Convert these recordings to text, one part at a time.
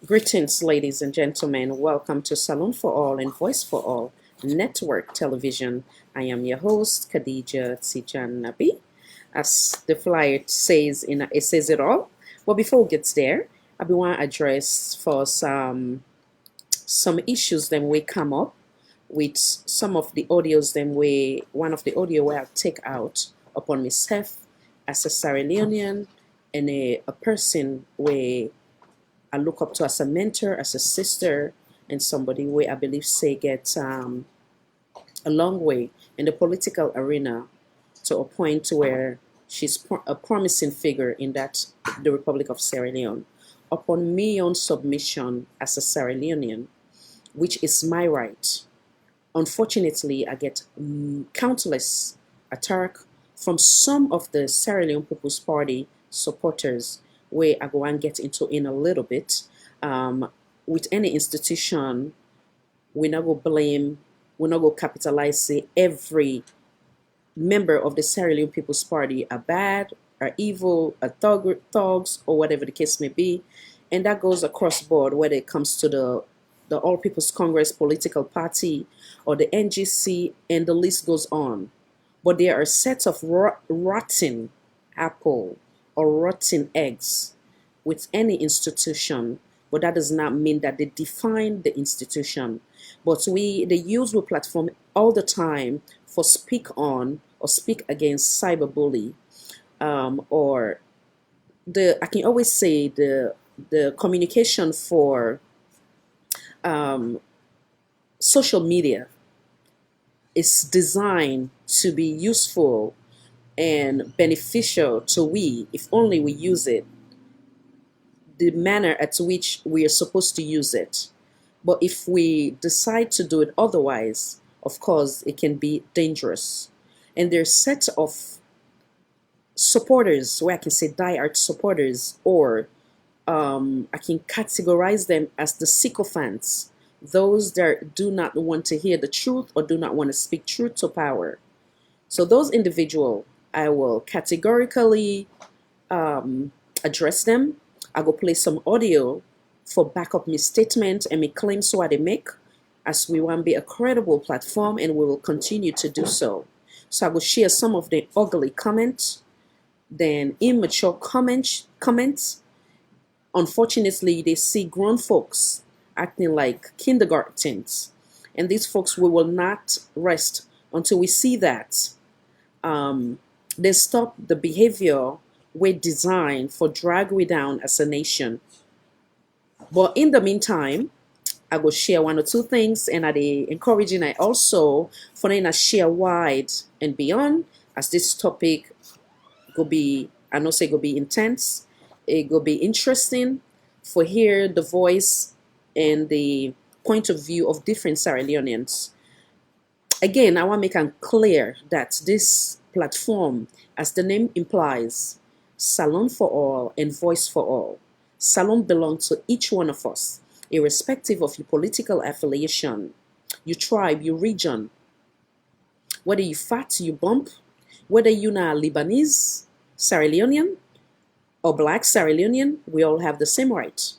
Greetings, ladies and gentlemen. Welcome to Salon for All and Voice for All Network Television. I am your host, Khadija Tijan Nabi. As the flyer says, it says it all. But before we get there, I want to address for some issues that we come up with some of the audios. Then one of the audio where I take out upon myself as a Sierra Leonean and a person where I look up to as a mentor, as a sister, and somebody where I believe say get a long way in the political arena to a point where she's a promising figure in the Republic of Sierra Leone. Upon me on submission as a Sierra Leonean, which is my right, unfortunately, I get countless attack from some of the Sierra Leone People's Party supporters where I go and get into in a little bit. With any institution, we not go blame, we not go capitalize, say every member of the Sierra Leone People's Party are bad, are evil, are thugs, or whatever the case may be. And that goes across board, whether it comes to the All People's Congress political party or the NGC, and the list goes on. But there are sets of rotten apple or rotten eggs with any institution, but that does not mean that they define the institution. But they use the platform all the time for speak on or speak against cyberbully, or I can always say the communication for social media is designed to be useful and beneficial to we, if only we use it the manner at which we are supposed to use it. But if we decide to do it otherwise, of course, it can be dangerous. And there's sets of supporters, where I can say diehard supporters, or I can categorize them as the sycophants, those that do not want to hear the truth or do not want to speak truth to power. So those individuals, I will categorically address them. I will play some audio for backup my statement and my claims what they make, as we want to be a credible platform, and we will continue to do so. So I will share some of the ugly comments, then immature comments. Unfortunately, they see grown folks acting like kindergartens, and these folks, we will not rest until we see that they stop the behavior we're designed for drag we down as a nation. But in the meantime, I will share one or two things, and I encouraging I also for them to share wide and beyond, as this topic go be, I know say go be intense, it go be interesting for hear the voice and the point of view of different Sierra Leoneans. Again, I want to make it clear that this platform, as the name implies, Salon for All and Voice for All. Salon belongs to each one of us, irrespective of your political affiliation, your tribe, your region. Whether you fat, you bump, whether you're not Lebanese, Sierra Leonean, or Black Sierra Leonean, we all have the same right.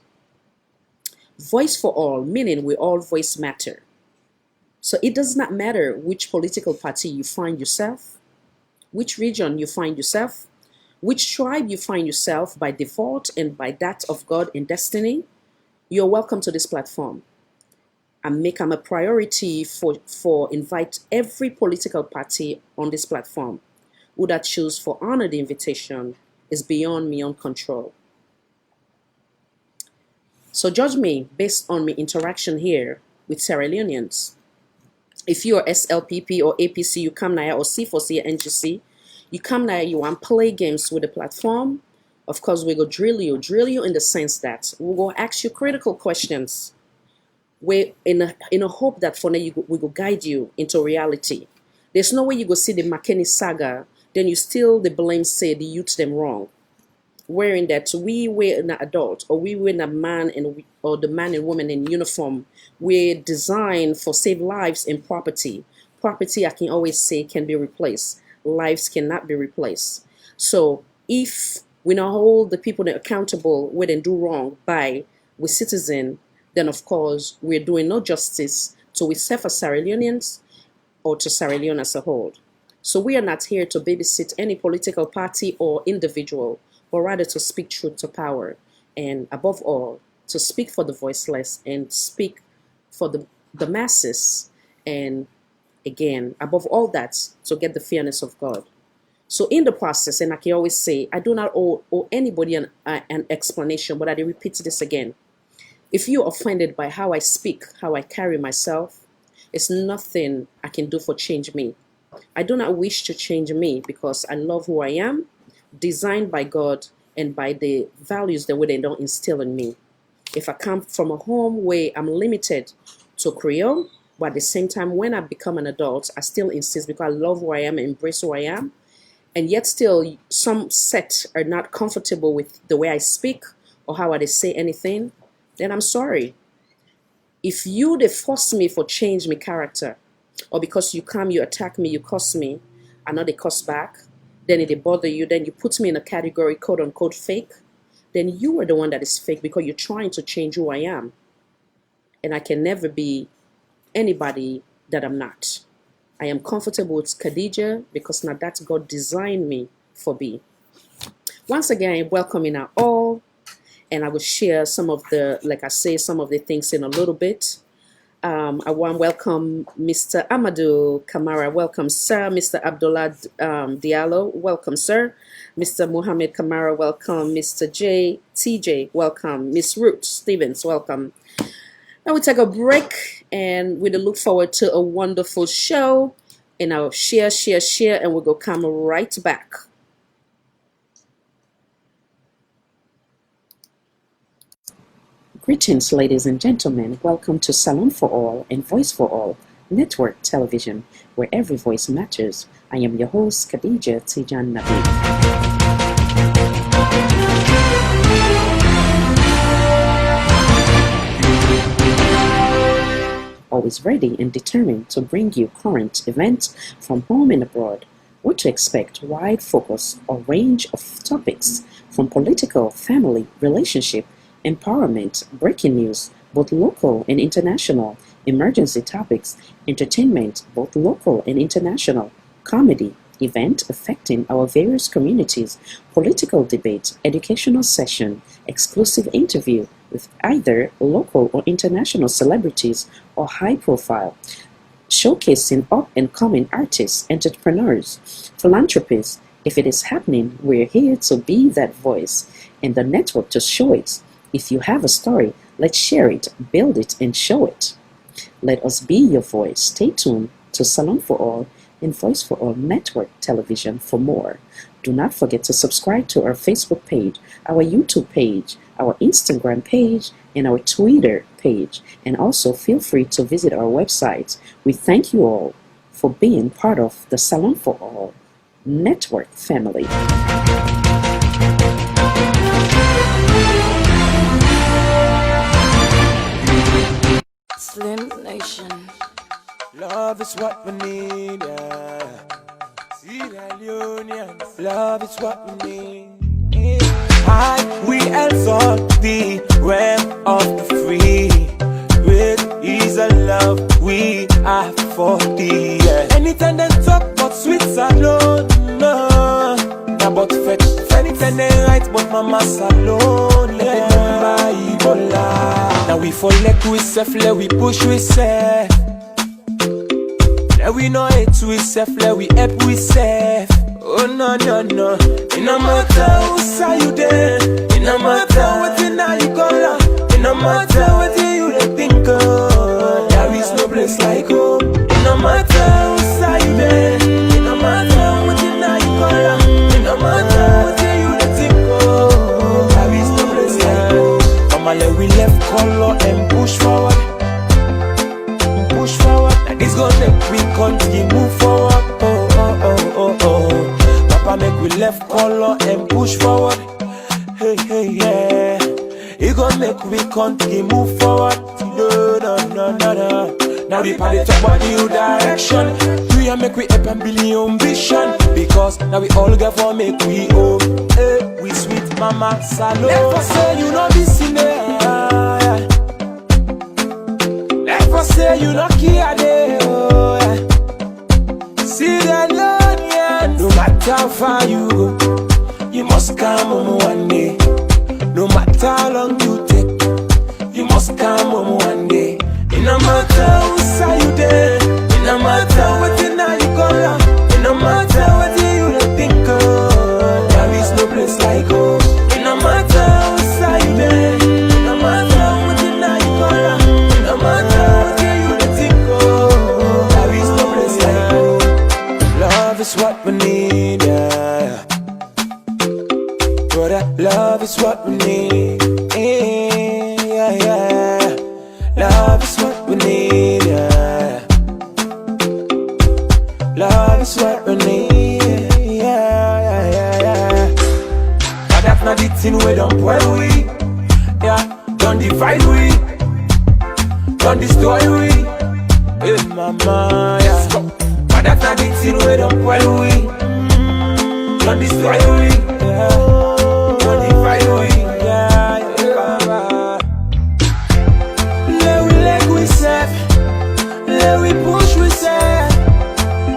Voice for all, meaning we all voice matter. So it does not matter which political party you find yourself, which region you find yourself, which tribe you find yourself by default and by that of God and destiny. You're welcome to this platform. I make them a priority for invite every political party on this platform. Who that choose for honor the invitation is beyond me own control. So judge me based on my interaction here with Sierra Leoneans. If you are SLPP or APC, you come now, or C4C or NGC, you come now, you want to play games with the platform. Of course, we go drill you in the sense that we go ask you critical questions. We in a hope that for now we go guide you into reality. There's no way you go see the McKinney saga, then you still the blame say the youth them wrong. Wearing that we were an adult, or we were a man or the man and woman in uniform, we're designed for save lives and property. Property, I can always say, can be replaced. Lives cannot be replaced. So if we not hold the people that are accountable when they do wrong by we citizen, then of course we're doing no justice to ourselves as Sierra Leoneans or to Sierra Leone as a whole. So we are not here to babysit any political party or individual, but rather to speak truth to power, and above all, to speak for the voiceless and speak for the masses, and again, above all that, to get the fairness of God. So in the process, and I can always say, I do not owe anybody an explanation, but I repeat this again. If you're offended by how I speak, how I carry myself, it's nothing I can do for change me. I do not wish to change me because I love who I am, designed by God and by the values that they don't instill in me. If I come from a home where I'm limited to Creole, but at the same time, when I become an adult, I still insist because I love who I am and embrace who I am, and yet still some set are not comfortable with the way I speak or how I say anything, then I'm sorry. If you they force me for change my character, or because you come, you attack me, you cuss me, I know they cuss back, then it bother you, then you put me in a category quote unquote fake, then you are the one that is fake because you're trying to change who I am. And I can never be anybody that I'm not. I am comfortable with Khadija because now that God designed me for be. Once again, welcoming our all, and I will share some of the, like I say, some of the things in a little bit. I want to welcome Mr. Amadou Kamara. Welcome, sir. Mr. Abdullah Diallo. Welcome, sir. Mr. Mohammed Kamara. Welcome. Mr. TJ. Welcome. Miss Ruth Stevens. Welcome. Now we take a break, and we look forward to a wonderful show. And I'll share, and we'll go come right back. Greetings, ladies and gentlemen. Welcome to Salon for All and Voice for All Network Television, where every voice matters. I am your host, Khadija Tijan Nabi. Always ready and determined to bring you current events from home and abroad. What to expect, wide focus or range of topics from political, family, relationship, empowerment, breaking news, both local and international, emergency topics, entertainment, both local and international, comedy, event affecting our various communities, political debate, educational session, exclusive interview with either local or international celebrities or high profile, showcasing up and coming artists, entrepreneurs, philanthropists. If it is happening, we're here to be that voice and the network to show it. If you have a story, let's share it, build it, and show it. Let us be your voice. Stay tuned to Salon for All and Voice for All Network Television for more. Do not forget to subscribe to our Facebook page, our YouTube page, our Instagram page, and our Twitter page. And also feel free to visit our website. We thank you all for being part of the Salon for All Network family. Slim Nation. Love is what we need, yeah. See that Leone'Ns. Love is what we need. We exalt the realm of the free. Great is the love we have for thee, yeah. Anytime they talk about sweets alone, no. About fetch, anytime they write but mama's alone, yeah. Now we fall like we self, let we push we self. Let we know it we self, let we help we self. Oh no no no. It no matter who say you there. It no matter what you know you call. It no matter what you think of. There is no place like home. It no matter who say you there. It no matter what you know you call. It no matter what you think of. There is no place like home. Come on, let we left color and push forward. Push forward. Now this gonna make we continue move forward. Oh oh oh oh oh. Papa make we left color and push forward. Hey hey yeah. It gonna make we continue move forward. No no no no no. Now we party talk about new direction. We are make we up and build your ambition. Because now we all get for make we home. Hey, we sweet mama salon. Never say you know this in there. No matter how long you take, you must come home one day. It no matter who say you there, it no matter what you know you call, it no matter what you think of. There is no place like home. It no matter who say you there, it no matter what you know you call, it no matter what you think of. There is no place like home. Love is what we need, yeah. Brother, love is what we need, yeah, yeah. Love is what we need, yeah. Love is what we need, yeah, yeah, yeah, yeah. But that's not the thing we don't spoil we, yeah. Don't divide we, don't destroy we, hey mama, yeah. But that's not the thing we don't spoil we, don't destroy we, yeah. Don't divide we, yeah, yeah. Let we let we serve, let we push we serve,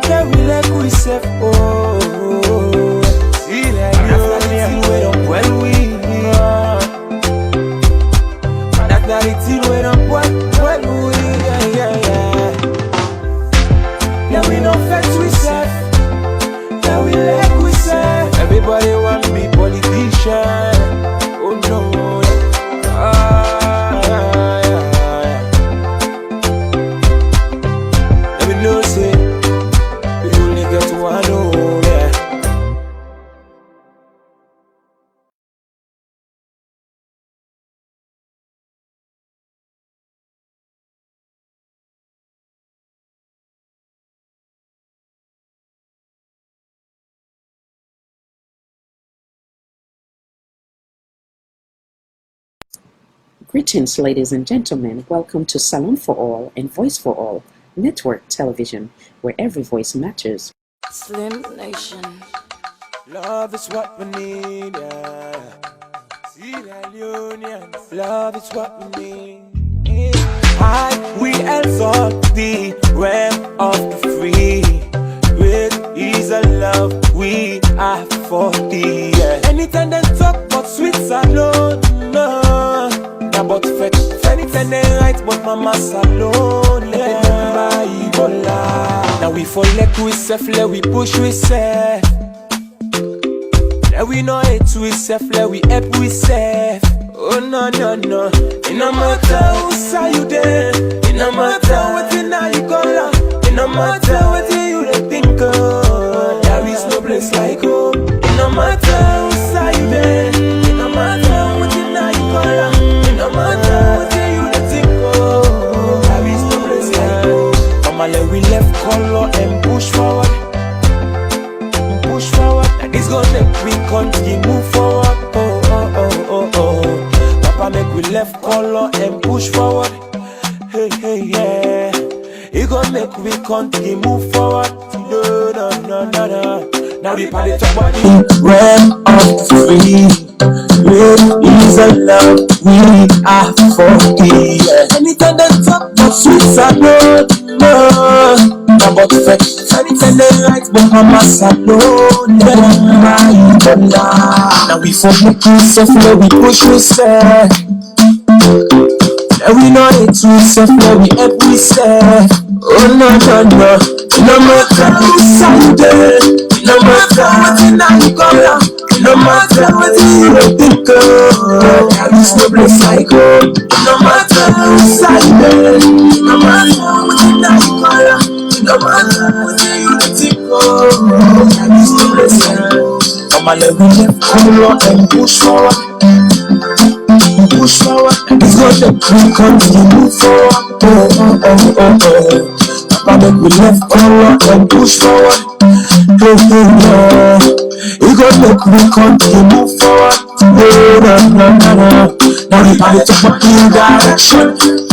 let we let we serve, oh. See that you we don't well we, that's not the thing we don't well we, yeah, yeah, yeah. Let we no flex we serve, let we let we serve. Everybody want to be politician, oh no, yeah, yeah. Let me know, say, we only get one, oh, yeah. Greetings, ladies and gentlemen. Welcome to Salon for All and Voice for All Network Television, where every voice matters. Slim Nation. Love is what we need, yeah. See that Leone'Ns. Love is what we need. I we exalt the realm of the free. Great is the love we have for thee, yeah. Anytime they talk about sweets alone, no. About anything they right, but mama's alone, yeah. Now we fall like we self, let we push we self. Let we know it we self, let we help we self. Oh no, no, no. It no matter who say you there, it no matter what you know you call, it no matter what you think of. There is no place like home. It no matter who say you there, it no matter what you know you call, it no matter what you think of. There is no place like home. Mama, let we left color and push forward, push forward. Now this gonna make we continue move forward. Oh, oh, oh, oh, oh. Papa make we left color and push forward. Hey, hey, yeah. It gonna make we continue move forward. No, no, no, no, no. Now the party talk about the realm of free. Great is the love we have for thee, yeah. Anytime they talk about sweets I know, no. About faith, anything they right, but mama's alone, now we forget to suffer, we push we say. Now we know it to suffer, we help we say. Oh no, no, no. No matter who say you there, no matter what you know you call, no matter what you think of, there is no place like home. No matter who say you there, no matter what you know you call, no matter what you think of, there is no place like home. Come on, let me left color and push forward, push forward. It's gonna make we continue move forward. Oh, oh, oh, oh, oh. Papa make we left color and push forward. Hey, hey, yeah. It's gonna make we continue move forward. Oh, no, no, no, no. Now we are talk about new direction.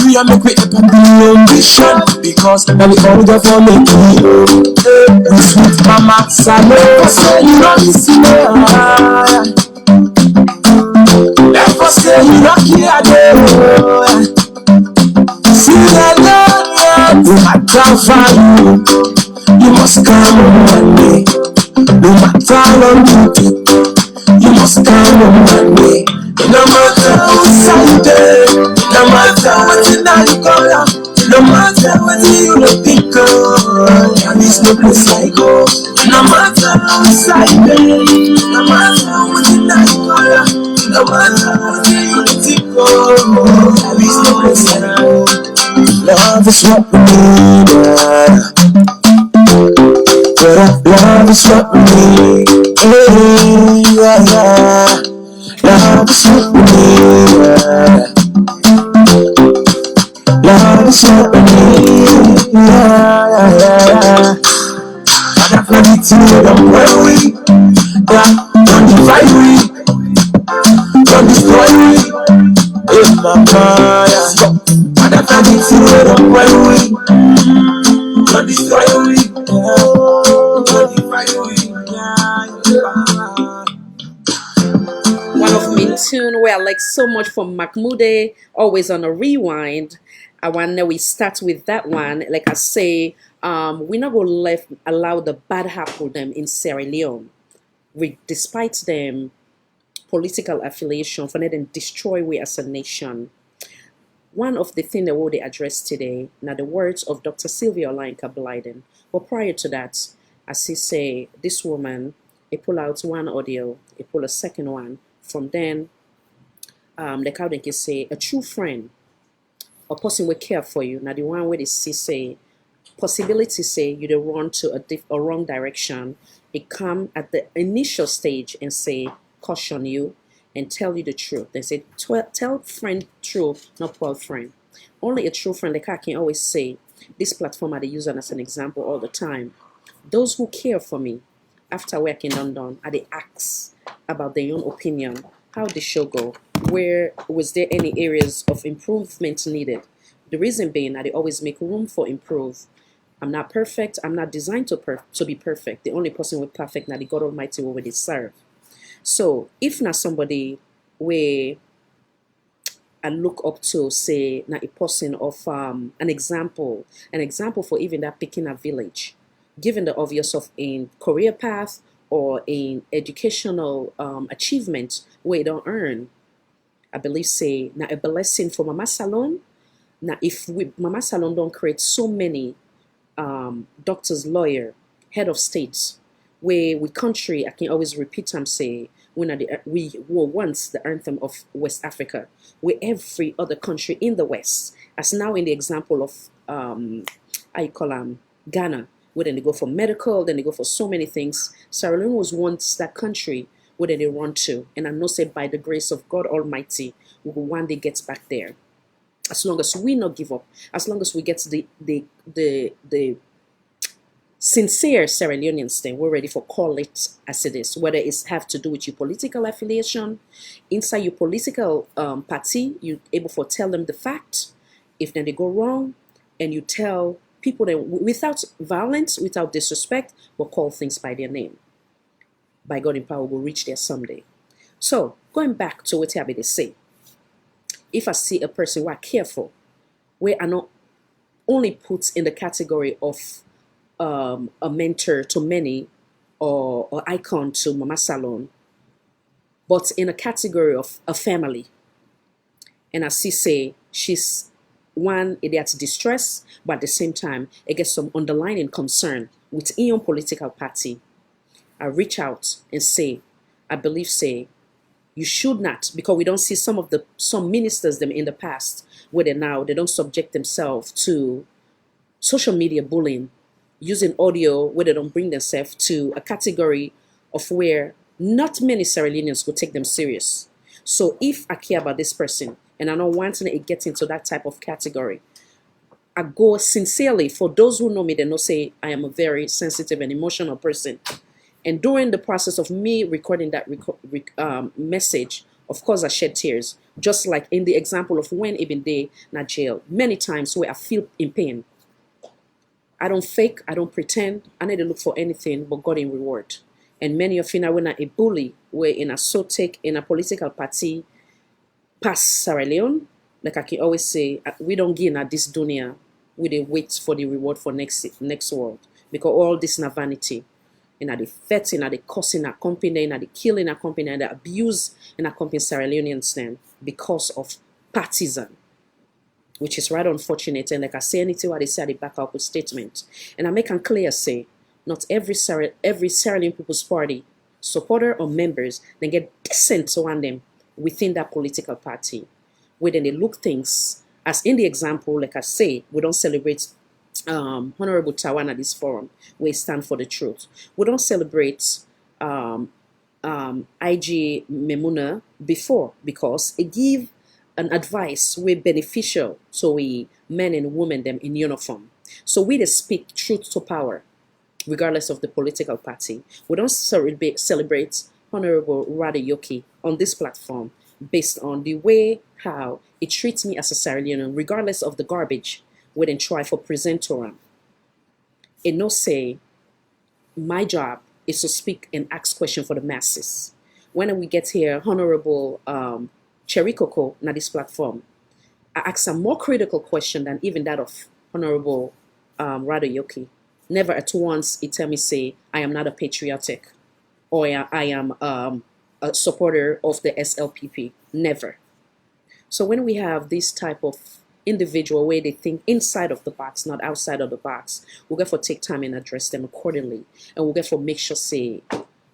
We are make we up and be ambition. Because now we all go for me. We sweet mama salad. Say you don't listen. Never say you don't care. See that love, no matter for you must come on one day. No matter how long you take, you must come on one day. No matter who side it, no matter what you know you color, no matter what you don't think of, and there's no place like home. No matter who side it, no matter what you know you color, no matter what you don't think of, and there's no place like home. Love is what we need, love is what we need, yeah. Love is what we need, love is what we need, yeah. And I'm ready to don't worry, don't divide me, don't destroy me, in my mind. And I'm ready to don't worry, don't destroy me, don't divide me, One of me tune where I like so much from Mahmoud, always on a rewind. I want to we start with that one. Like I say, we're not gonna allow the bad happen them in Sierra Leone. Despite them political affiliation, for them destroy we as a nation. One of the things that they address today, now the words of Dr. SYLVIA OLAYINKA BLYDEN. But prior to that, as he say, this woman, he pull out one audio, he pull a second one. From then, the how they can say a true friend, a person will care for you. Now the one where they see say possibility say you don't run to a wrong direction. It come at the initial stage and say caution you and tell you the truth. They say tell friend truth, not poor friend. Only a true friend. Like I can always say, this platform I use as an example all the time. Those who care for me after working done, are they ask about their own opinion, how the show go, where was there any areas of improvement needed. The reason being that they always make room for improve. I'm not perfect. I'm not designed to be perfect. The only person with perfect now the God Almighty will really serve. So if not somebody where I look up to say now a person of an example for even that picking a village, given the obvious of in career path or in educational achievement where you don't earn, I believe say now a blessing for Mama Salon. Now if Mama Salon don't create so many doctors, lawyer, head of states, where we country, I can always repeat and say we were once the anthem of West Africa, where every other country in the West, as now in the example of I call Ghana, where then they go for medical, then they go for so many things. Sierra Leone was once that country where they run to, and I know say by the grace of God Almighty, we will one day get back there. As long as we not give up, as long as we get the sincere Sierra Leoneans thing, we're ready for call it as it is. Whether it's have to do with your political affiliation, inside your political party, you able to tell them the fact. If then they go wrong, and you tell people that without violence, without disrespect, will call things by their name. By God in power, will reach there someday. So going back to what I say, if I see a person who are careful, where I not only put in the category of a mentor to many or icon to Mama Salon, but in a category of a family, and I see say she's one, that's distress, but at the same time, it gets some underlying concern with your political party. I reach out and say, I believe say, you should not, because we don't see some ministers them in the past where they don't subject themselves to social media bullying, using audio where they don't bring themselves to a category of where not many Sierra Leoneans will take them serious. So if I care about this person and I don't want to get into that type of category, I go sincerely. For those who know me, they know say I am a very sensitive and emotional person. And during the process of me recording that message, of course, I shed tears. Just like in the example of when Ibn Day in jail, many times where I feel in pain. I don't fake, I don't pretend. I need to look for anything but God in reward. And many of you know when a bully, where in a sotek, in a political party, past Sierra Leone, like I can always say, we don't gain at this dunya, we dey wait for the reward for next world. Because all this is vanity. the threatening, and the cursing accompanying, and the killing accompanying, and the abuse and accompanying Sierra Leoneans then because of partisan, which is right unfortunate. And like I say, anything what they say, they back up with statement. And I make it clear, say, not every Sierra Leone People's Party supporter or members then get decent to one them within that political party, where then they look things as in the example, like I say, we don't celebrate Honorable Tawan at this forum. We stand for the truth. We don't celebrate IG Memuna before because it give an advice we beneficial to we men and women them in uniform. So we just speak truth to power, regardless of the political party. We don't celebrate Honorable Rada Yoki on this platform based on the way how it treats me as a Sierra Leonean, regardless of the garbage we then try for present to him. And no say, my job is to speak and ask questions for the masses. When we get here, Honorable Cherry Coco on this platform, I ask a more critical question than even that of Honorable Rada Yoki. Never at once it tell me say I am not a patriotic or I am a supporter of the SLPP. Never. So when we have this type of individual way they think inside of the box, not outside of the box, we'll get for take time and address them accordingly, and we'll get for make sure say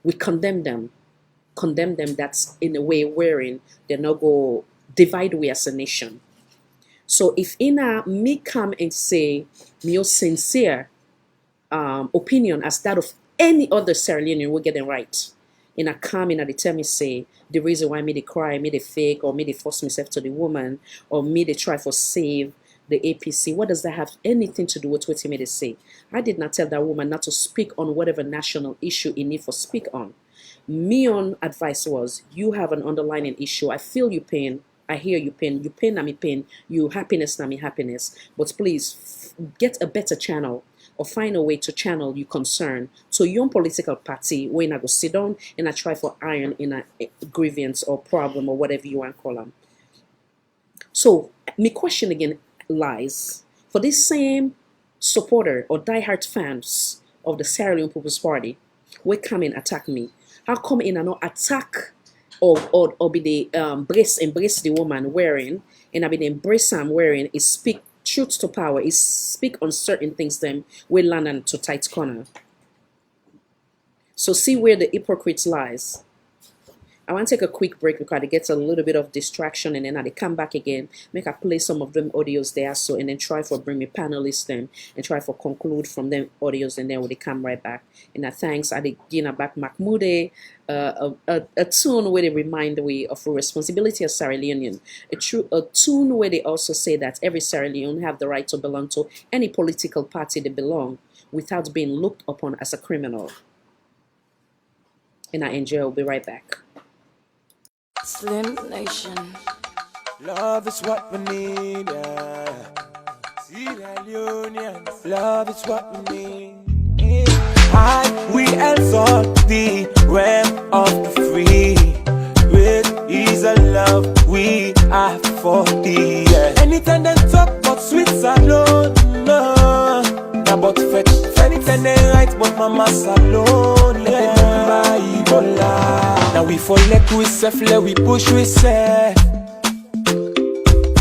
we condemn them that's in a way wherein they're not go divide we as a nation. So if me come and say me sincere opinion as that of any other Sierra Leonean, will get it right. In a come in a tell me say the reason why me they cry, me they fake, or me they force myself to the woman, or me they try for save the APC. What does that have anything to do with what he made say? I did not tell that woman not to speak on whatever national issue he need for speak on. Me on advice was, you have an underlying issue. I feel you pain. I hear you pain. You pain na me pain. You happiness na me happiness. But please get a better channel or find a way to channel your concern to your political party when I go sit down and I try for iron in a grievance or problem or whatever you want to call them. So my question again lies for this same supporter or diehard fans of the Sierra Leone People's Party, will come and attack me. How come in and not attack or be the embrace the woman wearing, and I be the embrace I'm wearing is speak truth to power, is speak on certain things them we land into tight corner. So see where the hypocrites lies. I want to take a quick break because it gets a little bit of distraction, and then I come back again, make I play some of them audios there, so and then try for bring me panelists them and try for conclude from them audios, and then when they come right back. And I thanks I begin back Mahmoude, a tune where they remind we of a responsibility as Sierra Leonean, a tune where they also say that every Sierra Leone have the right to belong to any political party they belong without being looked upon as a criminal. And I enjoy. I'll be right back. Slim Nation. Love is what we need, yeah. See the LEONEANS. Love is what we need. We exalt the realm of the free. Great is the love we have for thee, yeah. Anytime they talk about sweets alone, no. About fetch, anytime they write about mama's alone, yeah. Now we fall like we self, let we push we self.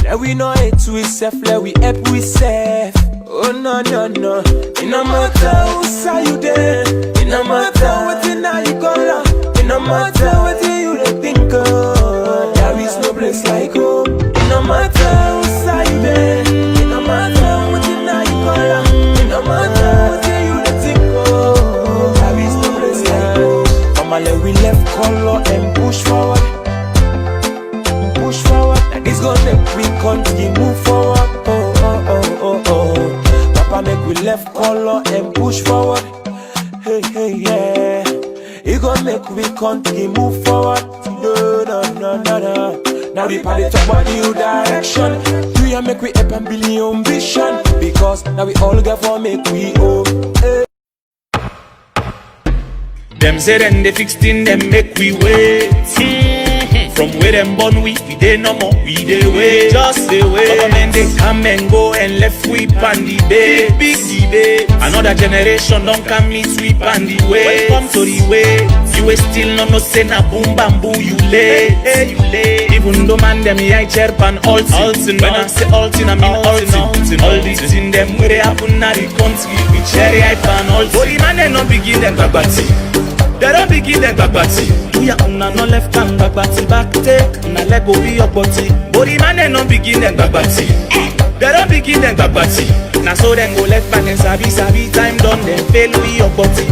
Let we know it we self, let we help we self. Oh no no no. It no matter who say you there. It no matter what you know you call. It no matter what you think of. There is no place like home. It no matter who say you there. It no matter what you know you call. It no matter what you think of. There is no place like home. Let we left color and push forward. Push forward. Now this gonna make we continue move forward. Oh oh oh oh oh. Papa make we left color and push forward. Hey hey yeah. It gonna make we continue move forward. No no no no no. Now we palette up a new direction. Do you make we up and build your ambition? Because now we all got for make we home. Hey. Them say then they fixed in them make we wait. From where them born we dey no more, we dey wait. Just dey wait. Government they come and go and left sweep on the big debate. Another generation don't come me sweep on the way. Welcome to the way. You will still no say na boom bamboo you late. Even though man them I chirp and altin. When I say altin I mean altin. All these in them where they happen na the country. We cherry hype and altin. Body man they no begin them bagbati. They don't begin them bagbati. We are una no left hand bagbati back take. Na leg go be your body. Body man they no begin them bagbati. They don't begin them bagbati. Now so then go left back and sabi time done then fail with your body.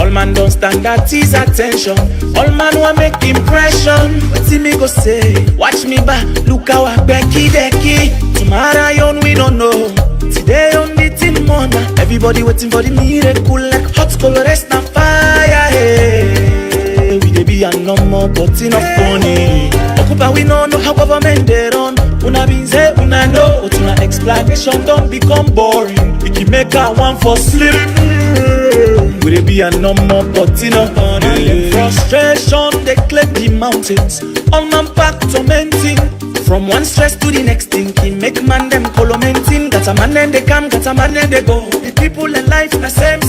All man don't stand at his attention. All man want make impression. But see me go say, watch me back, look how I Becky Decky. Tomorrow on we don't know. Today on the team mona. Everybody waiting for the miracle like hot color rest na fire. Hey, we dey be a no more but enough funny. Okupa we no know how government they run. Una been say una know, but una explanation don't become boring. It can make a one for sleep. Will it be a no more but enough funny? Frustration they climb the mountains. All man pack tormenting. From one stress to the next thinking, make man them colomenting. Got a man and they come, got a man and they go. The people in life the same.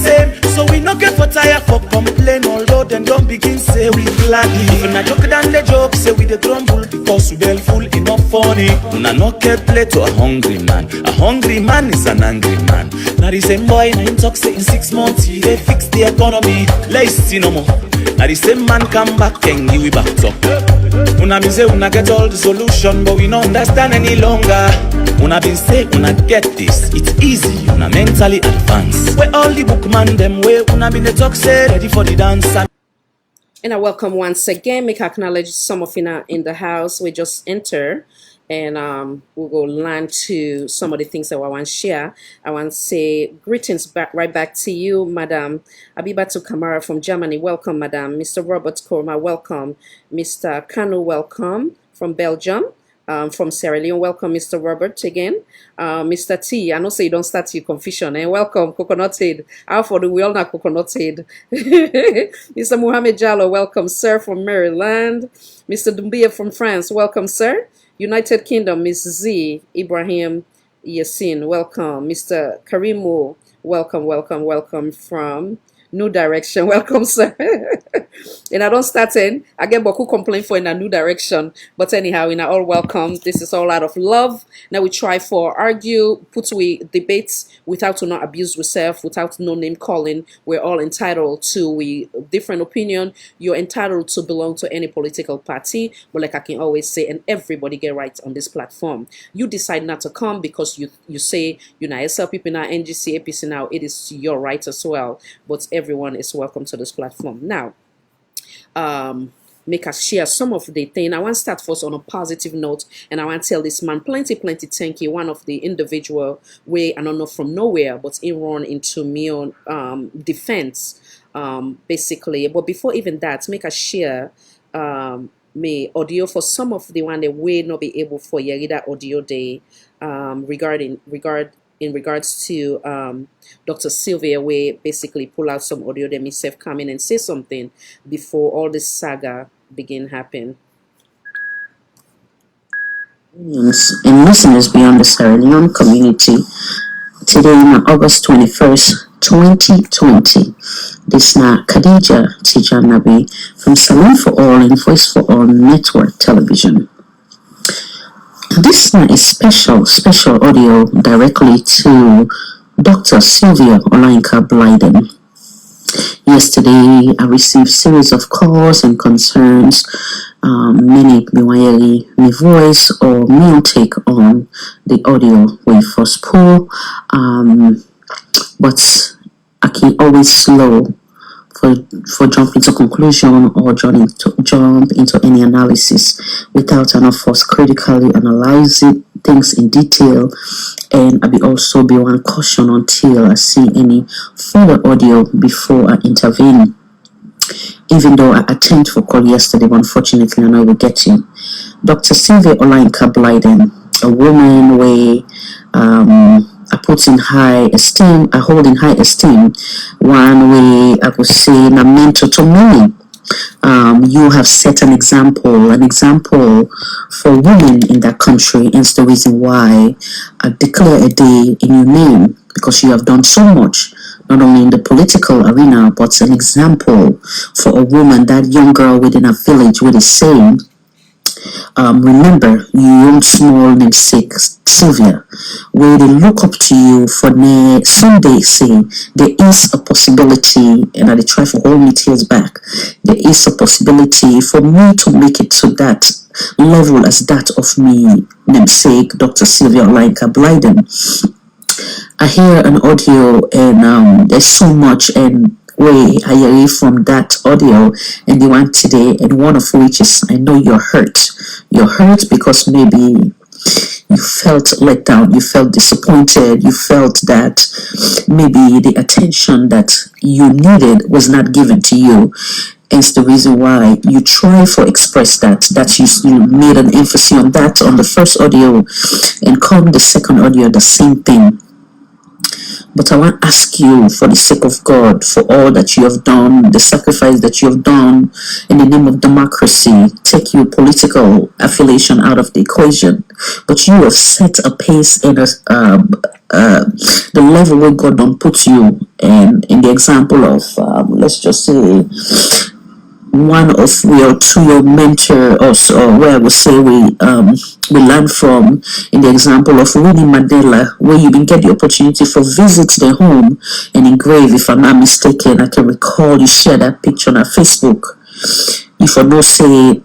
So we no get for tired for complain. Although then don't begin say we gladly. Even a joke than the joke, say we the grumble because we well full enough funny. Una no get play to a hungry man. A hungry man is an angry man. Now the same boy, now him talk say in 6 months he dey fix the economy. Let's see no more. Now the same man come back and give we back up. Una been say una get all the solution, but we don't understand any longer. Una been say una get this, it's easy, una mentally advanced. Where all the bookman them way, una been the talk say ready for the dance. And I welcome once again. Make acknowledge some of you in the house. We just enter. And we'll go land to some of the things that I want to share. I want to say greetings right back to you, Madam Abibatu Kamara from Germany. Welcome, Madam. Mr. Robert Koroma, welcome. Mr. Kanu, welcome from Belgium. From Sierra Leone, welcome, Mr. Robert again. Mr. T, I know say you don't start your confusion. Welcome, Coconut Head. How for the we all know Coconut Head. Mr. Mohamed Jallo, welcome, sir, from Maryland. Mr. Dumbia from France, welcome, sir. United Kingdom, Ms. Z. Ibrahim Yassin, welcome. Mr. Karimu, welcome from New Direction, welcome, sir. And I don't start in. I get Boku complaint for in a New Direction. But anyhow, in all welcome. This is all out of love. Now we try for argue, put we debates without to not abuse yourself, without no name calling. We're all entitled to we different opinion. You're entitled to belong to any political party. But like I can always say, and everybody get rights on this platform. You decide not to come because you say you know yourself people now NGC APC now. It is your right as well. But everyone is welcome to this platform. Now, make us share some of the thing. I want to start first on a positive note, and I want to tell this man plenty thank you. One of the individual way I don't know from nowhere, but he run into me on defense, basically. But before even that, make us share me audio for some of the one that will not be able for Yarida audio day in regards to Dr. SYLVIA, we basically pull out some audio that myself come in and say something before all this saga begin happen. And listeners beyond the Sierra Leone community, today on August 21st, 2020, this na Khadija Tijanabi from Salon for All and Voice for All Network Television. This is special audio directly to Dr. SYLVIA OLAYINKA BLYDEN. Yesterday, I received series of calls and concerns. Many me voice or me take on the audio we first pull. But I can always slow for jumping to conclusion or jump into any analysis without enough force critically analyzing things in detail, and I be also be one caution until I see any further audio before I intervene. Even though I attempted for call yesterday, but unfortunately I know we get you. Dr. SYLVIA OLAYINKA BLYDEN, a woman where I put in high esteem, I hold in high esteem, one way I could say na mentor to many. You have set an example for women in that country. And it's the reason why I declare a day in your name, because you have done so much, not only in the political arena, but an example for a woman, that young girl within a village with a saying, remember, you young small namesake Sylvia, where they look up to you for someday say there is a possibility, and I try to hold me tears back. There is a possibility for me to make it to that level as that of me namesake Dr. Sylvia OLAYINKA BLYDEN. I hear an audio, and there's so much, and way I hear from that audio and the one today, and one of which is, I know you're hurt. You're hurt because maybe you felt let down, you felt disappointed, you felt that maybe the attention that you needed was not given to you. And it's the reason why you try to express that you made an emphasis on that on the first audio, and come the second audio, the same thing. But I want to ask you, for the sake of God, for all that you have done, the sacrifice that you have done in the name of democracy, take your political affiliation out of the equation. But you have set a pace in the level where God don't put you. And in the example of, let's just say, one of your mentor, also where I would say we learn from, in the example of Winnie Mandela, where you can get the opportunity for visits their home and engrave, if I'm not mistaken, I can recall you shared that picture on our Facebook. If I know say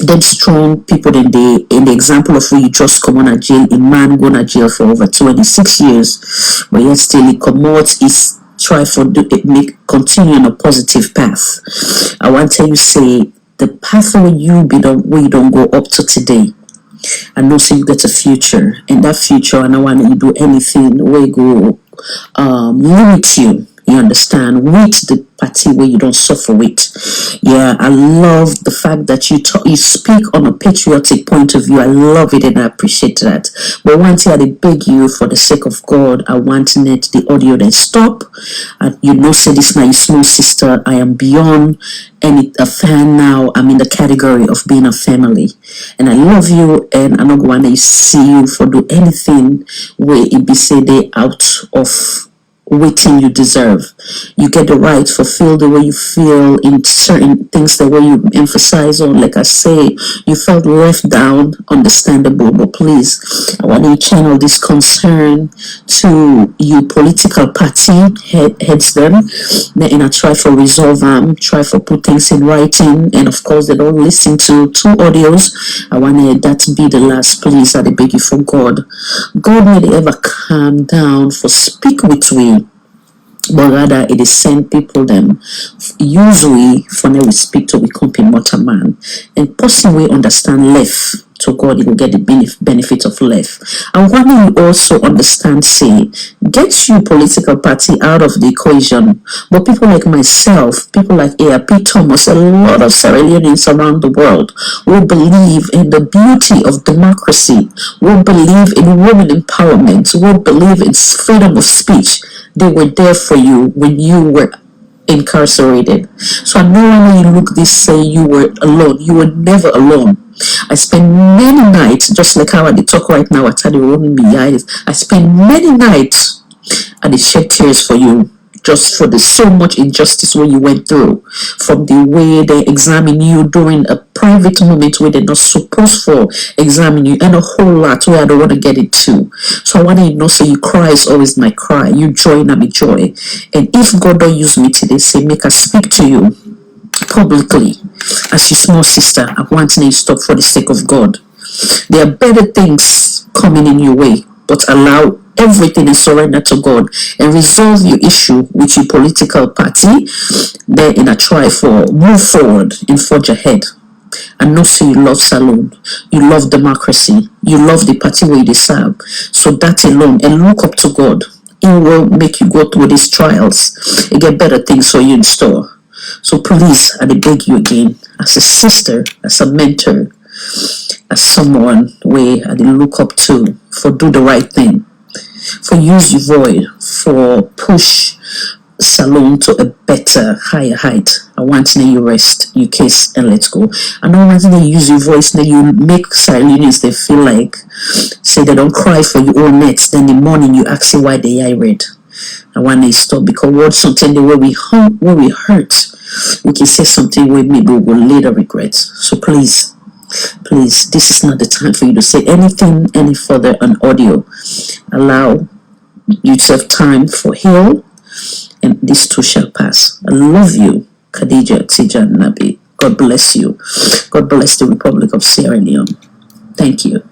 them strong people in the example of where you just come on a jail, a man go to jail for over 26 years, but yet still he commutes, is try for continue on a positive path. I want to tell you, say the path where you don't go up to today, I know say you get a future, and that future, and I want you do anything where you go limit you. You understand, with the party where you don't suffer with. Yeah, I love the fact that you speak on a patriotic point of view. I love it and I appreciate that. But one thing I beg you, for the sake of God, I want net the audio then stop. And you know, say this my small sister. I am beyond a fan now. I'm in the category of being a family, and I love you, and I'm not going to see you for do anything where it be say they out of waiting you deserve. You get the right to fulfill the way you feel in certain things, the way you emphasize on. Like I say, you felt left down, understandable, but please, I want you to channel this concern to you political party heads them, and I try for resolve them, try for put things in writing, and of course they don't listen to two audios. I want that be the last, please. I beg you for God may they ever calm down for speak with we, but rather it is send people them usually for now we speak to we company mortal man, and person we understand left to God, you will get the benefit of left. And when you also understand, say, get you political party out of the equation, but people like myself, people like A.R.P. Thomas, a lot of Sierra Leoneans around the world will believe in the beauty of democracy, will believe in women empowerment, will believe in freedom of speech. They were there for you when you were incarcerated. So I know when you look this, say you were alone. You were never alone. I spent many nights, just like how I talk right now, I tell you, I spent many nights and I shed tears for you, just for the so much injustice where you went through, from the way they examine you during a private moment where they're not supposed for examine you, and a whole lot where I don't want to get into. So I want to know, say you cry is always my cry, you joy na me joy. And if God don't use me today, say make us speak to you publicly as your small sister. I want to stop for the sake of God. There are better things coming in your way, but allow everything and surrender to God and resolve your issue with your political party. Then in a try for move forward and forge ahead. And know so you love Salon, you love democracy, you love the party where you serve. So that alone, and look up to God. It will make you go through these trials and get better things for you in store. So please, I beg you again, as a sister, as a mentor, as someone where I look up to, for do the right thing, for use your voice, for push salon to a better, higher height. I want to you rest, you kiss, and let's go. I don't want to use your voice, then you make silence. They feel like, say they don't cry for your own nets. Then in the morning you ask why they are red. I want to stop because words something the way we hurt, we can say something where maybe we will later regret. So please, this is not the time for you to say anything any further on audio. Allow you to have time for heal, and this too shall pass. I love you, Khadija Tijan Nabi. God bless you. God bless the Republic of Sierra Leone. Thank you.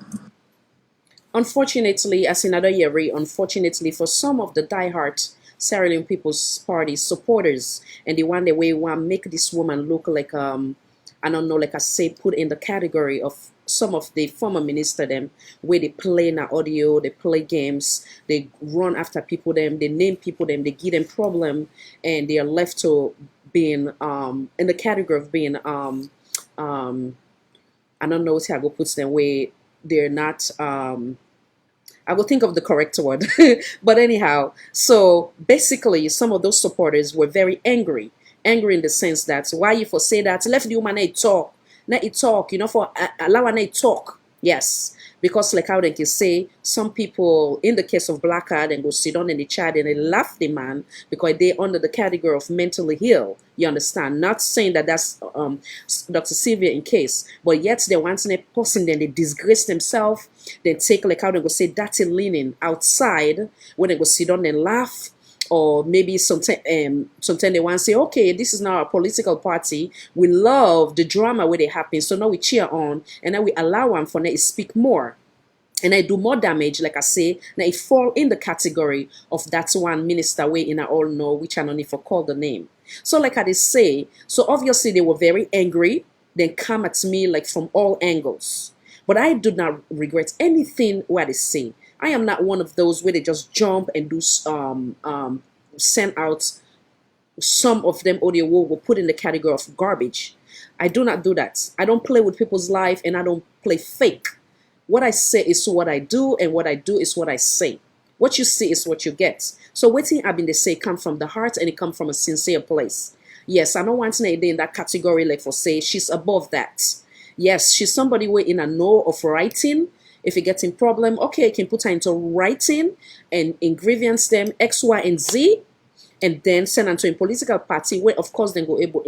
Unfortunately, as in other year, unfortunately for some of the diehard Sierra Leone People's Party supporters, and the one that we want to make this woman look like I don't know, like I say, put in the category of some of the former minister them, where they play in audio, they play games, they run after people them, they name people them, they give them problem, and they are left to being in the category of being I don't know how I go put them, where they're not I will think of the correct word. But anyhow, so basically some of those supporters were very angry in the sense that why you for say that left the woman talk, let it talk, you know, for allow her talk. Yes, because like how they can say, some people in the case of Black Card and go sit down in the chat and they laugh the man because they under the category of mentally ill. You understand? Not saying that that's Dr. Sylvia in case, but yet they want a person, then they disgrace themselves, then take like how they go say dirty leaning outside when they go sit down and laugh. Or maybe sometimes they want to say, okay, this is now a political party. We love the drama where they happen. So now we cheer on and then we allow them for them to speak more. And I do more damage, like I say, now it fall in the category of that one minister way in I all know, which I don't even call the name. So like I say, so obviously they were very angry, then come at me like from all angles. But I do not regret anything what they say. I am not one of those where they just jump and do send out some of them audio will put in the category of garbage. I do not do that. I don't play with people's life and I don't play fake. What I say is what I do, and what I do is what I say. What you see is what you get. So what I've been they say come from the heart and it come from a sincere place. Yes, I don't want to in that category like for say she's above that. Yes, she's somebody way in a know of writing. If you get in problem, okay, you can put her into writing and ingredients them X, Y, and Z, and then send her to a political party where, of course, then go able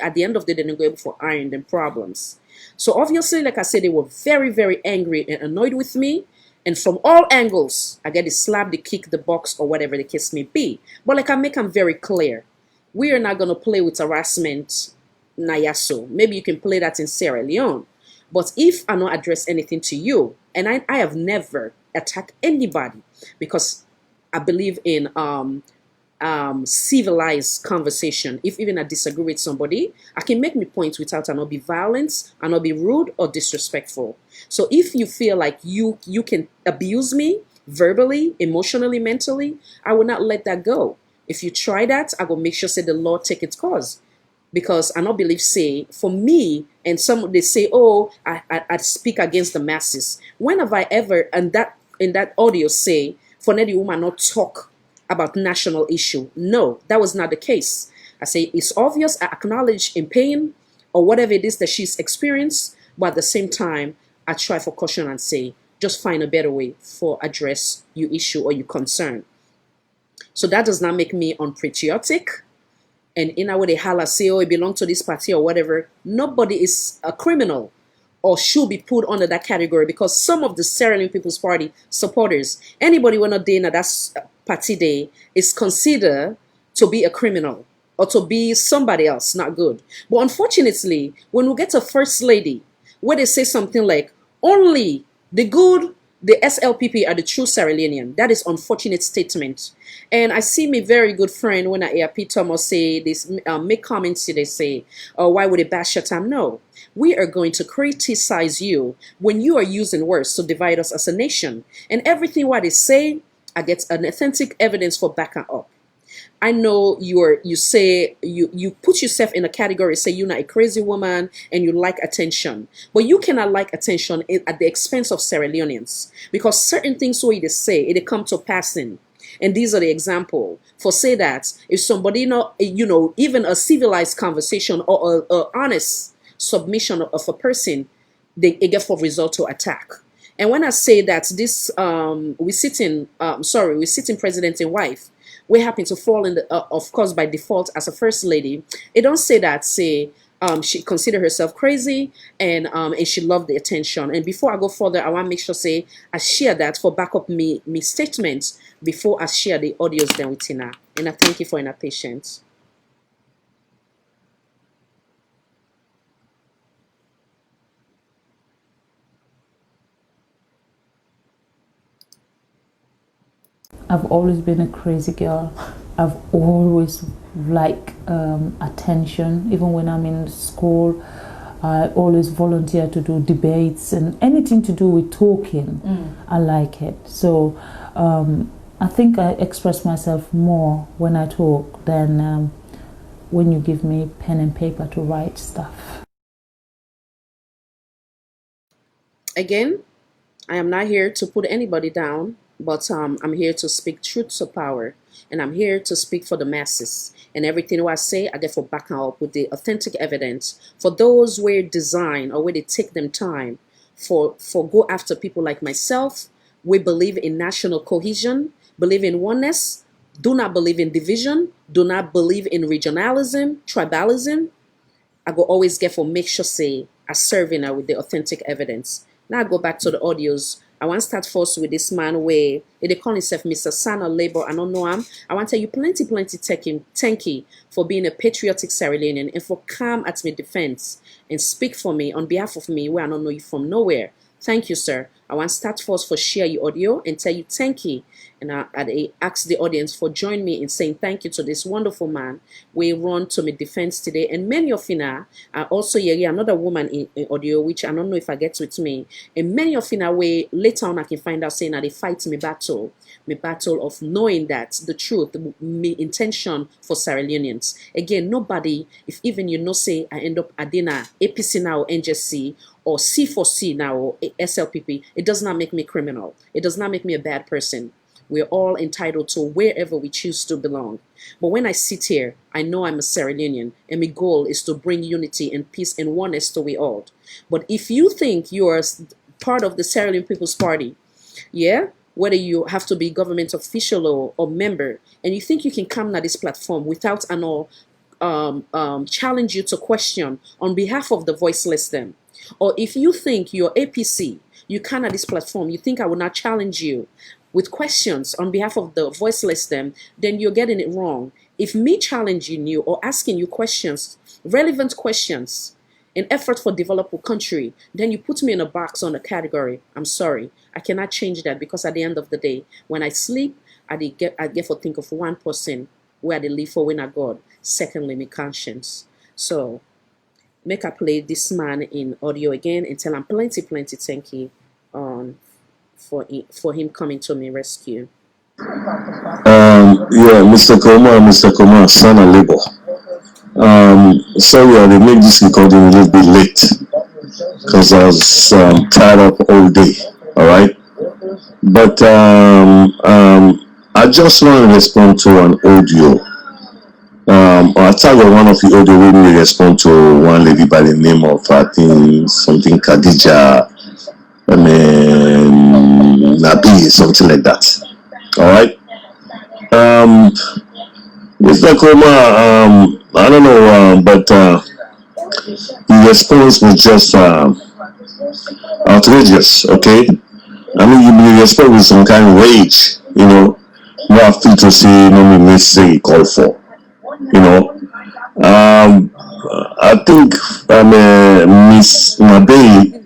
at the end of the day, then go able for iron them problems. So obviously, like I said, they were very, very angry and annoyed with me, and from all angles, I get the slap, the kick, the box, or whatever the case may be. But like I make them very clear, we are not gonna play with harassment, Nayaso. Maybe you can play that in Sierra Leone. But if I don't address anything to you, and I have never attacked anybody because I believe in civilized conversation. If even I disagree with somebody, I can make my points without I not be violent, I not be rude or disrespectful. So if you feel like you can abuse me verbally, emotionally, mentally, I will not let that go. If you try that, I will make sure say the Lord take its course. Because I don't believe say for me, and some they say, oh, I speak against the masses. When have I ever in that audio say for any woman not talk about national issue? No, that was not the case. I say it's obvious. I acknowledge in pain or whatever it is that she's experienced, but at the same time, I try for caution and say just find a better way for address your issue or your concern. So that does not make me unpatriotic. And in our way they holla say, oh, it belongs to this party or whatever. Nobody is a criminal or should be put under that category, because some of the Sierra Leone People's Party supporters, anybody who not there that party day is considered to be a criminal or to be somebody else, not good. But unfortunately, when we get to First Lady, where they say something like, only the good, the SLPP are the true Sierra Leonean. That is unfortunate statement. And I see my very good friend when I hear Pete Thomas say this, make comments, they say, oh, why would they bash your time? No, we are going to criticize you when you are using words to divide us as a nation. And everything what they say, I get an authentic evidence for backing up. I know you say you put yourself in a category, say you're not a crazy woman and you like attention, but you cannot like attention at the expense of Sierra Leoneans, because certain things what they say it come to passing. And these are the example for say that if somebody not, even a civilized conversation or a honest submission of a person, they get for result to attack. And when I say that this we sitting president and wife, we happen to fall in the of course by default as a first lady, it don't say that say she consider herself crazy and she loved the attention. And before I go further, I want to make sure say I share that for back up me statements before I share the audios then with Tina. And I thank you for your patience. I've always been a crazy girl. I've always liked attention. Even when I'm in school, I always volunteer to do debates and anything to do with talking. I like it. So I think I express myself more when I talk than when you give me pen and paper to write stuff. Again, I am not here to put anybody down. But I'm here to speak truth to power, and I'm here to speak for the masses. And everything I say, I get for backing up with the authentic evidence. For those where design or where they take them time for go after people like myself, we believe in national cohesion, believe in oneness, do not believe in division, do not believe in regionalism, tribalism. I go always get for make sure say I serving her with the authentic evidence. Now I go back to the audios. I want to start first with this man where they call himself Mr. Sana Labor. I don't know him. I want to tell you plenty thank you for being a patriotic Sierra Leonean and for come at my defense and speak for me on behalf of me where I don't know you from nowhere. Thank you, sir. I want to start first for share your audio and tell you thank you. And I ask the audience for join me in saying thank you to this wonderful man. We run to my defense today. And many of you now are also hearing another woman in audio, which I don't know if I get with me. And many of you now way later on I can find out saying that they fight me battle of knowing that the truth, my intention for Sierra Leoneans. Again, nobody, if even you know say I end up Adina, APC now or NJC or C4C now or SLPP, it does not make me criminal. It does not make me a bad person. We're all entitled to wherever we choose to belong. But when I sit here, I know I'm a Sierra Leonean, and my goal is to bring unity and peace and oneness to we all. But if you think you are part of the Sierra Leone People's Party, yeah, whether you have to be government official or member, and you think you can come to this platform without an all challenge you to question on behalf of the voiceless them, or if you think you're APC, you come at this platform, you think I will not challenge you with questions on behalf of the voiceless them, then you're getting it wrong. If me challenging you or asking you questions, relevant questions, an effort for develop a country, then you put me in a box on a category. I'm sorry, I cannot change that because at the end of the day, when I sleep, I get for think of one person where they live for when I God. Secondly, my conscience. So make I play this man in audio again and tell him plenty thank you for him coming to me rescue. Yeah, Mr. Koroma, son of labor. Sorry, they made this recording a little bit late because I was tied up all day. All right, but I just want to respond to an audio. I tell you one of the audio we may respond to one lady by the name of I think something Khadija. I mean, Nabi, something like that. All right. Mr. Koroma, I don't know, but the response was just outrageous. Okay. I mean, you respond with some kind of rage, you know. What I feel to say, no necessary call for, you know. I think Miss Nabi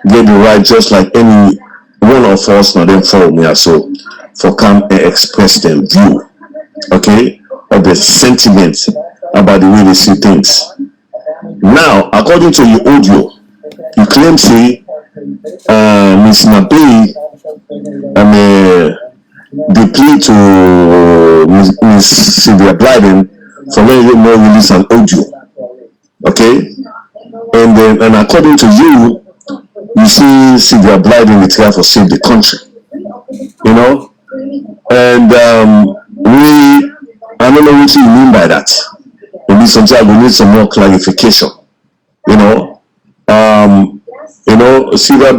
get the right just like any one of us now them follow me so for come and express their view, okay, of the sentiments about the way they see things. Now, according to your audio, you claim say Miss Nabi they play to Miss SYLVIA BLYDEN for letting you more release an audio, okay, and according to you, you see SYLVIA BLYDEN they try to save the country, you know. And I don't know what you mean by that. Maybe sometimes we need some more clarification. You know, see the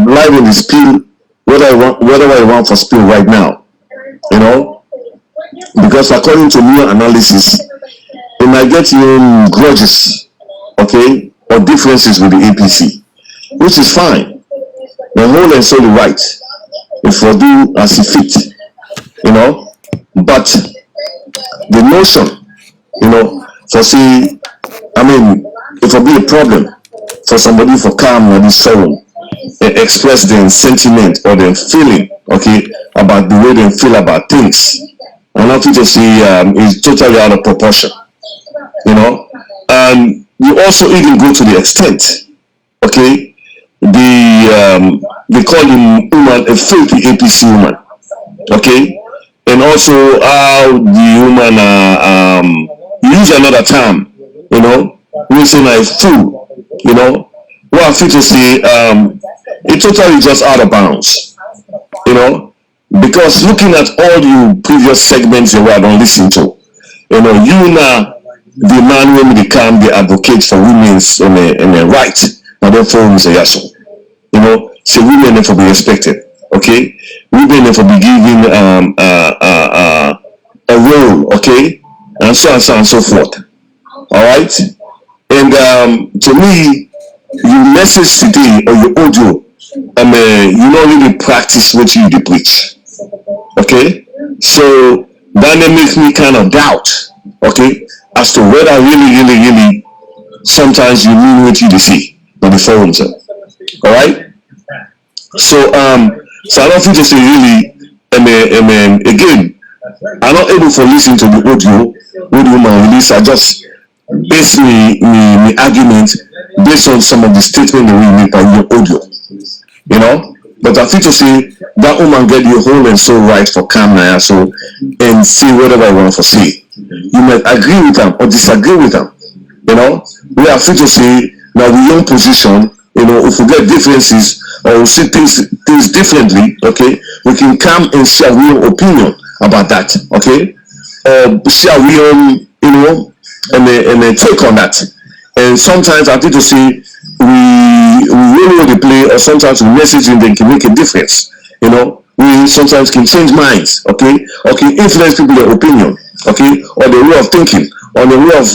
BLYDEN is spill whatever I want for spill right now. You know, because according to new analysis, it might get you grudges, okay, or differences with the APC, which is fine. The whole and solely right if we do as it fit, you know. But the notion, you know, for see, I mean, it will be a problem for somebody for come on this forum and express their sentiment or their feeling, okay, about the way they feel about things. And not to see is totally out of proportion, you know. And you also even go to the extent, okay, they call him woman a filthy APC woman, okay, and also how the woman use another term, you know, we say like fool, you know. Well, I feel to say it totally just out of bounds, you know, because looking at all the previous segments that I don't listen to, you know, you now the man when they come, they advocate for women's right, and therefore say yes, you know, so women have to be respected, okay, women have to be given a role, okay, and so and so forth. All right, and to me, your message today or your audio, you don't really practice what you preach, okay. So that makes me kind of doubt, okay, as to whether really sometimes you mean what you say on the forums. All right. So so I don't think to say really, again, I'm not able to listen to the audio with the woman release. I just base me argument based on some of the statements that we make by your audio, you know. But I think to say that woman get the whole and so right for camera so and see whatever I want to say. You might agree with them or disagree with them, you know. We are free to say now the young position, you know, if we get differences or we see things differently, okay, we can come and share real opinion about that, okay, or share real, you know, and take on that. And sometimes I think to say we really want to play, or sometimes we message and they can make a difference, you know. We sometimes can change minds, okay, or can influence people their opinion, okay, or the way of thinking, or the way of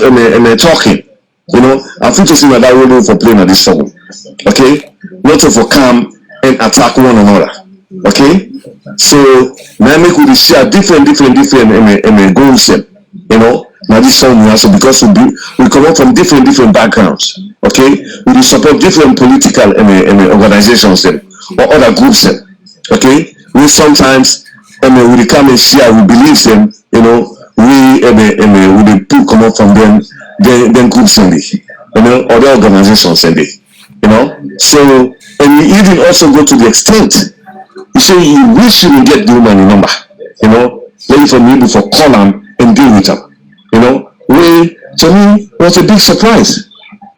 talking, you know. I think to see that role for playing at this forum, okay, not to for come and attack one another, okay. So now make we share different goals, you know. Now this forum also because we come up from different backgrounds, okay. We support different political organizations or other groups, okay. We sometimes we come and share, we believe them, you know. We come up from them groups you know, other organizations you know. So and we even also go to the extent you say you wish you would get the woman in number, you know, maybe for me before call them and deal with them, you know. We to me was a big surprise,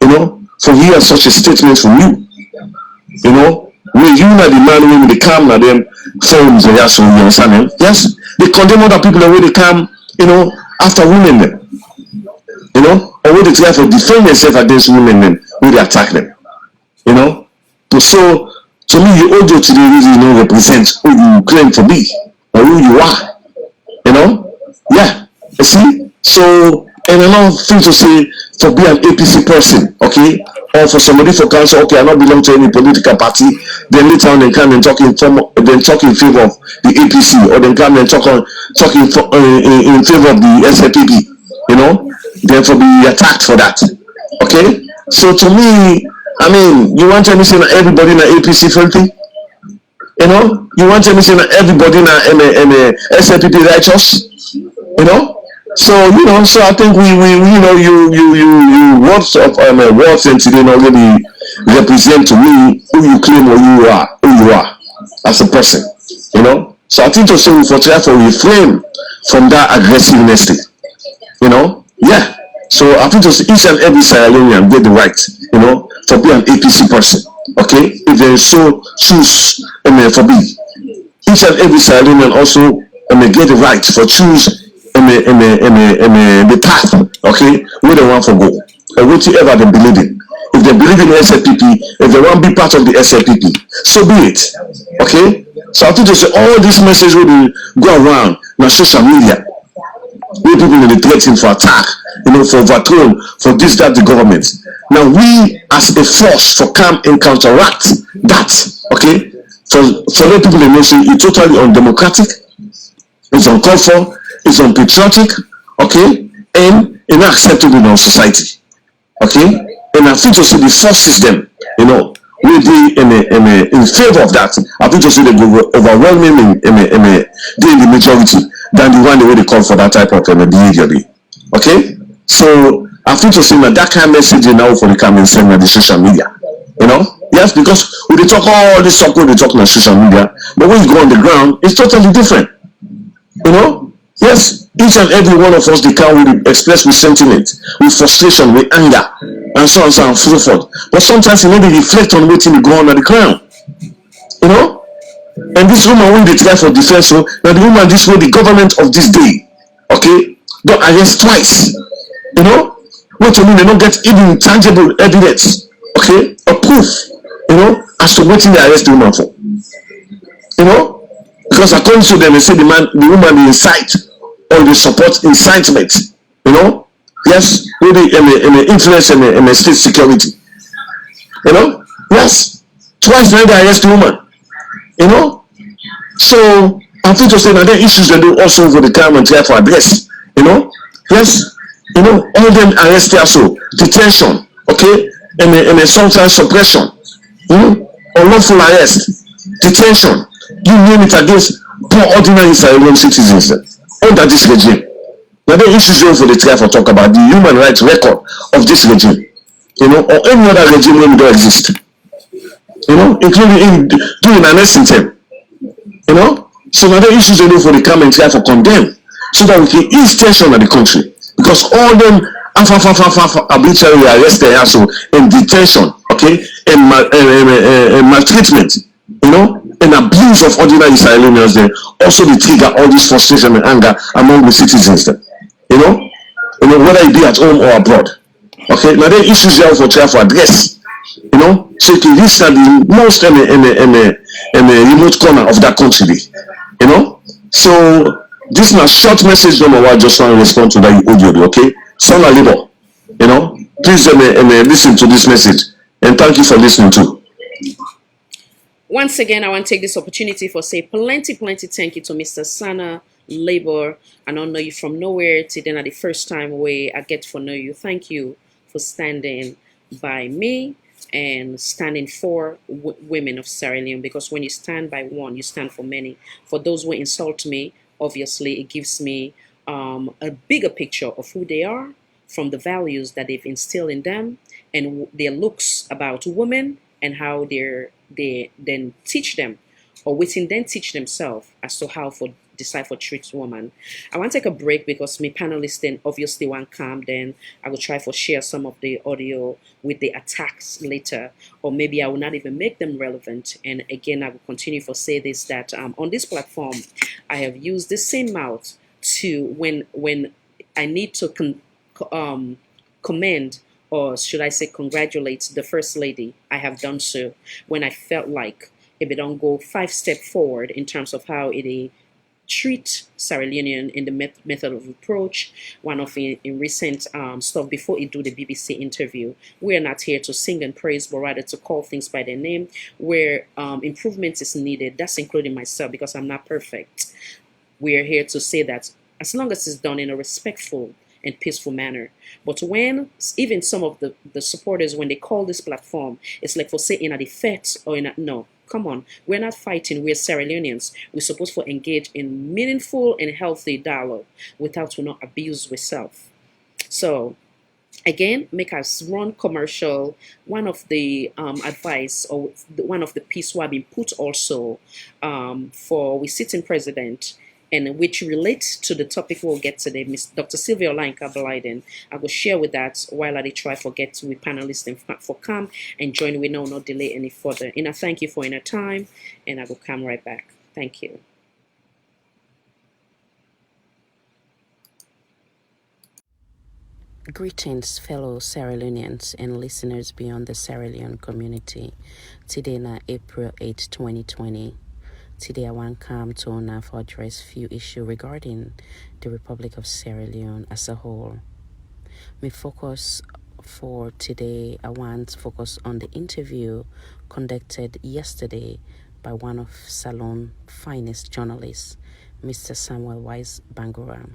you know, for hear such a statement from you know. When you know the man when they come at them forums and yes, you understand? Yes, they condemn other people the way they come, you know, after women then, you know, or when they try to defend themselves against women then, when they attack them, you know. So to me, your audio today really, you know, represents who you claim to be or who you are, you know. Yeah, you see. So and another thing to say for be an APC person, okay, or for somebody for council, okay, I not belong to any political party. Then later on they come and talk in favor of the APC, or then come and talk in favor of the SLPP, you know. Then for be attacked for that, okay. So to me, I mean, you want to say that everybody in the APC filthy, you know? You want to say that everybody in the SLPP righteous, you know? So you know, so I think we you know you words of words and today already represent to me who you claim or who you are as a person, you know. So I think to say for try to refrain from that aggressiveness, you know. Yeah. So I think to say each and every Sierra Leonean get the right, you know, to be an APC person, okay. If they so choose for be, each and every Sierra Leonean also may get the right for choose the path, okay, where they want to go, or whatever they believe in. If they believe in the SLPP, if they want to be part of the SLPP, so be it, okay. So I think to say all these messages will go around on social media, where people will be threatening for attack, for overthrow, for this, that, the government. Now we, as a force, for come and counteract that, okay. For let people know, say it's totally undemocratic, it's uncalled for, it's unpatriotic, okay, and unacceptable in our society, okay. And I think to see the force system, will be in favor of that. I think to see they go overwhelming in the majority than the one the way they call for that type of behavior. Okay, so I think to see that kind of message now for the coming send on the social media, yes, because we they talk all this talk when they talk on social media, but when you go on the ground, it's totally different. Yes, each and every one of us they can will express with sentiment, with frustration, with anger, and so on and so forth. But sometimes you maybe reflect on waiting to go on the ground. And this woman when they try for defense, so now the woman this way, the government of this day, okay, don't arrest twice. What you mean they don't get even tangible evidence, okay, or proof, as to what they arrest the woman for. Because according to them, they say the woman they incite or they support incitement, yes, really influence and state security, yes, twice now they arrest the woman, so I think to say that there are issues they do also over the time and try for address, yes, all them arrested also, detention, okay, and sometimes suppression, unlawful arrest, detention, you name it against poor ordinary Sierra citizens under this regime. Now the issues for the try for talk about the human rights record of this regime, or any other regime when we don't exist, including in doing an term, so now the issues for the come and try for condemn, so that we can ease tension in the country, because all them arbitrarily arrested also in detention, okay, and maltreatment, and abuse of ordinary Sierra Leoneans, then also they trigger all this frustration and anger among the citizens, then, whether it be at home or abroad. Okay, now there are issues there for try for address, so to reach the most remote corner of that country, So this is a short message number one. I just want to respond to that audio, okay? Son of labor, please listen to this message and thank you for listening too. Once again, I want to take this opportunity for say plenty thank you to Mr. Sana Labor. I don't know you from nowhere to then at the first time way I get to know you. Thank you for standing by me and standing for women of Sierra Leone, because when you stand by one, you stand for many. For those who insult me, obviously it gives me a bigger picture of who they are, from the values that they've instilled in them and their looks about women, and how they then teach them, or within then teach themselves as to how for decide for treat woman. I want to take a break because my panelists then obviously want calm. Then I will try for share some of the audio with the attacks later, or maybe I will not even make them relevant. And again, I will continue for say this, that on this platform I have used the same mouth to when I need to commend, or should I say congratulate, the First Lady. I have done so when I felt like if it don't go 5 steps forward in terms of how it treat Sierra Leonean in the method of approach. One of in recent stuff before it do the BBC interview, we are not here to sing and praise, but rather to call things by their name where improvement is needed. That's including myself, because I'm not perfect. We are here to say that as long as it's done in a respectful and peaceful manner. But when even some of the supporters, when they call this platform, it's like for say in a defense or in a no. Come on, we're not fighting, we're Sierra Leoneans. We're supposed to engage in meaningful and healthy dialogue without to not abuse ourselves. So again, make us run commercial. One of the advice, or one of the piece who have been put also for we sitting president, and which relates to the topic we'll get today, Miss Dr. SYLVIA OLAYINKA BLYDEN. I will share with that while I try to get with panelists and for come and join. We know not delay any further. And I thank you for your time, and I will come right back. Thank you. Greetings, fellow Sierra Leoneans and listeners beyond the Sierra Leone community. Today, na April 8, 2020. Today, I want to come to honor for address few issues regarding the Republic of Sierra Leone as a whole. My focus for today, I want to focus on the interview conducted yesterday by one of Salon's finest journalists, Mr. Samuel Wise Bangura.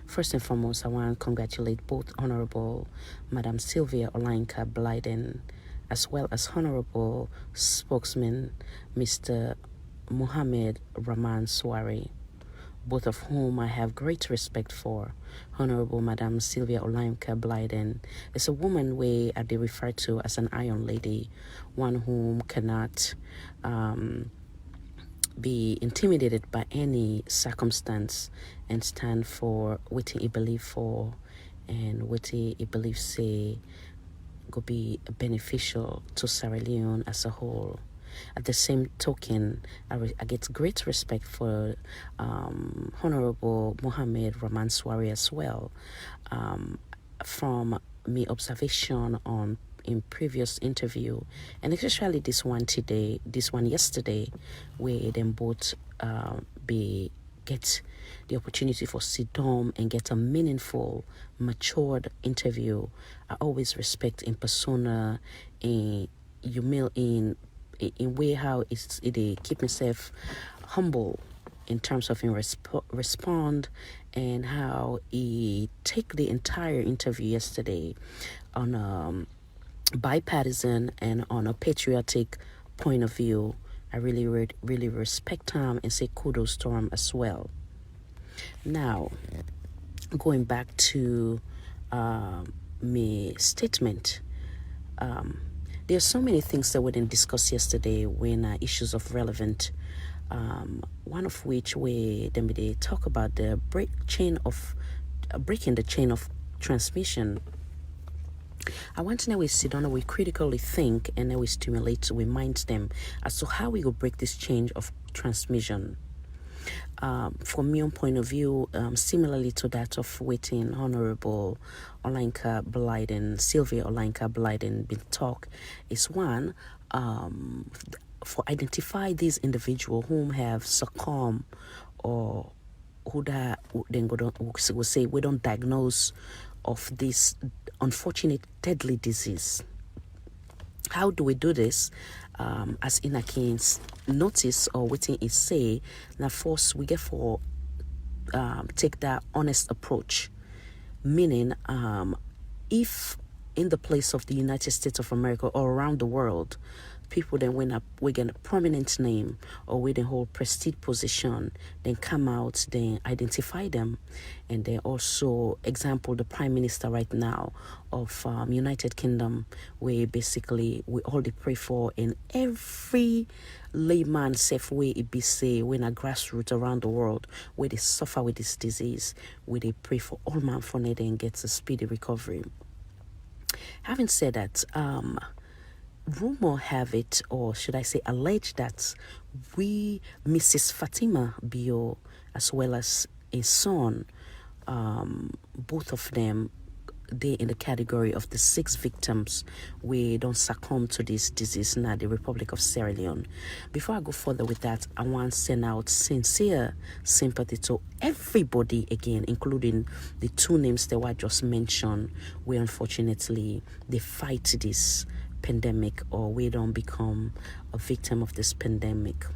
First and foremost, I want to congratulate both Honorable Madam SYLVIA OLAYINKA BLYDEN, as well as Honorable Spokesman Mr. Mohammed Rahman Swari, both of whom I have great respect for. Honorable Madam SYLVIA OLAYINKA BLYDEN is a woman they refer to as an iron lady, one whom cannot be intimidated by any circumstance and stand for what he believe for and what he believe say go be beneficial to Sierra Leone as a whole. At the same token, I get great respect for Honorable Mohammed Rahman Swari as well. From my observation on in previous interview, and especially this one yesterday, where them both get the opportunity for sit down and get a meaningful, matured interview. I always respect in persona, in way how it keep myself humble in terms of respond, and how he take the entire interview yesterday on bipartisan and on a patriotic point of view. I really respect him and say kudos to him as well. Now, going back to my statement, there are so many things that we didn't discuss yesterday when issues of relevant. One of which they talk about the breaking the chain of transmission. I want to know we sit down and we critically think, and then we stimulate, we mind them as to how we will break this chain of transmission. From my own point of view, similarly to that of waiting Honorable OLAYINKA BLYDEN, SYLVIA OLAYINKA BLYDEN, been talk is one, for identify these individuals whom have succumbed or who then will say we don't diagnose of this unfortunate deadly disease. How do we do this? As in a case notice or waiting is say, now first we get for take that honest approach, meaning if in the place of the United States of America or around the world, people then we get a prominent name or we then hold prestige position, then come out, then identify them, and then also example the Prime Minister right now of United Kingdom, where basically we all they pray for, in every layman safe way it be say when a grassroots around the world where they suffer with this disease, where they pray for all man for it and gets a speedy recovery. Having said that, rumor have it, or should I say allege, that Mrs. Fatima Bio, as well as a son, both of them, they in the category of the 6 victims we don't succumb to this disease now, the Republic of Sierra Leone. Before I go further with that, I want to send out sincere sympathy to everybody again, including the 2 names that I just mentioned, where unfortunately they fight this pandemic or we don't become a victim of this pandemic.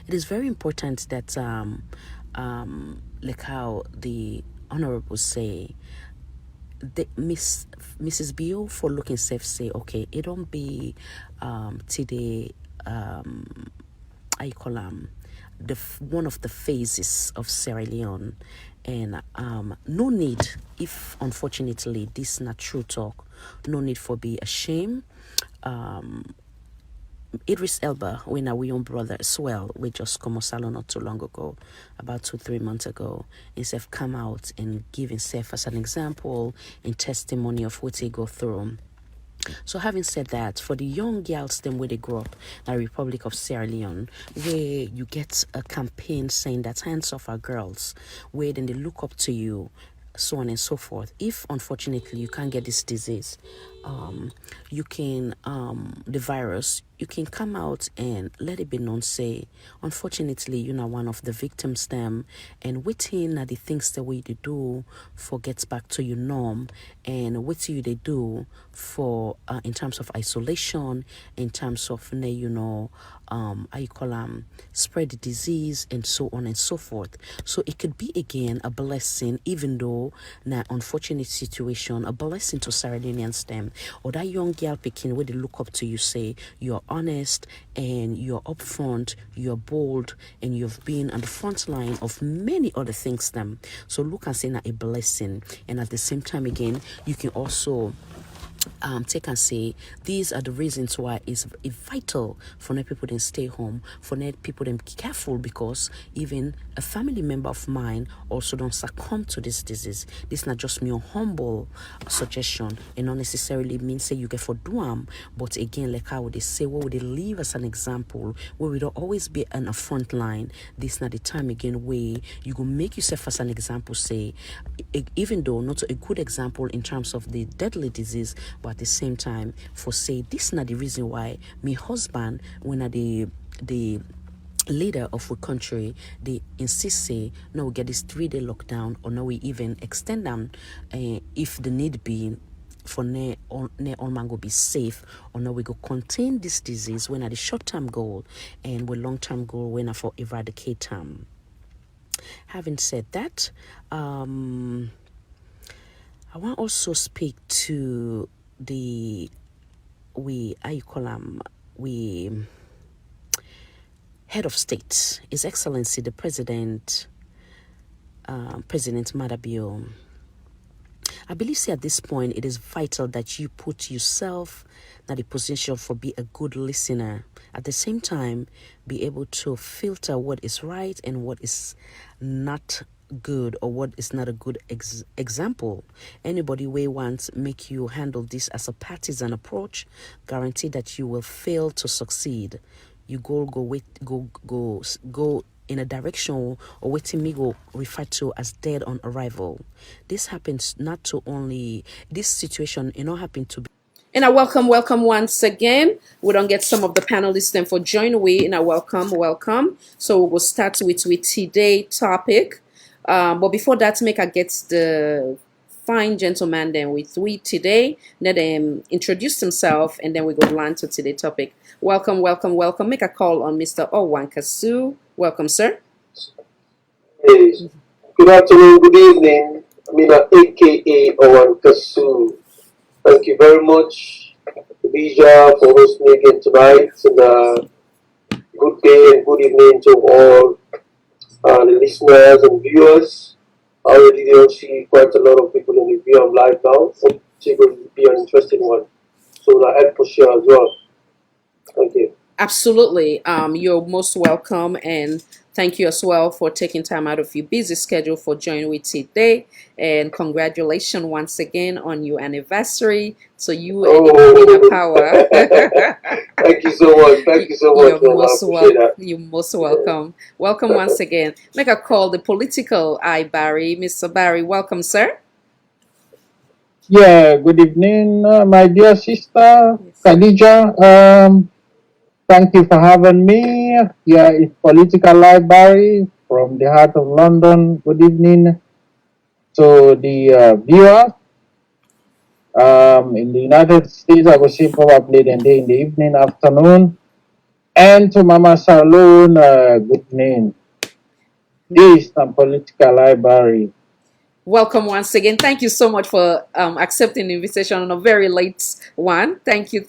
It is very important that like how the honorable say, Mrs. Bio for looking safe say, okay, it don't be today I call the one of the phases of Sierra Leone, and no need, if unfortunately this not true talk, no need for be ashamed. Idris Elba, when our young brother as well, we just come salon not too long ago, about 2-3 months ago, himself come out and give himself as an example in testimony of what he go through. So having said that, for the young girls them where they grow up in the Republic of Sierra Leone, where you get a campaign saying that hands off our girls, where then they look up to you, so on and so forth. If unfortunately you can't get this disease, you can the virus, you can come out and let it be known, say unfortunately you're not one of the victims them, and waiting the things the way they do for gets back to your norm, and what you they do for in terms of isolation, in terms of how you call spread the disease and so on and so forth. So it could be again a blessing, even though na unfortunate situation, a blessing to Sierra Leoneans them, or that young girl picking where they look up to you, say you're honest and you're upfront, you're bold, and you've been on the front line of many other things them. So look and say na a blessing, and at the same time again you can also take and say these are the reasons why it's vital for net people to stay home, for net people to be careful, because even a family member of mine also don't succumb to this disease. This is not just me a humble suggestion, and not necessarily mean say you get for do but again, like how would they say, what would they leave as an example where we don't always be on a front line. This is not the time again where you go make yourself as an example, say even though not a good example in terms of the deadly disease, but at the same time for say this is not the reason why me husband when the leader of our country they insist say no, we get this 3-day lockdown, or no, we even extend them if the need be for ne all man go be safe, or no, we go contain this disease when at the short-term goal, and with long-term goal when for eradicate them. Having said that, I want also speak to the head of state, His Excellency the President Madda. I believe say at this point it is vital that you put yourself in the position for be a good listener. At the same time, be able to filter what is right and what is not good, or what is not a good example. Anybody way wants make you handle this as a partisan approach, guarantee that you will fail to succeed. You go in a direction or waiting me go referred to as dead on arrival. This happens not to only this situation, happen to be. And I welcome once again. We don't get some of the panelists then for join we, and I welcome. So we'll start with today topic. But before that, make I get the fine gentleman then with we today. Let him introduce himself, and then we go land to today's topic. Welcome. Make a call on Mr. OLAYINKA. Welcome, sir. Yes. Good afternoon, good evening. AKA OLAYINKA. Thank you very much, Khadija, for hosting me again tonight. And good day and good evening to all the listeners and viewers. I already do see quite a lot of people in the view. I'm live now. So it's going to be an interesting one. So I help push share as well. Thank you. Absolutely. You're most welcome, and thank you as well for taking time out of your busy schedule for joining with today. And congratulations once again on your anniversary. So you and the power. Thank you so much. Thank you so much. You're most welcome. Welcome once again. Make a call the political eye Barry. Mr. Barry, welcome, sir. Yeah, good evening, my dear sister Khadija. Thank you for having me. Yeah, it's Political Library from the heart of London. Good evening to the viewers. In the United States, I will say probably the day in the evening, afternoon. And to Mama Salon, good evening. This is Political Library. Welcome once again. Thank you so much for accepting the invitation on a very late one. Thank you.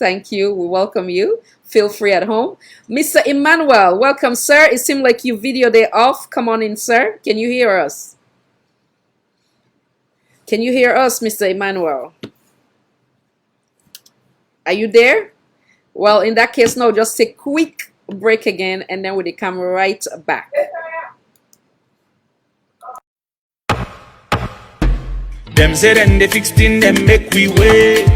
We welcome you. Feel free at home. Mr. Emmanuel, welcome, sir. It seemed like your video day off. Come on in, sir. Can you hear us? Can you hear us, Mr. Emmanuel? Are you there? Well, in that case, no, just a quick break again, and then we'll come right back. Them say then they fixed in them make we wait.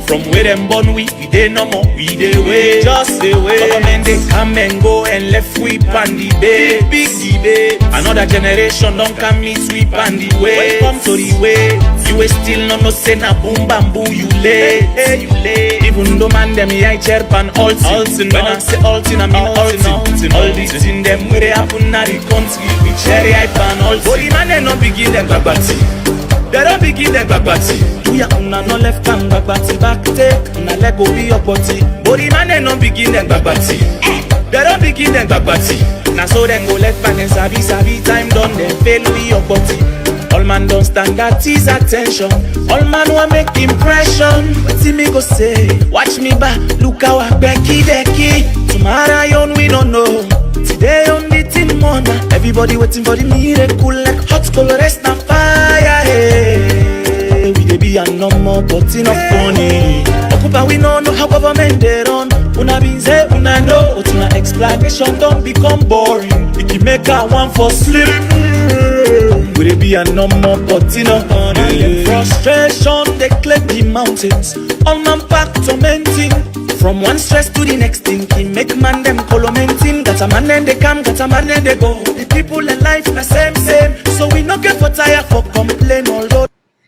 From where them born we dey no more, we dey wait, just dey wait. Government they come and go and left we pan the bay, big debate. Another generation don't come meet we pan the way. Welcome to the way. You will still no say na boom bamboo you late, you late. Even though man them I chair pan altin. When I say altin I mean altin. All these in them where they happen na the country. We cherry I pan altin. But the man they no begin them bagbati. They don't begin them bagbati. Do ya una no left hand bagbati back take. Una let go be your body. But the man they no begin them bagbati. They don't begin them bagbati. Now so then go left back and sabi time done then fail with your body. All man don't stand at his attention. All man want make impression. What see me go say? Watch me back, look how I becky. Tomorrow yon we don't know. Today on the team mona. Everybody waiting for the miracle like hot color rest na fire. Hey, we dey be a no more but enough funny. Occupy we no know how government they run. Una be say una know. But una explanation don't become boring. It can make a one for sleep. Will it be a no more but enough honey? Frustration, they climb the mountains. All man back tormenting. From one stress to the next thinking. Make man them colomenting. Got a man and they come, got a man and they go. The people in life are same. So we not get for tired for complain although.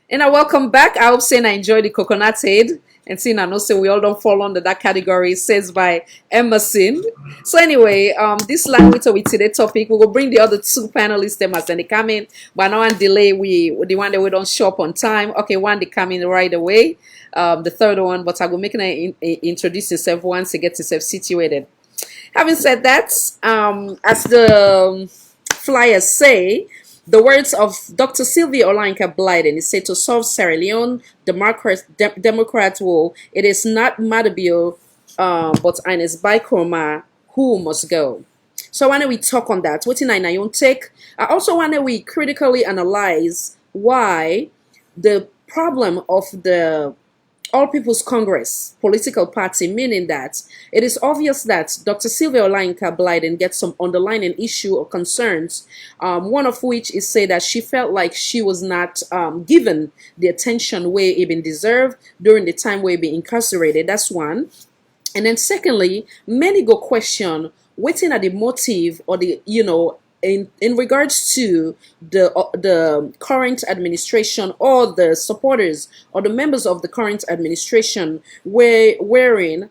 And I welcome back. I hope saying I enjoy the coconut aid. And seeing I know say we all don't fall under that category, says by Emerson. So anyway, this language with today's topic, we will bring the other two panelists them as they come in. But now and delay we the one that we don't show up on time. Okay, one they come in right away. The third one, but I will make an introduce yourself once to get yourself situated. Having said that, as the flyers say, the words of Dr. SYLVIA OLAYINKA BLYDEN is said to solve Sierra Leone Democrat war. It is not Madda but Ernest Bai Koroma who must go. So when we talk on that, what in I own take, I also want to we critically analyze why the problem of the All People's Congress political party, meaning that it is obvious that Dr. SYLVIA OLAYINKA BLYDEN gets some underlying issue or concerns, one of which is say that she felt like she was not given the attention where it been deserved during the time where it been incarcerated. That's one. And then secondly, many go question waiting at the motive or the, in regards to the current administration or the supporters or the members of the current administration wherein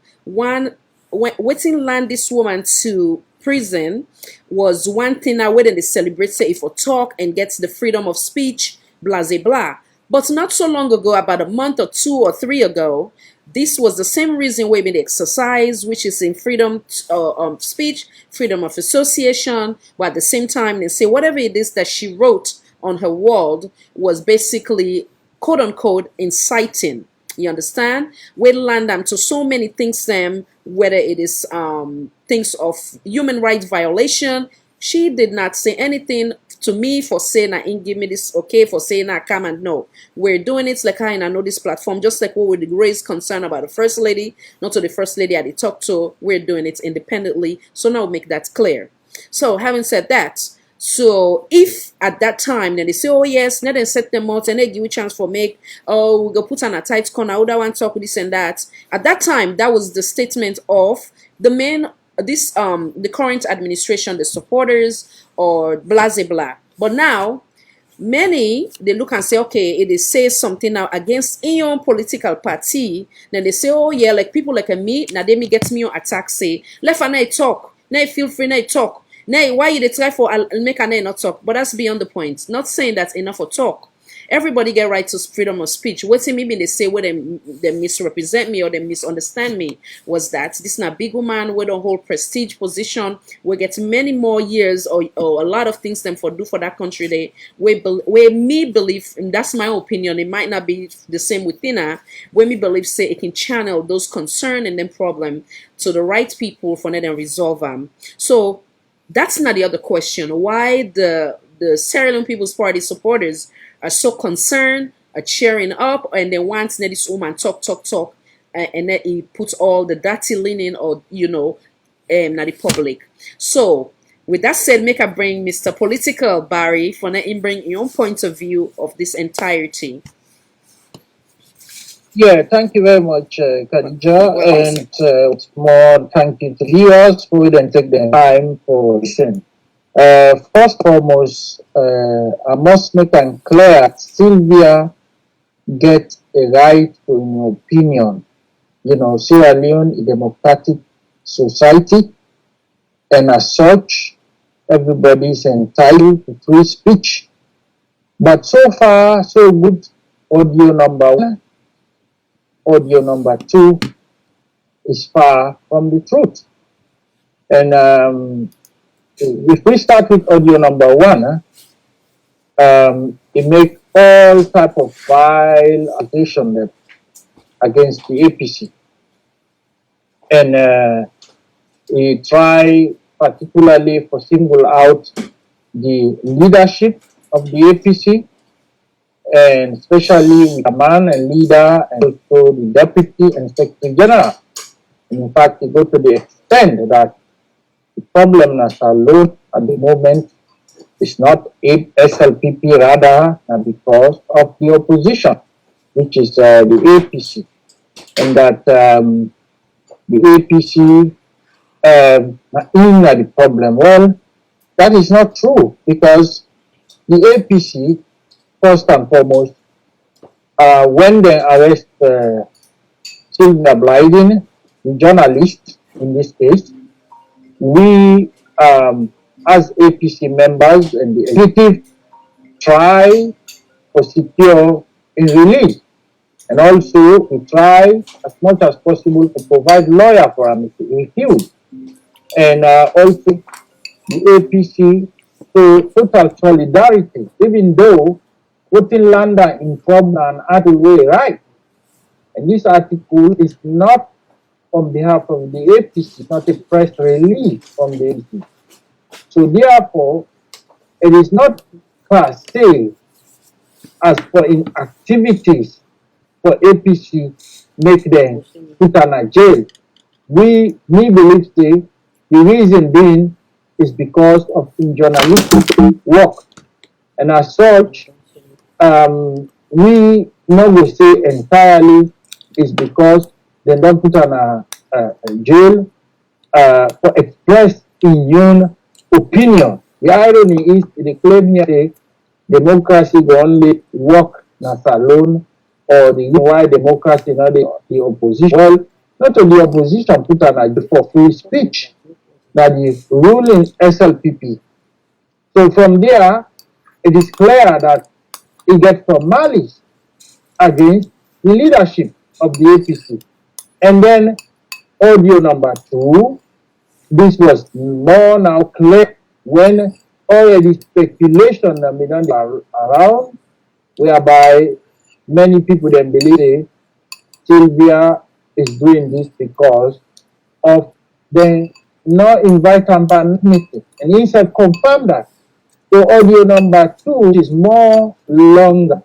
waiting land this woman to prison was one thing now where they celebrate say if or talk and gets the freedom of speech, blah blah blah. But not so long ago, about a month or 2 or 3 ago, this was the same reason why they exercise, which is in freedom of speech, freedom of association, but at the same time they say whatever it is that she wrote on her wall was basically quote unquote inciting. You understand? We land them to so many things, whether it is things of human rights violation. She did not say anything to me for saying I ain't give me this okay, for saying I come and no. We're doing it like I know this platform, just like what we raise concern about the first lady, not to the first lady I did talk to. We're doing it independently. So now we'll make that clear. So having said that, so if at that time then they say, oh yes, now they set them out and they give you a chance for make, oh we go put on a tight corner, I would want to talk with this and that. At that time, that was the statement of the men, this the current administration, the supporters or blah blah blah. But now many they look and say, okay, it is say something now against your own political party. Then they say, oh yeah, like people like me, now they me get me on attack, say left and I talk, now feel free now talk. Now why you they try for make and not talk? But that's beyond the point. Not saying that's enough for talk. Everybody get right to freedom of speech. What's maybe they say where they misrepresent me or they misunderstand me was that this is not big woman with a whole prestige position. We get many more years or a lot of things them for do for that country. They where me believe, and that's my opinion. It might not be the same within her. Where me believe say it can channel those concern and then problem to the right people for them and resolve them. So that's not the other question. Why the Sierra Leone People's Party supporters are so concerned, are cheering up, and they want this woman talk, and then he puts all the dirty linen or not the public. So with that said, make I bring Mr. Political Barry for him bring your own point of view of this entirety. Yeah, thank you very much, Khadija, and more thank you to viewers who didn't take the time for listening. First foremost, I must make it clear Sylvia gets a right to an opinion. You know, Sierra Leone is a democratic society, and as such, everybody is entitled to free speech. But so far, so good. Audio number one, audio number two is far from the truth. And if we start with audio number one, it makes all type of vile accusation against the APC, and he try particularly for single out the leadership of the APC, and especially with the man and leader and also the deputy and secretary general. In fact, he go to the extent that the problem as alone at the moment is not SLPP rather because of the opposition, which is the APC, and that the APC in the problem. Well, that is not true because the APC, first and foremost, when they arrest SYLVIA BLYDEN, the journalist in this case, we as APC members and the executive try for secure in release, and also we try as much as possible to provide lawyer for him to refuse, and also the APC to total solidarity, even though putting Landa in problem and other way right. And this article is not on behalf of the APC, not a press release from the APC. So therefore, it is not per se as for in activities for APC make them put on a jail. We believe the reason being is because of in journalistic work, and as such, we not will say entirely is because they don't put on a jail for express in your opinion. The irony is the claim here democracy will only work as alone, or the why democracy not the opposition. Well, not only the opposition put on a jail for free speech that is ruling SLPP. So from there, it is clear that it gets some malice against the leadership of the APC. And then audio number two, this was more now clear when already speculation have been done around, whereby many people then believe Sylvia is doing this because of the no invite campaign meeting. And he said confirm that. So audio number two is more longer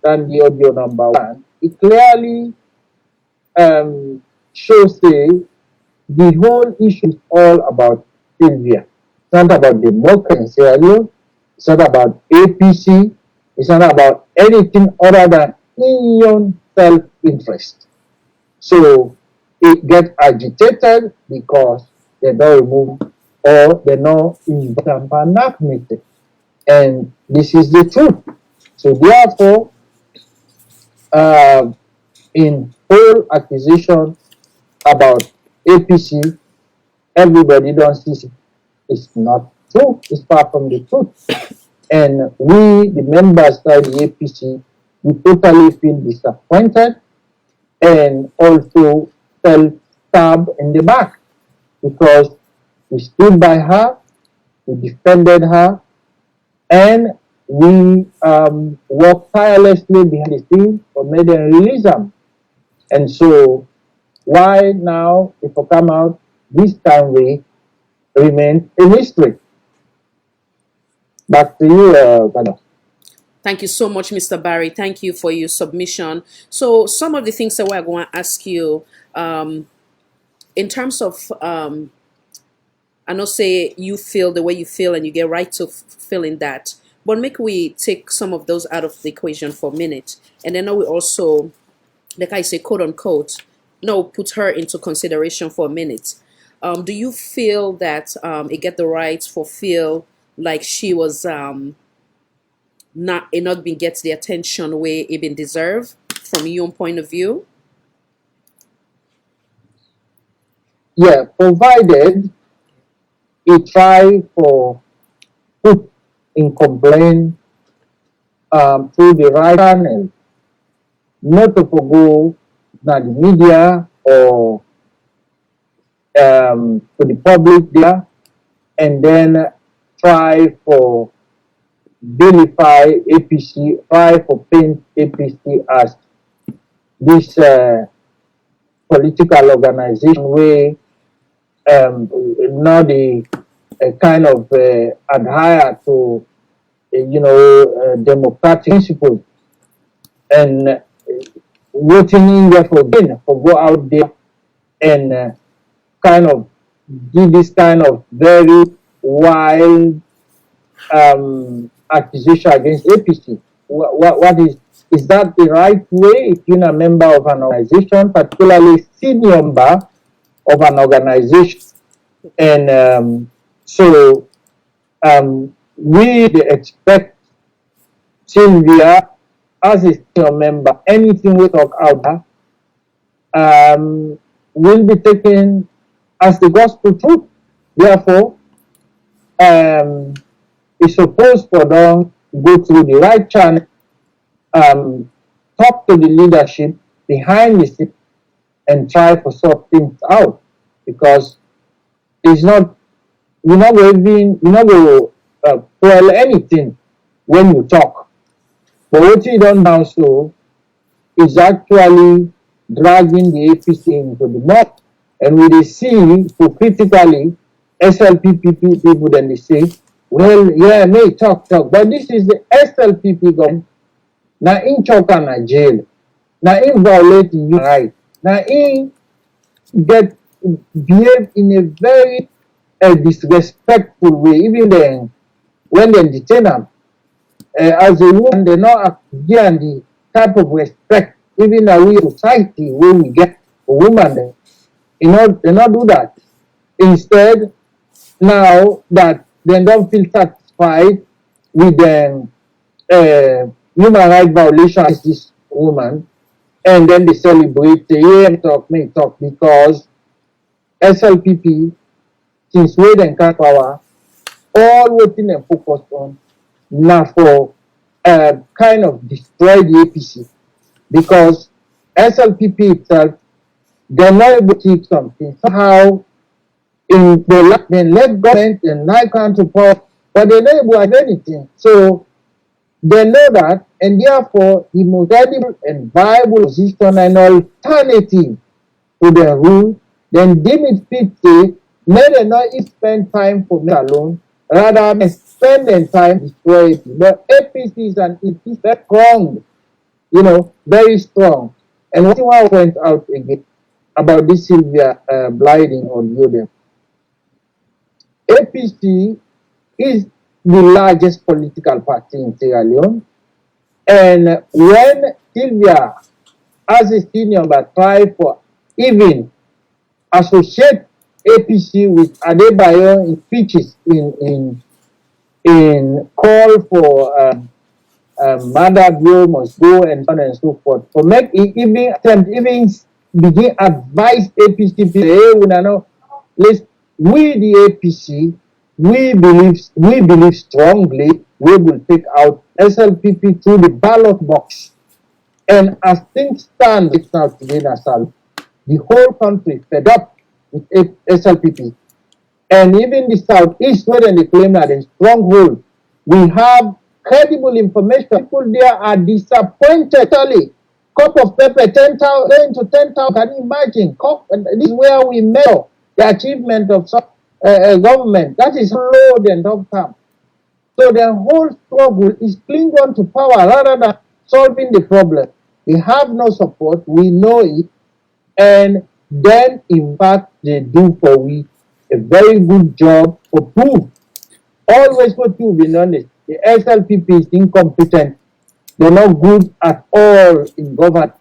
than the audio number one. It clearly shows the whole issue is all about Sylvia. It's not about democracy in Sierra Leone. It's not about APC. It's not about anything other than Indian self-interest. So it gets agitated because they don't remove or they don't invite a meeting. And this is the truth. So therefore, in whole accusation about APC, everybody don't see it. It's not true. It's far from the truth. And we, the members of the APC, we totally feel disappointed and also felt stabbed in the back because we stood by her, we defended her, and we worked tirelessly behind the scenes for made them release them. And so, why now, if we come out this time, we remain a mystery. Back to you, Madda. Thank you so much, Mr. Barry. Thank you for your submission. So some of the things that we're going to ask you, in terms of, I know say you feel the way you feel and you get right to feeling that, but make we take some of those out of the equation for a minute. And then we also, like I say, quote unquote, no, put her into consideration for a minute. Do you feel that it get the right for feel like she was not been get the attention where it been deserve from your own point of view? Yeah, provided he try for put in complaint through the right channel, not to go to the media or to the public there, and then try for vilify APC, try for paint APC as this political organization where now they kind of adhere to democratic principles, and voting in there for again for go out there and kind of do this kind of very wild accusation against APC. What is that the right way if you're a member of an organization, particularly senior member of an organization? And so we expect Sylvia as a senior member, anything we talk out will be taken as the gospel truth. Therefore, it's supposed for them to go through the right channel, talk to the leadership behind the scene, and try to sort things out, because it's not you're not going to spoil anything when you talk. But what you don't now so is actually dragging the APC into the mud. And we they see hypocritically SLPP people, then they say, well, yeah, may talk. But this is the SLPP government. Now in choka na jail. Now in violate human rights. Now in get behave in a very disrespectful way. Even then, when they detain them, as a woman, they not give the type of respect, even in we society where we get a woman. They not do that. Instead, now that they don't feel satisfied with the human rights violation as this woman, and then they celebrate, may talk, because SLPP, since we then can power, all what they focus on now for kind of destroy the APC, because SLPP itself, they're not able to keep something. Somehow, they let government and not country power, but they're not able to do anything. So they know that, and therefore, the most valuable and viable position and alternative to the rule, then deem it fit to let them not spend time for me alone, rather than spend their time destroy it. But APC is an very strong, very strong. And what I went out again about this SYLVIA BLYDEN or LEONEANS. APC is the largest political party in Sierra Leone. And when SYLVIA, as a senior member, tried for even associate APC with Adebayo in speeches in call for Madda must go and so on and so forth. For make even attempt, even begin advise APC people, hey, we the APC, we believe strongly we will take out SLPP through the ballot box. And as things stand right now today, Nasal, the whole country fed up with SLPP. And even the Southeast, where they claim that a stronghold, we have credible information. People there are disappointed. Cup of pepper, 10,000 to 10,000. Can you imagine? This is where we measure the achievement of some government. That is low and long-term. So the whole struggle is cling on to power rather than solving the problem. We have no support. We know it. And then, in fact, they do for we a very good job for proof. Always for to be honest, the SLPP is incompetent. They're not good at all in government.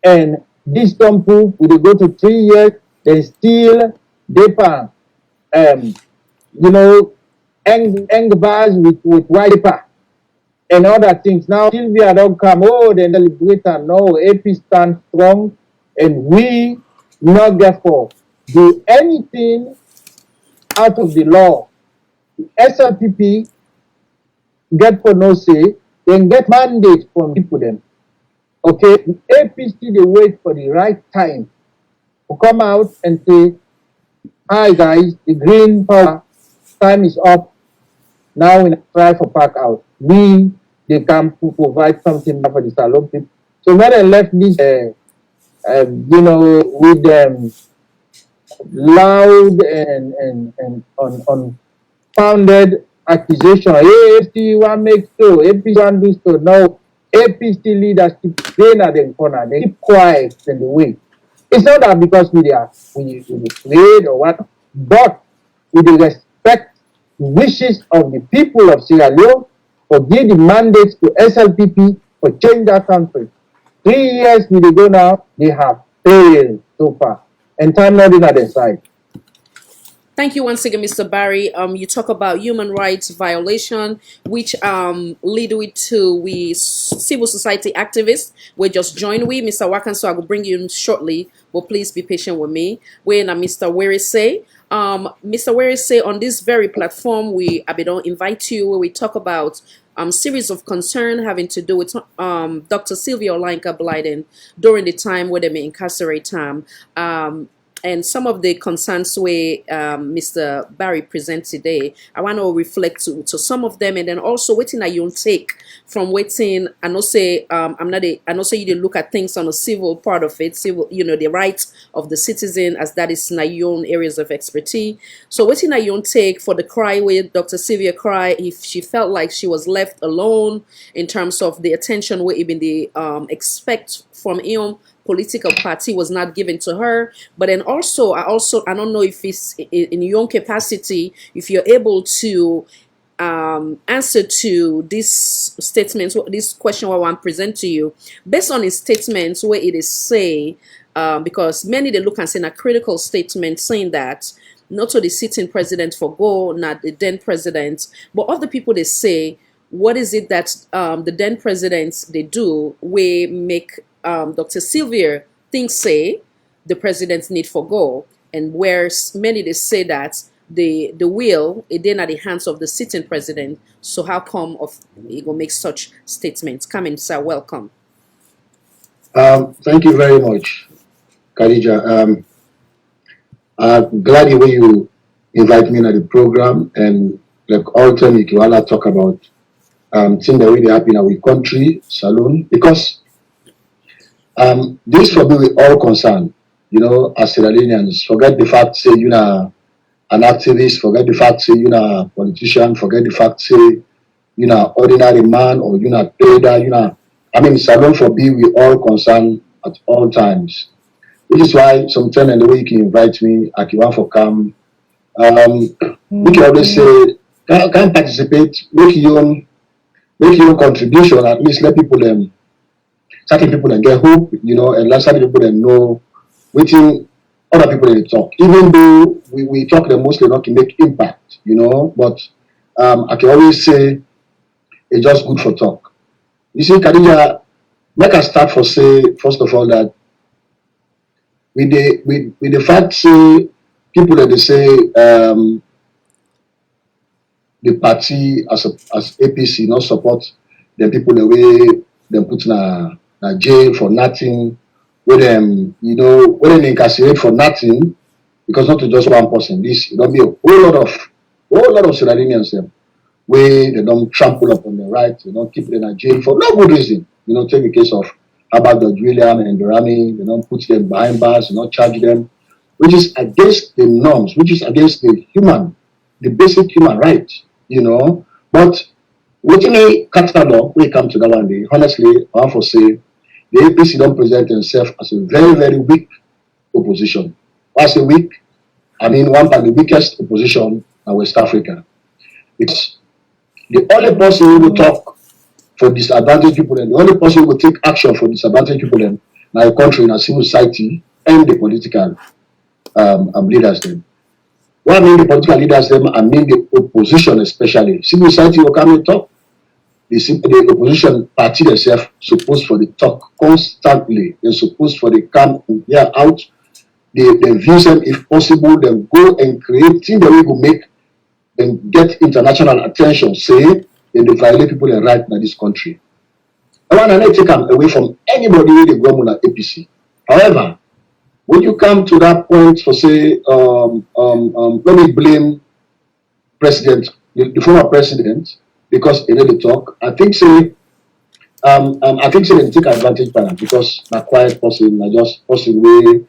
and this don't prove we dey go to 3 years, then still paper, you know, eng bars with white paper and other things. Now Sylvia don't come, oh, then deliberate and no, AP stand strong, and we not therefore do anything out of the law. SLPP get for no say, then get mandate from people then. Okay, APC they wait for the right time to come out and say, hi guys, the green power time is up. Now we try for pack out. They can provide something for the salon people. So when I left this, you know, with them loud and unfounded accusation. Hey, APC want make so, APC want do so. No, APC leaders keep playing at the corner. They keep quiet in the way. It's not that because we afraid or what, but we respect the wishes of the people of Sierra Leone for give the mandates to SLPP for change that country. 3 years we go now, they have failed so far. And time not in at their side. Thank you once again, Mr. Barry. You talk about human rights violation, which lead we civil society activists. We just joined we, Mr. Wakan, so I will bring you in shortly, but please be patient with me. We're in Mr. Werise. Mr. Werise, on this very platform, I don't invite you where we talk about series of concern having to do with Dr. SYLVIA OLAYINKA BLYDEN during the time where they may incarcerate time. And some of the concerns where Mr. Barry presents today, I want to reflect to some of them, and then also waiting that you'll take from waiting. I know say I know say you look at things on a civil part of it, civil, you know, the rights of the citizen, as that is in your own areas of expertise. So waiting that you'll take for the cry where Dr. SYLVIA cry if she felt like she was left alone in terms of the attention where even the expect from him. Political party was not given to her, but then also I don't know if it's in your own capacity, if you're able to answer to this statement, this question what I want to present to you, based on his statements where it is say, because many they look and say a critical statement saying that not to the sitting president for go, not the then president, but other people they say, what is it that the then presidents they do we make Dr. SYLVIA things say the president's need for go, and where many they say that the will it then at the hands of the sitting president. So how come he will make such statements? Come in, sir. Welcome. Thank you very much, Khadija. I'm glad the way you invite me to the program, and like all time you can talk about things that really happen in our country, Salon, because this for me we all concerned, you know, as Sierra Leoneans. Forget the fact say you know an activist, forget the fact say you know a politician, forget the fact say you know ordinary man or you know trader, you know. I mean, Salon for me we all concerned at all times. Which is why sometimes in the way you can invite me, I can want for come. We can always say can participate, make your own contribution, at least let people certain people that get hope, you know, and let certain people that know waiting other people they talk. Even though we talk them mostly not to make impact, you know, but I can always say it's just good for talk. You see, Khadija, make us start for say, first of all, that with the fact say people that they say the party as APC not support the people the way they put in a jail for nothing, with them, you know, when they incarcerate for nothing, because not to just one person. This don't be a whole lot of Sierra Leoneans where they don't trample upon their rights, they don't keep them in a jail for no good reason. You know, take the case of about the William and Durami, they don't put them behind bars, they don't charge them, which is against the norms, which is against the basic human rights, you know. But within a capital law, we come to that one day, honestly, I want to say the APC don't present themselves as a very, very weak opposition. When I say weak, I mean one of the weakest opposition in West Africa. It's the only person who will talk for disadvantaged people, and the only person who will take action for disadvantaged people, now a country, in a civil society, and the political leaders them. What I mean the political leaders them, I mean the opposition especially. Civil society will come and talk. The opposition party themselves supposed for the talk constantly. They're supposed for the come and hear out. They view them if possible, then go and create things that we will make and get international attention, say they violate people and right in this country. I want to take them away from anybody with the government at APC. However, when you come to that point for say, let me blame president, the former president, because he did talk. I think say they take advantage of that because a quiet person, just person way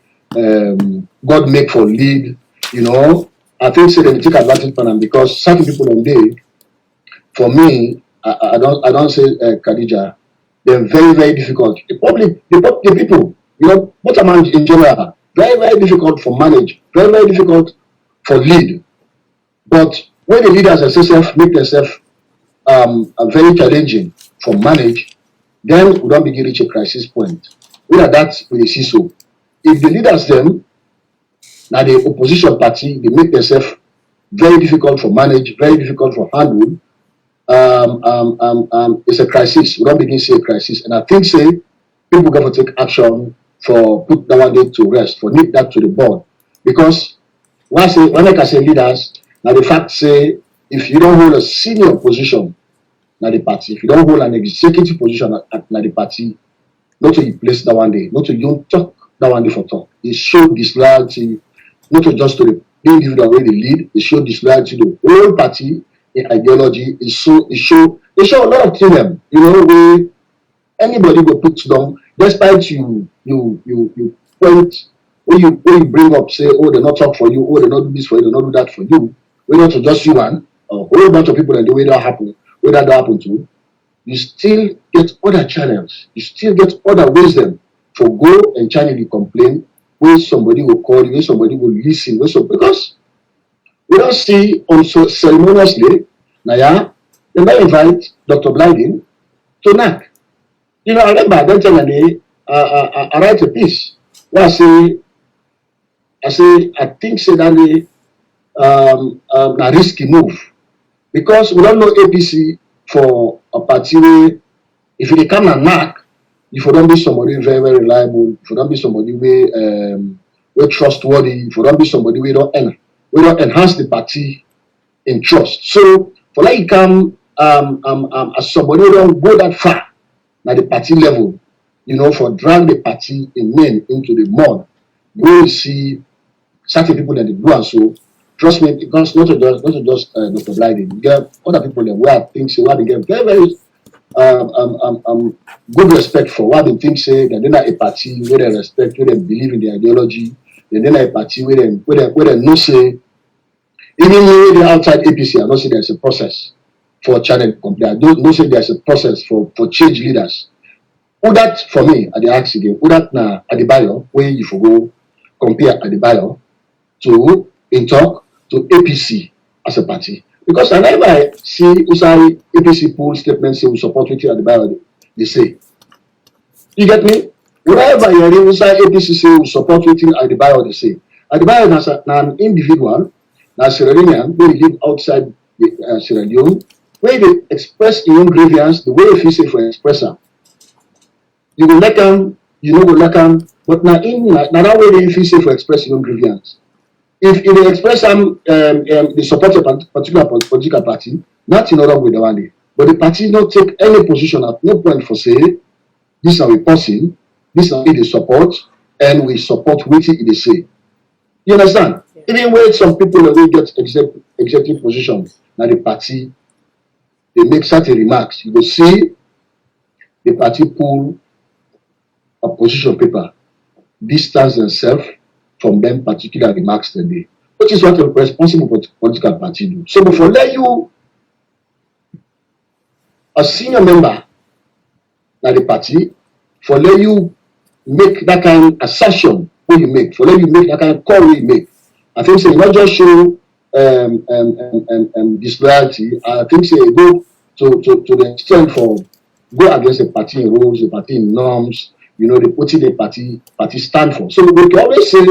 God make for lead, you know. I think say they take advantage of them because certain people on day, for me, I don't say Khadija, they're very, very difficult. The public, the people, you know, bottom in general, very, very difficult for manage, very, very difficult for lead. But when the leaders themselves make themselves very challenging for manage, then we don't begin reach a crisis point. Whether that we see so. If the leaders them, now the opposition party, they make themselves very difficult for manage, very difficult for handle, it's a crisis. We don't begin to see a crisis. And I think say people got to take action for put that one day to rest, for nip that to the board. Because when I can say leaders, now the fact say if you don't hold a senior position na the party, if you don't hold an executive position at the party, not to you place that one day, not to you talk that one day for talk. It show disloyalty, not to just to the individual way they lead, it show disloyalty to the whole party in ideology. It show a lot of things, you know, where anybody will put down, despite you point when you bring up, say, oh, they not talk for you, oh, they not do this for you, they not do that for you, we not to just you one, a whole bunch of people and the way that happen, where that happen to, you still get other channels, you still get other wisdom for go and channel the complaint, where somebody will call you, where somebody will listen, because we don't see also ceremoniously, now they might invite Dr. BLYDEN to NAC. You know, I remember that time I write a piece where I think say that a risky move. Because we don't know APC for a party where if you come and NAC, if you don't be somebody very, very reliable, if you don't be somebody where trustworthy, if you don't be somebody we don't enhance the party in trust. So for like you come as somebody who don't go that far at the party level, you know, for drag the party in men into the mud, we will see certain people that they do and so. Trust me, because not just Dr. BLYDEN, you get other people that where things say, where they get very, very good respect for what they think say that they're not a party where they respect, where they believe in the ideology, they're not a party where they know say, even when they're outside APC, I don't say there's a process for channel complaint. I don't say there's a process for change leaders. All that for me at the ask again, all that na at the bio, where you go compare at the bio to in talk to APC as a party. Because I never see Usai APC pool statements say we support with you at the bio, they say. You get me? Whenever you hear Usai APC say we support with you at the bio, they say. At the bio is an individual, now Sierra Leonean, where they live outside Sierra Leone, where they express your own grievance the way if you say for expressor. You will like them, you know, will like them, but now that way they if you say for express your own grievance. If they express the support of a particular political party, not in order with the one day. But the party not take any position at no point for say, this are we person, this are we the support, and we support what they say. You understand? Yeah. Even when some people that will get executive position, now the party, they make certain remarks. You will see the party pull a position paper, distance themselves from them particular remarks that day, which is what a responsible political party do. So before let you, a senior member of the party, for let you make that kind of assertion where you make, for let you make that kind of call where you make. I think say not just show disloyalty. I think say go to the extent for go against the party rules, the party norms, you know, the what the party stand for. So we can always say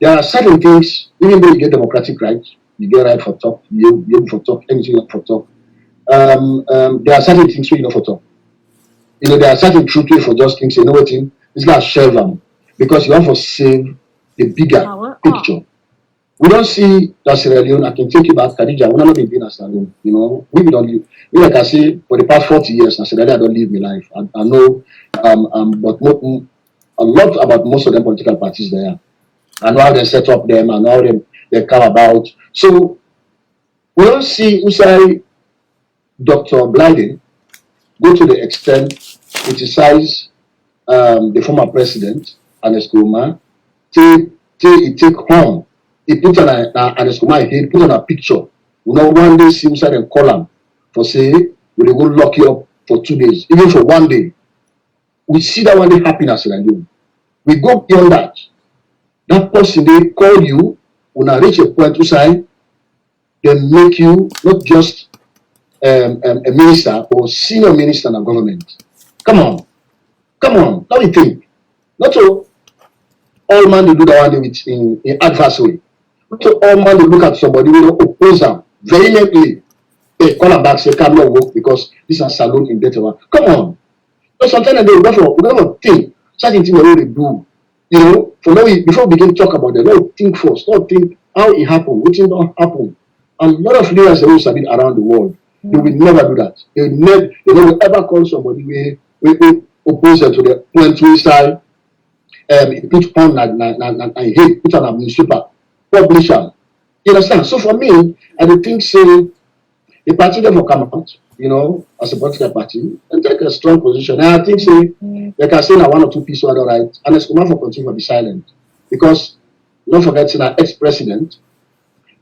there are certain things, even though you get democratic rights, you get right for talk, you able for talk, anything for talk. There are certain things where you know for talk. You know, there are certain truth for just things, you know what, this guy share them because you have to save the bigger picture. We don't see that Sierra Leone. I can take you back, Khadija. We not been in Sierra Leone. You know, we don't live. We like I say for the past 40 years, Sierra Leone I don't live my life. I know, but a lot about most of the political parties there. I know how they set up them. I know how they come about. So we don't see Usai Dr. BLYDEN go to the extent criticize the former president Ernest Bai Koroma. Take home. He put on Ernest Bai Koroma head, put on a picture. We know one day see inside and call him for say we will lock you up for 2 days, even for 1 day. We see that one day happiness in you. We go beyond that. That person they call you when I reach a point inside, they make you not just a minister or senior minister in the government. Come on. Now we think. Not so all man they do that one day with in adverse way. Not so all man they look at somebody who oppose them vehemently. They call them back, say, come not work because this is a salon in better one. Come on. So sometimes we don't think certain things we really do. You know, before we begin to talk about them, no think first, not think how it happened, what thing don't happen. And a lot of leaders they also been around the world. They will never do that. They never ever call somebody we oppose them to the point we side put on and hate, put on a newspaper, publisher. You understand? So for me, I don't think say the party therefore come out, you know, as a political party and take a strong position. And I think say they can say now one or two pieces are right, and it's come for continue to be silent. Because don't forget in our ex-president,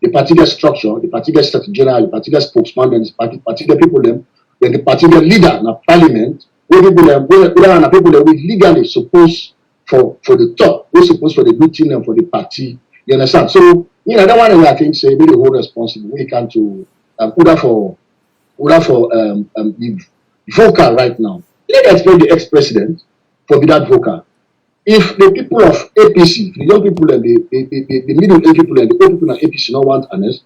the party gets structure, the party gets secretary general, the party gets spokesman, then the party get people them, then the party get leader in the parliament, where people them people that we legally supposed for the top, we're supposed for the good thing and for the party. You understand? So, you know, that one I think say really hold responsible. We can to order for the vocal right now. Let us explain the ex-president for be that vocal. If the people of APC, the young people and the middle-aged people and the old people of APC don't want Ernest,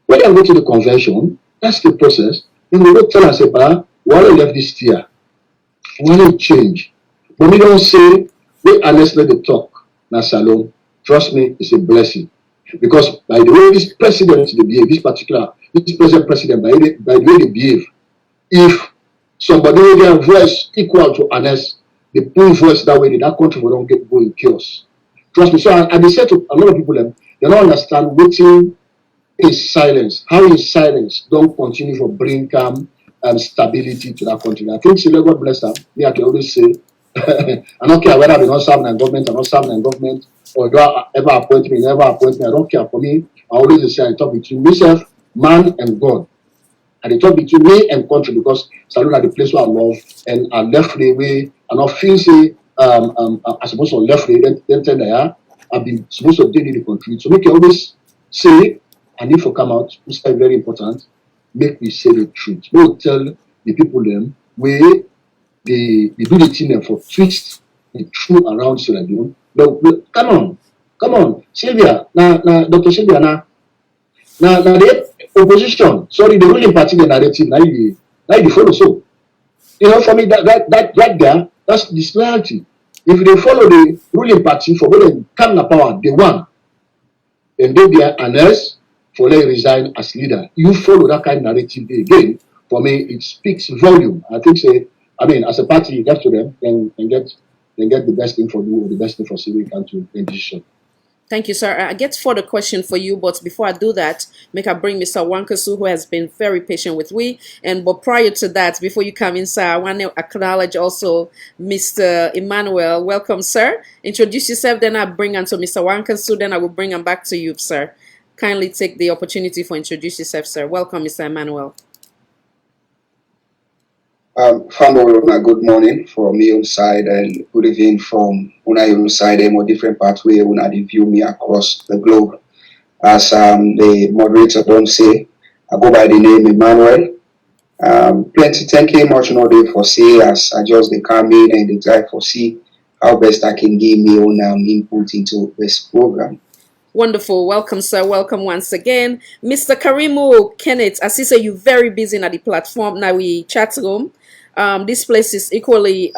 when they go to the convention, that's the process. Then we go tell us about why they left this year, why they change. But we don't say we Ernest let the talk. Now salon, trust me, it's a blessing. Because by the way this president they behave, this present president by the way they behave, if somebody with their voice equal to Ernest, they pull voice that way, that country will don't get going chaos. Trust me. So I say to a lot of people, they don't understand waiting is silence. How is silence don't continue for bring calm and stability to that country. I think God bless them. Me, I can always say, I don't care whether I not serving in government or not serving in government, or do I ever appoint me, never appoint me. I don't care. For me, I always say I talk between myself, man, and God. And they talk between me and country because Salon are the place where I love and I left the way and I feel say I supposed to left the then tell there I've been supposed to do the country. So make you always say I need to come out, which is very important, make me say the truth. Don't tell the people them where they do the thing them for twist the truth around Sierra Leone. Come on, Sylvia, Dr. Sylvia now the opposition, sorry, the ruling party the narrative, now you follow so. You know, for me that right there, that's disloyalty. If they follow the ruling party for when they come to power, they won. And they are Ernest for they resign as leader. You follow that kind of narrative again, for me it speaks volume. I think say as a party you get to them and get the best thing for you or the best thing for Sylvia to make decision. Thank you, sir. I get further question for you, but before I do that, make I bring Mr. Wankasu, who has been very patient with we. But prior to that, before you come in, sir, I want to acknowledge also Mr. Emmanuel. Welcome, sir. Introduce yourself, then I bring on to Mr. Wankasu, then I will bring him back to you, sir. Kindly take the opportunity for introduce yourself, sir. Welcome, Mr. Emmanuel. Good morning from me on side and good evening from on side and more different pathway when I view me across the globe. As the moderator don't say, I go by the name Emmanuel. Plenty thank you much no dey for say as I just dey come in and dey try for see how best I can give me own input into this program. Wonderful. Welcome, sir. Welcome once again. Mr. Karimu Kenneth, as you say, you're very busy at the platform. Now we chat room. This place is equally,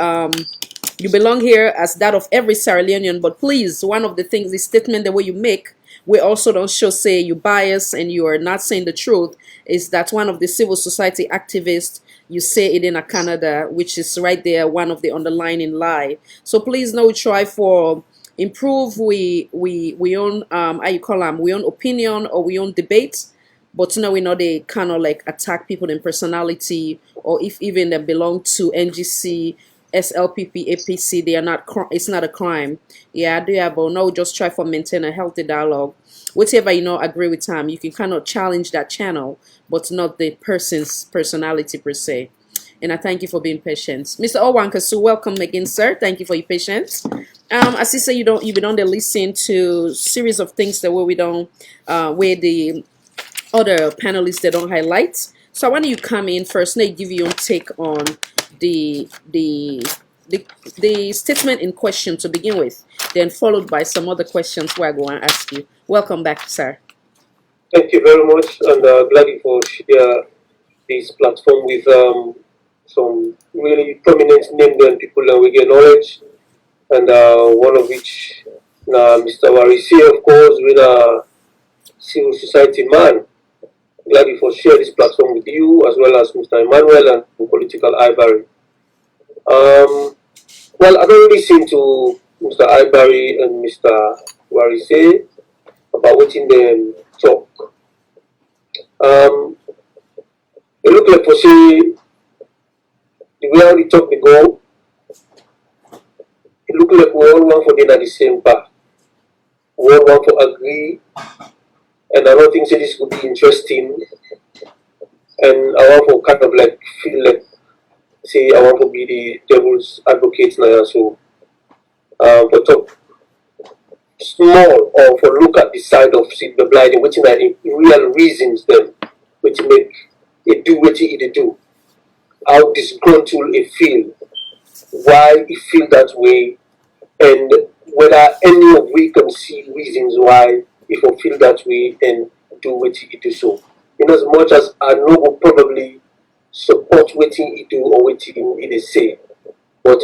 you belong here as that of every Sierra Leonean, but please, one of the things, the statement, the way you make, we also don't show say you bias and you are not saying the truth, is that one of the civil society activists, you say it in a Canada, which is right there, one of the underlining lie. So please, no try for improve we own how you call them, we own opinion or we own debate, but no, we know they kind of like attack people in personality, or if even they belong to NGC, SLPP, APC, they are not, it's not a crime. Yeah, do you have, but no, just try for maintain a healthy dialogue. Whatever you know agree with time, you can kind of challenge that channel, but not the person's personality per se. And I thank you for being patient. Mr. OLAYINKA, so welcome again, sir. Thank you for your patience. As you say, you've been on the listen to series of things that where we don't, where the other panelists they don't highlight. So I want you to come in first and give your own take on the statement in question to begin with, then followed by some other questions where I go and ask you. Welcome back, sir. Thank you very much, and glad you for share this platform with some really prominent names and people that we get knowledge, and one of which, Mr. Warisi, of course, with a civil society man. Glad you for share this platform with you, as well as Mr. Emmanuel and Political Ivory. Well, I don't listen to Mr. Ivory and Mr. Warisi about watching them talk. It look like for say the way how they talk they go, it look like we all want for them at the same path. We all want to agree, and I don't think say this could be interesting. And I want to kind of like feel like say I want to be the devil's advocate now, so for talk small or for look at the side of the BLYDEN, which are the real reasons them which make it do what it do, how disgruntled it feel, why it feel that way, and whether any of we can see reasons why if we feel that way and do what it do so. In as much as I know will probably support what it do or what it is say, but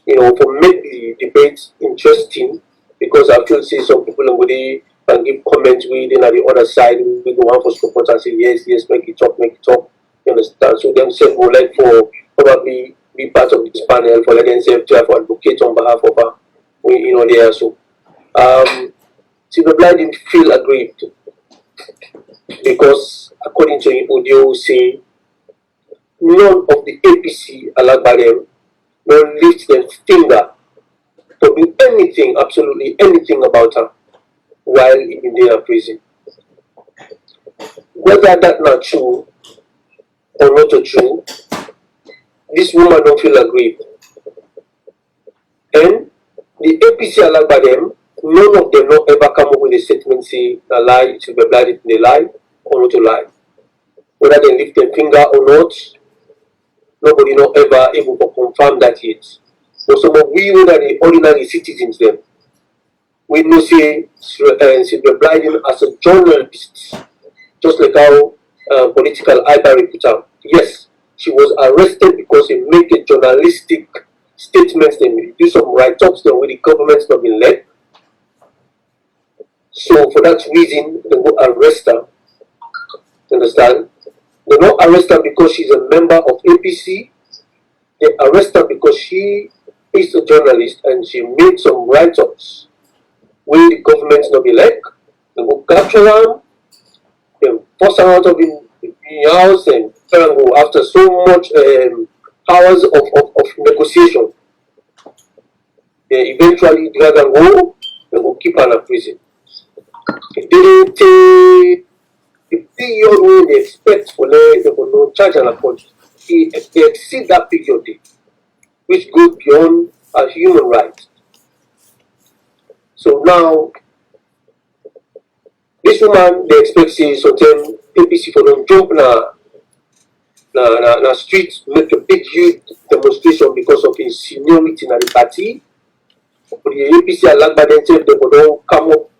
you know, for make the debate interesting, because I feel say some people can give comments within at the other side, we go on for support and say yes, make it talk, you understand? So them said would like for probably be part of this panel for like themselves to have advocate on behalf of you know there. So see the BLYDEN feel aggrieved because according to the audio say none of the APC allowed by them will lift their finger to do anything, absolutely anything about her while in their prison. Whether that's not true or not true, this woman don't feel aggrieved. And the APC allowed by them, none of them not ever come up with a statement say a lie, it should be BLYDEN they lie or not to lie. Whether they lift their finger or not, nobody not ever able to confirm that yet. But some of we know that the ordinary citizens them, we know say BLYDEN as a journalist, just like how Political Ivory put out. Yes, she was arrested because she made a journalistic statements, they do some write-ups then with the government's not been led. So for that reason, they will arrest her. Understand? They not arrest her because she's a member of APC. They arrest her because she is a journalist and she made some write-ups where the government's not been led. They will capture her, they force her out of the house and go after so much hours of negotiation. They eventually drag her home, they will keep her in a prison. It didn't take the period when they expect for them, they will not charge an apology. They exceed that period, which goes beyond a human right. So now, this woman, they expect say certain APC for them jump now na street make a big huge demonstration because of his seniority in the party. For the APC Alagba themselves, they could all come up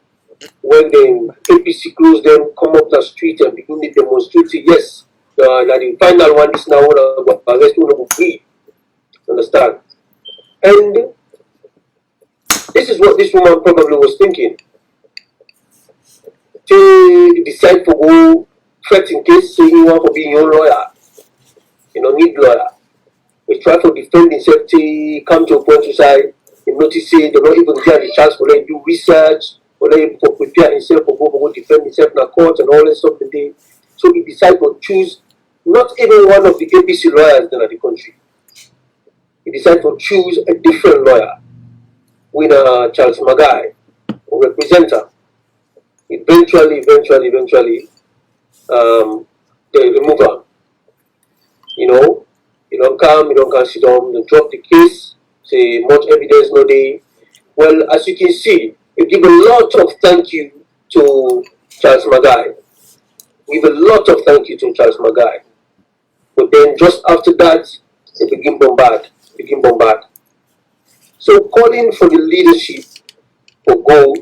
when the APC close them, come up the street and begin to demonstrate. Yes, the final one is now arrest free. Understand? And this is what this woman probably was thinking. They decide to go threat in case say you want to be your lawyer. You don't need lawyer. They try to defend himself till come to a point to say, you notice say they don't even get the chance for them to do research, for them to prepare himself for go defend himself in the court and all that stuff today. So he decided to choose not even one of the APC lawyers in the country. He decided to choose a different lawyer with Charles Magai, a representative. Eventually, they remove her. You don't come, sit down, they drop the case, say much evidence no day. Well, as you can see, we give a lot of thank you to Charles Magai. We give a lot of thank you to Charles Magai. But then just after that, they begin bombard. So calling for the leadership for go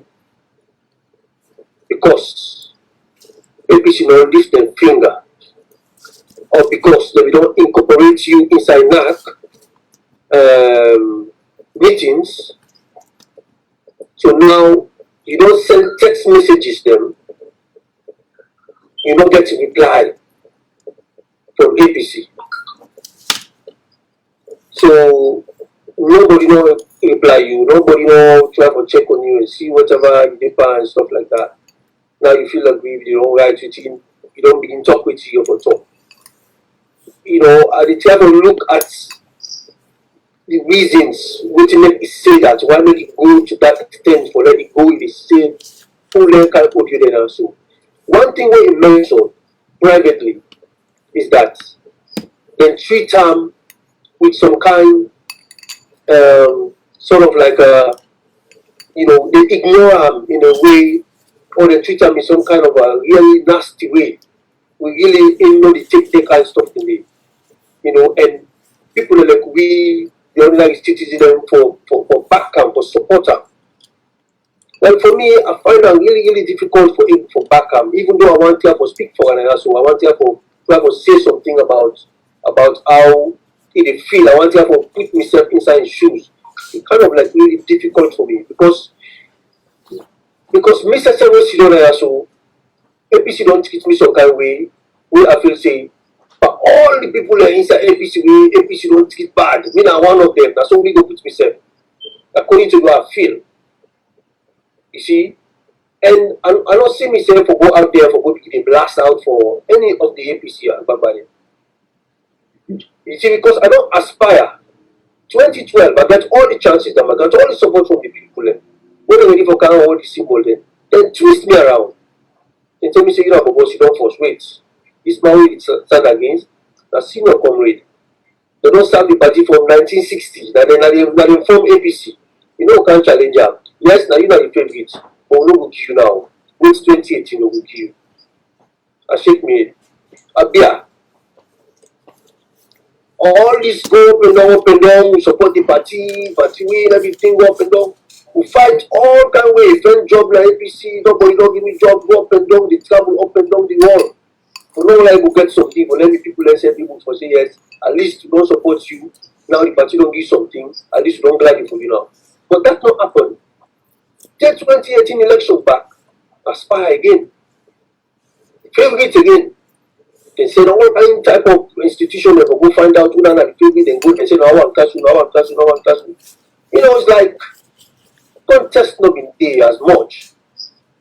because APC not lift their finger, or because they don't incorporate you inside NAC meetings. So now you don't send text messages them, you don't get a reply from APC. So nobody know reply you, nobody know try to check on you and see whatever you did and stuff like that. Now you feel aggrieved, you don't write with him, you don't begin to talk with you for talk. I try to look at the reasons which make it say that, why make it go to that extent for let it go in the same full length can put you there also. One thing we mentioned privately is that they treat them with some kind sort of like they ignore them in a way, or they treat them in some kind of a really nasty way. We really they take kind of stuff in there. And people are like we, the ordinary citizen, for back camp, for supporter. Well, for me, I find it really difficult for back camp, even though I want to speak for an so I want to say something about how it feel. I want to put myself inside his shoes. It's kind of like really difficult for me because Mr. Several Sidona so APC don't treat me some kind of way where I feel say, but all the people that are inside APC don't treat bad. Me not one of them. That's only go put myself according to what I feel. You see, and I don't see myself for go out there for go to blast out for any of the APC and you see, because I don't aspire. 2012, I got all the chances, I got all the support from the people. When they ready for kind of all the symbol, then twist me around. Then tell me, say, you don't force weight. This man will stand against a senior comrade. They don't start the party from 1960. Now they form APC. Can't challenge them. Yes, now you know the favorite. But we will kill you now. Wait 2018, we will kill you. I shake me head. Abia. All this go up and down, we support the party win, everything go up and down. We fight all kind of way, friend job like APC, nobody don't give me job, go up and down, they travel up and down the wall. For no like we get something, for let me people let's say people for say yes, at least we don't support you, now the party don't give something, at least we don't glad it for you now. But that not happen. Take 2018 election back, aspire again. Favorite again. They said all kind type of institution they will go find out who done at the favorite and go and say no one catch you. It's like contest not been there as much.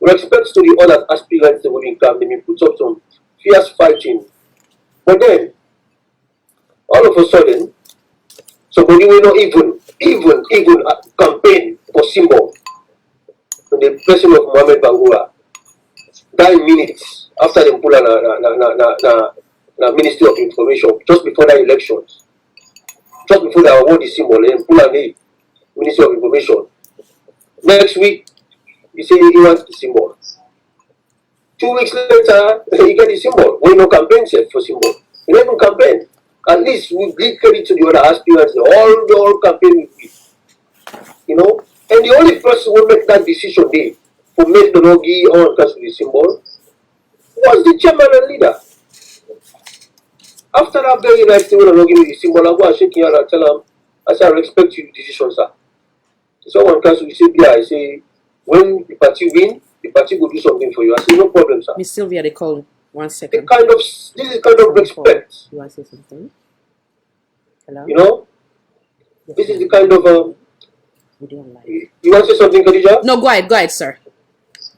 With respect to the other aspirants they will come, they may put up some fierce fighting. But then all of a sudden somebody will not even campaign for symbol. And the president of Mohamed Bangura 9 minutes after they pull the Ministry of Information, just before the elections, just before they award the symbol, they pull the Ministry of Information. Next week, he say he wants the symbol. 2 weeks later, he get the symbol. We no campaign set for symbol. He don't even campaign. At least we give credit to the other aspirants. All campaign with, you know. And the only person who make that decision there who make the Nogi on the symbol was the chairman and leader. After that very nice thing when I'm not giving the symbol, I go and shake your hand and tell him, I say, I respect your decision, sir. So one council, we say, yeah, I say, when the party win, the party will do something for you. I say, no problem, sir. Miss Sylvia, they call 1 second. This is kind of respect. You want to say something? Hello? You know? Yes, this is the kind of, you want to say something, Khadija? No, go ahead, sir.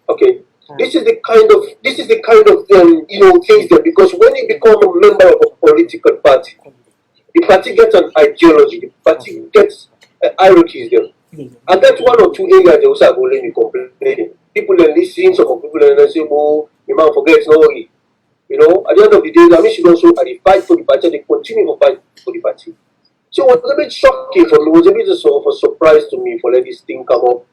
Okay. This is the kind of you know, things that, because when you become a member of a political party, the party gets an ideology, the party gets hierarchies there. I get 1 or 2 areas they also go let me complaining. People then listen, some people then say, oh, you might forget, no worry. You know, at the end of the day, I mean, she also fight for the party, they continue to fight for the party. So it was a bit shocking for me, it was a bit of a surprise to me for let this thing come up.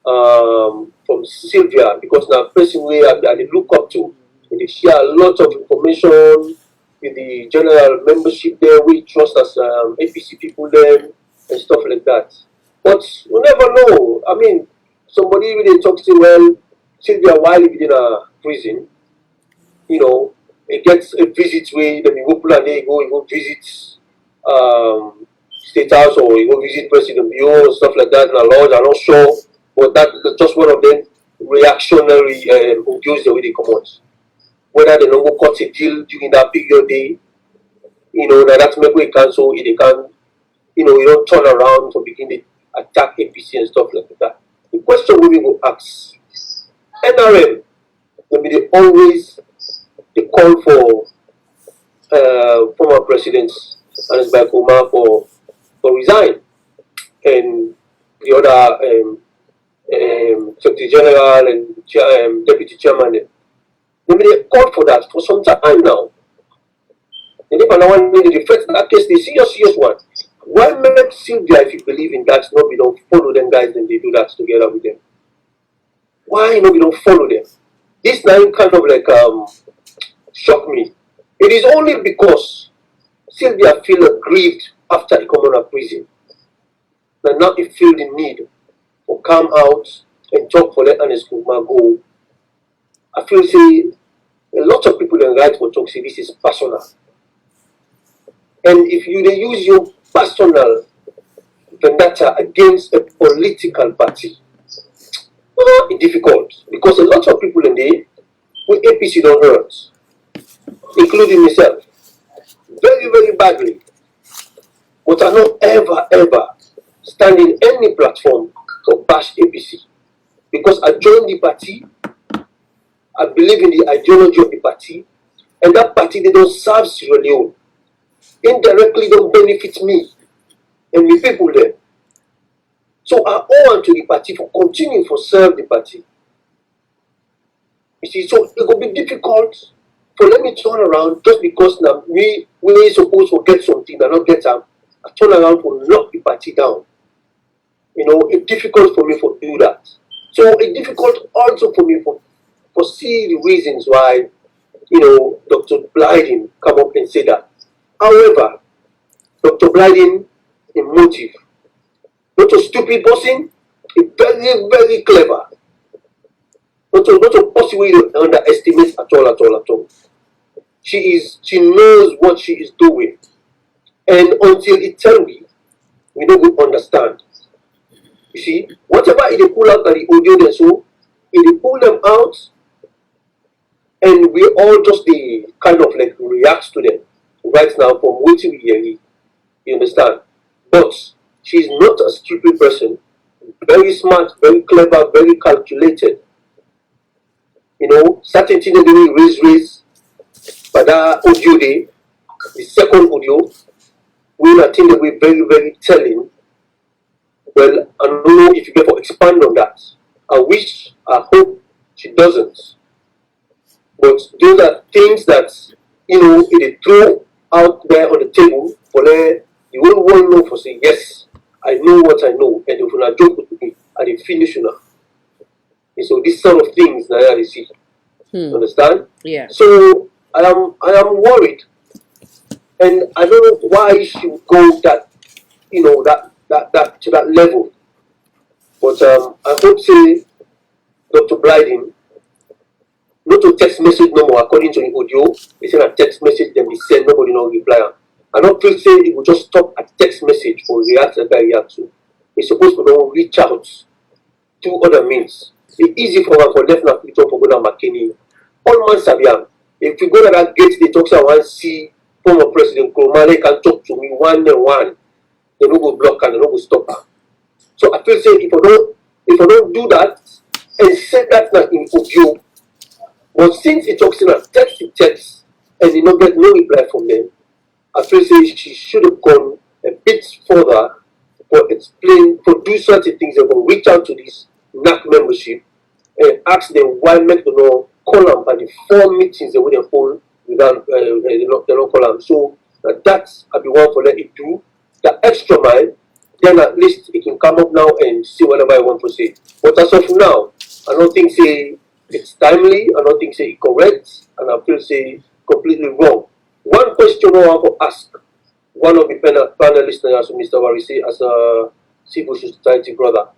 From SYLVIA, because now person way I look up to, and they share a lot of information with the general membership there. We trust as APC people then and stuff like that. But you never know. I mean, somebody really talks to, well, SYLVIA while within a prison, you know, it gets a visit way. Then you go plan there, you go visit State House, or you go visit President Bureau and stuff like that. And a lodge, I'm not sure. But that's just one of them reactionary views the way they come out. Whether they don't go cut a deal during that period day, you know, that's make we cancel if they can, you know, you don't turn around to begin to attack APC and stuff like that. The question we will ask NRM, they always they call for former presidents Ernest Bai Koroma for resign, and the other Secretary General and Deputy Chairman. They called for that for some time now. And if anyone needed to defend that case, the serious one. Why make SYLVIA, if you believe in that, not we don't follow them guys and they do that together with them? Why not we don't follow them? This now kind of like shocked me. It is only because SYLVIA feel aggrieved after he come out of prison. And now he feel the need or come out and talk for let Ernest Koroma go. I feel say a lot of people in right for talk say this is personal. And if you use your personal vendetta against a political party, it's difficult. Because a lot of people in there with APC don't hurt, including myself, very, very badly. But I not ever stand in any platform to bash APC, because I joined the party, I believe in the ideology of the party, and that party they don't serve Sierra Leone. Indirectly don't benefit me and the people there. So I owe to the party for continuing to serve the party. You see, so it will be difficult for let me turn around just because now we supposed to get something and not get them. I turn around to knock the party down. You know, it's difficult for me to do that. So it's difficult also for me for see the reasons why, you know, Dr. BLYDEN come up and say that. However, Dr. BLYDEN, in motive, not a stupid person, he's very, very clever. Not a person we underestimate at all. She knows what she is doing. And until it tell me, we don't understand. You see, whatever they pull out of the audio and so, if they pull them out, and we all just the kind of like react to them right now from waiting we hear. You understand? But she's not a stupid person. Very smart, very clever, very calculated. You know, certain things they raise. But that audio day, the second audio, we I think that we're very, very telling. Well, I don't know if you get to expand on that. I hope she doesn't. But those are things that, you know, they throw out there on the table for the whole world know for saying, yes, I know what I know, and if you not joke with me, I did finish now. And so these sort of things now I see. Understand? Yeah. So I am worried And I don't know why she would go that, that to that level. But I hope say Dr. Blyden, not to text message no more according to the audio. They send a text message, then they send nobody no reply. I don't feel say it will just stop at text message for react and react to. It's supposed to don't reach out to other means. It's easy for her for left now to talk for going to McKinney. All man Sabian. If you go to that gate, they talk to one see former President Koroma, they can talk to me one and one. They don't go block and they don't go stop her. So I feel say if I don't do that and say that now in audio, but since it talks in a text to text and you not get no reply from them, I feel say she should have gone a bit further for explain, for do certain things and reach out to this NAC membership and ask them why make them not call them by the 4 meetings they wouldn't hold without they don't call them. So that's I'll be one for let it do the extra mile. Then at least it can come up now and see whatever I want to say. But as of now, I don't think say it's timely. I don't think say it's correct, and I feel say completely wrong. One question I want to ask one of the panelists, as Mr. Warisi, as a civil society brother.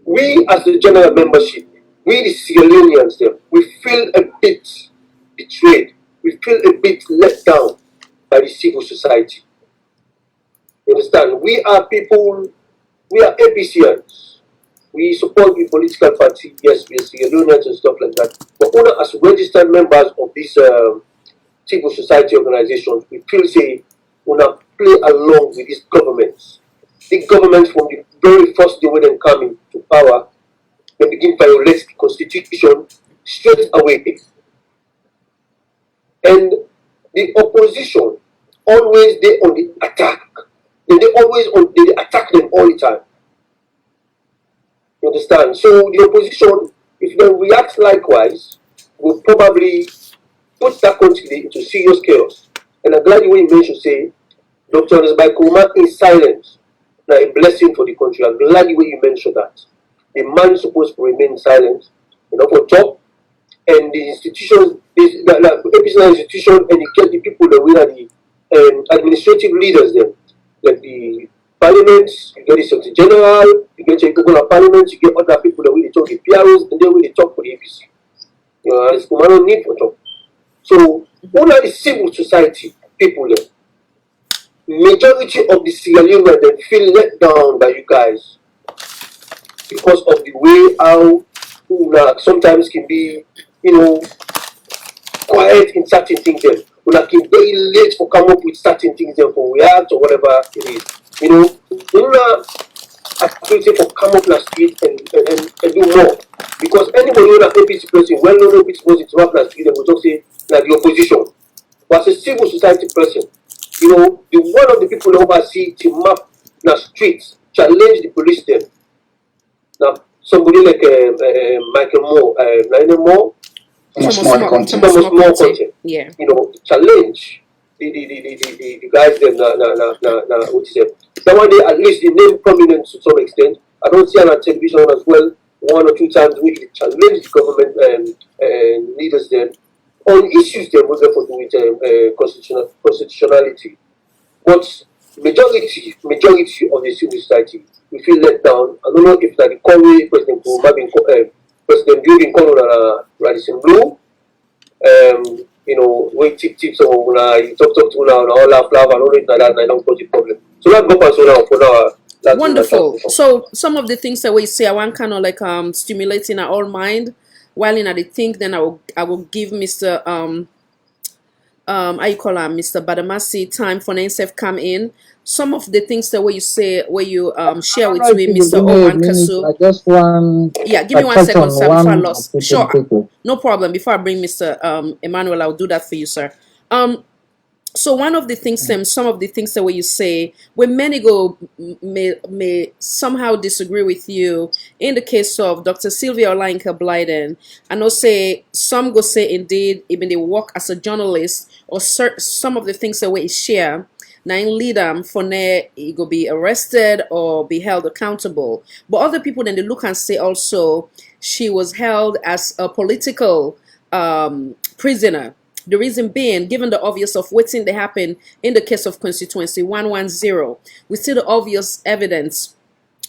We as the general membership, we the LEONEANS, we feel a bit betrayed. We feel a bit let down by the civil society. You understand? We are people, we are APCians. We support the political party, yes, we are LEONEANS and stuff like that. But as registered members of these civil society organizations, we feel say we play along with these governments. The government from the very first day when they come into power, they begin to violate the constitution straight away. And the opposition always they on the attack. They attack them all the time. You understand? So the opposition, if they react likewise, will probably put that country into serious chaos. And I'm glad you mentioned say Dr. Ernest Bai Koroma in silence. Now a blessing for the country. I'm glad you mentioned that. The man is supposed to remain silent, for top. And the institution is the APC institution, and you get the people that we are the administrative leaders there, like the parliament, you get the secretary general, you get your people of parliament, you get other people that we talk the PROs, and then we talk for the APC. It's no need for talk. So all of the civil society people there, majority of the Sierra Leone they feel let down by you guys because of the way how sometimes can be, quiet in certain things then. When I can very late for come up with certain things then for react or whatever it is. Activity for come up in the street and do more. Because anybody who is an APC person, well known APC person to up in the street, they will just say that the opposition. But as a civil society person, the one of the people who oversee to map the streets, challenge the police then. Now somebody like Michael Moore, small content. Yeah. Challenge the guys them what is it? Nowadays at least the name prominent to some extent. I don't see on television as well 1 or 2 times we challenge the government leaders then on issues they will for do with constitutionality. But majority of the civil society we feel let down. I don't know if that the Conway President Koroma President Bill been calling Radisson Blue. We tips or you talk to now all our flower and all it like that, I don't cause a problem. So that go pass now for now. Wonderful. So some of the things that we say I want kind of like stimulating our own mind while in the think, then I will give Mr. How you call him, Mr. Badamasi time for himself come in. Some of the things that you say, where you share with me, Mr. Owan Kasu. I just want give me 1 second, sir, before I lost. Sure, no problem. Before I bring Mr. Emmanuel, I'll do that for you, sir. So one of the things, some of the things that you say, when many go may somehow disagree with you. In the case of Dr. SYLVIA OLAYINKA BLYDEN, I know say some go say indeed even they work as a journalist or some of the things that we share. nine lead for he go be arrested or be held accountable. But other people then they look and say also she was held as a political prisoner. The reason being, given the obvious of what's in the happen in the case of constituency 110, we see the obvious evidence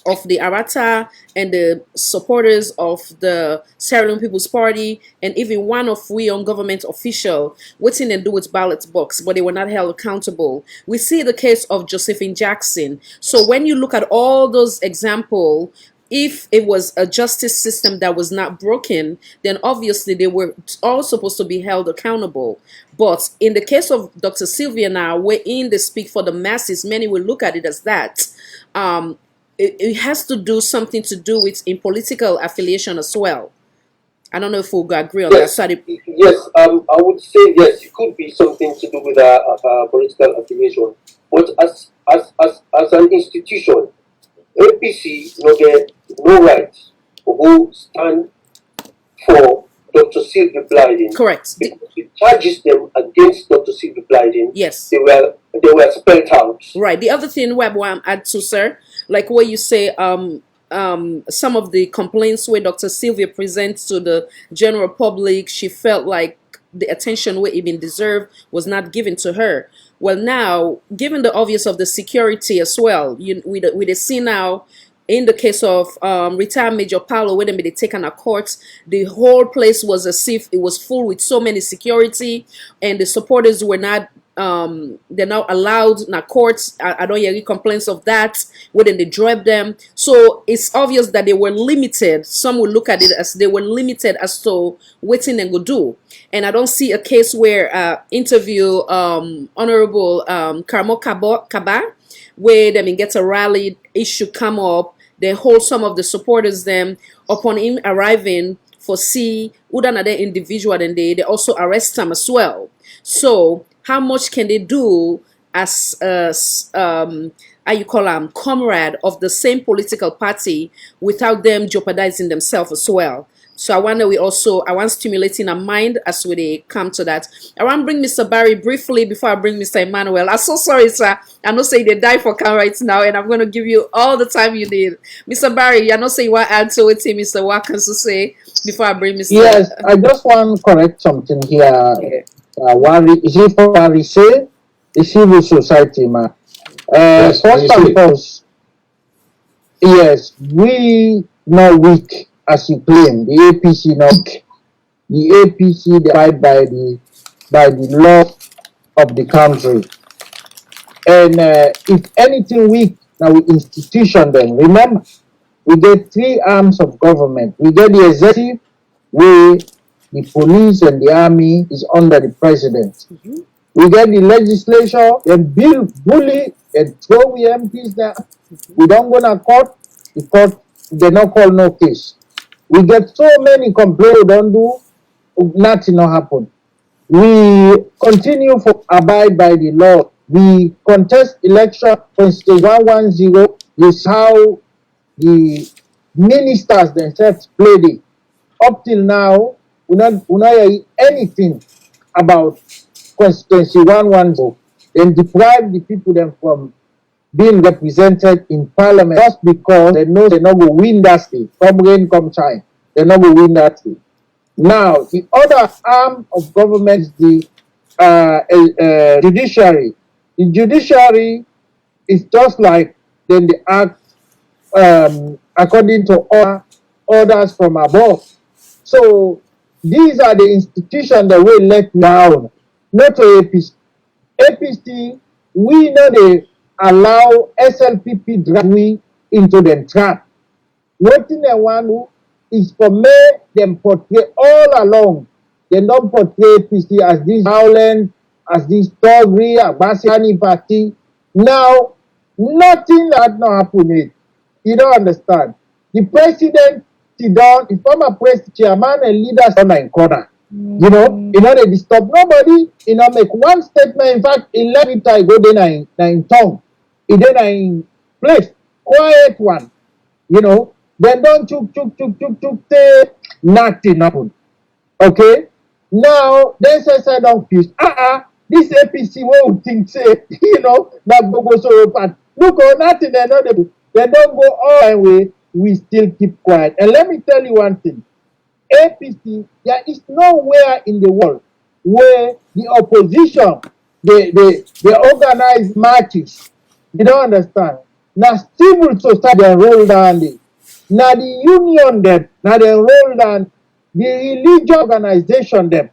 of the Arata and the supporters of the Sierra Leone People's Party, and even one of we on government official, what's in and do with ballot box, but they were not held accountable. We see the case of Josephine Jackson. So when you look at all those examples, if it was a justice system that was not broken, then obviously they were all supposed to be held accountable. But in the case of Dr. Sylvia now, wherein they speak for the masses, many will look at it as that. It has to do something to do with in political affiliation as well. I don't know if we'll agree on yes, that. Yes, I would say yes, it could be something to do with political affiliation. But as an institution, APC no get no right to go stand for Dr. Sylvia BLYDEN. Correct. The charges them against Dr. Sylvia BLYDEN. Yes. They were spelled out. Right. The other thing where I'm add to, sir, like what you say, some of the complaints where Dr. Sylvia presents to the general public, she felt like the attention where it been deserved was not given to her. Well, now, given the obvious of the security as well, we see now in the case of retired Major Paulo, where they taken a court, the whole place was as if it was full with so many security, and the supporters were not they're not allowed in courts. I don't hear any complaints of that, whether they drop them. So it's obvious that they were limited. Some will look at it as they were limited as to what they go do. And I don't see a case where interview Honorable Karamo Kaba, where they get a rally issue come up, they hold some of the supporters them upon him arriving for see another individual, and they also arrest them as well. So how much can they do as how you call them, comrade of the same political party without them jeopardizing themselves as well? So I wonder I want stimulating a mind as we come to that. I want to bring Mr. Barry briefly before I bring Mr. Emmanuel. I'm so sorry, sir. I know say they die for camera right now, and I'm going to give you all the time you need. Mr. Barry, I know say you want to add to it, Mr. Watkins to say before I bring Mr. Yes, I just want to correct something here. Okay. Is it for Paris, the civil society, man? Yes, First and foremost, yes, we not weak as you claim. The APC not weak. The APC they abide by the law of the country. And if anything weak, now we institution them. Remember, we get three arms of government. We get the executive, where the police and the army is under the president. We get the legislature, and bully and throw the MPs there. We don't go to court. The court, they not call no case. We get so many complaints we don't do, nothing not happen. We continue to abide by the law. We contest election Constitution 110. This is how the ministers themselves played it. Up till now, we not hear anything about Constituency 110. Then deprive the people them from being represented in parliament just because they know they're not going to win that state. Come rain, come shine. They're not going to win that state. Now, the other arm of government is the judiciary. The judiciary is just like then they act according to orders from above. So these are the institutions that we let down, not to APC. APC, we know they allow SLPP drag we into the trap. What they want to is for me them portray all along. They don't portray APC as this violent, as this thuggery, Abasani party. Now, nothing that not happening. You don't understand. The president sit down, the former president, chairman, and leaders on in corner. You know, they disturb nobody. Make one statement. In fact, in every time go there in tongue, it then in place, quiet one. Then don't chuk, say nothing happen. Okay. Now they say don't peace. This APC will think say, that go so part. Look, nothing they know they don't go all the way. We still keep quiet. And let me tell you one thing. APC, there is nowhere in the world where the opposition they organize marches. You don't understand. Now civil society they roll down it. Now the union them, now they roll down the religious organization them.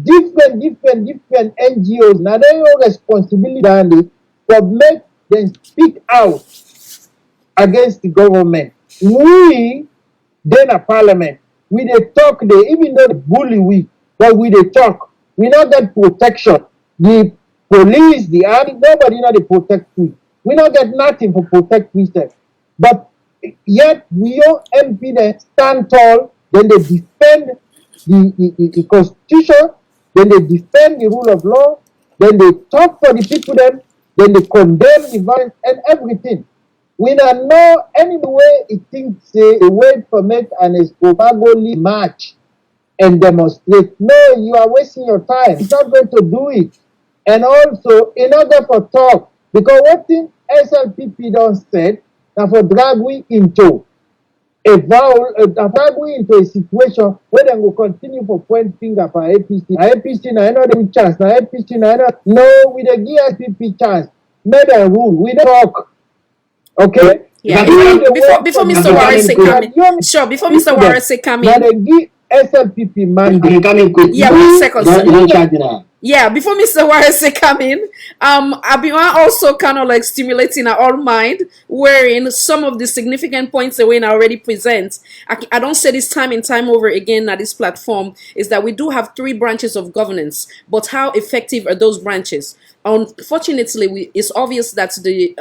Different NGOs. Now they have responsibility down it to make them speak out against the government. We then a parliament. We they talk they even though they bully we, but we they talk. We not get protection. The police, the army, nobody not they protect we. We not get nothing for protect we. But yet we all MP they stand tall, then they defend the constitution, then they defend the rule of law, then they talk for the people then they condemn the violence and everything. We don't know any way it thinks say a way for make an Escobago march and demonstrate. No, you are wasting your time. It's not going to do it. And also, in order for talk, because what thing SLPP don't say, now for drag we into drag we into a situation where they will continue for point finger for APC. APC now know the chance. Now APC now no, we the give SPP chance. Make a rule. We don't talk. Okay. Yeah. Before Mr. Warese come in, sure. Before Mr. Warese come in, now they give SLPP mandate. Yeah, 1 second. Yeah, before Mr. Warese come in, I've been also kind of like stimulating our all mind, wherein some of the significant points that we already present. I don't say this time and time over again at this platform is that we do have 3 branches of governance, but how effective are those branches? Unfortunately, it's obvious that the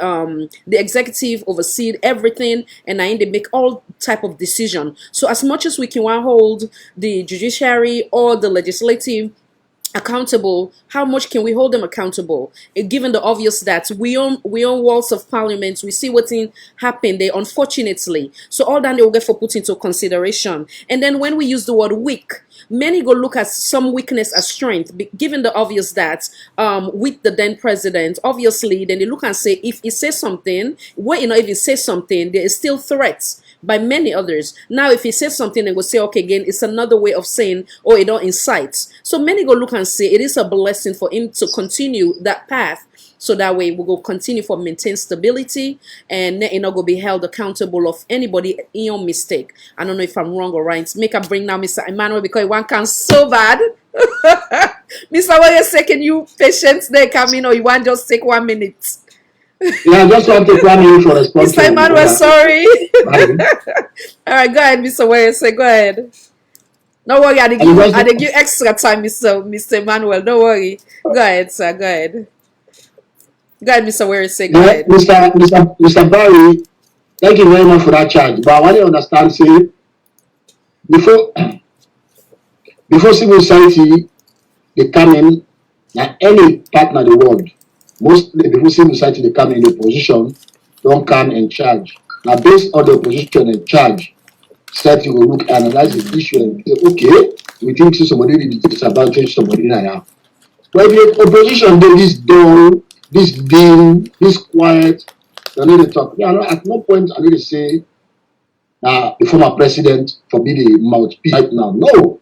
executive oversees everything, and they make all type of decision. So as much as we can hold the judiciary or the legislative accountable, how much can we hold them accountable? Given the obvious that we own walls of parliament, we see what's happen there, unfortunately. So all that they will get for put into consideration. And then when we use the word weak, many go look at some weakness as strength, given the obvious that with the then president, obviously, then they look and say, if he says something, if he says something, there is still threats by many others. Now, if he says something, they will say, okay, again, it's another way of saying, oh, it don't incite. So many go look and say it is a blessing for him to continue that path. So that way we will continue for maintain stability and it not go be held accountable of anybody in your mistake. I don't know if I'm wrong or right. Make a bring now Mr. Emmanuel because one can so bad. Mr. Warese, can you patience there come in or you want just take 1 minute? Yeah, I just want to take 1 minute for response. Mr. Emmanuel, sorry. All right, go ahead, Mr. Warese, go ahead. No worry, I give extra time, Mr. Emmanuel. Don't worry. Go ahead, sir. Go ahead. Go ahead, Mr. Warese. Go ahead. Mr. Barry, thank you very much for that charge. But I want to understand, say, before civil society, they come in, now any partner in the world, mostly before civil society, they come in the position, don't come and charge. Now, based on the position and charge, start to look, analyze the issue and say, okay, we think somebody did disadvantage somebody now. But if the opposition did this dull, this dim, this quiet, they need to talk. Yeah, at no point I need to say, the former president forbid the mouthpiece right now. No.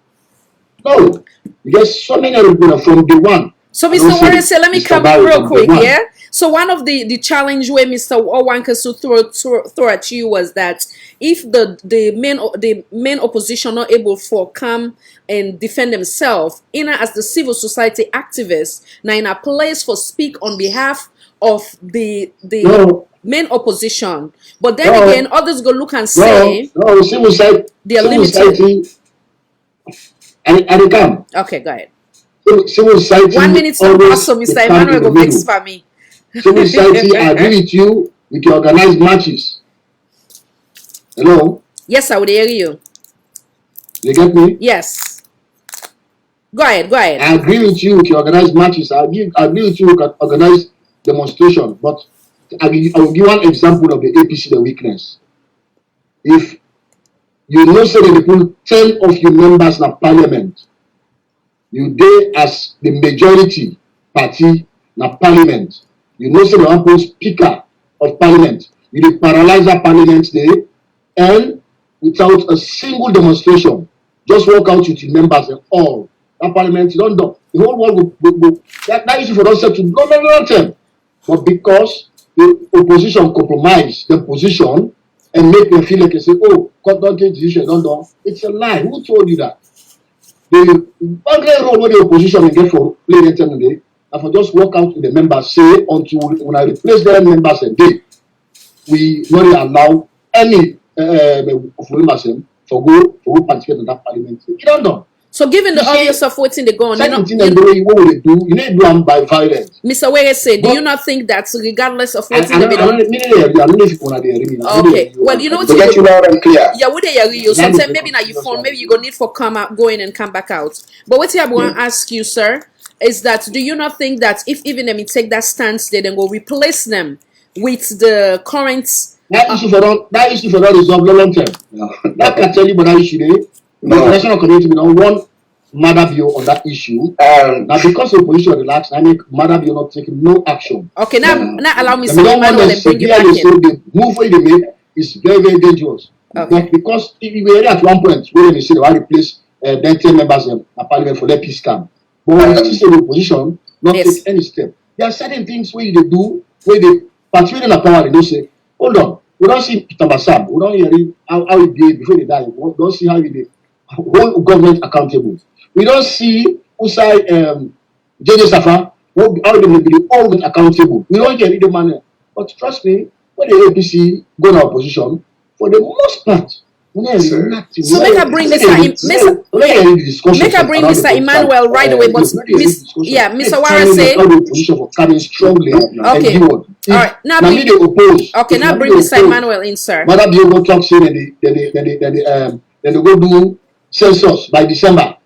Because so many people from the one. So, Mr. Warese, let me come in real quick, yeah? So, one of the challenge where Mr. OLAYINKA threw at you was that if the main opposition not able to come and defend themselves, as the civil society activists, now in a place for speak on behalf of the main opposition. But then again, others go look and say, civil society, they are limited. And they come. Okay, go ahead. Civil society. 1 minute, so Mr. Emmanuel go fix for me. Civil society, I agree with you with your organized matches. Hello? Yes, I would hear you. You get me? Yes. Go ahead. I agree with you with your organized matches. I agree with you with organized demonstration. But I will give one example of the APC, the weakness. If you know, say that they put 10 of your members in parliament, you there as the majority party na parliament. You know, say the one speaker of parliament. You dey paralyze that parliament day, and without a single demonstration, just walk out with your members and all. That parliament you don't do. The whole world will that issue for us to no term. But because the opposition compromise the position and make them feel like they say, oh, God don't take decision, don't do. It's a lie. Who told you that? The only role where the opposition will get for play the term today, and for just walk out with the members, say until when I replace their members again, we not allow any of members for go participate in that parliament. You don't know. So given the obvious of what's in the gun, what will they do? You need to do them by violence. Mr. Were said, do you not think that regardless of what's in the middle? Okay. Well, you know what get you loud and clear. Yeah, what they are you? Sometimes maybe now your phone, maybe you go need for come out, going and come back out. But what I want to ask you, sir, is that do you not think that if even them take that stance, they then go replace them with the current that issue for that resolve long term. No. That can tell you about that issue there. The international community will not want Madda bill on that issue. Now because the opposition relaxed, I make Madda bill not taking no action. Okay, now allow me to bring you back in. So the move where they make is very, very dangerous. Okay. But because if we were at one point where they say they want to replace 10 members in parliament for their peace camp. But when you say the opposition not take any step, there are certain things where they do where they particularly in the power they don't say, hold on, we don't see Peter Bassam, we don't hear how he did before they die, we don't see how he did. Whole government accountable. We don't see Usai JJ Safa, how they will be all government accountable. We don't get the money. But trust me, when the APC go in opposition, for the most part, so make her bring Mr. Emmanuel right away. But Mr. Warren say coming strongly. Okay. All right. Now bring Mr. Emmanuel in, sir. Madda be able to talk say they go do census by December.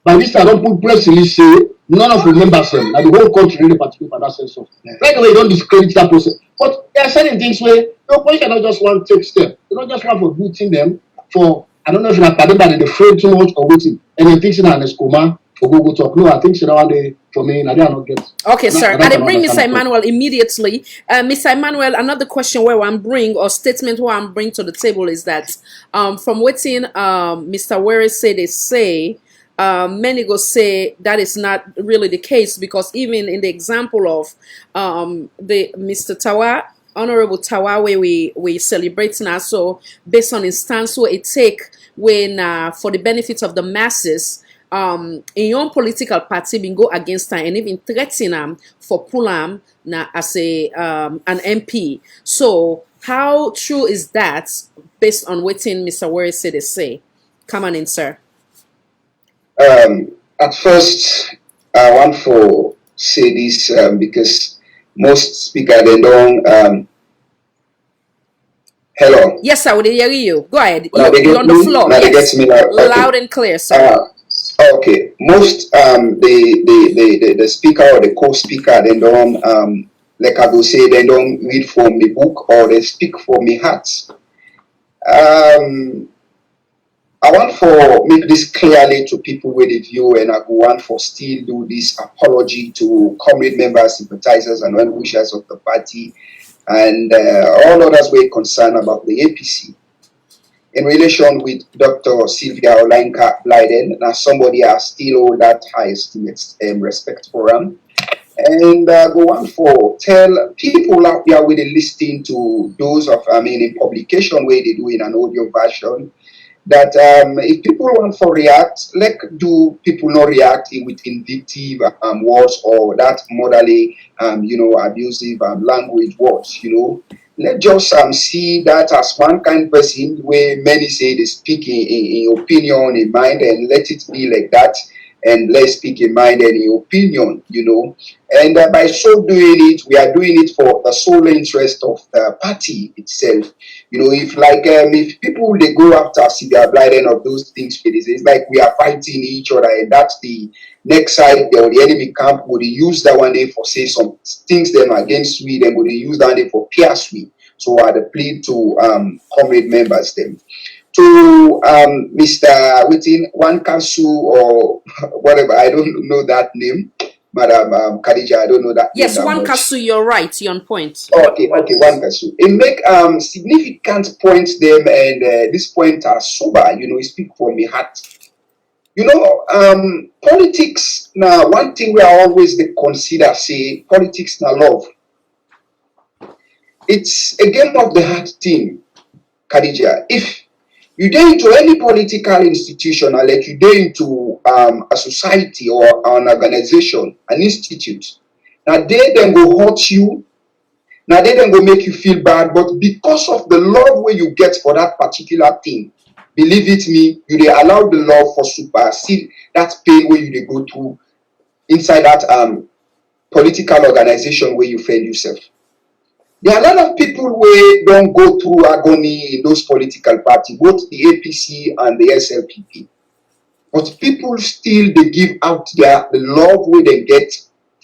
By this time, don't put press release say none of the members and the whole country really participate for that census. Right away, don't discredit that process. But there are certain things where the opposition don't just want to take steps. They don't just want for booting them for I don't know if you're that they afraid too much or waiting. And then thinking an escoma for go talk. No, I think she one day for me, I don't get. Okay, sir. I bring Mr. Emmanuel immediately. Mr. Emmanuel, another question where I'm bring or statement where I'm bring to the table is that from waiting Mr. Were said they say many go say that is not really the case because even in the example of the Mr. Tawa, Honorable Tawa, where we celebrate now, so based on instance where it take when for the benefit of the masses, in your political party been go against her and even threaten them for pull them as a an MP. So how true is that based on what Mr. Were said they say? Come on in, sir. At first, I want to say this because most speakers they don't. Hello. Yes, sir. We hear you. Go ahead. You're on the floor. Yes. Loud and clear, sir. Okay. Most the speaker or the co-speaker they don't like I go say they don't read from the book or they speak from the heart. I want for make this clearly to people with the view, and I go want for still do this apology to comrade members, sympathizers, and well-wishers of the party, and all others were concerned about the APC. In relation with Dr. SYLVIA OLAYINKA BLYDEN, now somebody I still hold that high estimate and respect for him. And go on for tell people out there with a listening to those of in publication where they do in an audio version that if people want to react, let do people not react with invective words or that morally abusive language words, Let just see that as one kind of person where many say they speak in opinion, in mind, and let it be like that. And let's speak in mind and in opinion, And by so doing it, we are doing it for the sole interest of the party itself. If people they go after SYLVIA BLYDEN of those things, it's like we are fighting each other, and that's the next side or the enemy camp would use that one day for say some things them against we, then would use that day for pierce we. So I plead to comrade members them. To Mr. within one council or whatever, I don't know that name. Madam Khadija, I don't know that. Yes, that one much. Kasu, you're right. You're on point. Okay, one Kasu. It make significant points them, and this point are sober. You know, it speak from the heart. You know, politics now. One thing we are always they consider say politics now love. It's a game of the heart thing, Khadija. If you get into any political institution, or like you get into a society or an organization, an institute, now they then go hurt you. Now they then go make you feel bad, but because of the love where you get for that particular thing, believe it me, you they allow the love for supersede that pain where you they go through inside that political organization where you find yourself. There are a lot of people who don't go through agony in those political parties, both the APC and the SLPP. But people still they give out the love where they get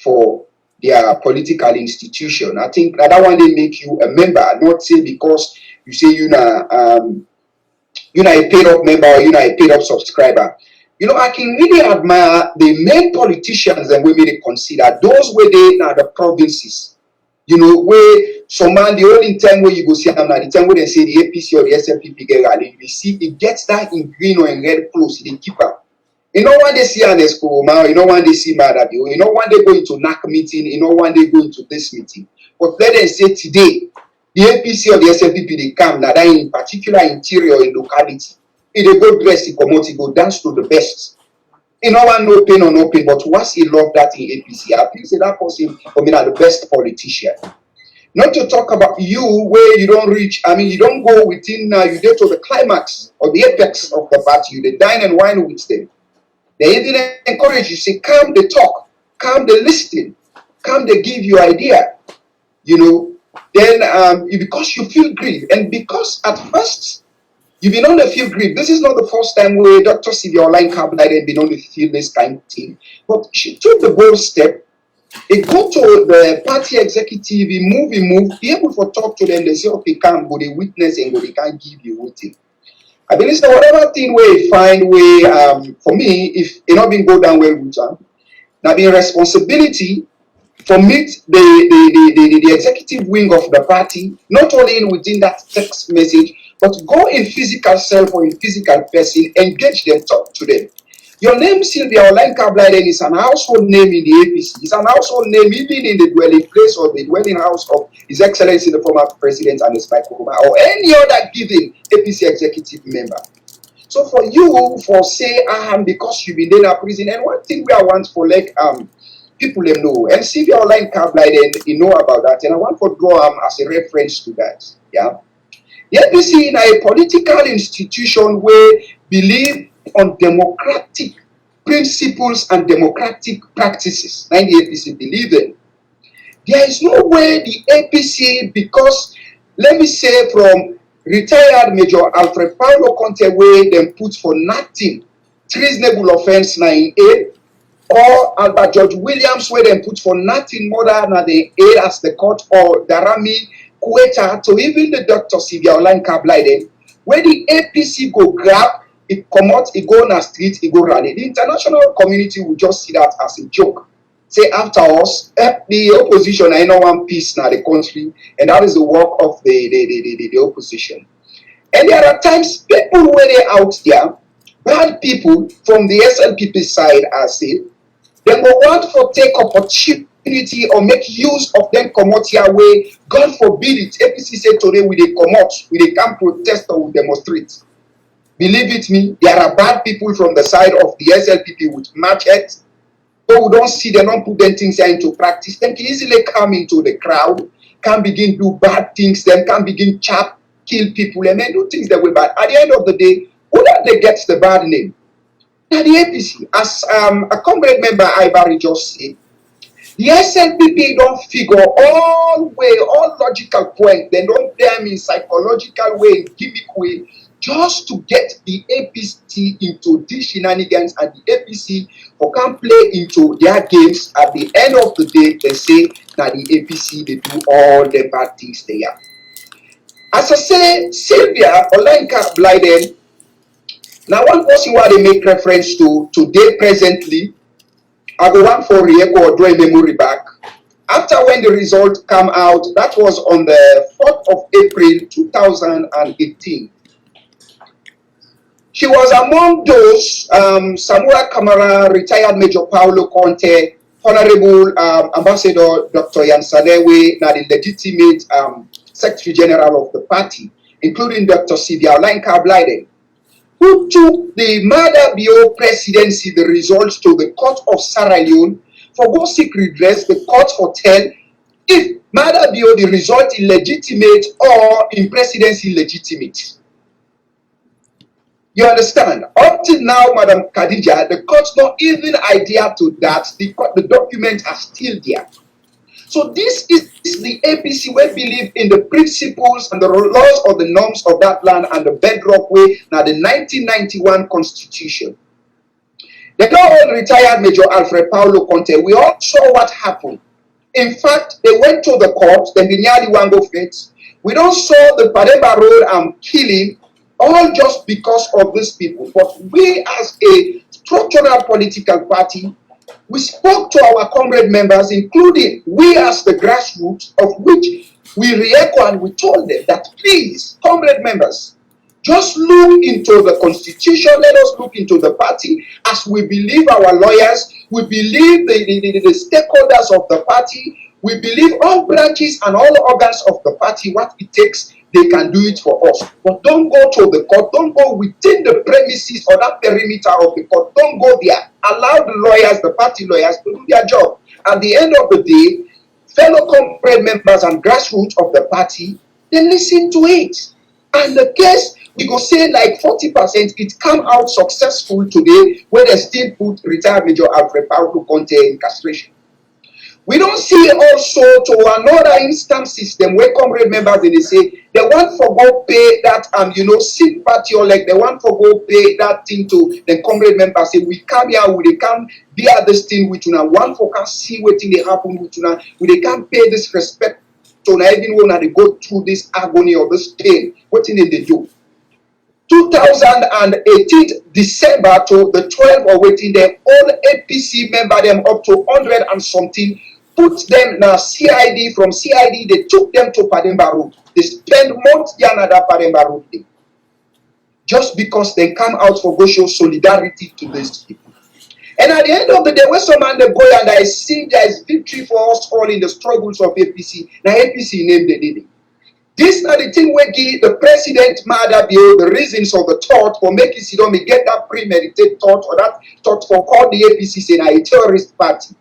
for their political institution. I think that one they make you a member, not say because you say you're a paid up member or you're a paid up subscriber. You know, I can really admire the main politicians and women they consider those where they are the provinces. You know, where some man the only time where you go see them now, the time where they say the APC or the SLPP get rally, you see it gets that in green or in red clothes, they keep up. You know when they see Ernest Bai Koroma, you know when they see Madda, you know when they go into NAC meeting, you know when they go into this meeting. But let them say today, the APC or the SLPP they come now in particular interior in locality. If they go dress, they come out, they go dance to the best. You know one no pain or no pain, but once he love that in APC, I feel say that person for me the best politician. Not to talk about you where you don't reach, I mean you don't go within you get to the climax or the apex of the party, you they dine and wine with them. They even encourage you, say, come they talk, come they listen, come they give you idea, you know. Then because you feel grief, and because at first you've been on the feel grief. This is not the first time where Dr. SYLVIA OLAYINKA BLYDEN been on the feel this kind of thing. But she took the bold step. It go to the party executive, he move, be able to talk to them, they say, okay, come, go they witness and go they can't give you waiting. I believe that whatever thing we find way for me, if it not been go down well with them, now the responsibility for meet the executive wing of the party, not only in within that text message, but go in physical self or in physical person, engage them, talk to them. Your name, SYLVIA OLAYINKA BLYDEN, is an household name in the APC. It's an household name even in the dwelling place or the dwelling house of His Excellency the former President Ernest Bai Koroma or any other given APC executive member. So for you, for say, because you've been in a prison, and one thing we are want for like people them know, and SYLVIA OLAYINKA BLYDEN, you know about that, and I want to draw as a reference to that. Yeah. The APC in a political institution where believe on democratic principles and democratic practices. And the APC believe in. There is no way the APC, because let me say from retired Major Alfred Paulo Conte where them put for nothing treasonable offense 9A, or Albert George Williams where them put for nothing more than the A as the court, or Darami Kueta, to even the Dr. SYLVIA OLAYINKA BLYDEN, where the APC go grab, it come out, it go on the street, it go rally. The international community will just see that as a joke. Say after us, the opposition, I know one piece now the country, and that is the work of the opposition. And there are times people where they out there, bad people from the SLPP side, I say, they go want to take opportunity or make use of them come out here where, God forbid it, APC said today we they come out, we they come protest or we demonstrate. Believe it me, there are bad people from the side of the SLPP with machetes, but we don't see them, don't put them things into practice. They can easily come into the crowd, can begin do bad things, then can begin chop, kill people, and then do things that way bad. At the end of the day, who that they get the bad name? Now the APC, as a Congress member Ivory just said, the SLPP don't figure all logical point, they don't them in psychological way, gimmick way, just to get the APC into these shenanigans, and the APC for can play into their games. At the end of the day, they say that the APC they do all the bad things there. As I say, SYLVIA OLAYINKA BLYDEN, now one person who they make reference to today presently, I go one for Rieko or draw a memory back. After when the result came out, that was on the 4th of April 2018. She was among those, Samura Kamara, retired Major Paulo Conte, Honorable Ambassador Dr. Yansanewe, now the legitimate Secretary General of the party, including Dr. OLAYINKA BLYDEN, who took the Madda BO presidency, the results to the court of Sierra Leone for go seek redress. The court for tell if Madda BO the result illegitimate or in presidency legitimate. You understand? Up till now, Madam Khadija, the court's not even idea to that. The documents are still there. So this is the APC we believe in the principles and the laws or the norms of that land and the bedrock way. Now the 1991 Constitution. They now all retired Major Alfred Paulo Conte. We all saw what happened. In fact, they went to the court, then the nearly Wango fits. We don't saw the Pademba Road killing, all just because of these people. But we as a structural political party, we spoke to our comrade members, including we as the grassroots, of which we re-echo and we told them that please, comrade members, just look into the constitution, let us look into the party as we believe our lawyers, we believe the stakeholders of the party, we believe all branches and all organs of the party, what it takes, they can do it for us. But don't go to the court, don't go within the premises or that perimeter of the court, don't go there. Allow the lawyers, the party lawyers, to do their job. At the end of the day, fellow comrade members and grassroots of the party, they listen to it. And the case, we go say like 40%, it come out successful today when they still put retired Major Alfred Paulo Conte in castration. We don't see also to another instance system where comrade members they say they want for go pay that seat party or like they want for go pay that thing to the comrade members say we come here, we they come be at this thing with you one for can see what thing they happen with you we they can't pay this respect to even when they go through this agony or this pain, what thing they do. 2018 December to the 12th or waiting them all APC member them up to 100 and something. Put them now CID, from CID, they took them to Pademba Road. They spend months there at that Pademba Road thing. Just because they come out for go show solidarity to these people. And at the end of the day, when some man they go and I see there is victory for us all in the struggles of APC. Now APC named the lady. This are the thing we give the president Madda BO the reasons of the thought for making Sidomi get that premeditated thought or that thought for call the APC saying a terrorist party.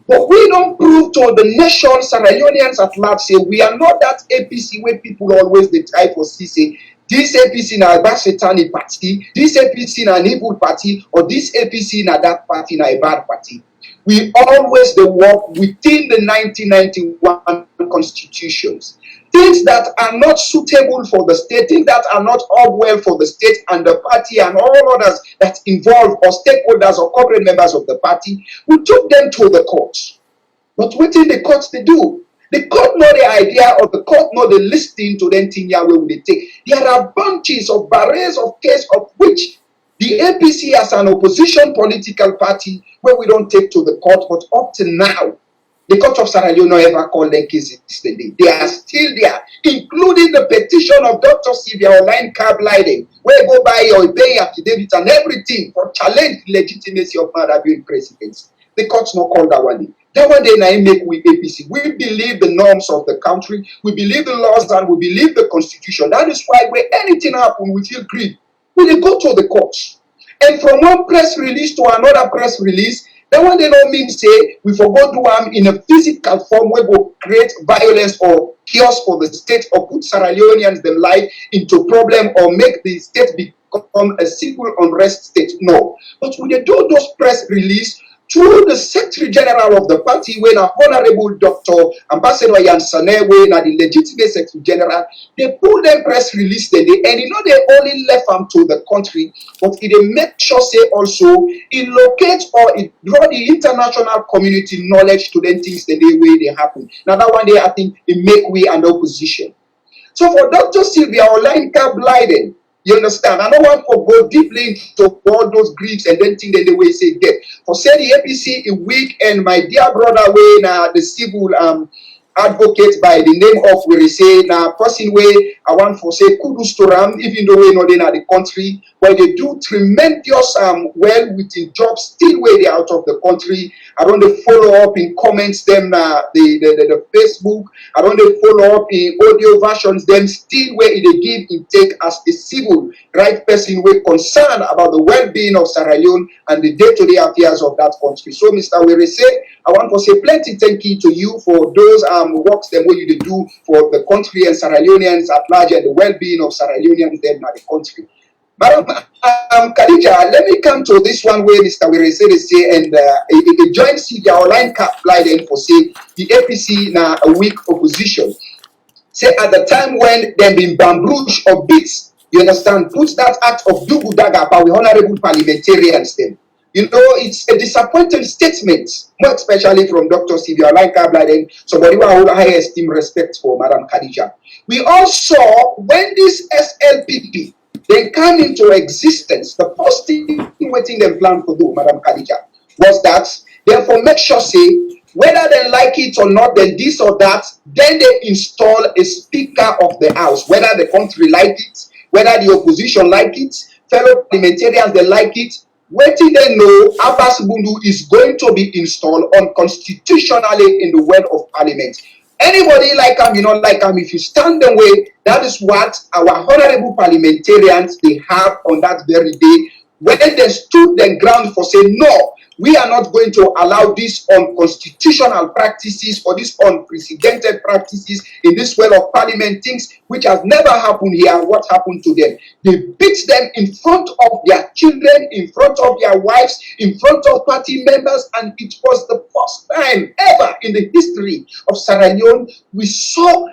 But we don't prove to the nation, Sierra Leoneans at large, say we are not that APC where people always they try for say this APC na a bad satanic party, this APC na an evil party, or this APC na that party na a bad party. We always they work within the 1991 constitutions. Things that are not suitable for the state, things that are not all well for the state and the party and all others that involve or stakeholders or corporate members of the party, we took them to the courts. But what in the courts they do? The court know the idea or the court know the listing to them thing where will they take. There are bunches of barriers of case of which the APC as an opposition political party where we don't take to the court, but up to now, the court of Sierra Leone never called them cases today. They are still there, including the petition of Dr. SYLVIA OLAYINKA BLYDEN, where go buy your pay affidavit and everything for challenge the legitimacy of Madda being president. The court's not called that one day. That one day now make with APC. We believe the norms of the country, we believe the laws, and we believe the constitution. That is why when anything happens, we feel grief. We go to the courts. And from one press release to another press release, that one they don't mean say we forgot to am in a physical form where we create violence or chaos for the state or put Sierra Leoneans them life into problem or make the state become a civil unrest state. No. But when they do those press release through the Secretary General of the party, when a Honorable Dr. Ambassador Yansanewe, when the legitimate Secretary General, they pull them press release the day, and they only left them to the country, but it make sure say also it locates or it draw the international community knowledge to them things the day way they happen. Now that one day I think it make way and opposition. So for Dr. SYLVIA OLAYINKA BLYDEN, you understand? I don't want to go deeply into all those griefs and then think that the way say get. For for say the APC is weak, and my dear brother way now the civil advocate by the name of we say now person way I want for say kudos to them, even though we know they are the country where they do tremendous well within jobs, still way they out of the country. I don't they follow up in comments them the Facebook. I don't they follow up in audio versions them still where they give intake as a civil right person with concern about the well-being of Sierra Leone and the day-to-day affairs of that country. So Mr. Were say I want to say plenty thank you to you for those works them what you do for the country and Sierra Leoneans at large and the well-being of Sierra Leoneans them in the country. Madam Khadija, let me come to this one where Mr. Were say and a joint SYLVIA OLAYINKA BLYDEN for say the APC na a weak opposition. Say at the time when they been bamboosh or beats, you understand, put that act of Dugu Daga by the honorable parliamentarians then. You know, it's a disappointing statement, more especially from Dr. SYLVIA OLAYINKA BLYDEN, somebody who I hold high esteem respect for, Madam Khadija. We all saw when this SLPP they came into existence, the first thing waiting them plan to do, Madam Khadija, was that therefore make sure say whether they like it or not, then this or that, then they install a speaker of the house, whether the country like it, whether the opposition like it, fellow parliamentarians they like it. Waiting they know Abbas Bundu is going to be installed unconstitutionally in the world of parliament. Anybody like him, you don't like him, if you stand the way, that is what our honorable parliamentarians they have on that very day when they stood their ground for saying no, we are not going to allow these unconstitutional practices or these unprecedented practices in this world of parliament, things which has never happened here. What happened to them? They beat them in front of their children, in front of their wives, in front of party members, and it was the first time ever in the history of Sierra Leone we saw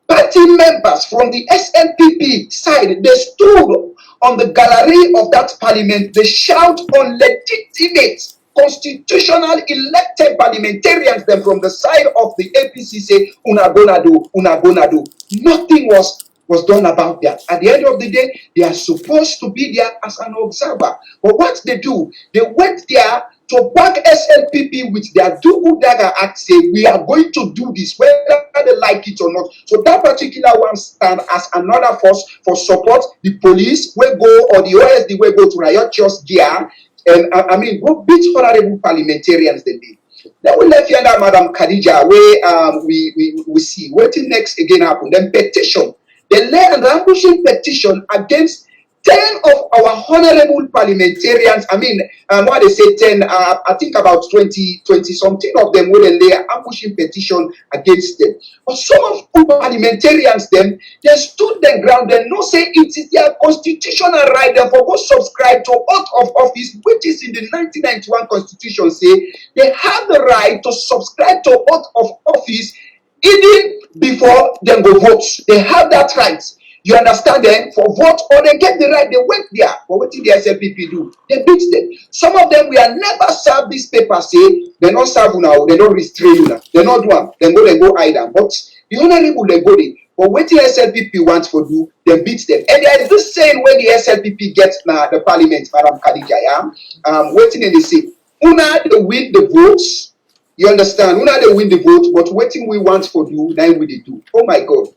party members from the SNPP side. They stood on the gallery of that parliament. They shout on legitimate constitutional elected parliamentarians then from the side of the APC say una gonna do. Nothing was done about that. At the end of the day, they are supposed to be there as an observer. But what they do, they went there to back SLPP with their Dugu Daga Act, say we are going to do this, whether they like it or not. So that particular one stand as another force for support. The police will go, or the OSD will go to riotous gear, and I mean, go beat honorable parliamentarians they did. Then we left here now, Madam Khadija, where we see waiting next again happen. Then petition. They lay an ambushing petition against 10 of our honorable parliamentarians. I mean, what they say 10, I think about 20 something of them will lay an ambushing petition against them. But some of the parliamentarians them, they stood their ground and no say it is their constitutional right, therefore go subscribe to oath of office, which is in the 1991 constitution, say they have the right to subscribe to oath of office even before they go vote. They have that right. You understand them for vote, or they get the right, they went there. But what did the SLPP do? They beat them. Some of them we are never served this paper, say they don't serve you now, they don't restrain you now. They not one, they go hide them. But the honorable they go there. But what the SLPP wants to do, they beat them. And there is this saying when the SLPP gets now the parliament, Madam Khadija, waiting and they say, una they win the votes. You understand? Una they win the vote, but waiting we want to do, now we they do. Oh my God.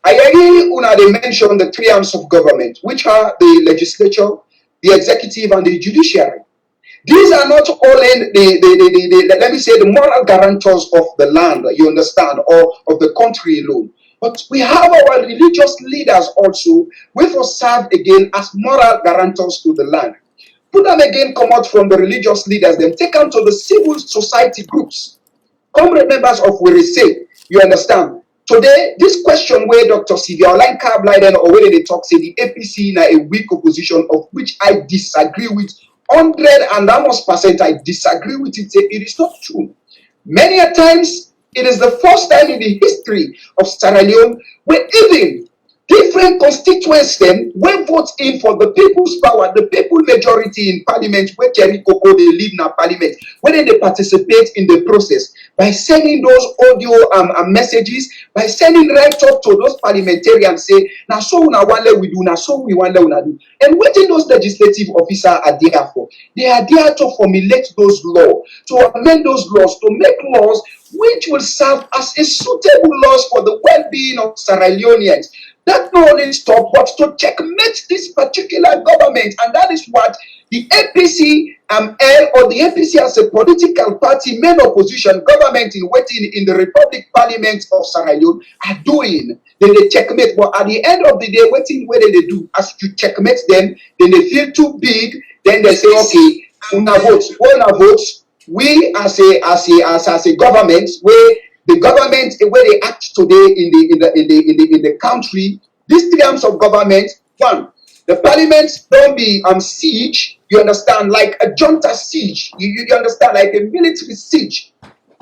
I agree, una they mention the three arms of government, which are the legislature, the executive, and the judiciary. These are not all in let me say the moral guarantors of the land, you understand, or of the country alone. But we have our religious leaders also, which will serve again as moral guarantors to the land. Put them again, come out from the religious leaders, then take them to the civil society groups. Comrade members of Wirise, you understand. Today, this question where Dr. SYLVIA OLAYINKA BLYDEN or where they talk say the APC in a weak opposition, of which I disagree with 100 and almost percent. I disagree with it. Say it is not true. Many a times, it is the first time in the history of Sierra Leone where even different constituents then will vote in for the people's power, the people majority in parliament, where Kerry Koko they lead in a parliament, whether they participate in the process. by sending those audio messages, by sending right up to those parliamentarians, say, now so una one we do, now so we want una do. And waiting those legislative officers are there for. They are there to formulate those laws, to amend those laws, to make laws which will serve as a suitable laws for the well-being of Sierra Leoneans. That not only stop, but to checkmate this particular government, and that is what the APC or the APC as a political party, main opposition government in waiting in the Republic Parliament of Sierra Leone are doing. Then they checkmate, but at the end of the day, waiting where they do, as you checkmate them, then they feel too big. Then they say, okay, una votes. We as a government, where the government where they act today in the country, these three arms of government, one, the parliament don't be siege, you understand, like a junta siege, you understand, like a military siege.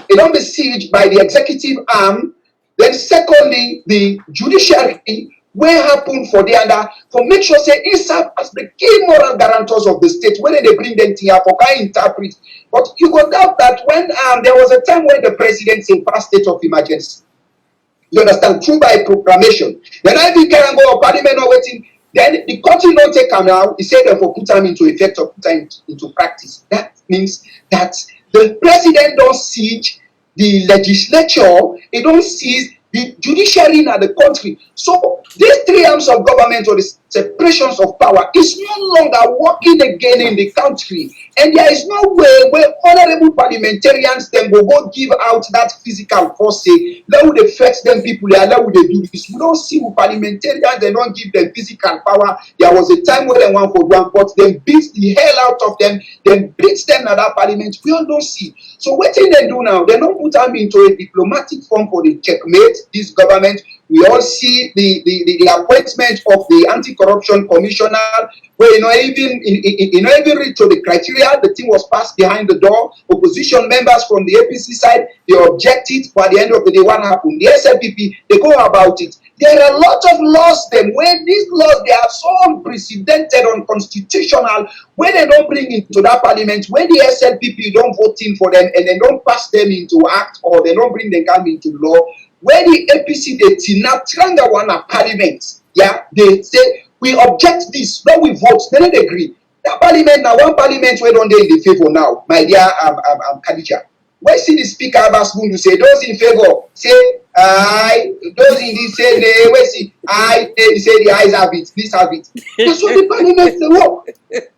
It don't be siege by the executive arm. Then secondly, the judiciary, where happen for the under, for make sure say it serve as the key moral guarantors of the state, whether they bring them here for can interpret. But you got doubt that when there was a time when the president in past state of emergency, you understand, through by proclamation, then I be can go parliament or waiting, then the country don't take him now, he said for put him into effect or put him into practice. That means that the president don't siege the legislature, it don't seize the judiciary in the country. So these three arms of government, or the separations of power, is no longer working again in the country. And there is no way where honorable parliamentarians then will go give out that physical force, say, let would affect them people, let would they do this. We don't see with parliamentarians, they don't give them physical power. There was a time where they one for one, but they beat the hell out of them, then beat them at that parliament. We all don't see. So what thing they do now, they don't put them into a diplomatic form for the checkmate this government. We all see the appointment of the anti-corruption commissioner, where even read to the criteria. The thing was passed behind the door. Opposition members from the APC side, they objected. But at the end of the day, what happened? The SLPP, they go about it. There are a lot of laws them where these laws, they are so unprecedented, unconstitutional, where they don't bring into that parliament, where the SLPP don't vote in for them and they don't pass them into act, or they don't bring them into law, where the APC, they tinatra one parliament, yeah, they say, we object this, no, we vote, they don't agree. That parliament, now one parliament, where don't they in the favor now, my dear Khadija. Where see the speaker Abbas Bundu say, those in favor, say, aye, those in this say, nay, where see, aye, they say the eyes have it, this have it. That's what the parliament they work.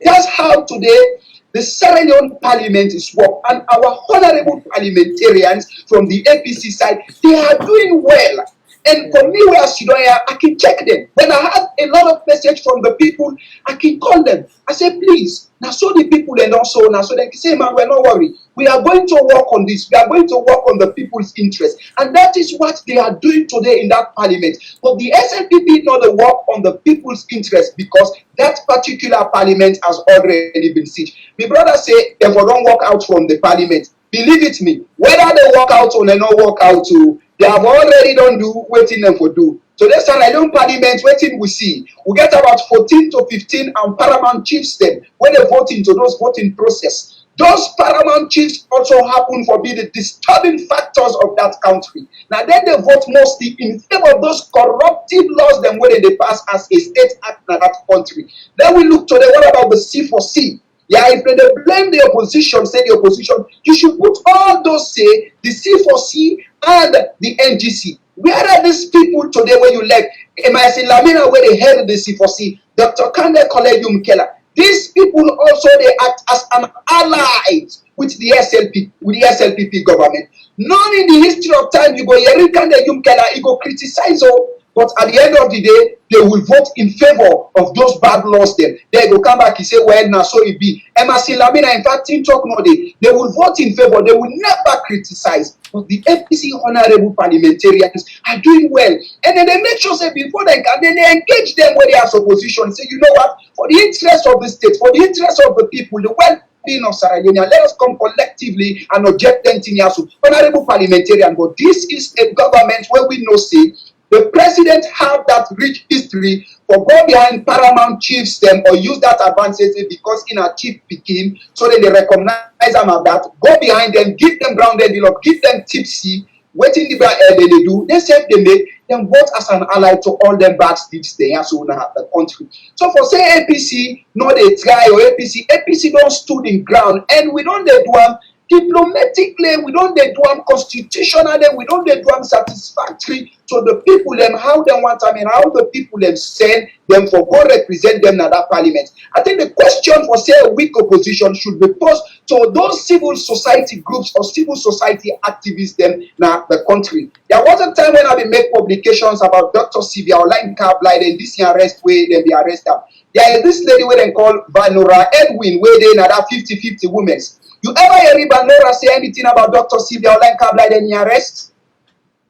That's how today the Sierra Leone parliament is work, and our honorable parliamentarians from the APC side, they are doing well. And for me, where I sit here, I can check them. When I have a lot of message from the people, I can call them. I say, please, now so the people and also now so they can say, man, we're not worried. We are going to work on this. We are going to work on the people's interest. And that is what they are doing today in that parliament. But the SNPP know the work on the people's interest, because that particular parliament has already been sieged. My brother say, therefore don't walk out from the parliament. Believe it me, whether they walk out or they not walk out to, they have already done do waiting them for do. So that's Sierra Leone parliament waiting we see. We get about 14 to 15 and paramount chiefs then when they vote into those voting process. Those paramount chiefs also happen for be the disturbing factors of that country. Now then they vote mostly in favor of those corruptive laws them when they pass as a state act in that country. Then we look today, what about the C4C? Yeah, if they blame the opposition, say the opposition, you should put all those, say, the C4C and the NGC. Where are these people today when you like? Am Lamina where they head the C4C? Dr. Kande Kolegium Keller. These people also, they act as an ally with the SLPP government. None in the history of time, you go, Yeri Kande Keller, you go criticize all. But at the end of the day, they will vote in favor of those bad laws. Then they will come back and say, well, now so it be. Emerson Lamina, in fact, in talk no day, they will vote in favor. They will never criticize. But the APC honorable parliamentarians are doing well. And then they make sure, say, before they can, then they engage them when they have opposition. Say, you know what, for the interest of the state, for the interest of the people, the well-being of Sierra Leone, let us come collectively and object them to Honorable parliamentarian. But this is a government where we know, say, The president have that rich history for go behind paramount chiefs them or use that advantage because in a chief picking, so that they recognize them of that, go behind them, give them grounded, give them tipsy, waiting they do, they say they make them vote as an ally to all them bad states they have so now the country. So for say APC, no they try or APC don't stood in ground and we don't they do them diplomatically, we don't they do them constitutionally, we don't they do them satisfactory to the people them how they want them and how the people them send them for go represent them in that parliament. I think the question for say a weak opposition should be posed to those civil society groups or civil society activists them now the country. There was a time when I been make publications about Dr. SYLVIA OLAYINKA BLYDEN this year arrest where they be arrested. There is this lady where they call Vanora Edwin where they another 50-50 women. You ever hear Vanora say anything about Dr. SYLVIA OLAYINKA BLYDEN in arrest?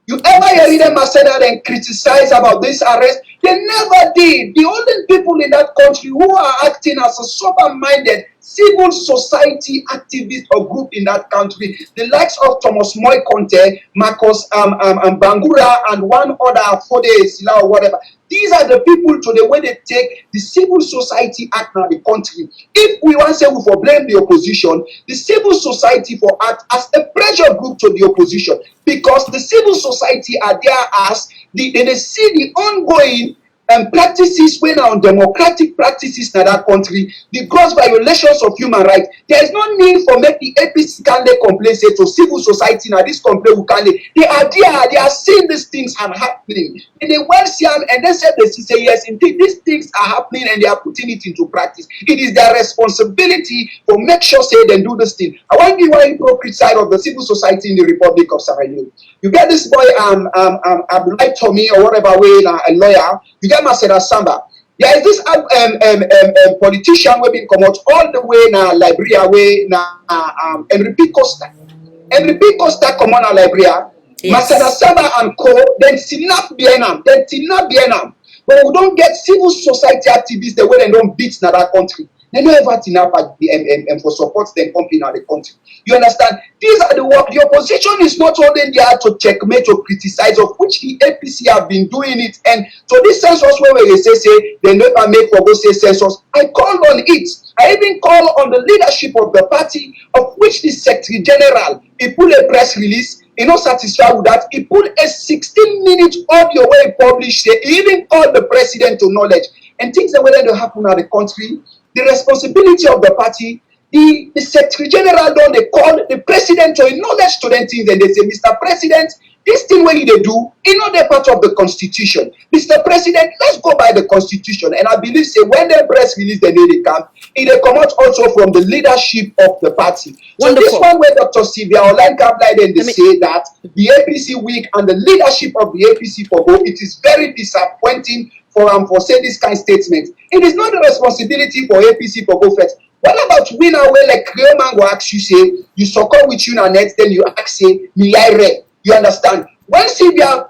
You ever hear them say that and criticize about this arrest? They never did. The only people in that country who are acting as a sober-minded civil society activist or group in that country, the likes of Thomas Moy Conte, Marcos Bangura, and one other Fode Sila or whatever. These are the people to the way they take the civil society act now the country. If we want to say we for blame the opposition, the civil society for act as a pressure group to the opposition because the civil society are there as they see the ongoing practices when on democratic practices in that country, the gross violations of human rights. There is no need for make the APC can they complain say to civil society now this complaint can they are there, they are seeing these things are happening. And they well see them and they say yes, indeed these things are happening and they are putting it into practice. It is their responsibility for make sure say they do this thing. I want to give one hypocrite side of the civil society in the Republic of Sierra Leone. You get this boy Abdullah Tommy or whatever way a lawyer, you get Masera Samba. There is this politician who been come out all the way na Liberia way na Enrique Costa. Enrique Costa come on Liberia. Yes. Masera Samba and co then Sinap Bienam. But we don't get civil society activists the way they don't beat in that country. They don't ever enough for support them company in the country. You understand? These are the work. The opposition is not only there to checkmate or criticize, of which the APC have been doing it. And so this census where they say they never make for go say census. I called on it. I even called on the leadership of the party, of which the Secretary General, he put a press release. He not satisfied with that. He put a 16-minute audio where he published it. He even called the president to knowledge. And things that were going to happen in the country, the responsibility of the party, the Secretary General don't they call the president to acknowledge to them things and they say, Mr. President, this thing when they do, it's not a part of the constitution. Mr. President, let's go by the constitution. And I believe say when they press release the day they come, it come out also from the leadership of the party. Wonderful. So this one where Dr. SYLVIA OLAYINKA BLYDEN they say that the APC weak and the leadership of the APC for go, it is very disappointing for say this kind of statement. It is not the responsibility for APC for go first. What about we now where like real man go ask you say you succumb with you and net, then you ask say me I read. You understand? When SYLVIA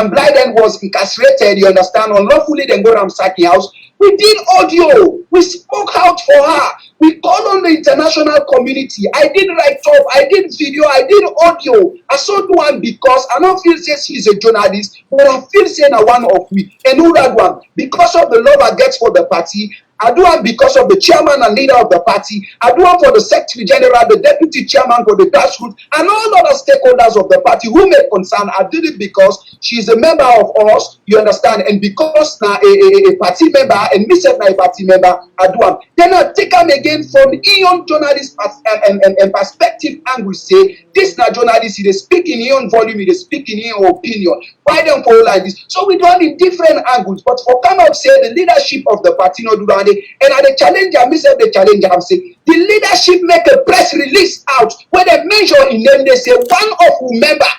BLYDEN was incarcerated, you understand, unlawfully then go Ramsaki house, we did audio, we spoke out for her, we called on the international community. I did write up, I did video, I did audio. I saw one because I don't feel say she's a journalist, but I feel say na one of we. And who that one? Because of the love I get for the party, I do it because of the chairman and leader of the party. I do it for the secretary general, the deputy chairman for the grassroots, and all other stakeholders of the party who may concern. I did it because she's a member of us, you understand, and because now a party member, and me said now a party member, I do it. Then I take them again from Eon journalist and perspective angle, say, this now journalist, he is speaking in own volume, he is speaking in own opinion. Why don't follow like this? So we do it in different angles, but for come out say the leadership of the party no do that. And at the challenger, I said the challenger, I'm saying the leadership make a press release out where they mention in them, they say one of who member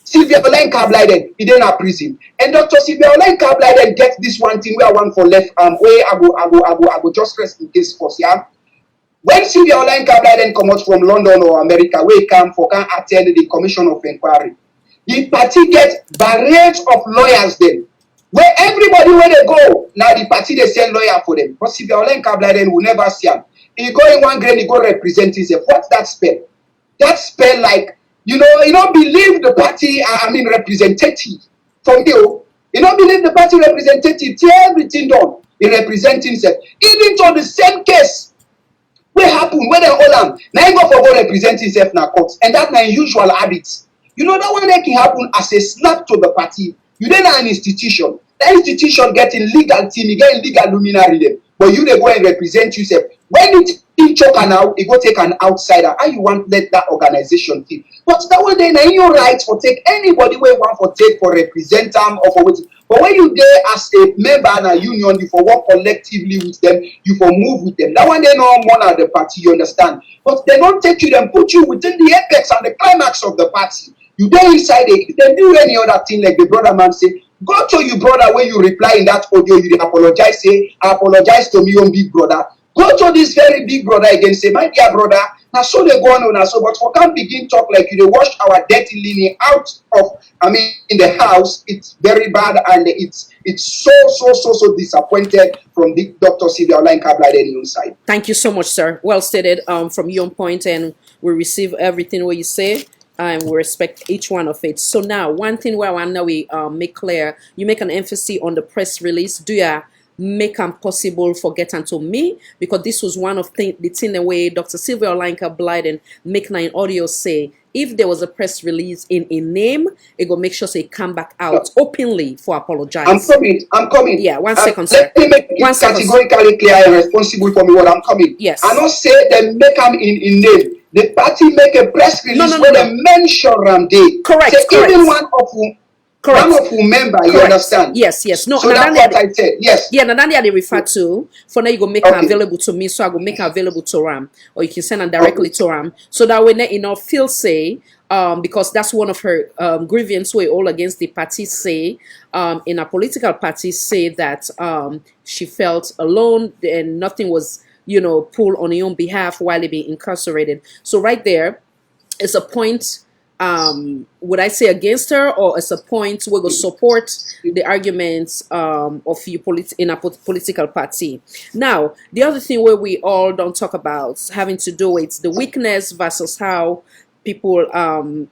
SYLVIA OLAYINKA BLYDEN, he didn't prison. And Dr. SYLVIA OLAYINKA BLYDEN get this one thing where I want for left where I go just rest in case for yeah. When SYLVIA OLAYINKA BLYDEN come out from London or America, where he come for can attend the commission of inquiry, the party get barrage of lawyers then. Where everybody where they go, now the party they send lawyer for them. But SYLVIA OLAYINKA BLYDEN will never see him. He go in one grade, he go represent himself. What's that spell? That spell like, you don't believe the party, representative. From you, He don't believe the party representative, tear everything done. He represents himself. Even to the same case, what happened when they hold him? Now he go for go represent himself in a court. And that's my usual habit. You know that one that can happen as a slap to the party. You then are an institution. That institution getting legal team, you get legal luminary them. But you they go and represent yourself. When it choke now, you go take an outsider. How you want let that organization feel? But that one then in your right for take anybody where you want for take for represent them or for what. But when you there as a member in a union, you for work collectively with them, you for move with them. That one they know more of the party, you understand. But they don't take you, then put you within the apex and the climax of the party. You there inside it. If they do any other thing like the brother man say, go to your brother when you reply in that audio, you apologize, say, I apologize to me, your big brother. Go to this very big brother again, say, my dear brother, now so they go on so, but we can't begin talk like you, they wash our dirty linen out of, in the house. It's very bad and it's so disappointed from the Dr. SYLVIA OLAYINKA BLYDEN side. Thank you so much, sir. Well stated from your point, and we receive everything what you say. And we respect each one of it. So now, one thing where I want to we make clear, you make an emphasis on the press release. Do you make them possible for get unto me? Because this was one of the thing the way Dr. SYLVIA OLAYINKA BLYDEN make an audio say, if there was a press release in a name, it will make sure they come back out openly for apologize. I'm coming. Yeah, one second, sir. Let me make it categorically clear and responsible for me what I'm coming. Yes. I don't say they make them in name. The party make a press release where they mention Ramday. Correct. So correct. even one of who member, you understand? Yes. No, so that's what I said. Yes. Yeah, now they refer to. For now, you go make it available to me, so I go make it available to Ram, or you can send them directly to Ram. So that way, feel say, because that's one of her grievance way all against the party say, in a political party say that she felt alone and nothing was pulled on your own behalf while they being incarcerated. So right there is a point. Would I say against her, or as a point we will support the arguments of you in a political party? Now, the other thing where we all don't talk about having to do with the weakness versus how people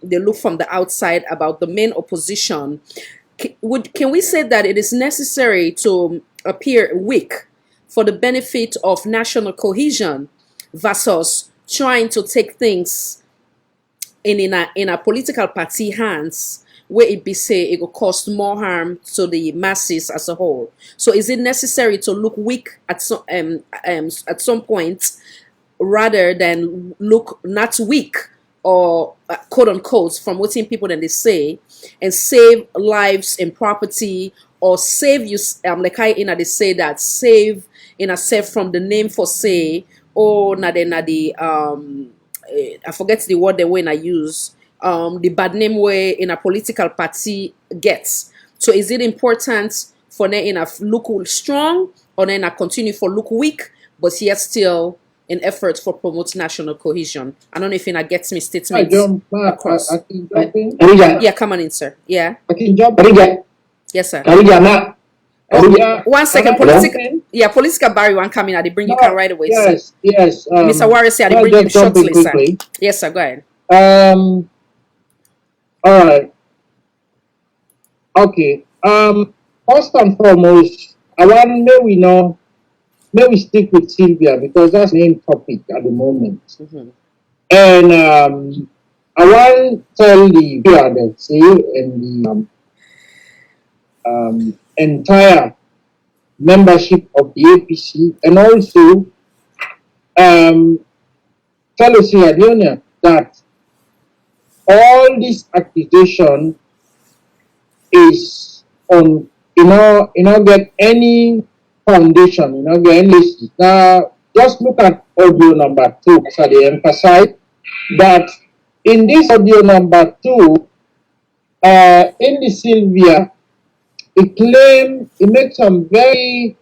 they look from the outside about the main opposition. Can we say that it is necessary to appear weak for the benefit of national cohesion versus trying to take things in a political party hands where it be say it will cause more harm to the masses as a whole? So is it necessary to look weak at some point rather than look not weak or quote unquote from what people then they say and save lives and property, or save you like they say that save save from the name for say, or the I forget the word the way I use the bad name way in a political party gets. So is it important for them look strong, or then continue for look weak but yet still an effort for promote national cohesion? I don't know if it gets me statement across. I can jump in. Yeah, come on in, sir. Yeah. I can jump in. Yes, sir. Yeah. 1 second, political Barry one coming. I bring you can right away. Yes. Mr. Warren said I bring you shortly, sir. Yes, sir. Go ahead. All right. Okay. First and foremost, I want may we stick with SYLVIA because that's the main topic at the moment. And I want to tell the PRDC and the entire membership of the APC, and also fellow Sierra Leoneans, that all this accusation is on get any foundation, get any basis. Now just look at audio number 2, so they emphasize that in this audio number 2, in the SYLVIA, it makes some very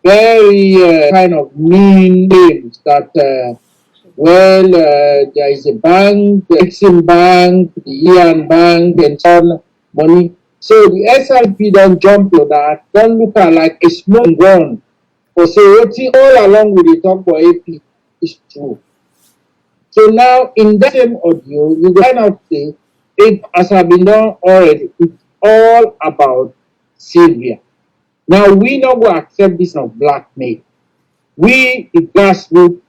very kind of mean claims that there is a bank, the Exim Bank, the Ian Bank, and so on money. So the SLP don't jump to that, don't look at like a smoke gun, or say all along with the talk for AP is true. So now in that same audio, you find out say it has been done already. all about Sylvia. Now we not go accept this of blackmail. We the grassroots,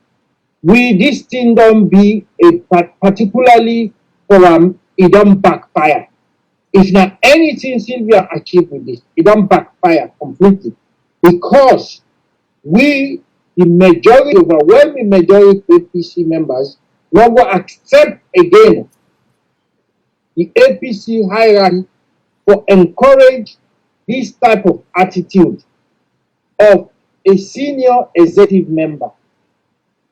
we this thing don't be a particularly for it don't backfire. If not anything Sylvia achieved with this, it don't backfire completely. Because we, the majority, overwhelming majority of APC members, not go accept again the APC hierarchy for encourage this type of attitude of a senior executive member.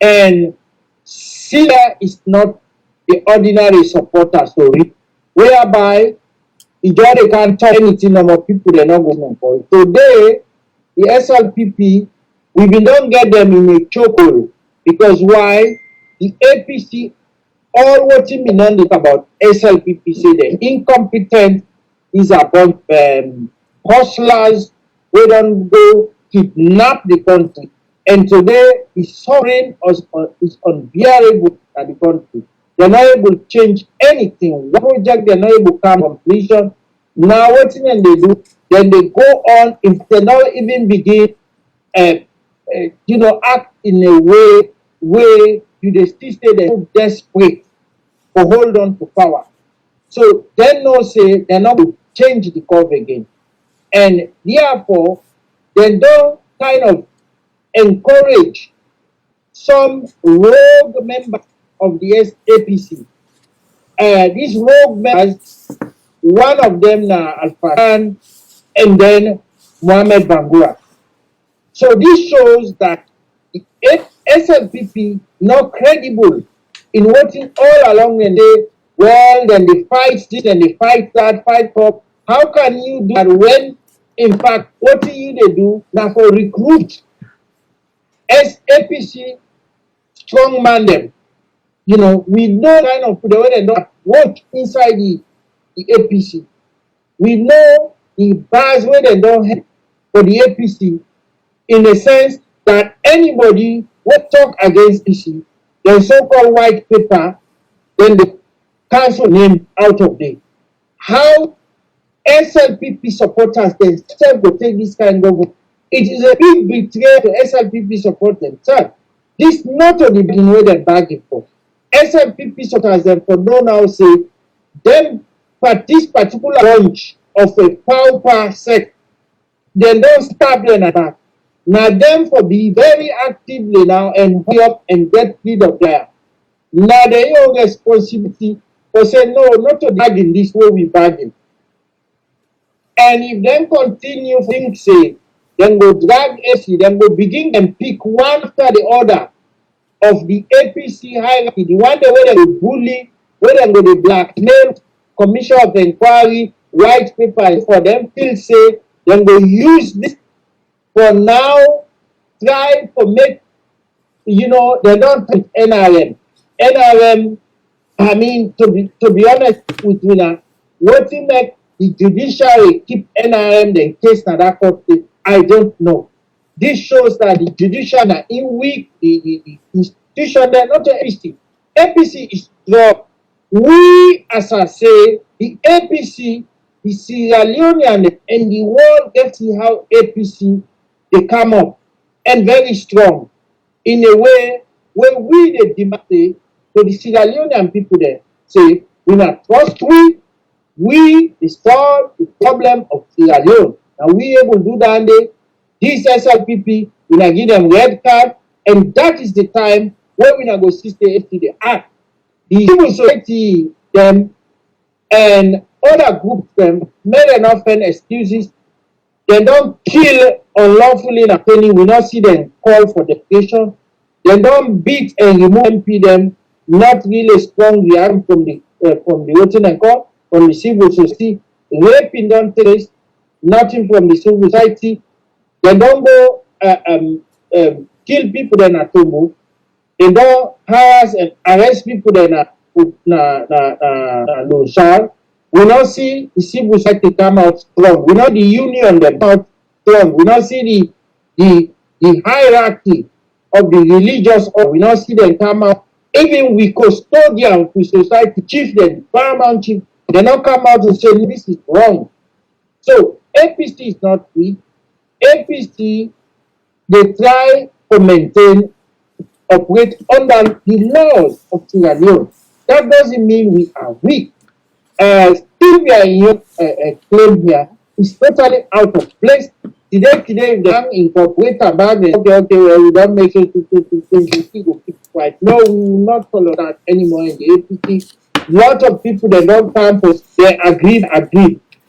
And Sylvia is not the ordinary supporter story, whereby they can't tell anything about people they're not going for. Today, the SLPP, we don't get them in a chokehold. Because why? The APC, all what you mean about SLPP say they're incompetent, is about hustlers, we don't go kidnap the country. And today, is suffering is unbearable at the country. They're not able to change anything. One project, they're not able to come completion. Now, what then they do? Then they go on, if they not even begin, act in a way where you still stay there so desperate for hold on to power. So they no say they're not going to change the curve again. And therefore, they don't kind of encourage some rogue members of the APC. These rogue members, one of them na Alfaran, and then Mohamed Bangura. So this shows that the SLPP not credible in voting all along the day. Well, then they fight this and they fight that, fight up. How can you do that when, in fact, what you they do now for recruit APC strong man them? We know kind of the way they don't work inside the APC. We know the bars where they don't have for the APC in the sense that anybody will talk against APC, the so-called white paper, then the council name out of date. How SLPP supporters themselves will take this kind of it is a big betrayal to SLPP support themselves. This not only being where they're bargaining for. SLPP supporters them for no now say them but this particular launch of a power sect, they don't stop them at that. Now them for be very actively now and hurry up and get rid of there. Now they own responsibility for say no, not to bargain this way we bargain. And if them continue think say, then go drag AC, then go begin and pick one after the other of the APC hierarchy, the one where they will bully, where they go the blackmail, commission of inquiry, white paper for them still say, then go use this for now, try to make, they don't take NRM. NRM, I mean, to be honest with you now, what you make the judiciary keep NRM the case na that court, I don't know. This shows that the judiciary are in weak, the institution they're not APC. APC is dropped. We, as I say, the APC, the Sierra Leoneans and the world get to see how APC they come up and very strong in a way where we they demand to the Sierra Leonean people there say we not trust we solve the problem of Sierra Leone. And we able to do that and this SLPP we not give them red card, and that is the time where we not go see the act. The civil society them and other groups them made enough excuses. They don't kill unlawfully in a penny. We not see them call for deputation. They don't beat and remove MP them. Not really strong reaction from the voting and call from the civil society. Raping don't take place. Nothing from the civil society. They don't go kill people then at Togo. They don't harass and arrest people then at Losar. We not see the civil society come out strong. We not the union them out strong. We not see the hierarchy of the religious order. We not see them come out. Even we custodian with society chief, the paramount chief, they not come out and say this is wrong. So APC is not weak. APC, they try to maintain, operate under the laws of Sierra Leone. That doesn't mean we are weak. SYLVIA in your claim here is totally out of place. Today, if they can incorporate about it, okay, well, we don't make it to keep quiet. No, we will not follow that anymore in the APC. Lot of people that don't campus, they agreed.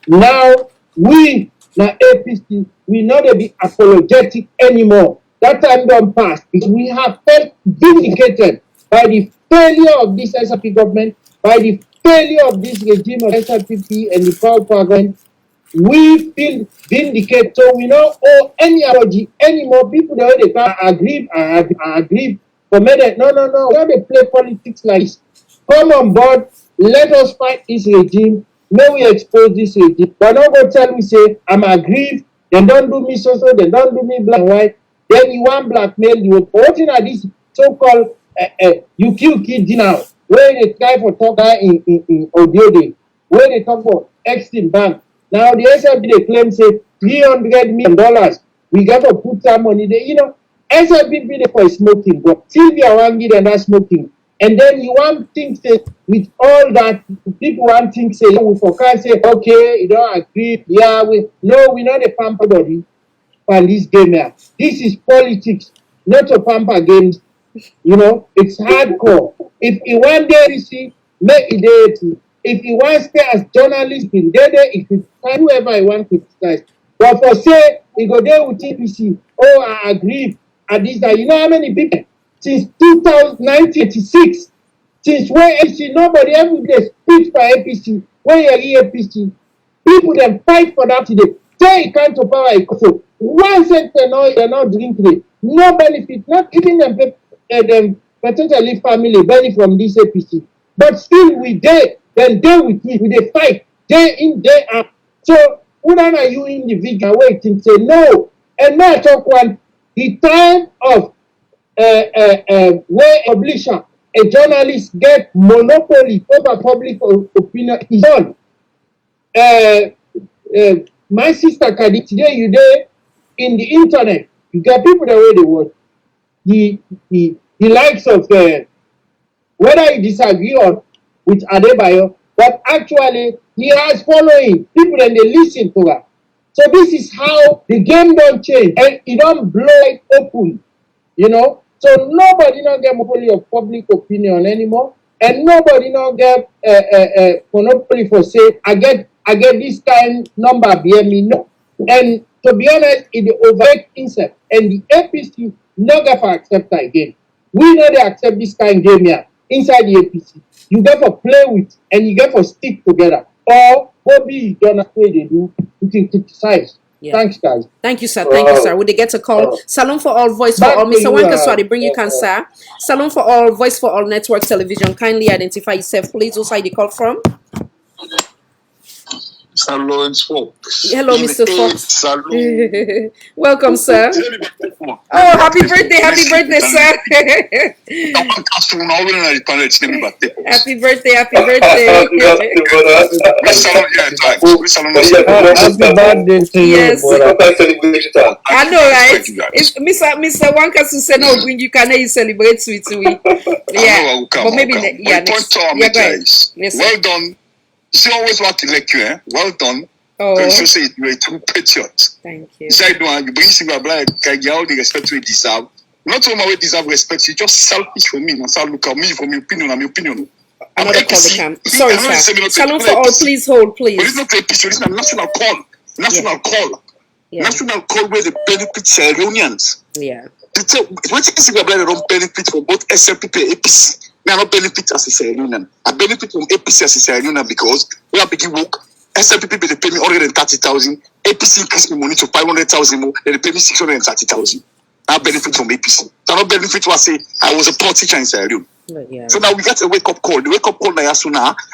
Now, we, the APC, we not be apologetic anymore. That time don't pass because we have felt vindicated by the failure of this SRP government, by the failure of this regime of SRPP and the power government. We feel vindicated, so we don't owe any apology anymore. People that they can agree for me. No. We don't play politics like this. Come on board, let us fight this regime. May we expose this regime. But don't go tell me, say, I'm aggrieved, they don't do me so, they don't do me black and white. Then you want blackmail, you what in this so-called you kill kids now, where they try for talk in Odiode, where they talk for Exim Bank. Now the SLB they claim say $300 million. We got to put some money there. SLB they for smoking, but SYLVIA want give them that smoking. And then you want things say with all that people want things say we forecast say okay, you don't agree, yeah, we not a pamper body for this game here. This is politics, not a pamper games. It's hardcore. If you want there, you see, make it. If you want to stay as journalist in there, if you find whoever you want to criticize. But for say, you go there with TPC, oh, I agree, and this, that. You know how many people? Since 1986, since when APC, nobody every day speaks for APC, when you hear APC, people then fight for that today. Say you can't to power, so one cent they're not drinking today. No benefit, not even them potentially family benefit from this APC. But still we there, then they with me, we they fight day in, day out. So who are you individual waiting say no? And now talk one the time of where publisher, a journalist get monopoly over public opinion is on. My sister Kadi, today you there in the internet, you get people the way they watch. The likes of whether you disagree on with Adebayo, but actually he has following people and they listen to her. So this is how the game don't change and it don't blow it open, So nobody not get monopoly of public opinion anymore, and nobody not get monopoly for say I get this kind number behind me. No, and to be honest, it overrate himself, and the APC not get for accept that again. We know they accept this kind of game here inside the APC. You get for play with and you get for stick together. Or Bobby you don't know what they do, you can criticize. Yeah. Thanks, guys. Thank you, sir. Thank you, sir. Would they get a call? Salon for all, voice for all. Mr. Wanka, sorry, bring you can, sir. Salon for all, voice for all, network television. Kindly identify yourself, please. Who side you call from? Mr. Lawrence Fox. Hello, Mr. Fox. Welcome, sir. Oh, happy birthday, sir. Happy birthday. Happy birthday to you. Yes. I know, right? It's Mr. Wanka Suseno when you can celebrate with me. Yeah. But maybe next. Yes, well done. You always want to elect you, Well done. Oh. You should say you're a true patriot. Thank you. You bring Sylvia Black, all the respect we deserve. Not all my way deserve respect, you just selfish for me. And start look at me for my opinion and my opinion. Another call the cam. Sorry, sir. Salon for all, please hold, please. But it's not a picture, it's a national call. National call. Yeah. National call where the benefits are LEONEANS. Yeah. What you Sylvia Black don't benefit from both SLPP and APC. I don't benefit as a Sierra Leonean. I benefit from APC as a Sierra Leonean because we are beginning work. SLPP they pay me 130,000. APC increase me money to 500,000 more. They pay me 630,000. I benefit from APC. So I don't benefit to say I was a poor teacher in Sierra Leone. Yeah. So now we get a wake up call. The wake up call now I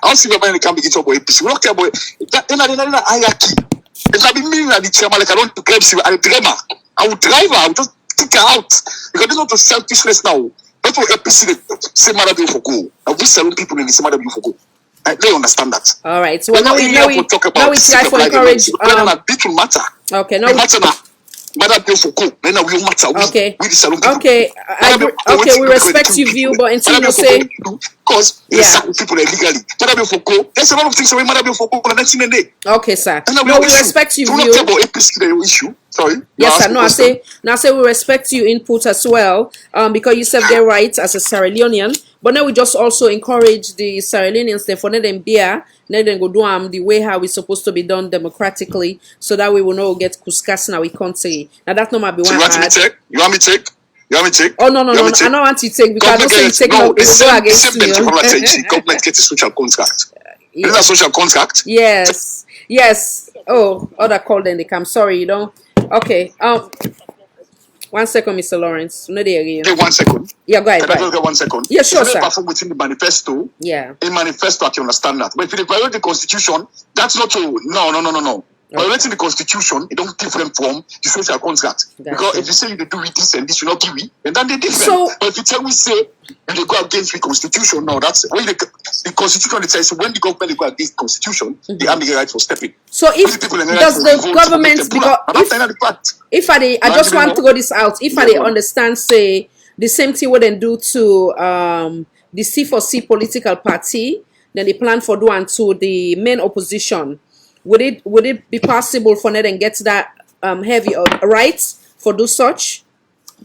don't see whether they can begin to talk about APC. We don't care about that. Then hierarchy. If I be me like the chairman, like I don't grab I driver. I would drive her. I would just kick her out because they not to selfishness now. Not for APC, the same Madda for go. And we selling people in the same Madda for go. They understand that. All right. So We're now not here to talk about we try to encourage. It will matter. Okay. No. Okay. Okay. Okay. We respect your view, but until you say, because people illegally. There's a lot of things we okay, sir. No, we respect your view. Sorry. Yes, sir. No, I say we respect your input as well. Because you said their rights as a Sierra Leonean. But now we just also encourage the Sierra Leoneans for them beer, let them go do the way how it's supposed to be done democratically, so that we will not get kuskas in our country. Now that no might be one. You want me to take? Oh no, I don't want to take because I don't say you take no. It will go against me. Government gets a social contract. Is that social contract? Yes. Oh, other call then they come. Sorry, you don't. Okay. 1 second, Mr. Lawrence. No, okay, 1 second. Yeah, go ahead. Can I just get 1 second? Yeah, sure, sir. Perform within the manifesto. Yeah. In manifesto, I can understand that. But if you violate the constitution, that's not true. No. Okay. Violating the constitution, it don't different from the social contract. Because if you say you do it this and this, you not give it, and then they different. So, but if you tell me say you go against the constitution, no, that's when the constitution it says when the government go against the constitution, they have the right for stepping. So if does the government because if I just want to go this out, if I understand say the same thing what they do to the C4C political party, then they plan for doing to the main opposition. Would it be possible for them to get that heavy rights for do such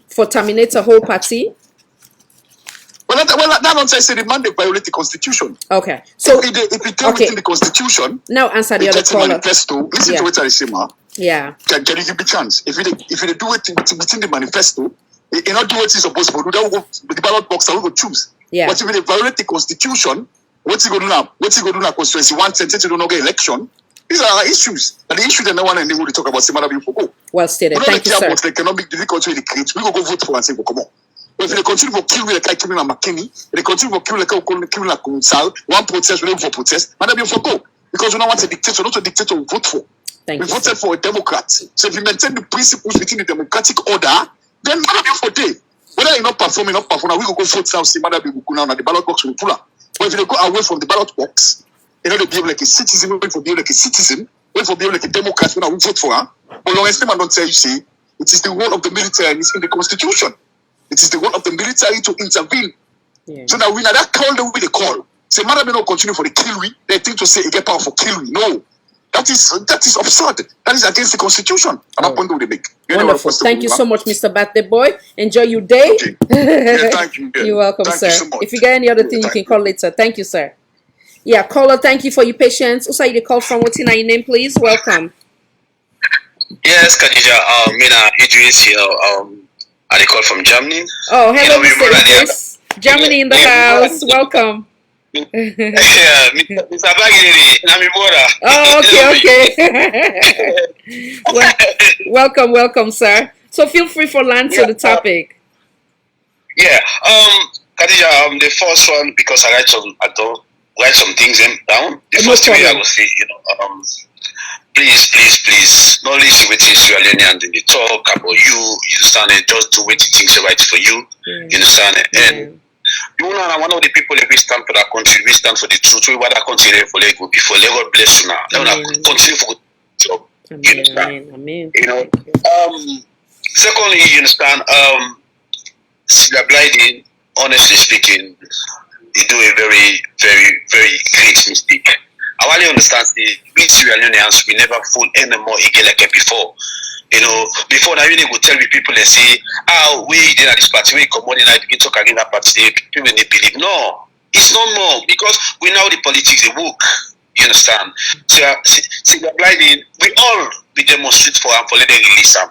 for terminate a whole party? Well, that don't say the man they violate the constitution. Okay, so if it came within the constitution, now answer the other caller. Manifesto. Listen to what I say, ma. Yeah. Can you give me a chance? If you do it within the manifesto, you not do what you're supposed to do. That will go the ballot box. I will go choose. Yeah. But if they violate the constitution, what's he gonna do now? What's he gonna do now? Constituency 1 to do not get election. These are issues. And the issue that no one and they will talk about similar people go. Well stated. Thank you, sir. About the economic difficulty they create. We go vote for and say, come on. But if they continue to kill like killing a McKinney, they continue to kill like Kunsal, one protest, we for protest, and then for go. Because we don't want a dictator, not a dictator we vote for. We voted for a Democrat. So if you maintain the principles within the democratic order, then maybe for day. Whether you're not performing, we will go vote now, see Madda will go now, and the ballot box will pull up. But if they go away from the ballot box, you know, they behave like a citizen, wait for behave like a citizen, wait for behave like a Democrat when I will vote for her. But Lawrence don't tell you, see, it is the role of the military and it's in the constitution. It is the role of the military to intervene. Yeah. So that we now that call them with the call. Say, Madda may not continue for the kill we. They think to say it get power for kill we. No. That is absurd. That is against the constitution. And that point they make. Wonderful. Thank you so much, Mr. Birthday Boy. Enjoy your day. Okay. Yeah, thank you. Yeah. You're welcome, thank sir. You so much. If you get any other thing, you can call later. Thank you, sir. Yeah, caller, thank you for your patience. Also, you call from what's in your name, please? Welcome. Yes, Khadija. Mina Idris here. I call from Germany. Oh, hello, Mr. Idris. Germany in the house. Welcome. Yeah, Mr. Bagiri, Namibora. Oh, okay. Welcome, sir. So feel free for land to the topic. Yeah. Khadija, the first one, because I write some things down. The first thing I will say, please, not listen with Sierra Leoneans in the talk about you understand it, just do what you think is right for you, you understand it? And you know, one of the people that we stand for that country, we stand for the truth, we want that country for Lagos, before Lagos bless you now. Continue for good job, you understand? Amen. You know, secondly, you understand, Sylvia BLYDEN, honestly speaking, you do a very, very, very great mistake. I really understand we Sierra Leoneans, we never fool anymore again like before. You know, before now you go tell me people and say, we did at this party, we come on and I begin to talk against that party, people they believe. No, it's not more because we know the politics they work. You understand? So Sylvia BLYDEN, we demonstrate for them for letting release them.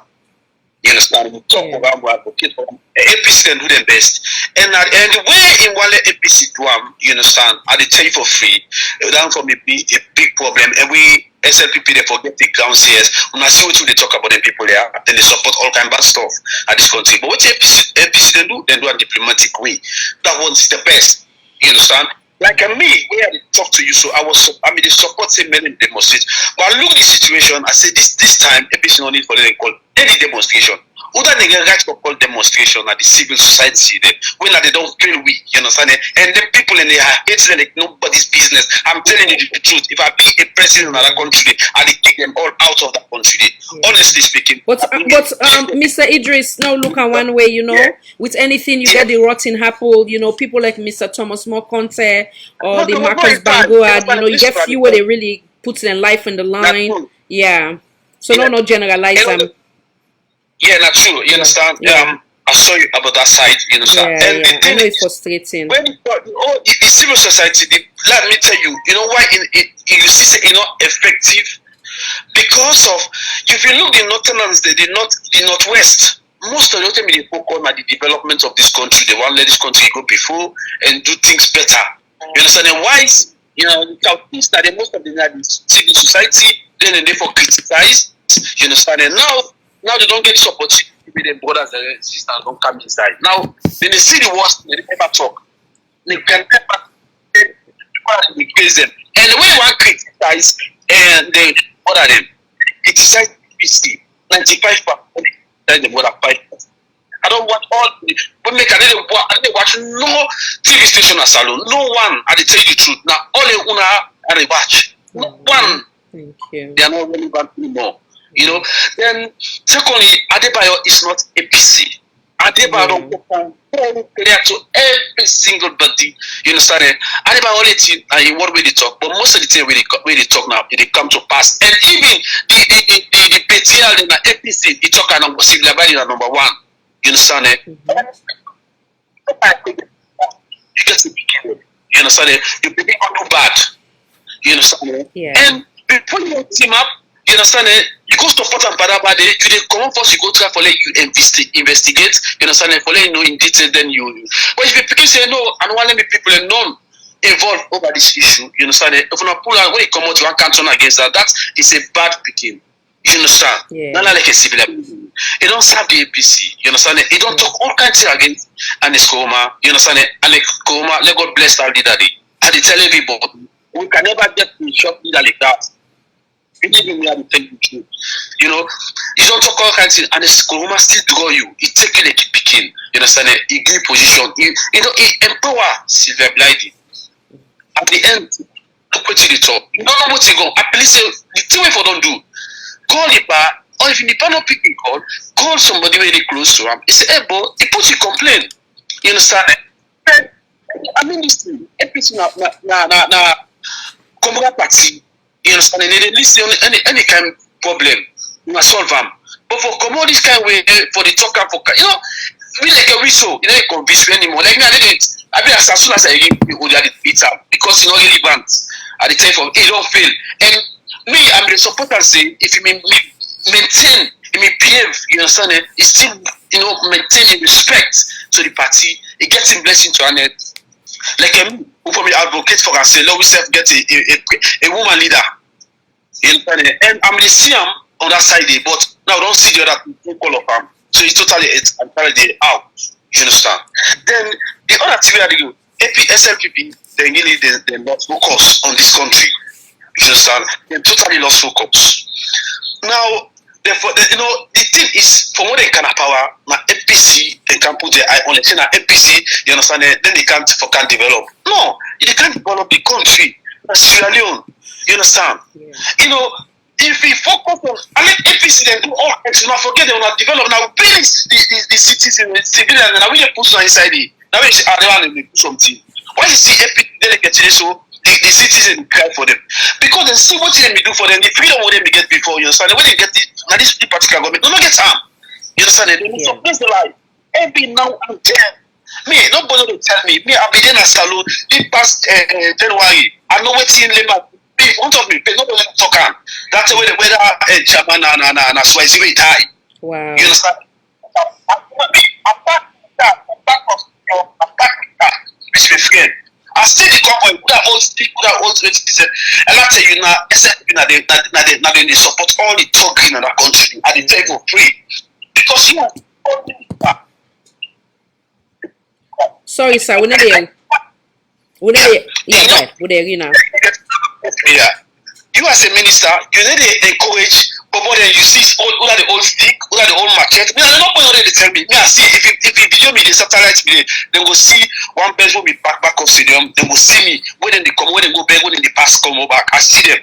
You understand? We talk about we advocate for them. APC can do them best. And the way in one APC do them, you understand, I tell you for free, that for me be a big problem. And we SLPP they forget the ground CS. When I see what they talk about the people there, then they support all kind of bad stuff at this country. But what APC they do a diplomatic way. That was the best. You understand? Like me, we had to talk to you, so the support say many demonstrate. But I look at the situation, I say this time, APC no need for them call any demonstration. Who that they get right for call demonstration at the civil society there when they don't feel we, you understand? And the people in there are hating like nobody's business. I'm telling you the truth. If I be a president of another country, I'd kick them all out of that country. Honestly speaking. But Mr. Idris, now look at one way, with anything you get the rotten apple, people like Mr. Thomas Mokonte or the Marcus Bangoad, you get few where they really put their life in the line. Yeah. So no generalize them. Yeah, not true. You understand? I saw you about that side. You understand? Yeah, and I know it's frustrating. When the civil society, let me tell you, why you see effective because of if you look the northerners, the northwest. Most of the time they focus on the development of this country. They want to let this country go before and do things better. You understand? And why? The southeast that most of the civil society then they for criticize. You understand? And now they don't get this opportunity with their brothers and sisters don't come inside. Now when they see the worst, they never talk. They can never praise them. And when you want to criticize and they bother them, criticize PC 95%. The border 5%. I don't want all but make I didn't watch no TV station or salon. No one, I tell you the truth. Now all the una are they watch. No one. Thank you. They are not relevant anymore. Then secondly, Adebayo is not APC. Adebayo don't very clear to every single body. You understand? Adebayo only thing in what way they talk, but most of the thing where they talk now, they come to pass. And even the PTL in the APC, it talk about SYLVIA number 1. You understand? You just begin. You understand? You begin to do bad. You understand? Yeah. And before you team up, you understand? You go support and Badabade, you come on first, you go try for let you investigate, you understand? For let you know in detail, then you. But if you say no, I don't want to make people non involved over this issue, you understand? If you not pull out when you come out, you want canton against that, that is a bad picking. You understand? Yeah. Not like a civil. It don't serve the APC, you understand? It don't talk all kinds of against Ernest Koroma, you understand? Ernest Koroma, let God bless that leader. I tell everybody, we can never get to shop leader like that. Even me, I will tell you the truth. You don't talk all kinds of things, and the Koroma still draw you. He take you like a picking. You understand? He give position. He empower SYLVIA BLYDEN. At the end, to put to the top. You don't know what you go. At least the thing we don't do. Call the bar, or if you not picking call somebody very close to him. He say, hey, bro, he put you complain. You understand? I mean this thing. Everything na Comrade Party. You understand? And they listen any kind of problem, you must solve them. But for come on this kind of way, for the talker, we like a whistle, you don't convince me anymore. Like me, I did it. I mean, as soon as I give you the pizza, because you know really want at the time it don't fail. And me, I'm the supporter say if you maintain, you behave, you understand? It still, maintaining respect to the party. It gets in blessing to an end. Like who probably advocate for us, let we self get a woman leader. You understand? And I'm the see him on that side, but now don't see the other people of them. So it's entirely out. You understand? Then the other thing we do, SLPP, they really they lost focus on this country. You understand? They totally lost focus. Now, therefore, the thing is, from what they can power, my APC, they can put their eye on it. Now, APC, you understand? Then they can't develop. No, they can't develop the country. That's Sierra Leone. You understand? Yeah. If we focus on, APC, then do all things, forget they will not develop. Now, build the cities in the civilian, and now we put some inside it. Now we say, they want to put something. Why you see APC, then they get so the citizens cry for them because they see what they do for them, the freedom what they get before. You understand? When they get now this particular government, do not get harm. You understand? They will suppress the life every now and then. Me, nobody will tell me. Me, I've been in a salon this past January. I know what's in Lema. On top of me, nobody will talk on. That's the way the weather Chairman and Swazi will die. Wow. You understand? I'm back with that. It's my friend. I still the company who are old citizen, and I tell you now, except now they support all the talking in the country at the table free because you. Sorry, sir. We're not there. Yeah, we're there. You know. Yeah. You as a minister, you need to encourage But then you see all the old stick, all the old machete. Me, I don't know what they tell me. Me, I see if you video me the satellite video, they will see one person will be back of stadium. They will see me when they come, when they go back, when they pass come back. I see them.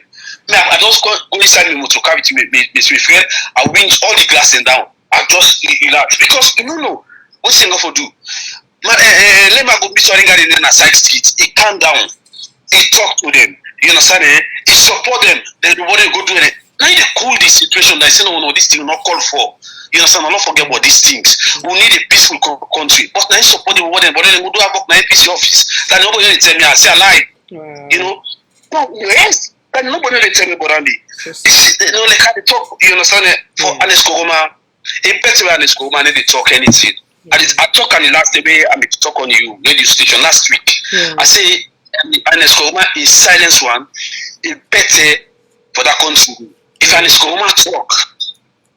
Me, I just go inside the motor car with my friend. I winch all the glass and down. I just relax because you don't know what's going to do. Man, let me go be sorry guy in a side street. He calm down. He talk to them. You understand? He support them. Then what they go do it. Now they cool this situation. They say no, this thing will not call for. You understand? I'll not forget about these things. We need a peaceful country. But now support them. But then we do have work in APC office. That nobody will tell me I say I lie. Wow. You know? No, yes. That nobody will tell me about Andy. You know, like how they talk. You understand? For Ernest Koroma, a better Ernest Koroma, they talk anything. I talk on the last day. I mean, to talk on you radio station last week. I say Ernest Koroma is silence one. It better for that country. If Ernest Koroma talk,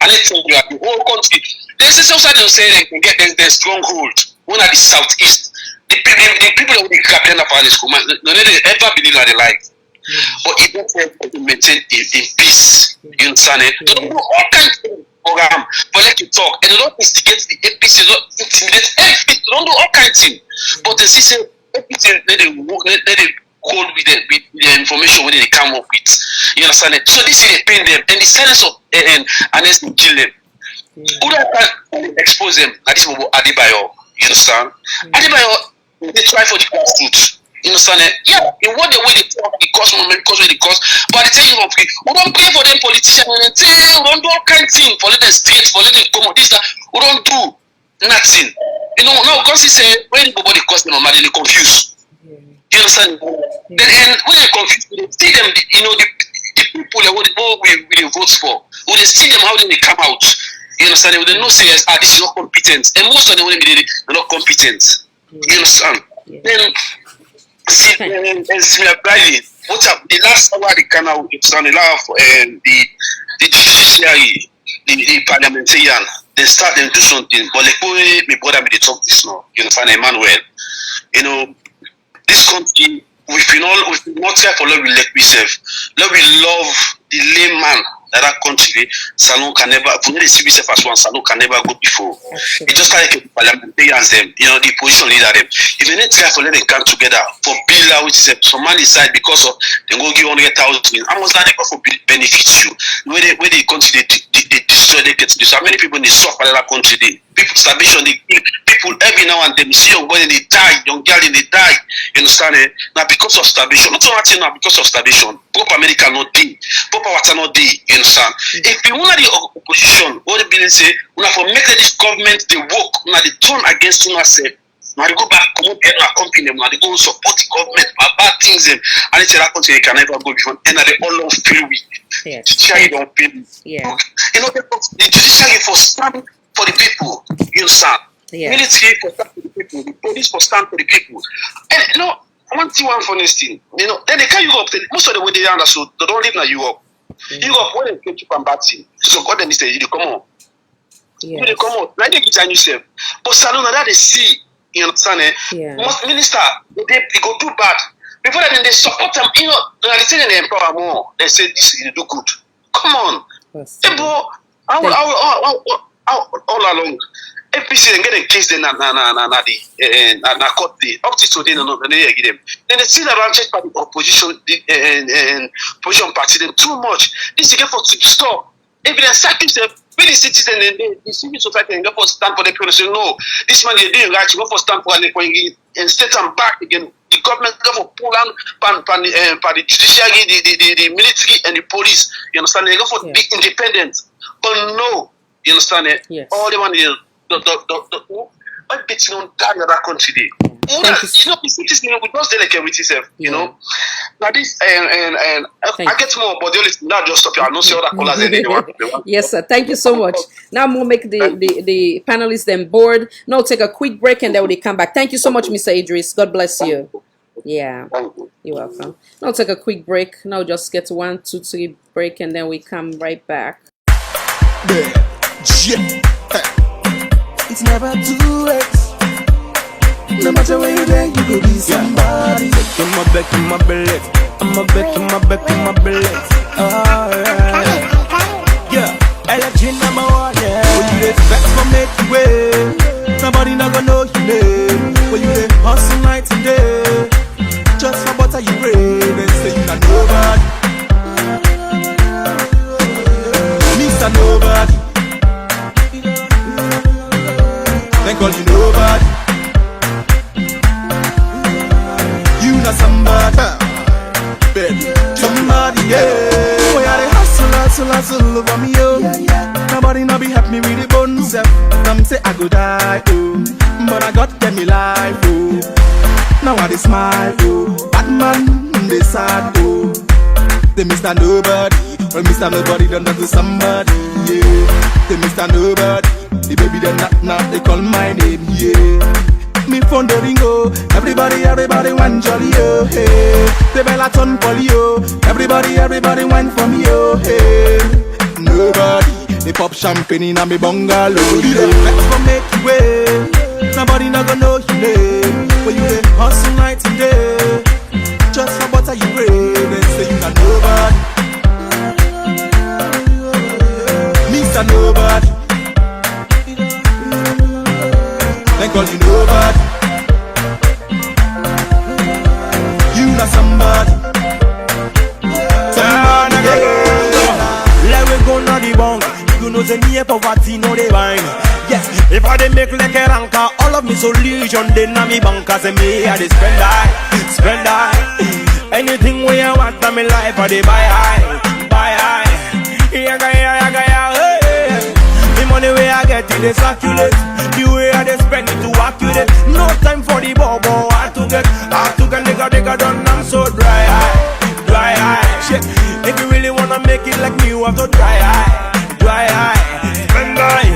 and they tell you the whole country. There's this outside they say they can get their stronghold. One at the southeast. The people that will be captain of Ernest Koroma, no they ever believe in their life. But it doesn't maintain in peace. You understand it? They don't do all kinds of program, but let you talk. And they don't instigate the APC, they don't intimidate everything. They don't do all kinds of things. But they say everything let they hold with the information when they come up with. You understand it? So this is they pain them. And the silence of Ernest will kill them. Who can expose them? That is Adebayo. You understand? Adebayo, they try for the truth. You understand it? Yeah, in what the way they talk, because when they cause, but they tell you we don't pay for them politicians and they say we don't do all kinds of things for them states, for them come out this that we don't do nothing. You know, now because he say when nobody cost them money, they confuse. You understand? Then when they confuse, they see them, you know, the people that we vote for, when they see them how they come out. You understand? They know say this is not competent, and most of them when they're not competent. You understand? Then see, and BLYDEN, what up? The last hour the canal it's on the law the judiciary, the parliamentarian, they start them do something. But like my brother me they talk this now. You understand, Emmanuel? You know, this country we've not try for love we let ourselves. Love we love the layman that country. Salon can never for the see yourself as one salon can never go before. It just like a parliamentarians them, you know, the position leader them. If they need try for let them come together for bill which is some money side because of they go give 100,000. I must not for benefit you. Where they country they destroy they get this. How many people in the suffer that country they people starvation they people every now and then you see young boy they die, young girl they die. You understand it? Now because of starvation, not so much now because of starvation. Proper medical not day, proper water not day. You understand? If we want the opposition, what the bill say, we have to make this government they work, now they turn against us. Now they go back, come up and accompany them, now they go support the government, bad things them, and they say that country they can never go before, and now they all don't feel weak. Yes. Judiciary don't feel weak. Yeah. You know, the judiciary for stand for the people, you understand? Yeah. Military for stand for the people, the police for stand for the people. And you know, one funny thing, you know, then they can Europe, most of the way they understood, they don't live in Europe. Europe, when they keep on bad thing, so God then say, you come on. Yes. You come on, like they get yourself. But Salon, that they see, you understand it? Yeah. Most minister, they go too bad. Before that, then they support them, you know, they say they empower more. They say this is do good. Come on. Hey, bro, all along. APC and get a case then na court day up to today no they give them. Then they still around check by the opposition and opposition party them too much. This is get for to stop. If they sack himself, when the citizen and the civil society and go for stand for the people say no, this man they doing right, you go for stand for and state and back again. The government go for pull on the judiciary, the military and the police. You understand? They go for be independent. But no, you understand it? Yes. All the money I bet you don't die in that country. You know, it's we don't like with yourself, you know. Now this and I get more, but the not just stop here. I don't see other callers anymore. Yes, sir. Thank you so much. Now we'll make the panelists then board. Now take a quick break and then we'll come back. Thank you so much, Mr. Idris. God bless you. Yeah, you're welcome. Now take a quick break. Now just get 1, 2, 3 break and then we come right back. It's never too late. No matter where you're there, you could be somebody. In my back, in my belly. I'm a back, in my back, in my belly. Oh, yeah. butter you brave and say you not nobody. Mr. Nobody. Then call you nobody. You not somebody. Baby, somebody, yeah. Boy, I dey hustle over me, yo. Nobody no be help me with the bones, yeah. Some say I go die, oh, but I got them me life, oh. Now I dey smile, oh. Bad man, they sad, oh. They Mr. Nobody, well Mr. Nobody done that to somebody, yeah. They Mr. Nobody, the baby done knock, they call my name, yeah. Me phone the ringo, everybody wine jolly, oh, hey. The bella turn polio, everybody wine for me, oh, hey. Nobody, they pop champagne in a me bungalow. You the flex for make you way, nobody not gonna know you name. When you dey hustle night and day, just for butter you brave and say you not nobody. Mr. Nobody. Then call you nobody. You not somebody. Somebody, yeah. Let we go na the bunk. You know the near poverty, no the wine. Yes, if I dey make like a ranker, all of me solution, then na me banker. Say me I dey spend I. Anything where I want na me life, I dey buy high. Yaga, hey. The money where I get it, they circulate. The way I dey spend it to accurate. No time for the bobo, hard to get nigga done, I'm so dry eye. Shit, if you really wanna make it like me, you have to dry eye. Spend eye.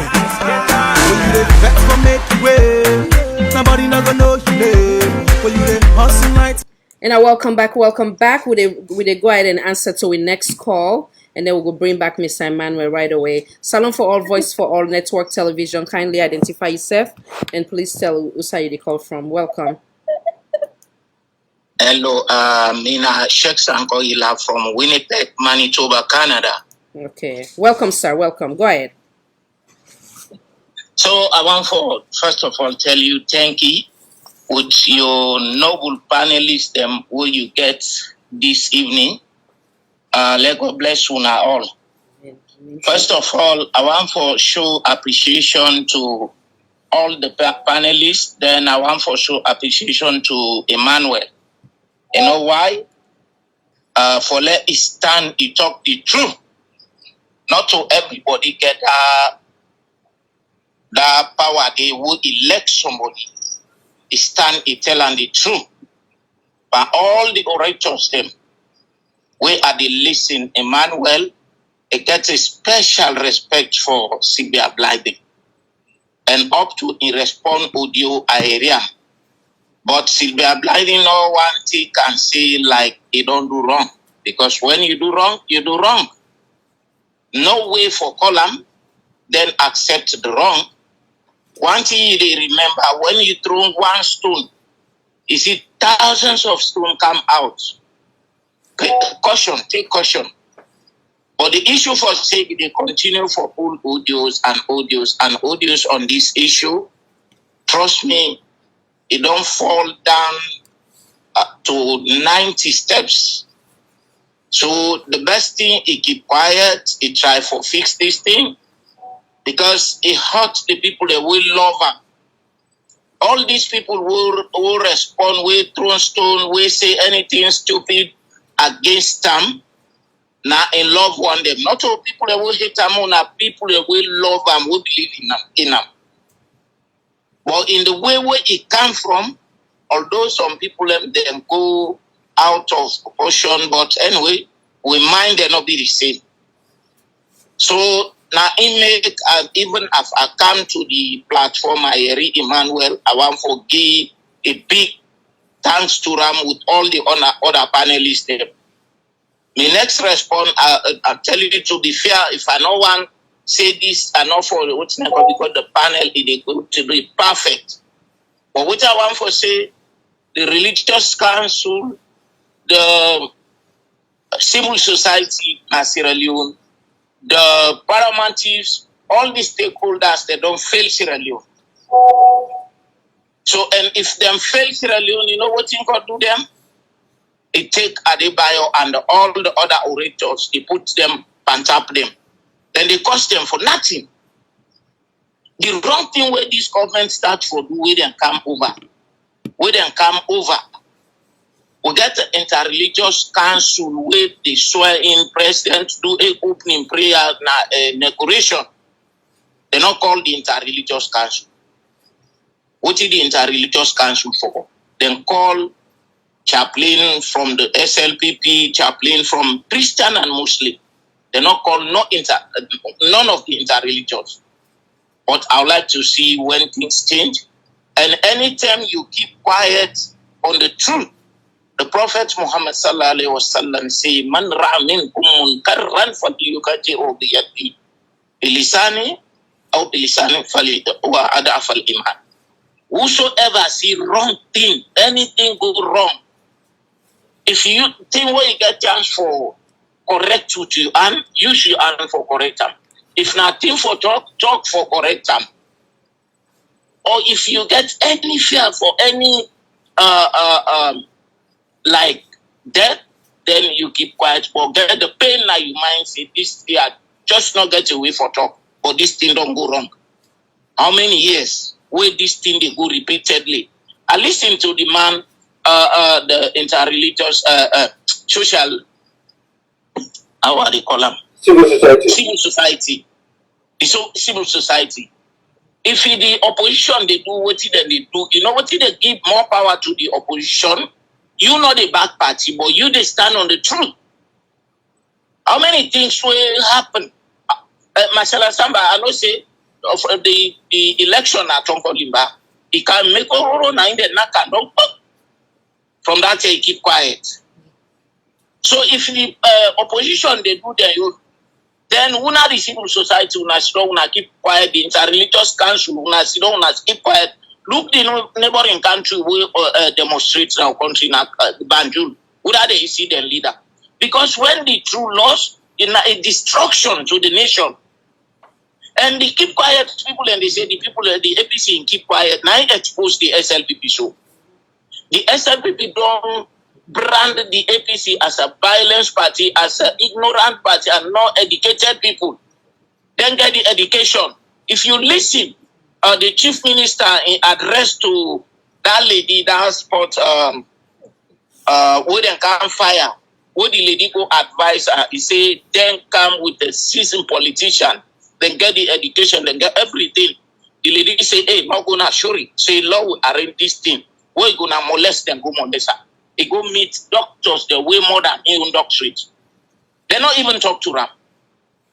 When you dey vex for make you way, nobody not gonna know you name. When you dey hustle night. And I welcome back with a go ahead and answer to our next call. And then we'll bring back Mr. Emmanuel right away. Salon for All, Voice for All, Network Television. Kindly identify yourself and please tell who's you call from. Welcome. Hello, Mina Sheikh Sanko Ila from Winnipeg, Manitoba, Canada. Okay. Welcome, sir. Welcome. Go ahead. So I want to first of all tell you thank you with your noble panelists who you get this evening. Let God bless you now all. First of all, I want to show appreciation to all the panelists. Then I want to show appreciation to Emmanuel. You know why? For let it stand, he talk the truth. Not to everybody get that power. They would elect somebody. He stand, he tell and the truth. But all the orators them, we are the listen, Emmanuel, it gets a special respect for SYLVIA BLYDEN. And up to in respond audio area. But SYLVIA BLYDEN no one thing can say like he don't do wrong. Because when you do wrong, you do wrong. No way for column, then accept the wrong. One thing they remember, when you throw one stone, you see thousands of stones come out. Caution, take caution. But the issue for sake, they continue for all audios on this issue. Trust me, it don't fall down to 90 steps. So the best thing, he keep quiet, he try for fix this thing, because it hurts the people that will love her. All these people will respond, will throw stone, will say anything stupid against them. Now in love one them. Not all people that will hate them, now people that will love them, will believe in them. But in the way where it come from, although some people them go out of proportion, but anyway, we mind they not be the same. So now even if I come to the platform, I read Emmanuel, I want to give a big thanks to Ram with all the other panelists there. My next response, I'll tell you to be fair, if I no one say this, I know for what's never because the panel is going to be perfect. But what I want to say, the religious council, the civil society in Sierra Leone, the paramount's, all the stakeholders, they don't fail Sierra Leone. So, and if them fail Sierra Leone, you know what you can do them? He take Adebayo and all the other orators, he put them and tap them. Then they cost them for nothing. The wrong thing where this government start for do, we then come over. We then come over. We get the interreligious council where they swear in president, do a opening prayer, inauguration. They not call the interreligious council. What is the interreligious council for? Then call chaplain from the SLPP, chaplain from Christian and Muslim. They not call none of the interreligious. But I would like to see when things change. And anytime you keep quiet on the truth, the Prophet Muhammad sallallahu alaihi wasallam say, "Man ra'a minkum munkarran falyukajiru biyadihi, bilisani aw bilisani wa adaf al-iman." Whosoever see wrong thing, anything go wrong, if you think when you get chance for correct truth, you use your hand for correct them. If nothing for talk for correct them. Or if you get any fear for any like death, then you keep quiet. But get the pain like you mind say this year, just not get away for talk. But this thing don't go wrong. How many years where this thing they go repeatedly? I listen to the man, the interreligious social, how do they call them? Civil society. Civil society. So civil society. If the opposition they do what they do, you know what they give more power to the opposition. You know the back party, but you they stand on the truth. How many things will happen? Mashallah Samba, I know say of the election at Tonko Limba, he can make a na in the naka. From that he keep quiet. So if the opposition they do their own, then una the civil society una keep quiet, the interreligious council una keep quiet. Look the neighboring country will demonstrate our country in Banjul. Who are they see their leader? Because when the true loss in a destruction to the nation, and they keep quiet people and they say the people the APC keep quiet. Now expose the SLPP show. The SLPP don't brand the APC as a violence party, as an ignorant party, and not educated people. Then get the education. If you listen, the chief minister in address to that lady that spot where they can fire, where the lady go advise her, he say, then come with the seasoned politician, then get the education, then get everything. The lady say, hey, not gonna sorry. Say, law will arrange this thing. Where you gonna molest them, go molest her. They go meet doctors, they're way more than even doctorate. They not even talk to them.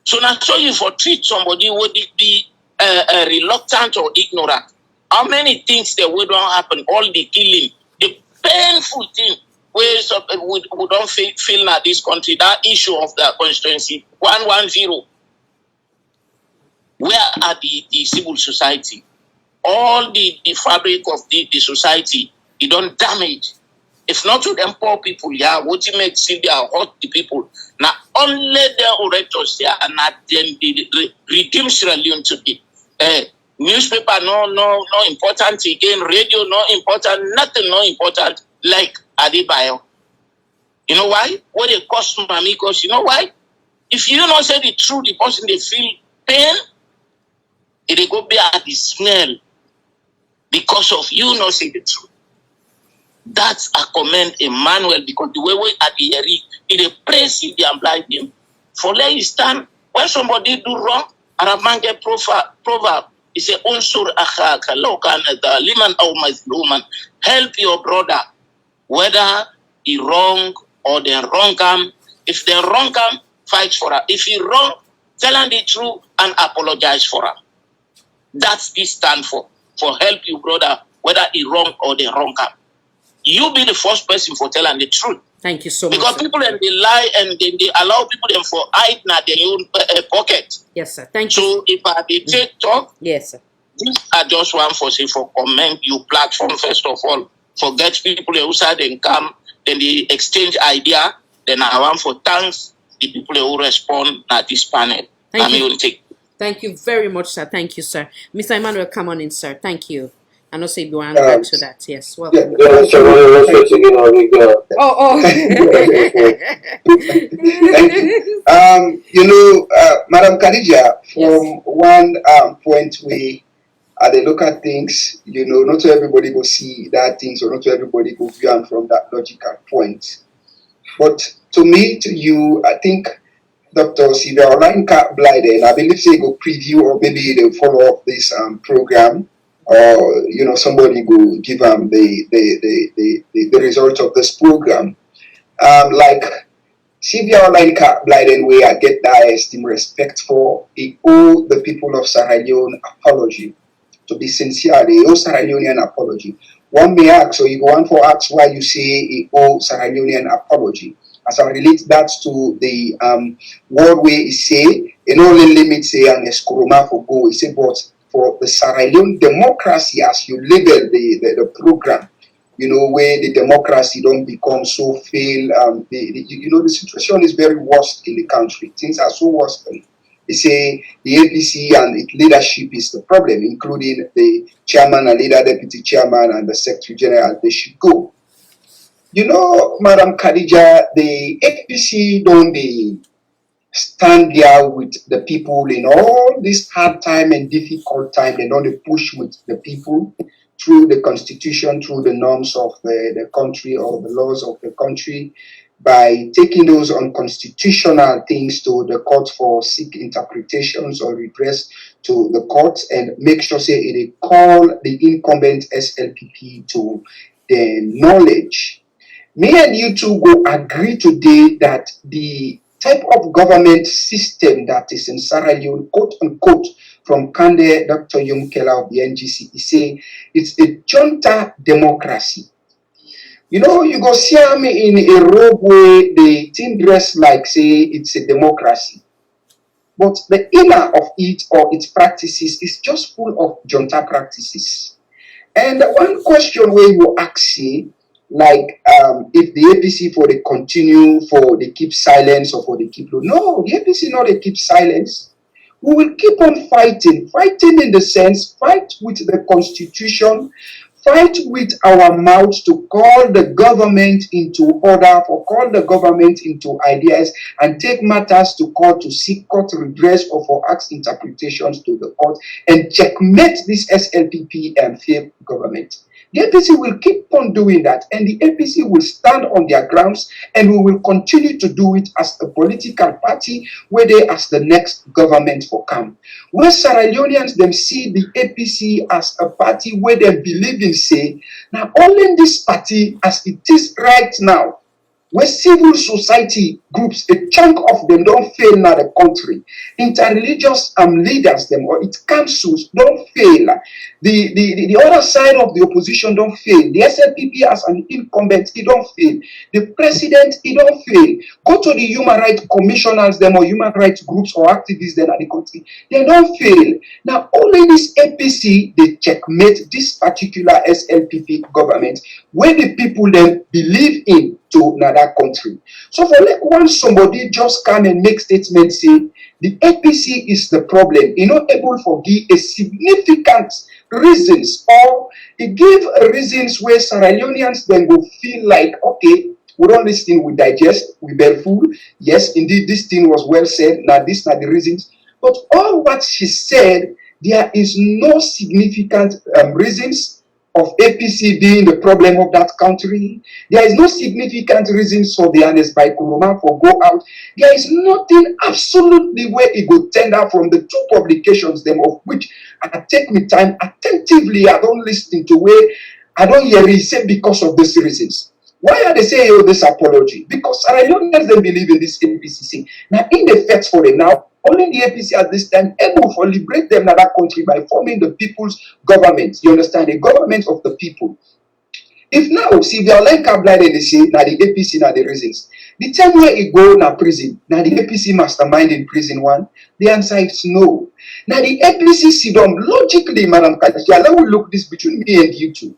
So now show you for treat somebody would be reluctant or ignorant. How many things that will don't happen? All the killing, the painful thing where we don't feel now this country, that issue of the constituency 110. Where are the civil society? All the fabric of the society, it don't damage. If not to them poor people, yeah, what you make see they are hurt the people. Now only the orators there are not then the redeem Sierra Leone to be. Newspaper no important again, radio no important, nothing no important like Adebayo. You know why? What they cost me because you know why? If you don't say the truth, the person they feel pain, it go be at the smell because of you not say the truth. That's a comment Emmanuel because the way we at the area, it praise the BLYDEN. For let you stand when somebody do wrong, Araman get proverb. He say unsur akhaka law kana zaliman aw mazluman. Help your brother, whether he wrong or they wrong him. If they wrong him, fight for him. If he wrong, tell him the truth and apologize for him. That's the stand for help your brother, whether he wrong or they wrong him. You be the first person for telling the truth. Thank you so much. Because people and they lie and they allow people them for hide in their own pocket. Yes, sir. Thank you. So if they take talk, yes, sir. I just want for say for comment your platform first of all. Forget people who say they come, then they exchange idea. Then I want for thanks the people who respond at this panel. Thank you. Thank you very much, sir. Thank you, sir. Mr. Emmanuel, come on in, sir. Thank you. I know say you want to add to that. Yes, Yeah, welcome. Oh. Thank you. Madam Khadija, from one point we they look at things, not everybody will see that things, or not everybody will view them from that logical point. But to me, to you, I think Dr. Sylvia OLAYINKA BLYDEN, I believe say go preview or maybe they'll follow up this program, or somebody go give them the result of this program. Like Sylvia OLAYINKA BLYDEN, way I get that esteem respect for, he owe the people of Sierra Leone apology. To be sincere, they owe Sierra Leonean apology. One may ask, or you go on for ask why you say he owe Sierra Leonean apology. As I relate that to the word where he say, only limit say Ernest Koroma for go, he say, but for the Sierra Leone democracy, as you label the program, where the democracy don't become so fail, the situation is very worst in the country. Things are so worse. They say the APC and its leadership is the problem, including the chairman and leader, deputy chairman, and the secretary general. They should go. Madam Khadija, the APC don't they stand there with the people in all this hard time and difficult time. They don't push with the people through the constitution, through the norms of the country or the laws of the country, by taking those unconstitutional things to the court for seek interpretations or redress to the courts, and make sure say they call the incumbent SLPP to the knowledge. Me and you two go agree today that the type of government system that is in Sierra Leone, quote unquote, from Kande Dr. Yumkela of the NGC, he say it's a junta democracy. You go see me in a robe where the team dress like say it's a democracy. But the inner of it or its practices is just full of junta practices. And one question where you ask say, like if the APC for they continue, for they keep silence, or for they keep low. No, the APC not they keep silence. We will keep on fighting in the sense, fight with the constitution, fight with our mouths to call the government into order, for call the government into ideas, and take matters to court to seek court redress or for ask interpretations to the court, and checkmate this SLPP and failed government. The APC will keep on doing that, and the APC will stand on their grounds, and we will continue to do it as a political party, where they as the next government for come. Where Sierra Leoneans them see the APC as a party where they believe in say, now only this party as it is right now, where civil society groups, a chunk of them don't fail now the country. Interreligious leaders them or its councils don't fail. The other side of the opposition don't fail. The SLPP as an incumbent, it don't fail. The president, it don't fail. Go to the human rights commissioners them or human rights groups or activists them at the country, they don't fail. Now only this APC they checkmate this particular SLPP government where the people then believe in to another country. So for like once somebody just come and make statements say the APC is the problem, not able to give a significant reasons, or it give reasons where Sierra Leoneans then will feel like, okay, we don't listen, we digest, we bear food. Yes, indeed, this thing was well said. Now, these are the reasons. But all what she said, there is no significant reasons of APC being the problem of that country. There is no significant reasons for the Ernest Bai Koroma for go out. There is nothing absolutely where it go tender from the two publications, them of which I take me time attentively. I don't listen to where I don't hear it say because of these reasons. Why are they saying oh, this apology? Because Sierra Leoneans don't believe in this APC. Now, in the facts for them now, only the APC at this time able to liberate them in that country by forming the people's government. You understand? The government of the people. If now, Sylvia OLAYINKA BLYDEN they say, now the APC now the reasons. The time where it go now prison, now the APC mastermind in prison one, the answer is no. Now the APC sit down logically, Madam Khadija, let me look this between me and you two.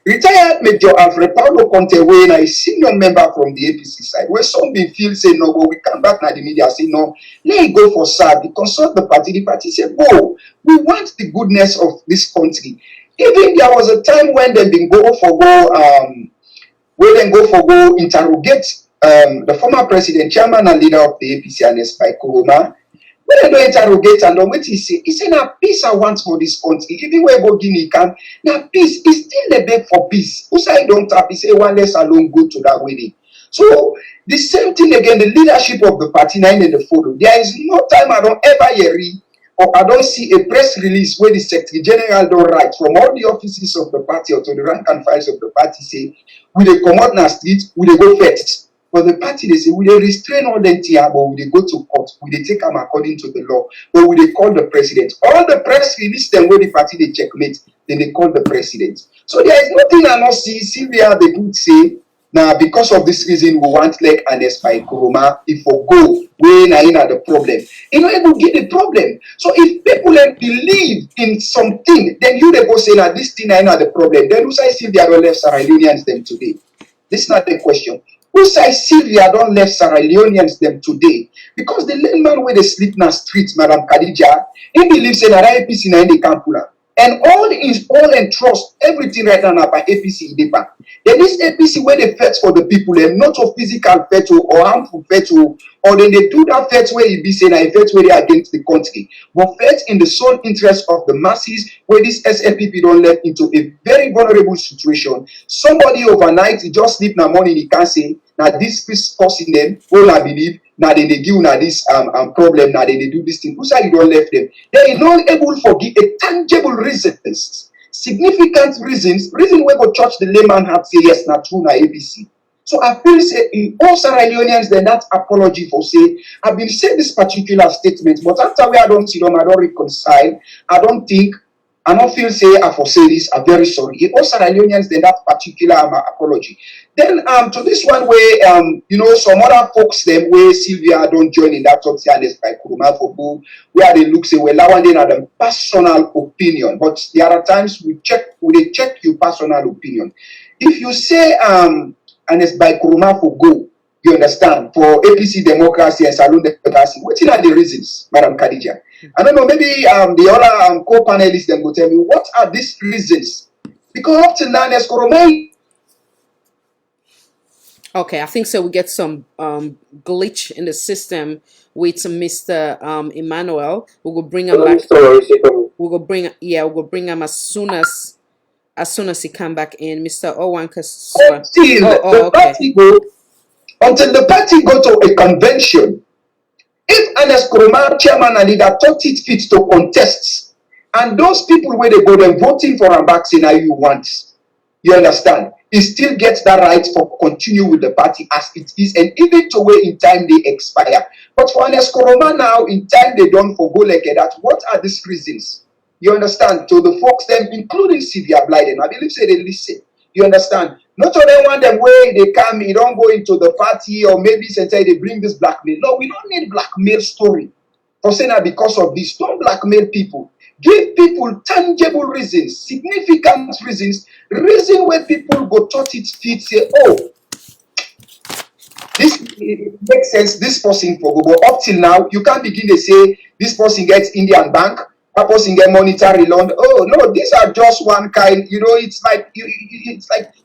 Retired Major Alfred Paulo Conte, when a senior member from the APC side, where some may feel say no, but we come back now the media say no, let it go for SAD, consult the party say, whoa, we want the goodness of this country. Even there was a time when they been go interrogate the former president, chairman and leader of the APC, Ernest Bai Koroma. When they do interrogate and what he say, now peace I want for this country. Even when go Guinea can, now peace, he still the beg for peace. Who say don't tap, he say one less alone go to that wedding. So the same thing again, the leadership of the party nine in the photo. There is no time I don't ever hear or I don't see a press release where the Secretary General don't write from all the offices of the party or to the rank and files of the party say, we they come out in the street, we they go first. But the party, they say, we they restrain all them here, but we they go to court, we they take them according to the law, but we they call the president. All the press release them where the party they checkmate, then they call the president. So there is nothing I not see. SYLVIA, they could say, now because of this reason, we want like Ernest Bai Koroma, if we go, we na in the problem. You know, it will get the problem. So if people believe in something, then you they go say, now this thing na the problem. Then who say SYLVIA don't left Sierra Leoneans them today? This is not the question. Who say SYLVIA don't left Sierra Leoneans them today? Because the layman where they sleep in the streets, Madam Khadija, he believes in a APC na in the campula. And all and trust, everything right now about APC Idepa. Then this APC where they fight for the people, and not a physical fight or harmful fight, or then they do that fight where it be saying a fight where they are against the country. But fight in the sole interest of the masses, where this SLPP don't let into a very vulnerable situation. Somebody overnight, he just sleep now morning, he can't say, now this is causing them, all I believe, now they give now this problem, now they do this thing. Who say you don't left them? They are not able to give a tangible reasons, significant reason where go church the layman have say yes, not true na ABC. So I feel say in all Sierra Leoneans, then that apology for say, I've been saying this particular statement, but after we I don't see them, I don't reconcile, I don't think, I don't feel say I for say this, I'm very sorry. In all Sierra Leoneans, then that particular apology. Then to this one where you know some other folks them where SYLVIA don't join in that talk say Ernest Bai Koroma for who where they look say well that one they have a personal opinion, but there are times we check your personal opinion. If you say Ernest Bai Koroma for go, you understand, for APC democracy and saloon democracy, what are the reasons, Madam Khadija? I don't know, maybe the other co-panelists then will tell me what are these reasons, because up to now Ernest Koroma. Okay, I think so. We get some glitch in the system with Mr. Emmanuel. We will bring him back. We will bring him as soon as he come back in. Mr. Owanka. Until the party go to a convention, if Ernest Koroma, chairman and leader, thought it fit to contest, and those people where they go then voting for him back say now you want, you understand? He still gets that right for continue with the party as it is, and even to wait in time they expire. But for Ernest Koroma now, in time they don't forgo like that. What are these reasons? You understand? To the folks them, including SYLVIA BLYDEN, I believe say they listen. You understand? Not all they want them way they come, you don't go into the party or maybe say they bring this blackmail. No, we don't need blackmail story. For saying that because of this, don't blackmail people. Give people tangible reasons, significant reasons, reason where people go thought it fit, say, oh, this makes sense, this person for go. But up till now, you can't begin to say this person gets Indian bank, that person get monetary loan. Oh no, these are just one kind, you know, it's like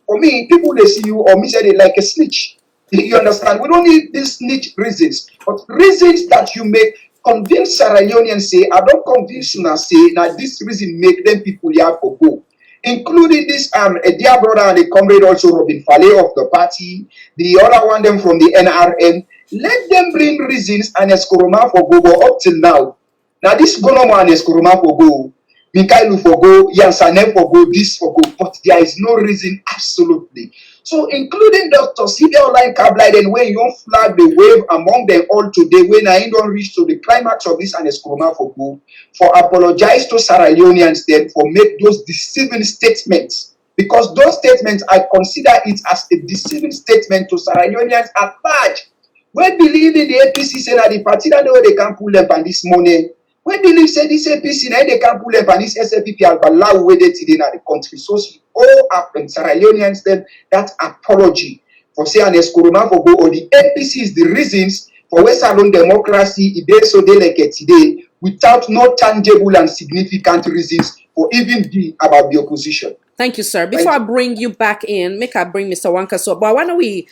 for me, people they see you or me say they like a snitch. You understand? We don't need these snitch reasons, but reasons that you make. Convince Sierra Leoneans say, I don't convince you now say, now this reason make them people here for go. Including this, a dear brother and a comrade also, Robin Fale of the party, the other one them from the NRM. Let them bring reasons and Ernest Koroma for go up till now. Now this Gonomo and Ernest Koroma for go, Mikailu for go, Yansanem for go, this for go, but there is no reason absolutely. So including Dr. SYLVIA OLAYINKA BLYDEN, when you don't flag the wave among them all today, when I don't reach to the climax of this Ernest Koroma for go, for apologize to Sierra Leoneans then for make those deceiving statements. Because those statements, I consider it as a deceiving statement to Sierra Leoneans at large. We believe in the APC say that the party that know they can pull up on this money. We believe say this APC now they can pull up on this SLPP and allow where they today in the country. So all happen Sierra Leoneans then that apology for say Ernest Koroma for go or the APC is the reasons for West Alone democracy it is so they like it today without no tangible and significant reasons or even be about the opposition. Thank you, sir. Before I bring you back in, make I bring Mr. Wanka. So, but why don't we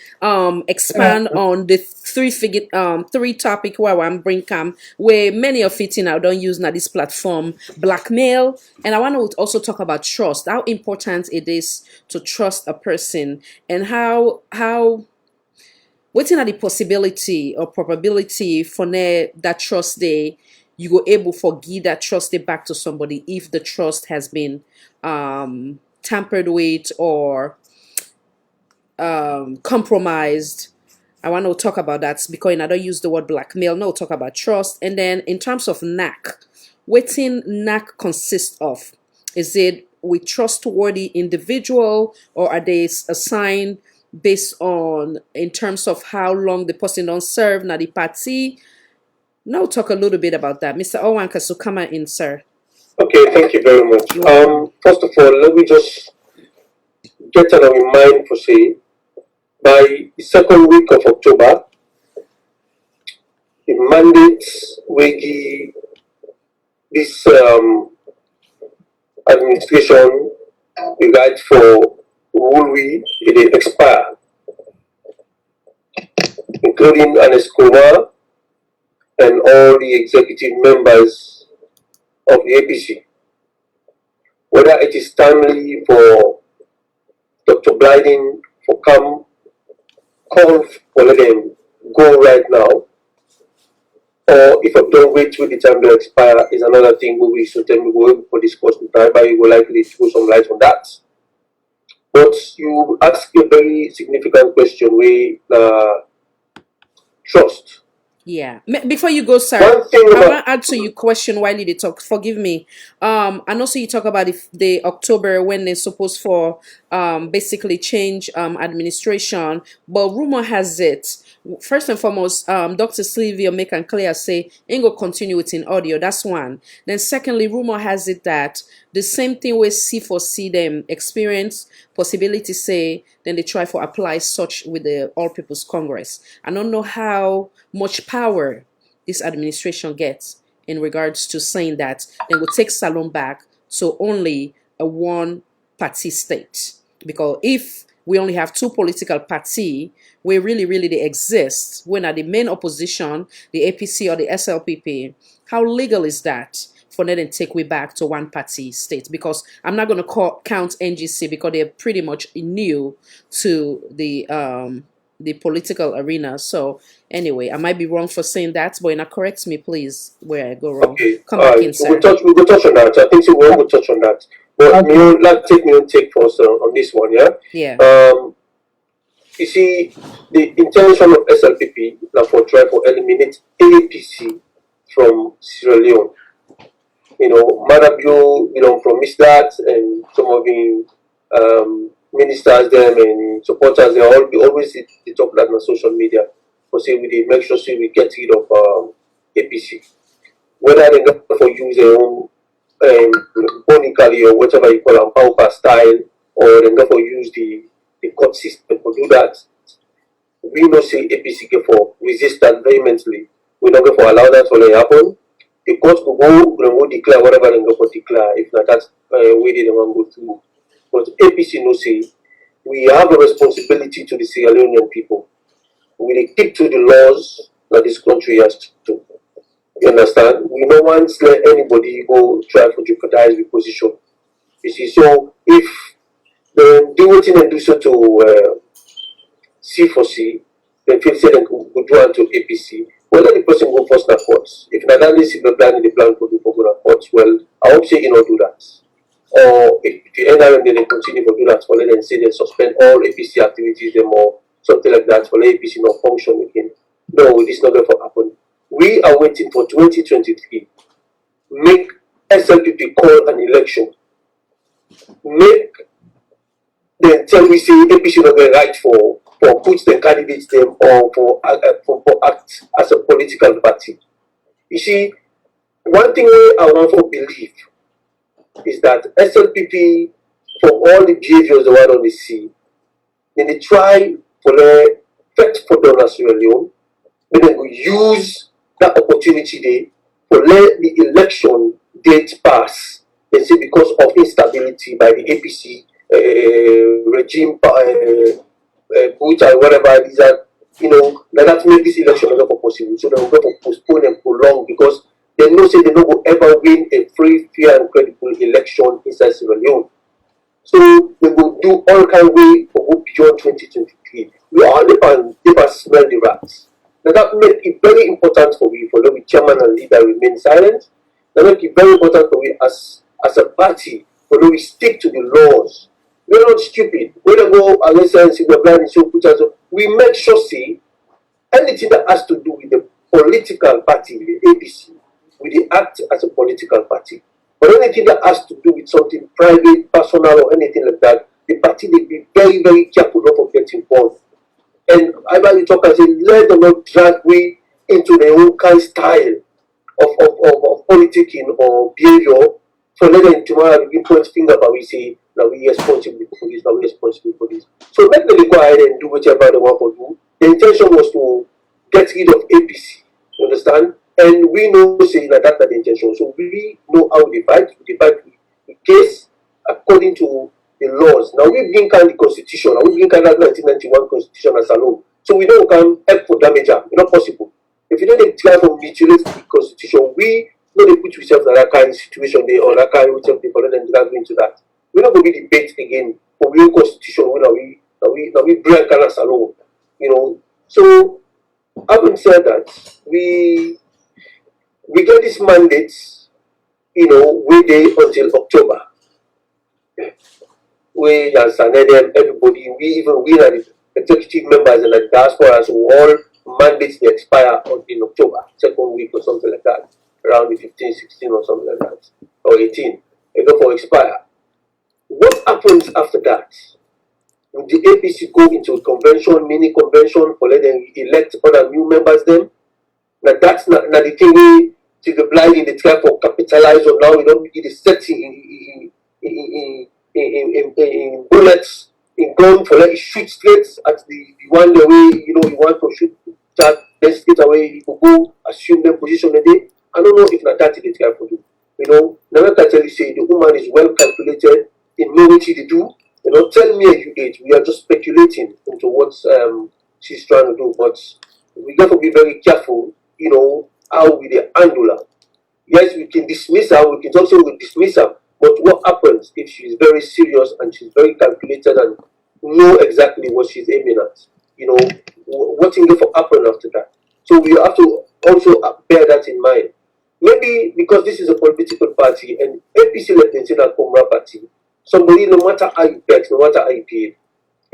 expand on the three topic where I'm bring come where many of it now don't use now this platform blackmail, and I want to also talk about trust. How important it is to trust a person, and how waiting at the possibility or probability for that trust day you go able to give that trust back to somebody if the trust has been tampered with or compromised. I want to talk about that because I don't use the word blackmail. No, talk about trust. And then in terms of knack, waiting knack consists of, is it with trustworthy individual or are they assigned based on in terms of how long the person don't serve na the party? Now talk a little bit about that. Mr. Owanka, so come on in, sir. Okay, thank you very much. First of all, let me just get it in mind for say, by the second week of October, the mandates we this administration regard for will we it expire, including Ernest Koroma and all the executive members of the APC. Whether it is timely for Dr. BLYDEN for come call for let them go right now, or if I don't wait till the time to expire is another thing we should tell me go for discuss with everybody will likely to throw some light on that. But you ask a very significant question where trust. Yeah. Before you go, sir, I want to add to your question while you talk. Forgive me. And also you talk about the October when they're supposed for basically change administration. But rumor has it, first and foremost, Dr. SYLVIA make and clear say ain't go continue with in audio. That's one. Then secondly, rumor has it that the same thing we C4C them experience possibility say then they try for apply such with the All People's Congress. I don't know how much power this administration gets in regards to saying that they will take Salon back to only a one party state. Because if we only have two political parties where really they exist, when are the main opposition, the APC or the SLPP, how legal is that for them to take we back to one party state? Because I'm not going to count NGC because they're pretty much new to the political arena. So anyway, I might be wrong for saying that, but now correct me please where I go wrong. Okay. Come back in, sir. We'll touch on that. I think so we'll touch on that. But let's take me on take first on this one, yeah? Yeah. You see, the intention of SLPP now for try to eliminate APC from Sierra Leone. You know, Madda, promised that, and some of the ministers, them and supporters, they always they talk that on social media. For say we make sure we get rid of APC. Whether they go for use their own bonically or whatever you call them, power style, or they go for use the court system to do that. We not say APC go for resist that vehemently. We not go for allow that to happen. The court could go declare whatever they go for declare. If not, that's way they want to go through. But APC no say we have a responsibility to the Sierra Leonean people. We keep to the laws that this country has to. You understand? We don't want to let anybody go try to jeopardize the position. You see, so if they do it and do so to C4C, then feel say they could do it to APC. Well, let the person go first at courts. If not only see the plan could do for good at courts, well, I hope say you not do that. Or if the NRM they continue to do that, for let them say they suspend all APC activities them or something like that, for let APC not function again. No, this is not going to happen. We are waiting for 2023. Make SLPP call an election. Make them tell we say APC not going right for put the candidates them or for act as a political party. You see, one thing I want to believe is that SLPP, for all the behaviors the world on the sea, then they try for the effect for Donna Sierra Leone, then they will use that opportunity there for let the election date pass they say because of instability by the APC regime, whatever these are, that make this election not possible. So they will go for postpone and prolong because they know say they no go ever win a free, fair, and credible election inside Sierra Leone. So they will do all kind of way for go beyond 2023. We all never smell the rats. Now that make it very important for we, for the chairman and leader remain silent. That make it very important for we as a party, for we stick to the laws. We're not stupid. We don't go against we make sure see anything that has to do with the political party, the APC, we act as a political party. But anything that has to do with something private, personal, or anything like that, the party will be very, very careful not to get involved. And I value talk and say, let them not drag we into their own kind of style of politicking or behavior. So let them tomorrow we point finger, but we say, now we responsible for this, now we responsible for this. So let them go ahead and do whatever they want to do. The intention was to get rid of APC, you understand? And we know say that that's the intention. So we know how we divide. We divide the case according to the laws. Now we bring kind the constitution. Now we bring kind that 1991 constitution as alone. So we don't can help for damage. It's not possible. If you don't try to mutilate the constitution, we don't put ourselves in that kind of situation there or that kind of people and then drag into that. We're not going to be debate again for real constitution when we bring kind of alone. So having said that, we get this mandate, we day until October. We as an them, everybody, we are the executive members and the diaspora, so all mandates they expire in October, second week or something like that, around the 15, 16 or something like that, or 18. They go for expire. What happens after that? Will the APC go into a convention, mini convention, for let them elect other new members then? Now that's not the thing we to the BLYDEN they try for capitalize on now. We don't begin the setting in bullets, in gun for let it shoot straight at the one the way you want to shoot that, then straight away you will go assume their position a day. I don't know if not that they try for do. Never can tell you say the woman is well calculated in knowing what she do. Tell me at your age. We are just speculating into what she's trying to do, but we got to be very careful. How we handle her. Yes, we can dismiss her. We can also dismiss her. But what happens if she's very serious and she's very calculated and know exactly what she's aiming at? What thing will happen after that? So we have to also bear that in mind. Maybe because this is a political party and APC let them say that Komra party. Somebody, no matter how you bet, no matter how you pay,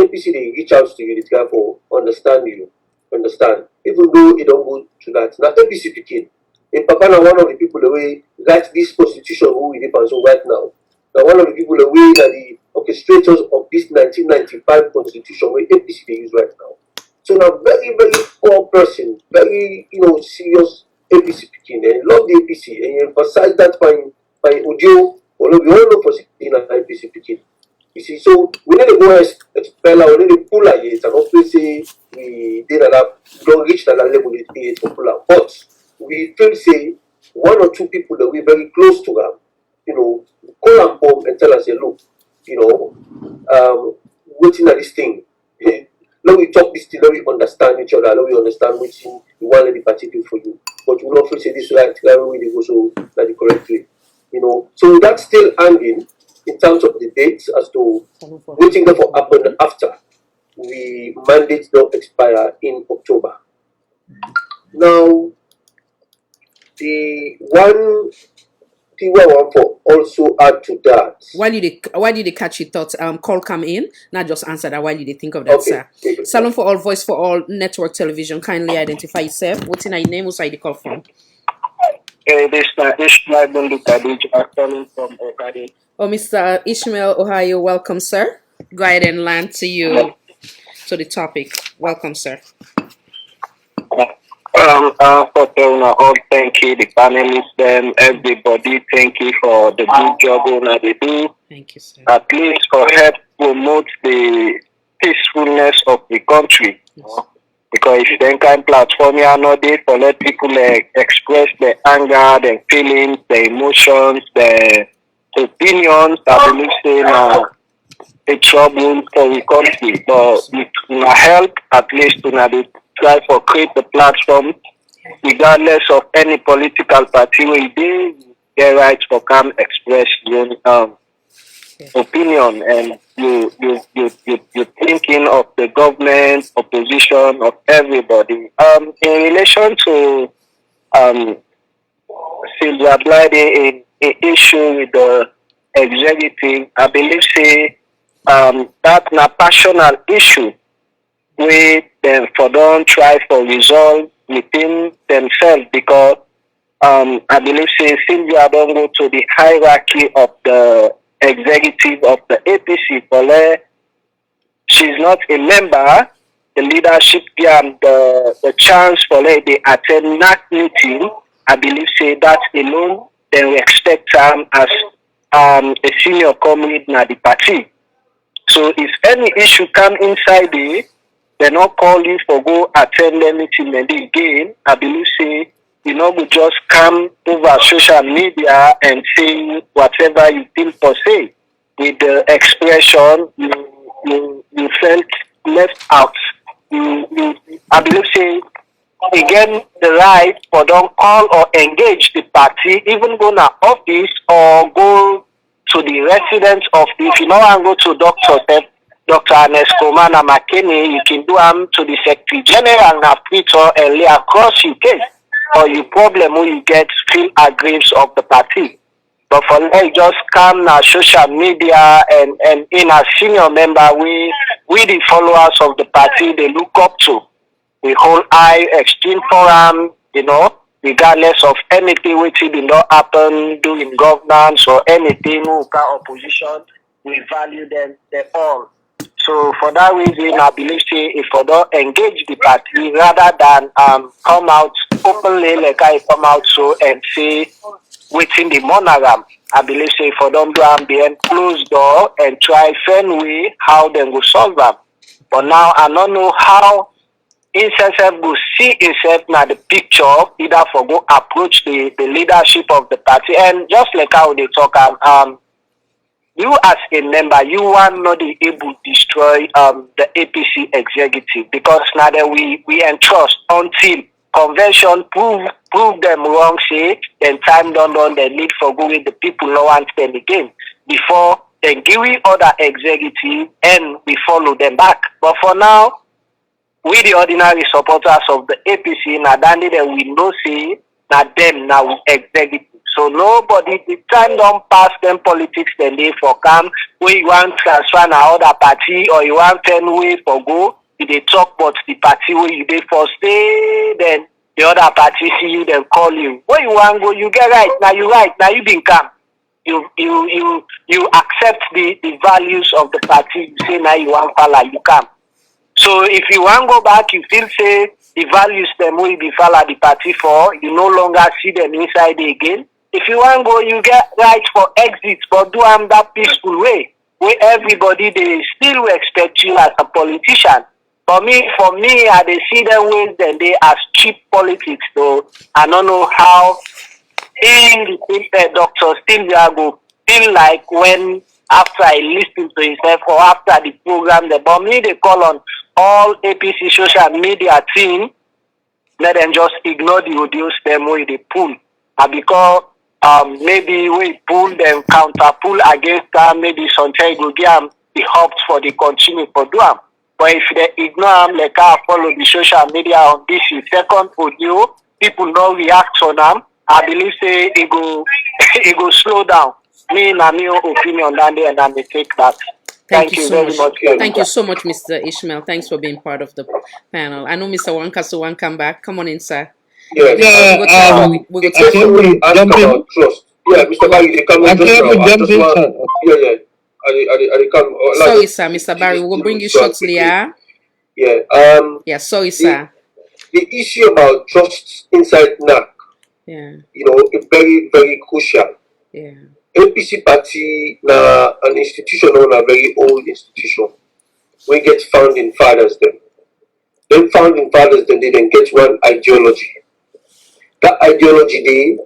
APC they reach out to you, they try for understand you. Understand? Even though it don't go to that. Now APC picking. In Papa now one of the people the way write this constitution who we live so right now. Now one of the people the way that the orchestrators of this 1995 constitution where APC they use right now. So now very, very poor person, very serious APC picking and love the APC and you emphasize that by audio, although we all know for sitting at APC picking. You see, so we need to go expel her, we need to pull her yet and also say we did that, don't reach that level it's popular. But we feel say one or two people that we're very close to her, call and bomb and tell us, look, waiting at this thing. Let we talk this thing, let we understand each other, let we understand which thing we want the party do for you. But we not feel say this right way they go so that the correct way. So that's still hanging in terms of the dates as to waiting there for happen after we mandate don't expire in October. Now the one thing I want to also add to that. Why did they catch your thoughts? Call come in. Not just answer that. Why did they think of that, sir? Okay. Salon for All, Voice for All, Network Television. Kindly identify yourself. What's in your name? What's the call from? This is Ishmael calling from Okade. Oh, Mr. Ishmael, Ohio, welcome, sir. Go ahead and land to you to the topic. Welcome, sir. For telling all, thank you, the panelists, everybody, thank you for the good job they do. Thank you, sir. At least for help promote the peacefulness of the country. Yes. Because if they can platform here nowadays for let people express their anger, their feelings, their emotions, their opinions, I believe say a trouble for the country. But with help, at least they try to create the platform, regardless of any political party where they get right for come express your opinion, and you thinking of the government, opposition, of everybody. In relation to SYLVIA BLYDEN, a issue with the executive, I believe say that's a personal issue where them for don't try for resolve within themselves, because I believe say SYLVIA don't go to the hierarchy of the executive of the APC, but she's not a member. The leadership give the chance for they attend that meeting. I believe say that alone, then we expect as a senior comrade in the party. So if any issue come inside there, they not call you for go attend the meeting and again. I believe say you know we just come over social media and say whatever you feel for say. With the expression you felt left out. I believe say again the right for don't call or engage the party, even go to office or go to the residence of, if you know and go to Dr. Ernest Bai Koroma, you can do to the Secretary General na Twitter and lay across your case or your problem when you get still aggravates of the party. But for now, you just come na social media and in a senior member we the followers of the party they look up to. We hold high extreme forum, you know, regardless of anything which did not happen during governance or anything opposition, we value them all. So for that reason, I believe say if we don't engage the party rather than come out openly like I come out so and say within the monogram, I believe say if we don't do behind closed door and try find way how they will solve them. But now I don't know how himself go see himself now the picture either for go approach the leadership of the party, and just like how they talk you as a member you are not able to destroy the APC executive, because now that we entrust until convention prove them wrong, say then time done the need for go with the people no want them again before they give we other executive and we follow them back. But for now, we the ordinary supporters of the APC now that we know say that them now we executive. So nobody the time don't pass them politics then they for come where you want transfer na other party or you want 10 way for go, they talk about the party where you they for stay, then the other party see you then call you. Where you want go, you get right, now you been come. You accept the values of the party, you say now you want follow, you come. So if you want to go back, you still say the values them will be follow the party for, you no longer see them inside again. If you want to go, you get right for exit, but do them that peaceful way, where everybody they still will expect you as a politician. For me, I they see them ways then they as cheap politics. So I don't know how Dr. SYLVIA go feel like when after I listen to himself or after the program, but me they call on all APC social media team, let them just ignore the audios them way they pull. And because maybe we pull them counter pull against them, maybe sometimes will give them the hopes for the continue for do them. But if they ignore them, like I follow the social media on this second audio, people don't react on them. I believe say it go slow down. Me and my opinion down there, and I may take that. Thank you so very much. Thank you so much, Mr. Ishmael. Thanks for being part of the panel. I know Mr. Wanka so want come back. Come on in, sir. The question we asked about trust. Yeah, Mr. Barry, they come in just now. Yeah. I come. Sorry, sir, Mr. Barry. We'll bring you shortly, yeah? Yeah. Yeah, sorry, sir. The issue about trust inside NAC, yeah, you know, it's very, very crucial. Yeah. APC party na an institution or a very old institution. We get founding fathers then. Then founding fathers then they then get one ideology. That ideology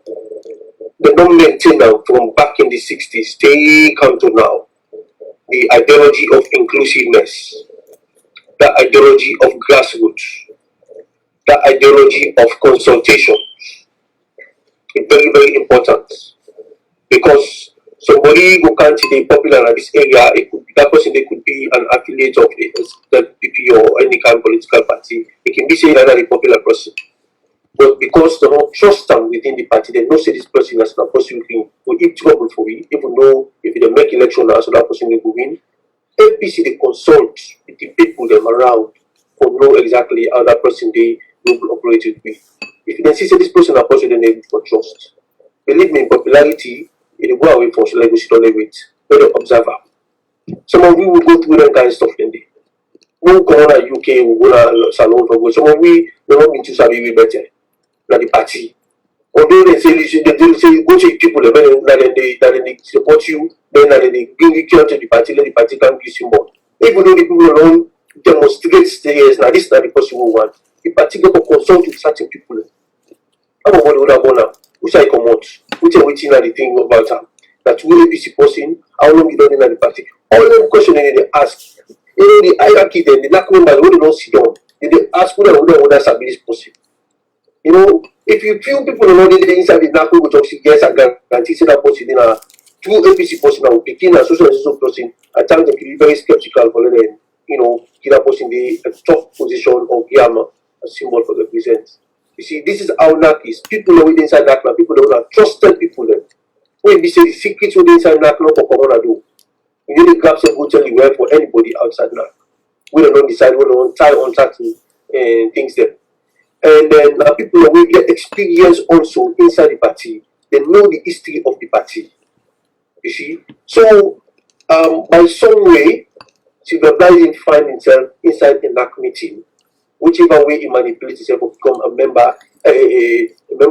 they don't maintain them from back in the 60s. They come to now. The ideology of inclusiveness, the ideology of grassroots, the ideology of consultation. It's very, very important because somebody who can't be popular in this area, it could be, that person they could be an affiliate of the PP or any kind of political party. It can be saying that a popular person. But because they don't trust them within the party, they don't say this person as a person will eat trouble for it, even though if they make election now, so that person will win. APC they consult with the people them around for know exactly how that person they will operate with. If you can see this person a person then they for trust. Believe me, popularity it will go away for so like we should only wait. Let them observe. Some of you will go through that kind of stuff then they. No go on UK, will go to salon for go. Some of we don't mean to sabi we better than the party. Although they say you go to people that they support you, then they bring you to the party, let the party can give you more. Even though the people alone demonstrate stairs, now this is not the possible one. The party go consult with certain people. How about what they would have now? Which I come out? Which are waiting at the thing about them? That will APC person, how long you don't in the party? All them questions they ask. You know the hierarchy then, the black members when they don't sit down, they ask who they sabi this person. You know, if you feel people are not inside the NACO, which obviously yes, I guarantee that person in a two APC person now, begin a social person, at times they can be very skeptical for them, you know, get a person in the top position of Yama, a symbol for the present. You see, this is how NAC is. People are within inside NAC, people are trusted people then. When we say the secrets within inside NAC, no for Corona do. You need to grab some good tell you where for anybody outside NAC. We don't decide, we don't tie on certain things there. And then people will get experience also inside the party. They know the history of the party. You see? So, by some way, Sylvia Blyden find himself inside a NAC meeting, whichever way he manipulates himself to become a member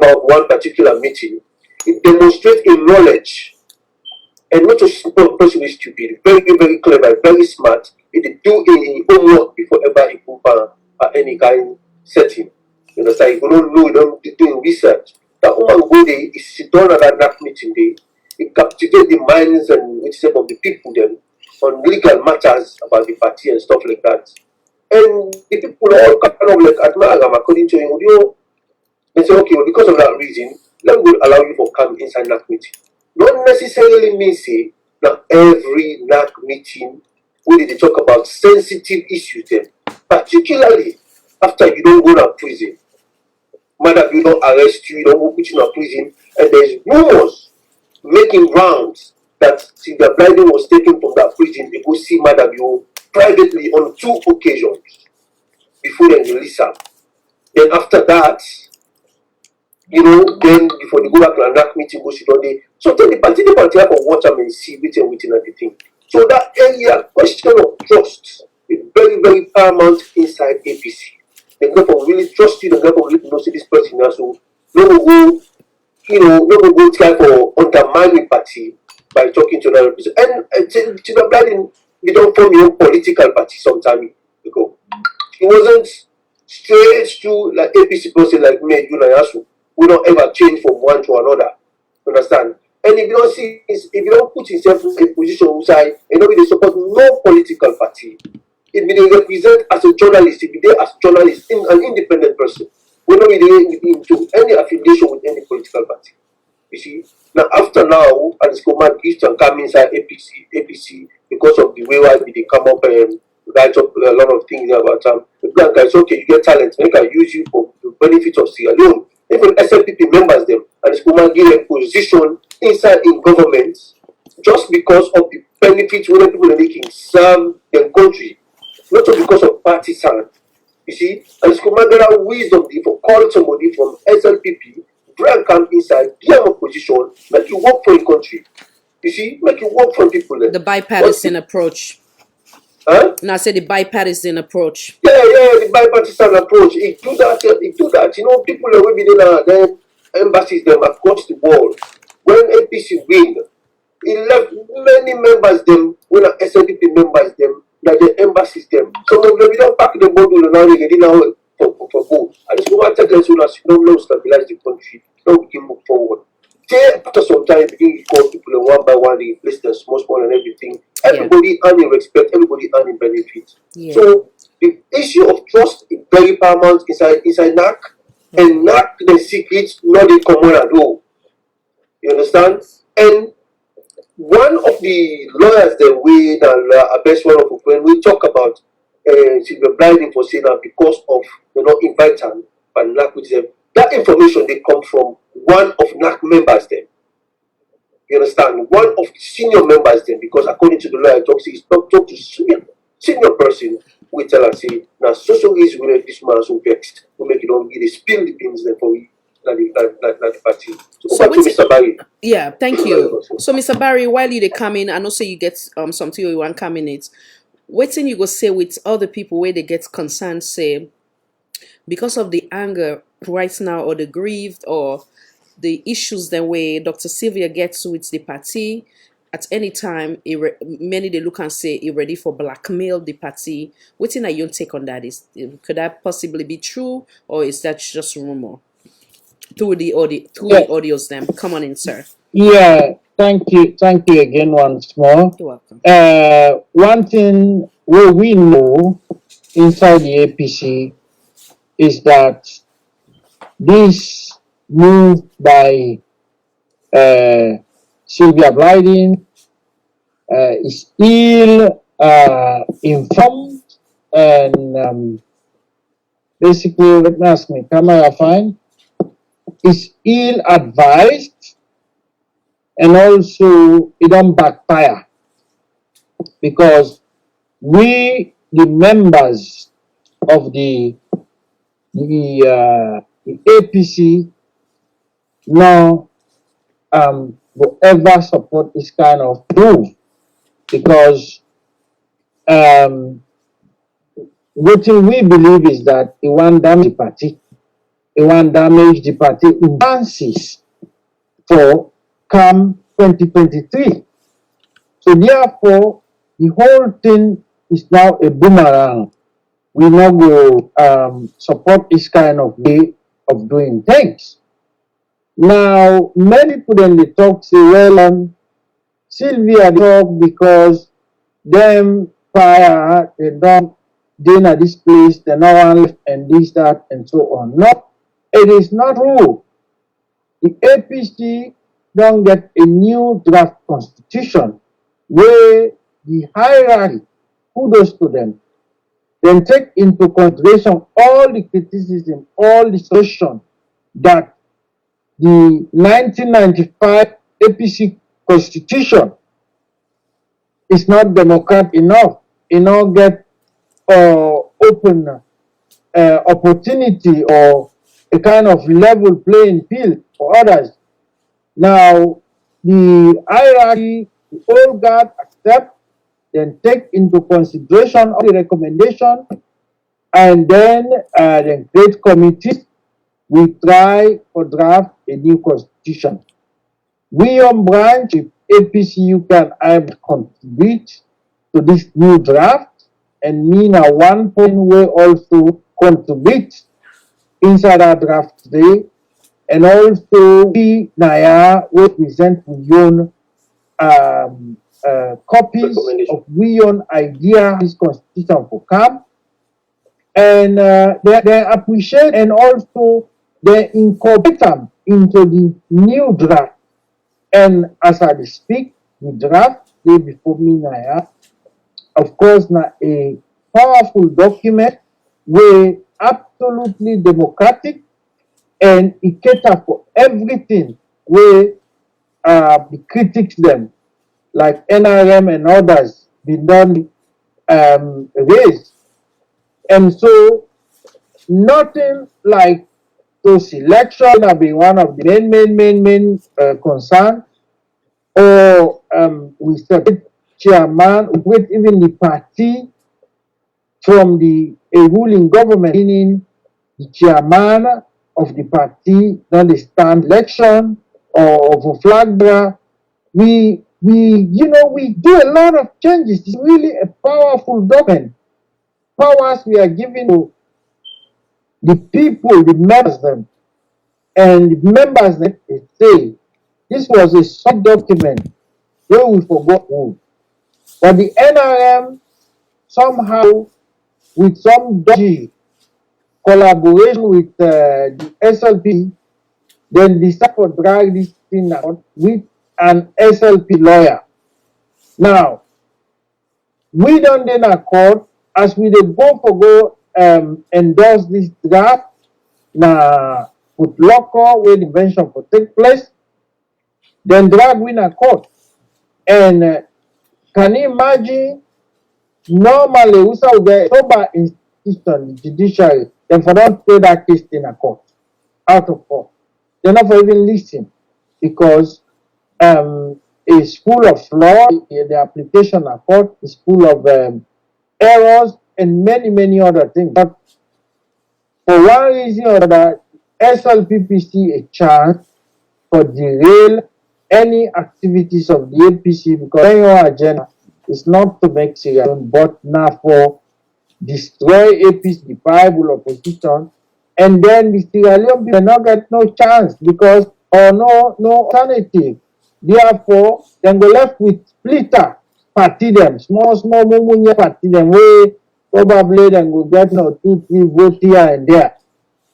of one particular meeting. It demonstrates a knowledge, and not just person is stupid, very, very clever, very smart. It do in homework before ever he move any kind of setting. You understand? You don't know, you don't do research. That woman go there, is sit down at that NAC meeting there, it captivate the minds and itself of the people then on legal matters about the party and stuff like that. And the people all kind of like admire them according to you. They say, okay, well, because of that reason, let me allow you to come inside NAC meeting. Not necessarily mean say that every NAC meeting where they talk about sensitive issues then, particularly after you don't go to prison. Madda, you don't arrest you, don't put you in a prison, and there's rumors making rounds that Sylvia Blyden was taken from that prison to go see Madda privately on 2 occasions before they release her. Then after that, you know, then before they go back to a NAC meeting, go sit on there. So then the party have to watch them and see waiting and the thing. So that area, question of trust is very, very paramount inside APC. They go for really trust you, they go for really know see this person now. So no go, you know, no go try for undermining party by talking to another person. And Sylvia Blyden, they don't form your own political party sometime ago. It wasn't straight to like APC person like me, you and Yasu. We don't ever change from one to another. Understand? And if you don't see, if you don't put yourself in a position inside, and nobody support no political party, if they represent as a journalist, if they as a journalist, an independent person, we don't be into any affiliation with any political party. You see? Now after now, and this command gives to come inside APC because of the way why they come up and write up a lot of things about them. The black guys, okay, you get talent, they can use you for the benefit of Sierra Leone. Even SLPP members them, and this woman give a position inside in government just because of the benefits when people are making serve their country, not just because of partisan. You see, and this woman get a wisdom for call somebody from SLPP, bring come inside, give them a position, make you work for a country. You see, make you work for people. The bipartisan approach. Huh? And I said the bipartisan approach. Yeah, the bipartisan approach. It do that. You know, people are within their embassies them across the world. When APC win, it left many members them, when SLPP members them, like the embassies them. So when we don't pack the bottle and now they get in now for gold. And it's going to take us soon as you don't stabilize the country, don't begin move forward. after some time, begin to call people and one by one, they replace them small and everything. Everybody earning respect, everybody earning benefit. Yeah. So the issue of trust is very paramount inside NAC, and NAC the secrets not in common at all. You understand? And one of the lawyers that we are best one of when we talk about SYLVIA BLYDEN for saying that because of invite and NAC with them, that information they come from one of NAC members then. You understand? One of the senior members then, because according to the lawyer, talk to senior person, we tell and say, now social is we make this man so vexed, we make it on, they spill the things there for we like the party. So over to Mr. Barry. Yeah, thank you. So Mr. Barry, while you come in, I know say you get something you want come in it. Waiting you go say with other people where they get concerned, say because of the anger right now or the grief or the issues the way Dr. Sylvia gets with the party at any time, many they look and say it ready for blackmail the party. What in your take on that is could that possibly be true or is that just rumor? Through the audios them. Come on in, sir. Yeah, thank you again once more. You're welcome. One thing we know inside the APC is that this move by SYLVIA BLYDEN is ill informed and basically, let me ask me, come I find is ill advised and also it don't backfire because we the members of the APC now will ever support this kind of move because what we believe is that it won't damage the party. It won't damage the party chances for come 2023. So therefore, the whole thing is now a boomerang. We now go support this kind of way of doing things. Now, many people then they talk say, well, SYLVIA talk because them prior they don't gain at this place, they no one left and this, that, and so on. No, it is not true. The APC don't get a new draft constitution where the hierarchy, kudos to them, then take into consideration all the criticism, all the solution that the 1995 APC constitution is not democratic enough. It not get open opportunity or a kind of level playing field for others. Now, the hierarchy, the old guard accept, then take into consideration all the recommendation, and then create committees. We try to draft a new constitution. We on branch, if APCU can contribute to this new draft, and me now one point way also contribute inside our draft today, and also we now will present your own copies of we own idea this constitution for come, and they appreciate and also they incorporate them into the new draft. And as I speak, the draft they before me now, of course, now a powerful document where absolutely democratic and it cater for everything where the critics them like NRM and others did not raise. And so nothing like those elections have been one of the main concern, or we separate chairman with even the party from the ruling government, meaning the chairman of the party don't stand election or of a flag bearer. We do a lot of changes. It's really a powerful document. Powers we are giving to the people, the members them, and the members that they say This was a sub document where we forgot who. But the NRM somehow, with some dodgy collaboration with the SLP, then decide to drag this thing out with an SLP lawyer. Now, we don't then accord as we dey go endorse this draft na put local where the invention for take place, then drag win a court. And can you imagine normally we say we get sober institution, the judiciary, then for don't play that case in a court, out of court. They're not for even listen because it's full of flaw. The application of court is full of errors and many, many other things. But for one reason or another, SLPP see a chance for derail any activities of the APC because your agenda is not to make Sierra Leone, but now for destroy APC, the viable opposition, and then the Sierra Leone people not get no chance because or no alternative. Therefore, then go left with splitter party them, small mumunye party them way probably then go get 2-3 votes here and there.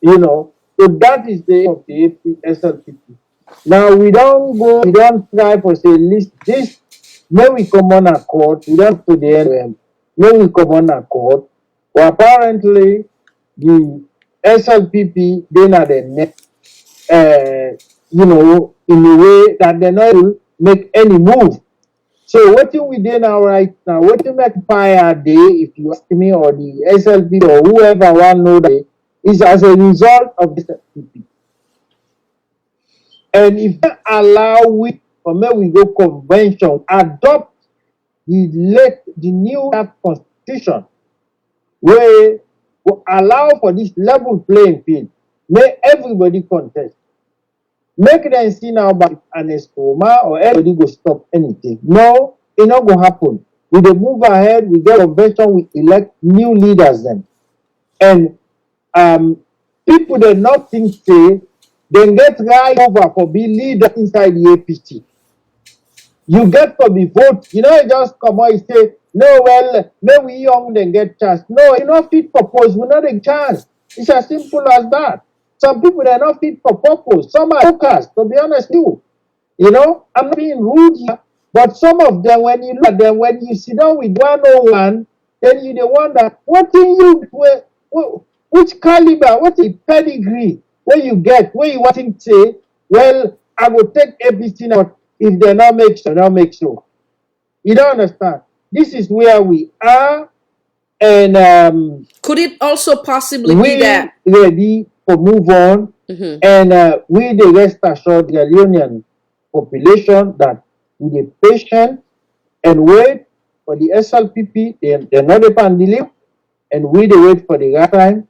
So that is the of the SLPP. Now we don't try for say list this, may we come on accord, we don't to the NRM, may we come on accord. Well, apparently the SLPP they not the net in a way that they not make any move. So what we do now right now, what to make fire day, if you ask me, or the SLP or whoever want know that is as a result of this SLP. And if they allow we, or may we go convention, adopt the new constitution, where will allow for this level playing field, may everybody contest. Make them see now about Ernest Koroma or everybody go stop anything. No, it not going to happen. We dey move ahead, we get convention, we elect new leaders then. And people that not think say, they get right over for be leader inside the APC. You get to be vote. You just come out and say, no, well, maybe we young then get chance. No, you not fit purpose, we not a chance. It's as simple as that. Some people they're not fit for purpose. Some are focused, to be honest with you. I'm not being rude here, but some of them, when you look at them, when you sit down with 101, then you wonder, which caliber, what is pedigree, where you get, where you want to say, well, I will take everything out if they not make sure, not make sure. You don't understand. This is where we are, and could it also possibly be that ready to move on, and we the rest assured the Leonean population that we be patient and wait for the SLPP, they're not upon the leave, and we they wait for the right time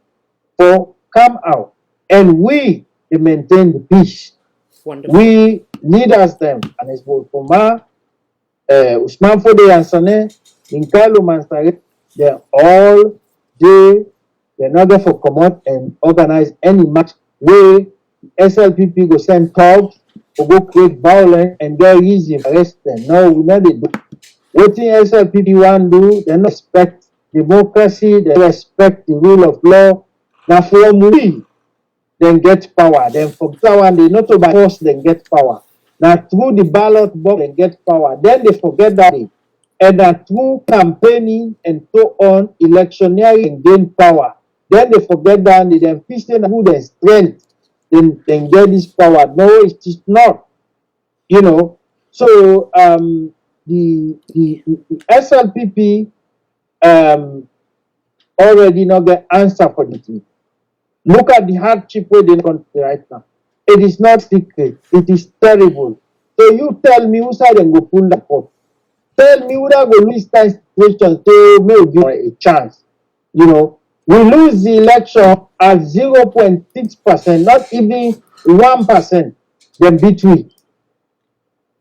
for come out, and we they maintain the peace. Wonderful. We leaders them, and it's Koroma, Usman Fode Yansane, Inkalo Mansare, they're all they're not going to come out and organize any match where SLPP go send thugs or go create violence and get easy arrest them. No, we not do. What thing SLPP want to do, they not respect democracy, they respect the rule of law. Now for we, then get power. Then for that one, they not by force, then get power. Now through the ballot box, they get power. Then they forget that. And that through campaigning and so on, electioneering and gain power. Then they forget that they then fish and good and strength, then get this power. No, it is not. So the SLPP already not get answer for the thing. Look at the hardship where they country right now. It is not secret. It is terrible. So you tell me who side and go pull the pot. Tell me who that go lose that situation to maybe a chance. We lose the election at 0.6%, not even 1%, then beat we.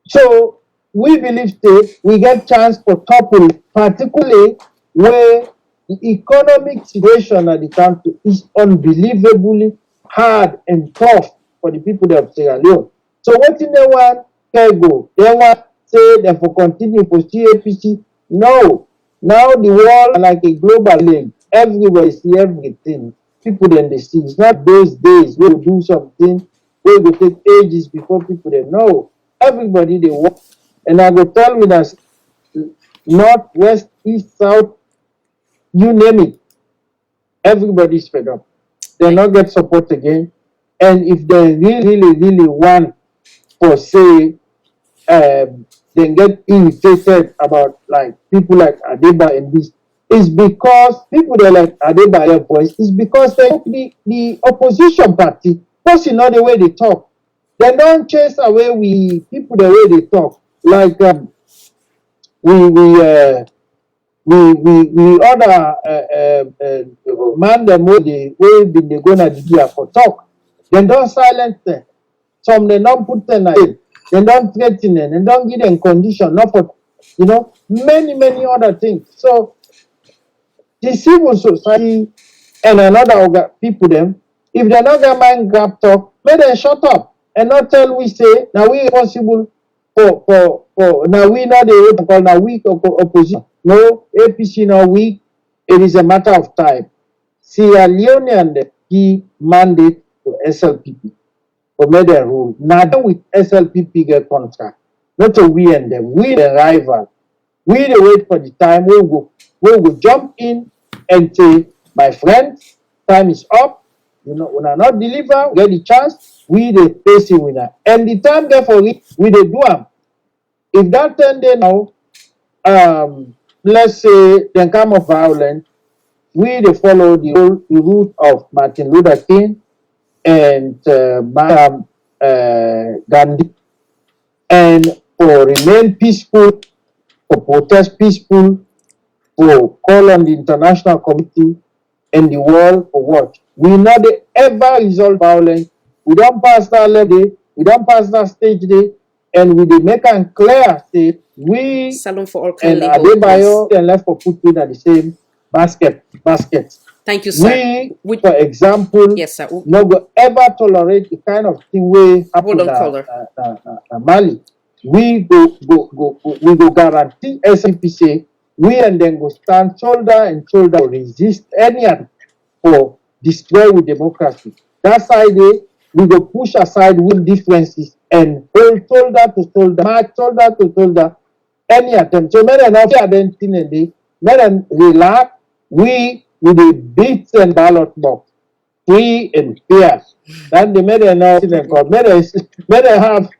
So we believe that we get chance for topple, particularly where the economic situation at the country is unbelievably hard and tough for the people of Sierra Leone. So what in the one, go. They want say they for continue for CAPC. No. Now the world like a global link. Everywhere see everything. People then they see. It's not those days we will do something. We will take ages before people they know. Everybody they want. And I go tell me that north, west, east, south, you name it. Everybody's fed up. They not get support again. And if they really want for say they get irritated about like people like Adeba and this, it's because people they like Adeba their voice, it's because the opposition party, that's not the way they talk. They don't chase away we people the way they talk. Like we other man them way been they gonna the for talk. They don't silence them. Some they don't put them in. They don't threaten them. They don't give them condition. Not for many other things. So the civil society and another people them, if they not get mind grab talk, let them shut up and not tell we say now we responsible for now we not the call now weak opposition. No, APC now weak. It is a matter of time. Sierra Leone and the mandate to SLPP for make their rule. Now with SLPP get contract. Not to we and them. We the rival. We the wait for the time we will jump in and say, my friends, time is up. You know, when I not deliver, get the chance, we the face the winner. And the time get for it, we the do them. If that 10 day now, let's say then come of violence, we they follow the route of Martin Luther King and Madam Gandhi, and for remain peaceful, for protest peaceful, for call on the international community and the world for what? We not ever resolve violence. We don't pass that level, we don't pass that stage day, and we make them clear say we Salon for all and kindly Adebayo and left for put in at the same basket. Thank you, sir. For example, yes, sir. No go ever tolerate the kind of thing we happen in Mali. We go guarantee SPC. We and then go stand shoulder and shoulder to resist any for destroy with democracy. That side we go push aside with differences and hold shoulder to shoulder, march shoulder to shoulder, any attempt. So many enough identity, let them relax. We with the beats and ballot box, free and fair. Then they made enough made have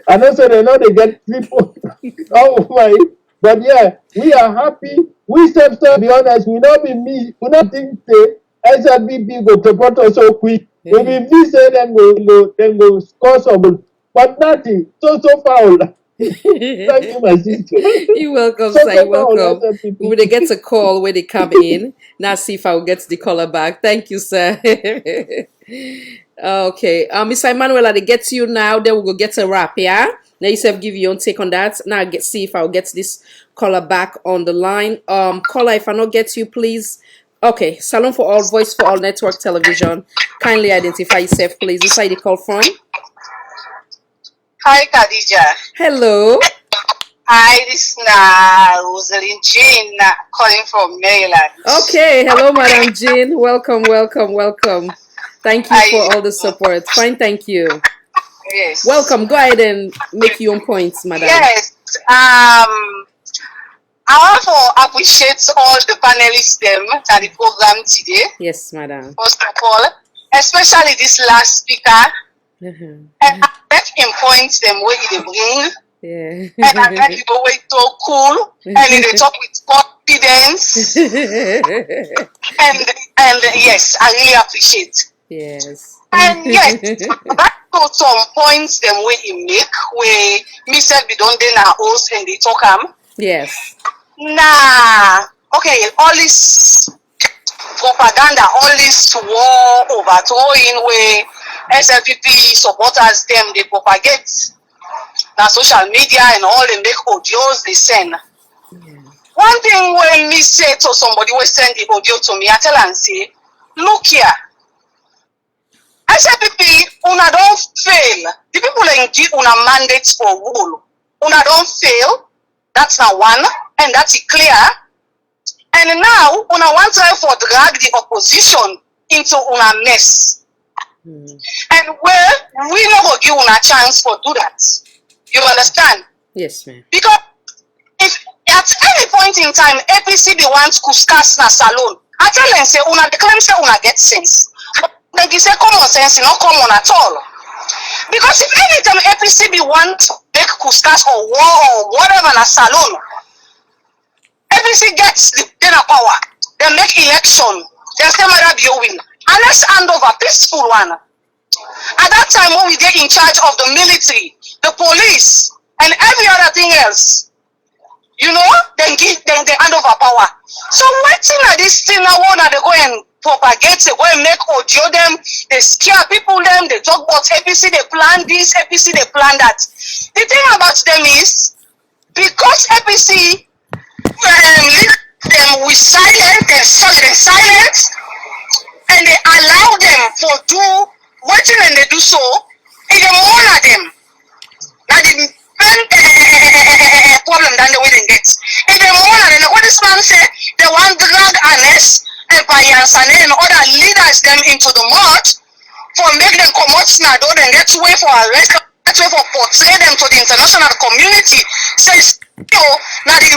I know so they know they get people oh my, but yeah, we are happy. We self to be honest, we not be me, we not think say SLBP go support us so quick. We be me say them go score some, but nothing. So foul. Thank you, my sister. You're welcome, sir. You're welcome. When they get a call when they come in, now see if I will get the caller back. Thank you, sir. Okay. Miss Emmanuel, they get to you now. Then we'll go get a wrap, yeah? Now yourself give your own take on that. Now see if I'll get this caller back on the line. Caller, if I not get you, please. Okay. Salon for All, Voice for All Network Television. Kindly identify yourself, please. Who side you call from? Hi, Khadija. Hello. Hi, this is Rosalind Jean calling from Maryland. Okay. Hello, Madam Jean. Welcome. Thank you for all the support. Fine, thank you. Yes. Welcome. Go ahead and make your own points, Madam. Yes. I want to appreciate all the panelists them at the program today. Yes, Madam. First of all, especially this last speaker. And I let him point them where they bring. Yeah. And I let people wait so cool. And they talk with confidence. and yes, I really appreciate. Yes. And yes, back to some points them where he make where me said we don't then our host and they talk Yes. Nah. Okay, all this propaganda, all this war overthrowing where SLPP supporters them they propagate na social media and all they make audios they send. One thing when me say to somebody who send the audio to me, I tell and say, look here, SLPP una don't fail. The people in give una mandates for rule. Una don't fail. That's not one, and that's clear. And now una want try for drag the opposition into una mess. And well, we no go give una chance for do that. You understand? Yes, ma'am. Because if at any point in time APC be wants kuskas na salon, I tell them say una claim say una get sense. But they say common sense not common at all. Because if anytime APC be want make kuskas or war or whatever na salon, APC gets the dinner power. They make election. They say Madda be win. And let's hand over peaceful one. At that time when we get in charge of the military, the police, and every other thing else, you know, then they hand over power. So waiting at this thing now, they go and propagate, they go and make audio them, they scare people them, they talk about APC, they plan this, APC, they plan that. The thing about them is, because APC leave them with silence, they silence, and they allow them for do waiting and they do so, and they monitor them. Now the problem than the way they get. If they monitor them, what this man say, they want drag Ernest Bai Koroma and other leaders them into the mud for make them come out now, and get way for arrest, get way for portray them to the international community. Says now they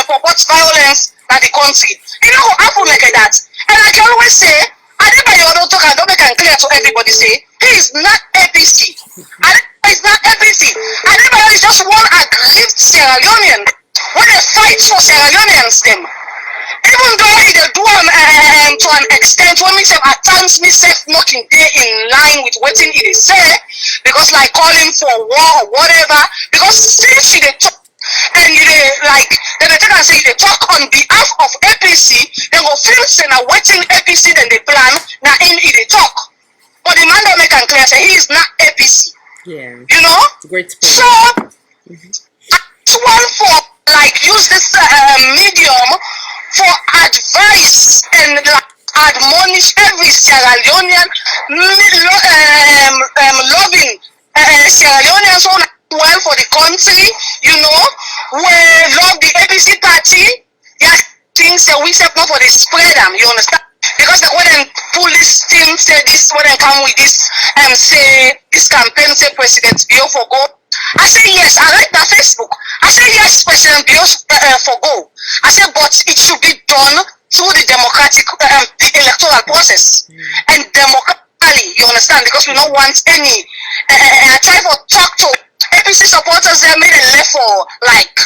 purport violence in the country. You know happen like that. And I can always say, I don't make it clear to everybody say he is not APC. He's not APC. Adebayo is just one aggrieved Sierra Leonean when they fight for Sierra Leoneans them. Even though they do to an extent when me say at times me say nothing day in line with what he say, because like calling for war or whatever, because since they talk and they like then they take and say they talk on behalf of APC, they go feel say now waiting APC then they plan now in they talk. But the man that make and clear say he is not APC. Yeah. You know? Great point. So it's one for like use this medium for advice and like admonish every Sierra Leonean loving Sierra Leoneans who well for the country, you know, we love the APC party. Yeah, things that we say not for the spread them, you understand? Because when they pull this thing, say this, when they come with this and say this campaign, say President Bio for go. I say yes, I like that Facebook. I say yes, President Bio for go. I say but it should be done through the democratic electoral process and democratically, you understand? Because we don't want any. I try to talk to APC supporters. They made a left for like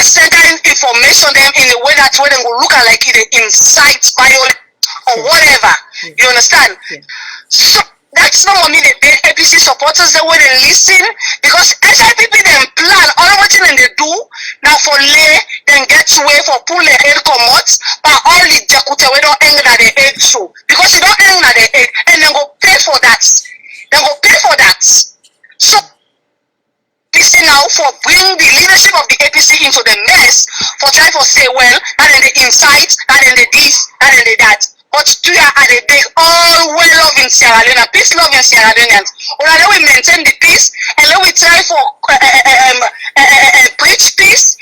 certain information them in a way that way they will look at like it incites violence or whatever. You understand? So that's not only the APC supporters the way they listen, because SIPP them plan all what they do now for lay then get way for pull the head come out, but all the jakute we don't end at the head show because you don't end at the head and then go pay for that. They go pay for that. So APC now for bring the leadership of the APC into the mess for try to say well that in the insight, that in the this, that in the that. But do you are the big all well loving Sierra Leone, peace loving Sierra Leoneans. Or let we maintain the peace and let we try for preach peace.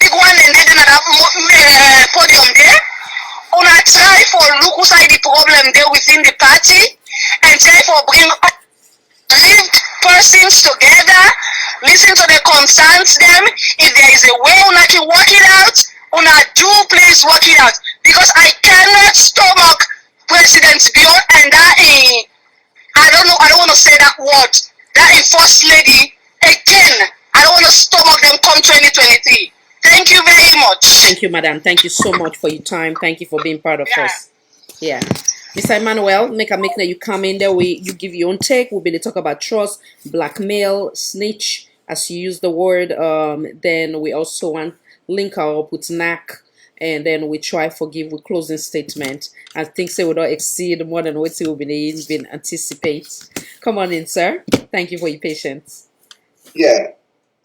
Big one and then another podium there. Una try for look outside the problem there within the party and try for bring lived persons together, listen to the concerns them. If there is a way una can work it out, una do please work it out. Because I cannot stomach President Bio and that I don't want to say that word. That is First Lady again. I don't want to stomach them come 2023. Thank you very much. Thank you, madam. Thank you so much for your time. Thank you for being part of us. Yeah. Mr. Emmanuel, make you come in there. You give your own take. We'll be talk about trust, blackmail, snitch, as you use the word. Then we also want link up with NAC, and then we try forgive with closing statement. I think so we don't exceed more than what we've been anticipate. Come on in, sir. Thank you for your patience. Yeah,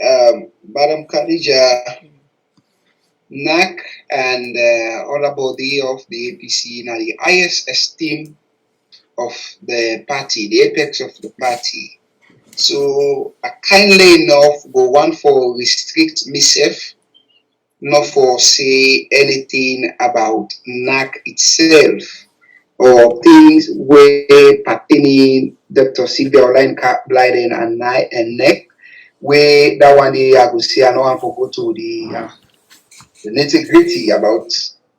Madam Khadija, NAC and other body of the APC now the highest esteem of the party, the apex of the party. So I kindly enough go want for restrict myself, not for say anything about NAC itself or things where pertaining Dr. Sylvia OLAYINKA, BLYDEN and NEC, where that one day I go say I know I go to the nitty gritty about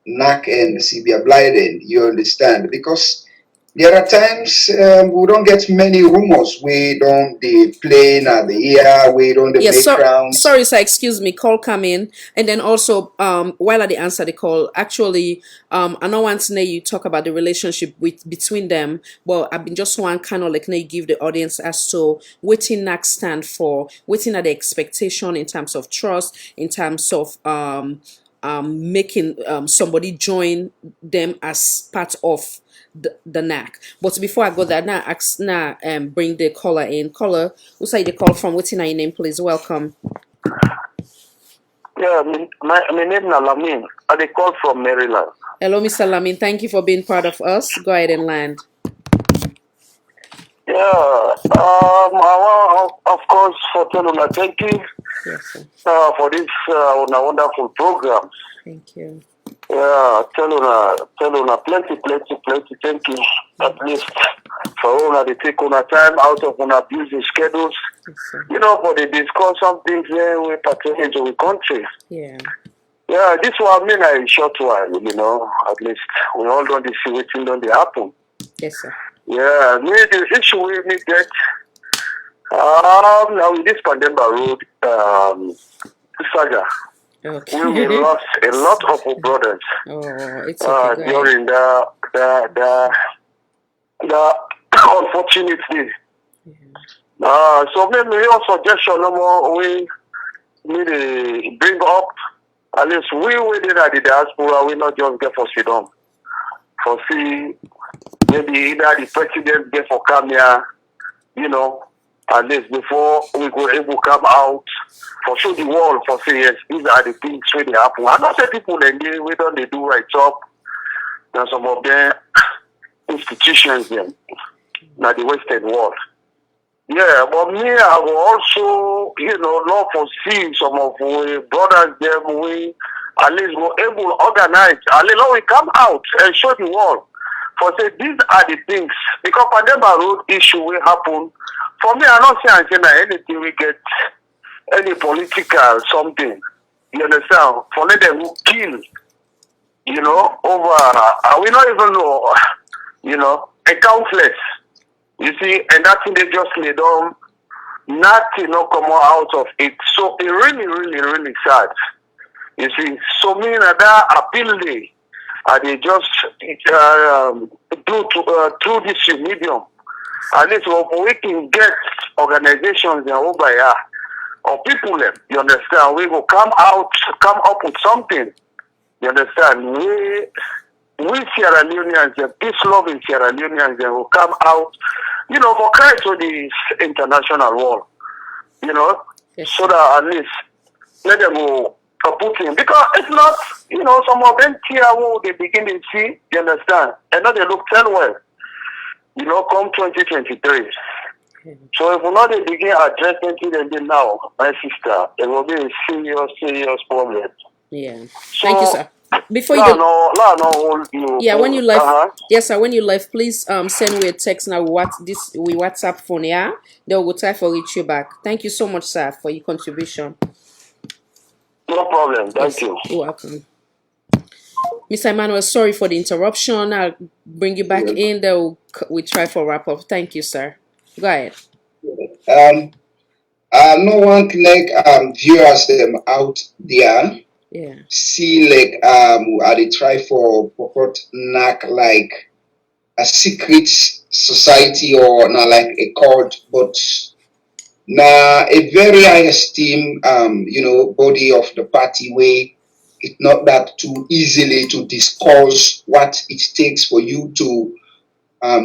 NAC and Sylvia BLYDEN, you understand? Because there are times we don't get many rumors. We don't the plane at the air. We don't the Yes, backgrounds. sorry, sir. Excuse me. Call come in, and then also, while I answer the call, actually, I know once you talk about the relationship between them. Well, I've been just one kind of like you give the audience as to what NAC stand for, what are the expectation in terms of trust, in terms of making somebody join them as part of the NAC. But before I go there, bring the caller in. Caller, who say the call from? What's in your name, please? Welcome. Yeah, my name is Lamin. I call from Maryland. Hello, Mr. Lamin. Thank you for being part of us. Go ahead and land. Yeah, I want, of course, for telling you, thank you for this wonderful program. Thank you. Yeah, tell you, plenty, thank you. At least for all they take on a time out of on busy schedules. You know, for they discuss some things where we pertain to the country. Yeah. Yeah, this one mean a short while, you know, at least we all don't see what thing don't happen. Yes, sir. Yeah, me the issue we get now with this pandemic road saga. Okay. We lost a lot of our brothers. Oh, it's okay. During the unfortunate day. So maybe your suggestion no more we need to bring up at least we within the diaspora we not just get for sit down. For see maybe either the president get for come here, you know, at least before we go able to come out for show the world for say yes, these are the things where they happen. I not say people then we don't they do right up. Now some of them institutions them now the Western world. Yeah, but me I will also, you know, love to see some of we brothers them we at least were able to organize. At least we come out and show the world. For say these are the things because pandemic road issue will happen. For me, I don't say anything we get any political something. You understand? For let them kill, you know, over we not even know, you know, a countless. You see, and that thing they just lay down, nothing no come out of it. So it really sad. You see, so me and that appeal day, they just do through this medium. At least we can get organizations in over here or people you understand, we will come up with something. You understand? We Sierra Leoneans, the peace loving Sierra Leoneans, they will come out, you know, for Christ to the international world. You know? Yes. So that at least let them go put in. Because if not, you know, some of them here they begin to see, you understand? And now they look 10 well. You know, come 2023. So if we not they begin addressing them now, my sister, it will be a serious problem. Yeah. So, thank you, sir. Before you when you live, yes, sir. When you live, please send me a text now. We WhatsApp phone, yeah. Then we'll try to reach you back. Thank you so much, sir, for your contribution. No problem. Thank you. You're welcome. Mr. Emmanuel, sorry for the interruption. I'll bring you back in. Then we try for wrap up. Thank you, sir. Go ahead. No one like viewers them out there. Yeah. See like I they try for purport NAC like a secret society or not like a cult, but now a very high esteem you know body of the party way. It's not that too easily to discuss what it takes for you to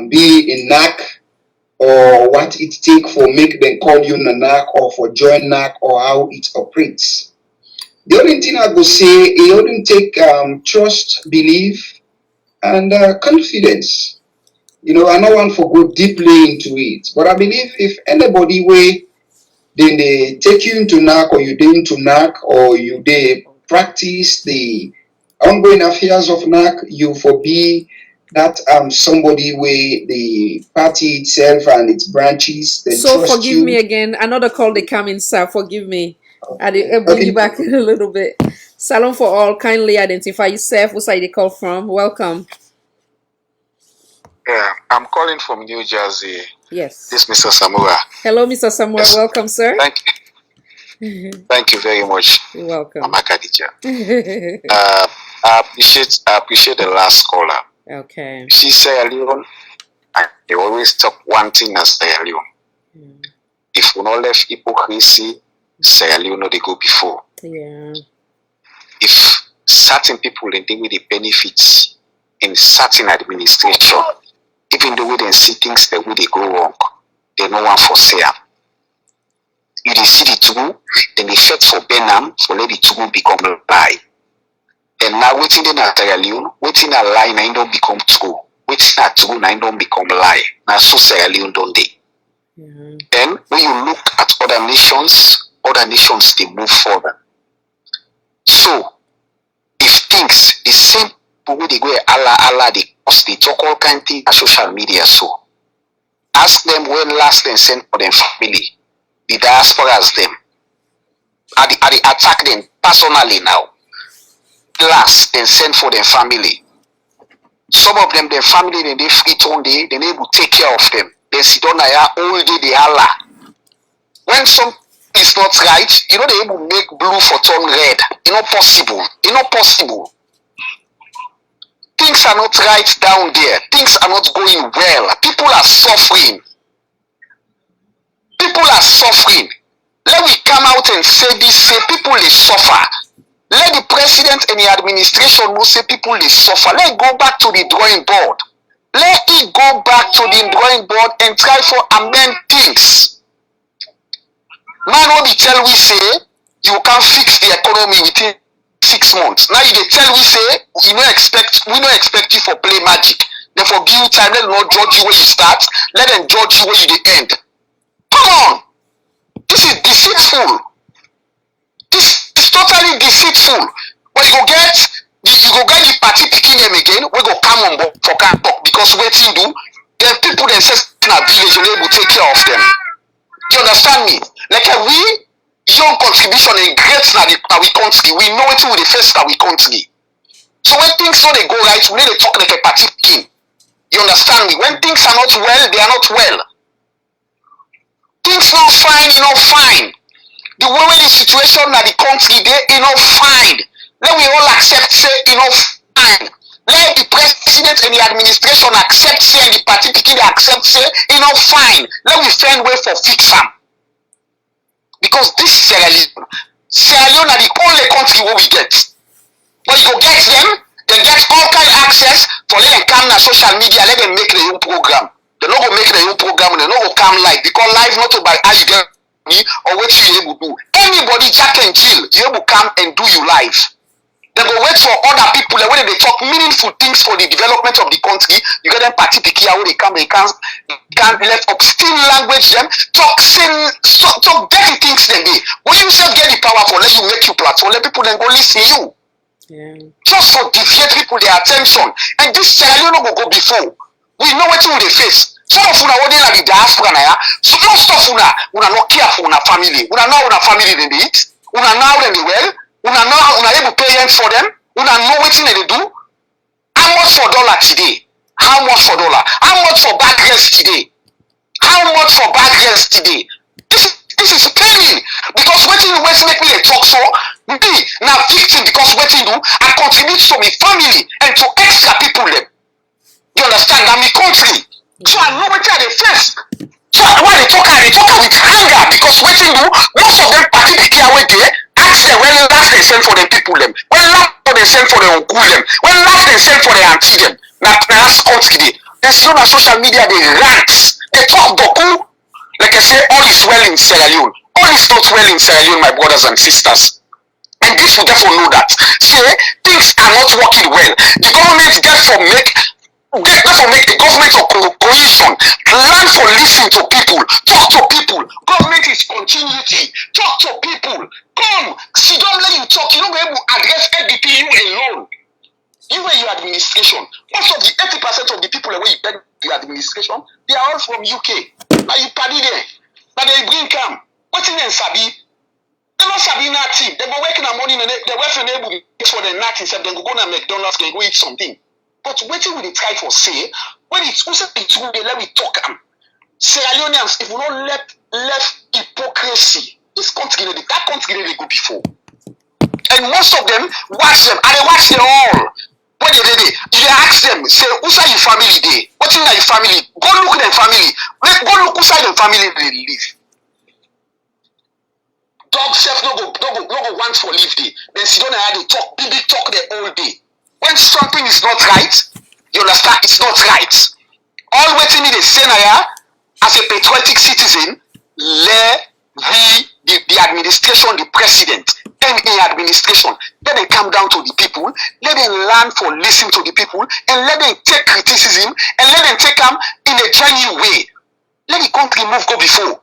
be in NAC or what it takes for make them call you NAC or for join NAC or how it operates. The only thing I would say, it wouldn't take trust, belief, and confidence. I don't want to go deeply into it, but I believe if anybody way then they take you into NAC or you dey into NAC or you they practice the ongoing affairs of NAC, you for be that somebody where the party itself and its branches they So trust forgive me you. again. Another call they come in, sir. Forgive me. I'll bring you back in a little bit. Salon for all. Kindly identify yourself. What side they call from? Welcome. Yeah, I'm calling from New Jersey. Yes. This is Mr. Samura. Hello, Mr. Samuel. Yes. Welcome, sir. Thank you very much. You're welcome. Mama Khadija. I appreciate the last caller. Okay. She Sierra Leone, and they always talk one thing as Sierra Leone. If we not left hypocrisy, Sierra Leone no they go before. Yeah. If certain people they deal with the benefits in certain administration, even the way they see things the way they go wrong, they no one for say am. You dey see the two, then they fight for Benham for let the two become a lie. And now waiting in a Sierra Leone, waiting a lie now don't become true. Waiting a true now don't become lie. Now so Sierra Leone don't they? Then when you look at other nations they move further. So if things the same way they go Allah they talk all kind of things on social media. So ask them when last they send for them family. The diasporas them. I attack them personally now. Last then send for their family. Some of them, their family, then they free one day, then they will take care of them. They sit on there all day they Allah. When some is not right, they will make blue for turn red. It's not possible. It's not possible. Things are not right down there. Things are not going well. People are suffering. People are suffering. Let me come out and say this, say people they suffer. Let the president and the administration know say people they suffer. Let it go back to the drawing board. Let it go back to the drawing board and try for amend things. Man will be tell we say you can fix the economy within 6 months. Now you they tell we say we don't expect you for play magic. Therefore give you time, let them not judge you where you start, let them judge you where you they end. Come on! This is deceitful. This is totally deceitful. But you go get the party picking them again, we go come on board for can't talk because waiting do, then people themselves in a village will able to take care of them. You understand me? Like we young contribution in great in our country, we know it will the first our country. So when things don't they go right, we need to talk like a party picking. You understand me? When things are not well, they are not well. Things not fine, fine. The way the situation that the country they not fine. Let we all accept say fine. Let the president and the administration accept say and the party picking accept say fine. Let we find way for fix them. Because this Sierra Leone are the only country where we get. But you go get them, they get all kind of access for let them come on social media, let them make their own program. They not go make their own program, they not go come live because live not about how you get me or what you able to do. Anybody Jack and Jill, you able to come and do you live. They go wait for other people when they talk meaningful things for the development of the country. You get them party picky how they come, they can't let obscene language them, talk dirty things then they. When you self get the power for let you make you platform, let people then go listen to you. Yeah. Just for deviate people their attention. And this Sierra Leone go before. We know what we face. Some of una what they are the diaspora na ya. So most of una not care for una family. Una know una family they eat. Una know them well. Una know una able pay rent for them. Una know what they do. How much for dollar today? How much for dollar? How much for bad rest today? How much for bad rest today? This is paining because what make me talk so me now victim because what do I contribute to my family and to extra people them. You understand? I'm the country. So I know what they face. So when they talk with anger because what you do, most of them party the care away there, ask them when last they send for the people them, when last they send for the uncle them, when last they send for the auntie them. Now that's country day. They see on social media they rant, they talk boku. Like I say, all is well in Sierra Leone. All is not well in Sierra Leone, my brothers and sisters. And this will therefore know that. Say, things are not working well. The government therefore make Therefore, make the government of cohesion, learn to listen to people, talk to people. Government is continuity. Talk to people. Come, sit down, let you talk. You don't be able to address everything you alone. You and your administration. Most of the 80% of the people that you beg the administration, they are all from UK. Now you party there. Now they bring come. What's in Sabi? They not Sabi nothing. They were working on money and they were able to for the nothing. So they go to McDonald's and go eat something. But waiting will they try for say when it's also true, they let me talk. LEONEANS, if we don't left hypocrisy, this country, that country they go before. And most of them watch them, and they watch them all. When you ask them, say, who's your family there? What's in your family? Go look at their family. Go look who's their family they live. Dog self no go want for live there. Then sit down and they talk, big talk the whole day. When something is not right, you understand it's not right. All waiting me they say now, as a patriotic citizen, the administration, the president, then in administration, let them come down to the people, let them learn for listening to the people, and let them take criticism, and let them take them in a genuine way. Let the country move go before.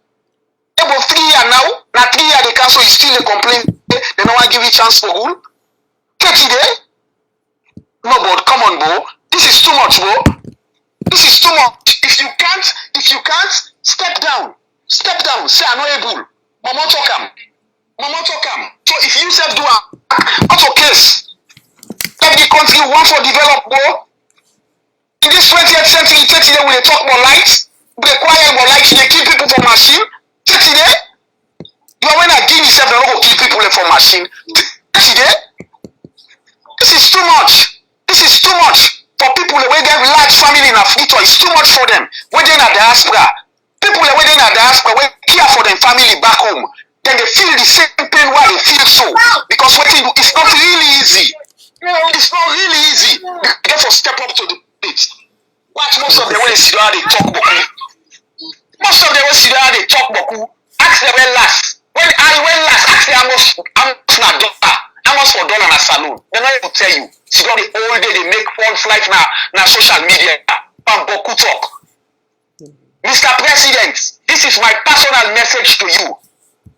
About 3 years now 3 years the council is still a complaint, they don't want to give you chance for rule. Catch it there? No, but come on, bro. This is too much, bro. This is too much. If you can't, step down. Step down. Say I'm not able. Mama talk am. So if you self do what's your case? Let the country want to develop, bro. In this 20th century, 30 days we talk more lights. We require more lights. They kill people for machine. 30 days. You are when I give yourself the go kill people for machine. 30 days. This is too much. This is too much for people who get large family in Africa. It's too much for them. When they're in a diaspora, people who are in a diaspora, when care for their family back home, then they feel the same pain while they feel so. Because what they do, it's not really easy. It's not really easy. They have to step up to the plate. Watch most of the way they talk boku. Most of the way they talk boku. Ask them when last. When last, ask them how much for dollar in a saloon. They're not able to tell you. See, the whole day they make false life now social media. And boku talk. Mr. President, this is my personal message to you.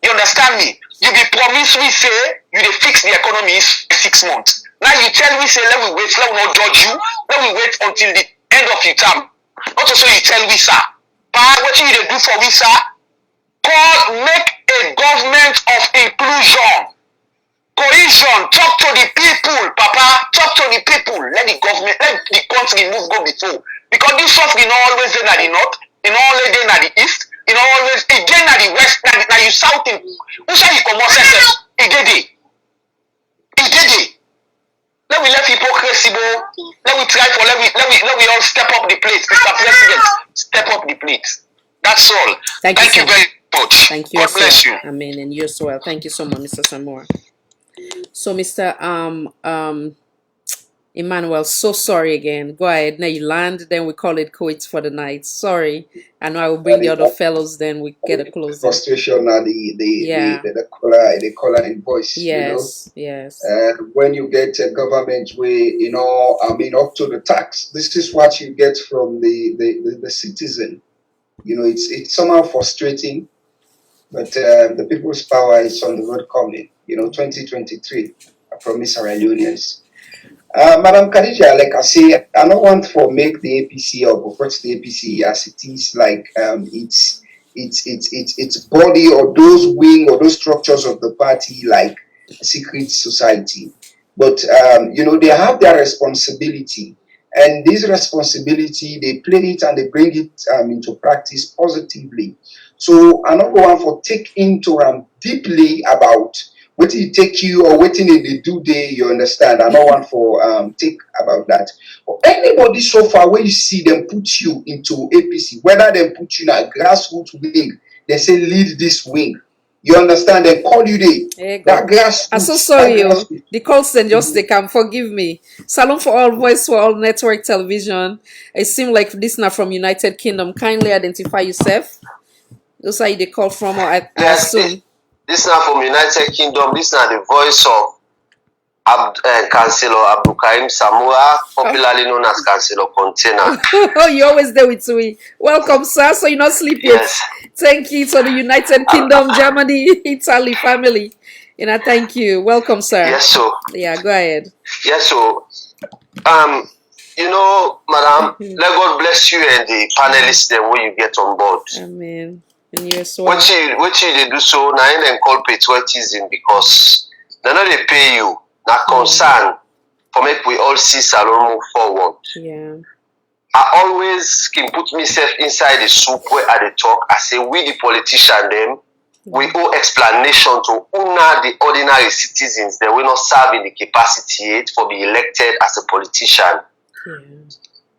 You understand me? You be promised we say you dey fix the economy in 6 months. Now you tell me say let we wait, let we not judge you, let we wait until the end of your term. Not also you tell we sir. But what you dey do for we sir? Make a government of inclusion. Cohesion, talk to the people, Papa. Talk to the people. Let the government, let the country move go before. Because this stuff is not always in the north, in always in the east, in always again at the west, now you south. Who shall you come on? It did it. Let we let hypocrisy go. Let we try for let we all step up the plate, Mr. President. Step up the plate. That's all. Thank you very much. Thank you. God bless you. Amen. And you as well. Thank you so much, Mr. Samora. So, Mr. Emmanuel, so sorry again. Go ahead. Now you land, then we call it quits for the night. Sorry. I know I will bring the other fellows, then we get a closing. Frustration and the color and voice. Yes, yes. When you get a government where, up to the tax, this is what you get from the citizen. It's somehow frustrating, but the people's power is on the road coming. 2023, I promise our LEONEANS. Madam Khadija, like I say, I don't want to make the APC or approach the APC as it is like its body or those wing or those structures of the party like a secret society. But they have their responsibility, and this responsibility they play it and they bring it into practice positively. So I don't want to take into deeply about what it take you or what in the do day, you understand. I don't want for take about that. But anybody so far where you see them put you into APC, whether they put you in a grassroots wing, they say lead this wing. You understand? They call you that grassroots. I'm so sorry, the calls and just they can forgive me. Salon for All, Voice for All, Network Television. It seems like this now from United Kingdom. Kindly identify yourself. Those are they call from, or I assume. This now from United Kingdom. This now the voice of Councillor Abdulkarim Samura, popularly known as Councillor Container. Oh, you're always there with me. Welcome, sir. So you're not sleeping. Yes. Thank you to the United Kingdom, Germany, Italy family. Thank you. Welcome, sir. Yes, so. Yeah, go ahead. Yes, so. Madam, let God bless you and the panelists then when you get on board. Amen. And you as well. What you they do so now and then call patriotism because they know they pay you. Now concern for make we all see Salon move forward. Yeah. I always can put myself inside the soup where I talk. I say we the politician them, we owe explanation to the ordinary citizens that we not serve in the capacity yet for be elected as a politician.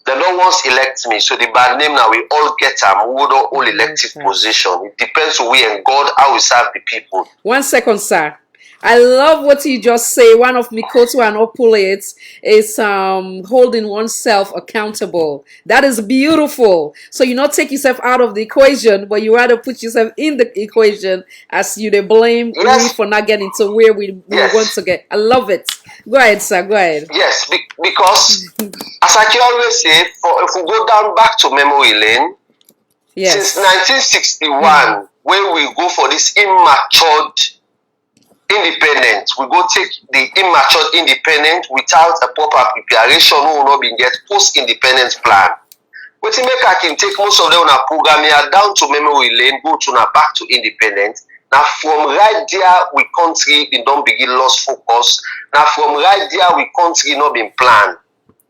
They don't once elect me, so the bad name now we all get them. We don't all elective position. It depends on we and God how we serve the people. 1 second, sir. I love what you just say. One of Mikoto and opulates is holding oneself accountable. That is beautiful. So you not take yourself out of the equation, but you rather put yourself in the equation as you blame me for not getting to where we want to get. I love it. Go ahead, sir. Go ahead. Yes, because as I can always say, if we go down back to memory lane, since 1961, when we go for this immatured independent, we go take the immature independent without a proper preparation. We will not be get post-independence plan. What make I can take most of them on a program here down to memory lane, go to now back to independence. Now from right there, we country we don't begin lost focus. Now from right there, we country not been planned.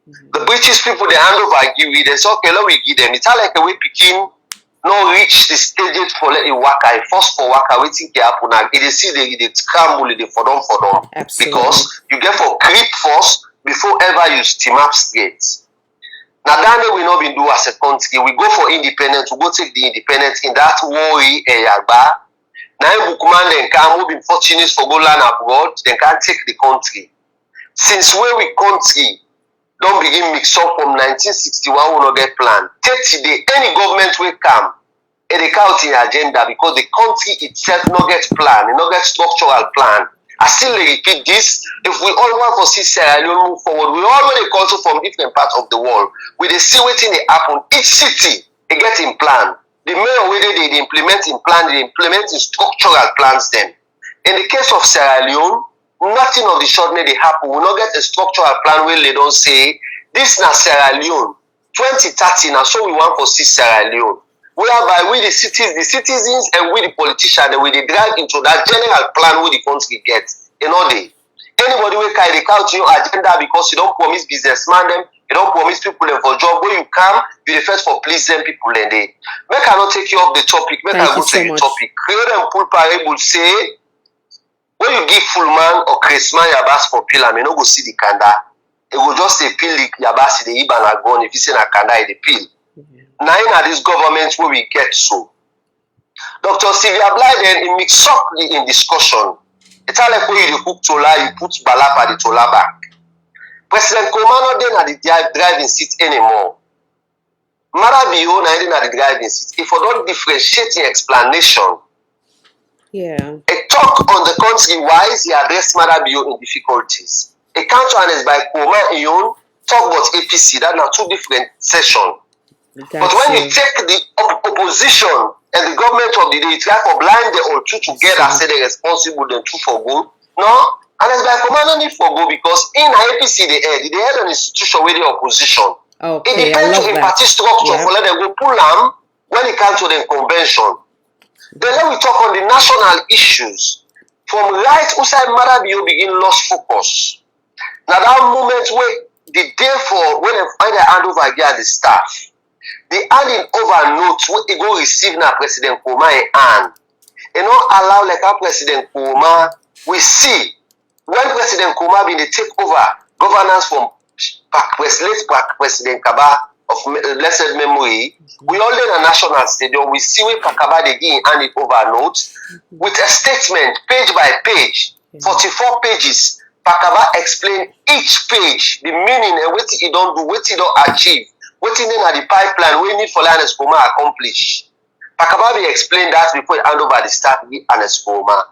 The British people they hand over give we they say okay, let we give them. It's like a way picking. No reach the stages for let it work. I first for work. I waiting to happen. They see they scramble it for them. Absolutely. Because you get for creep first before ever you steam up straight. Now that we not been do as a country. We go for independence. We go take the independence in that worry area. Now bookman then can move in fortunate for go land abroad. They can't take the country. Since where we country. Don't begin mix up from 1961 we not get plan. 30 days, any government will come and they count in agenda because the country itself not get plan, it not get structural plan. I still repeat this, if we all want to see Sierra Leone move forward, we all want to culture from different parts of the world. We they see what they happen, each city they get in plan. The mayor whether they implement in plan, they implement in structural plans then. In the case of Sierra Leone, nothing of the short may they happen. We not get a structural plan where they don't say this na Sierra Leone 2030 now, so we want to see Sierra Leone. Whereby we the citizens and we the politicians and we they drive into that general plan where the country gets. Anybody will carry the count your agenda because you don't promise businessman them, you don't promise people them for job. When you come, you the first for please them people and they make I not take you off the topic, make I go to the topic. Create and pull parable say when you give full man or Christmas yabas for pill, I may not go see the kanda. It will just say pill yabas the ibana gone if you say na kanda the pill. Now in this government where we get so. Dr. Sylvia Blyden in mix up in discussion. It's all like when you cook tola, you put balap at the tola back. President Koroma then at the driving seat anymore. Madda na at the driving seat. If I don't differentiate the explanation. Yeah. A talk on the country wise, he addressed Madda in difficulties. A counter Ernest Bai Koroma talk about APC, that are two different sessions. But when you take the opposition and the government of the day, you try to blind the all two together, say they're responsible, then two for good. No, Ernest Bai Koroma no need for good because in APC they had an institution with the opposition. Okay, it depends on the party structure for let them go pull them when it comes to the convention. Then let we talk on the national issues. From right outside Madda begin lost focus. Now that moment where the day for when they find the hand over again the staff, the handing over notes where they go receive now President Koroma in hand. They not allow like our President Koroma. We see when President Koroma been they take over governance from late President Kaba of blessed memory. We all in a national stadium, we see where Pakaba they give hand it over notes with a statement page by page, 44 pages. Pakaba explain each page, the meaning and what he don't do, what he don't achieve, what he in the pipeline, we need for Ernest Koroma accomplish. Pakaba will explain that before he hand over the staff with Ernest Koroma.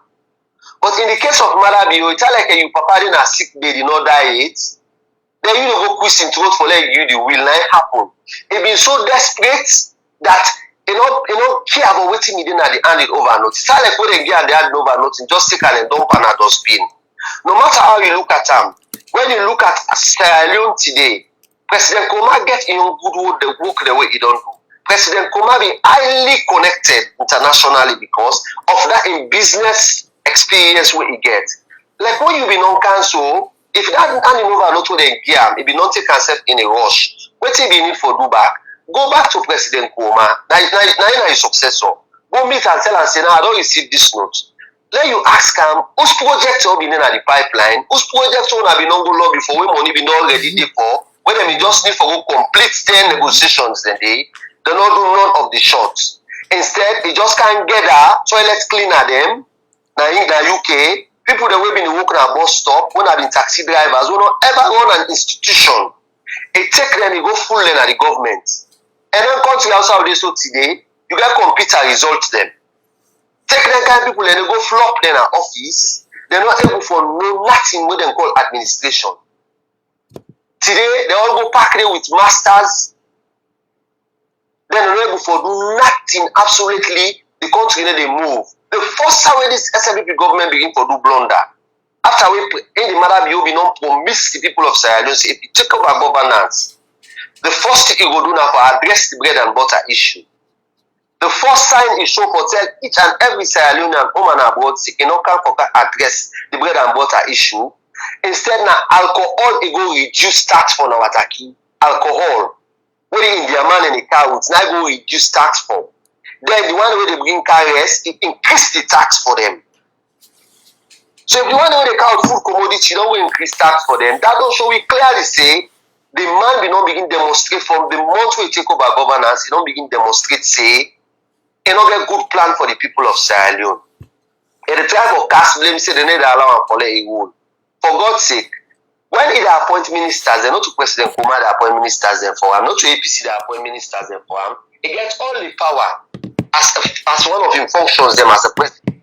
But in the case of Madda, it's like you papa in a sick bed in order it. Then you go quiz him throat for let you the will not happen. He been so desperate that you know care about waiting me then at the hand it over note. It's like when they get the hand over note, just take and dump and a dustbin. No matter how you look at them, when you look at Sierra Leone today, President Koroma get in good work the way he don't do. President Koroma be highly connected internationally because of that in business experience where he get. Like when you be non council, if that handing over not to the gear, it be not take yourself in a rush. What you be need for do back? Go back to President Koroma. Now your successor. Go meet and tell and say, now I don't receive this note. Let you ask him, whose project will be in the pipeline? Whose project will have been on the lobby for when money be not ready for? When they just need for go complete 10 negotiations then they don't do none of the shots. Instead, they just can't get a toilet cleaner them. Now in the UK, people that will be working at bus stop, when have been taxi drivers, will not ever run an institution. It take them, they go full in at the government. And then country outside this so today, you get computer results them. Take them kind of people and they go flop in our office, they're not able for no nothing what they call administration. Today, they all go pack there with masters, then they're able for do nothing absolutely, the country they move. The first time when this SYLVIA government begin to do blunder, after we in the Madda be not promise the people of Sierra Leone, if you take over governance, the first thing you go do now for address the bread and butter issue. The first sign is show for tell each and every Sierra Leonean home and abroad sick enough can address the bread and butter issue. Instead now alcohol it go reduce tax for our taki. Alcohol. When in their man and the car now go reduce tax for. Then the one where they bring cars, it increase the tax for them. So if the one where they count food commodity, don't increase tax for them. That don't show we clearly say the man will not begin demonstrate from the month we take over governance, he don't begin demonstrate say another good plan for the people of Sierra Leone. And the tribe of cast blame say they need to allow and follow a rule. For God's sake, when they appoint ministers, they're not to President Koroma they appoint ministers them for him, not to APC they appoint ministers them for him. He gets all the power as one of his functions them as a president.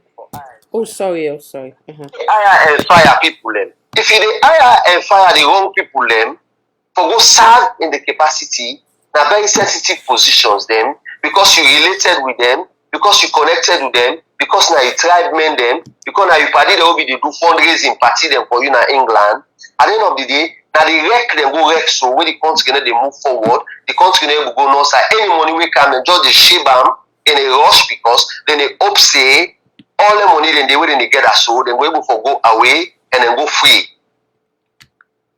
Oh sorry. Hire and fire people them. If you hire and fire the wrong people them, for go serve in the capacity, they're very sensitive positions them, because you related with them, because you connected with them, because now you tribe men them, because now you party they will be they do fundraising party them for you in England. At the end of the day, now they wreck them go wreck so when the country they move forward, the country will go north side. Any money we come and just the shape them in a rush because then they hope say all the money then they will they get a so then we able for go away and then go free.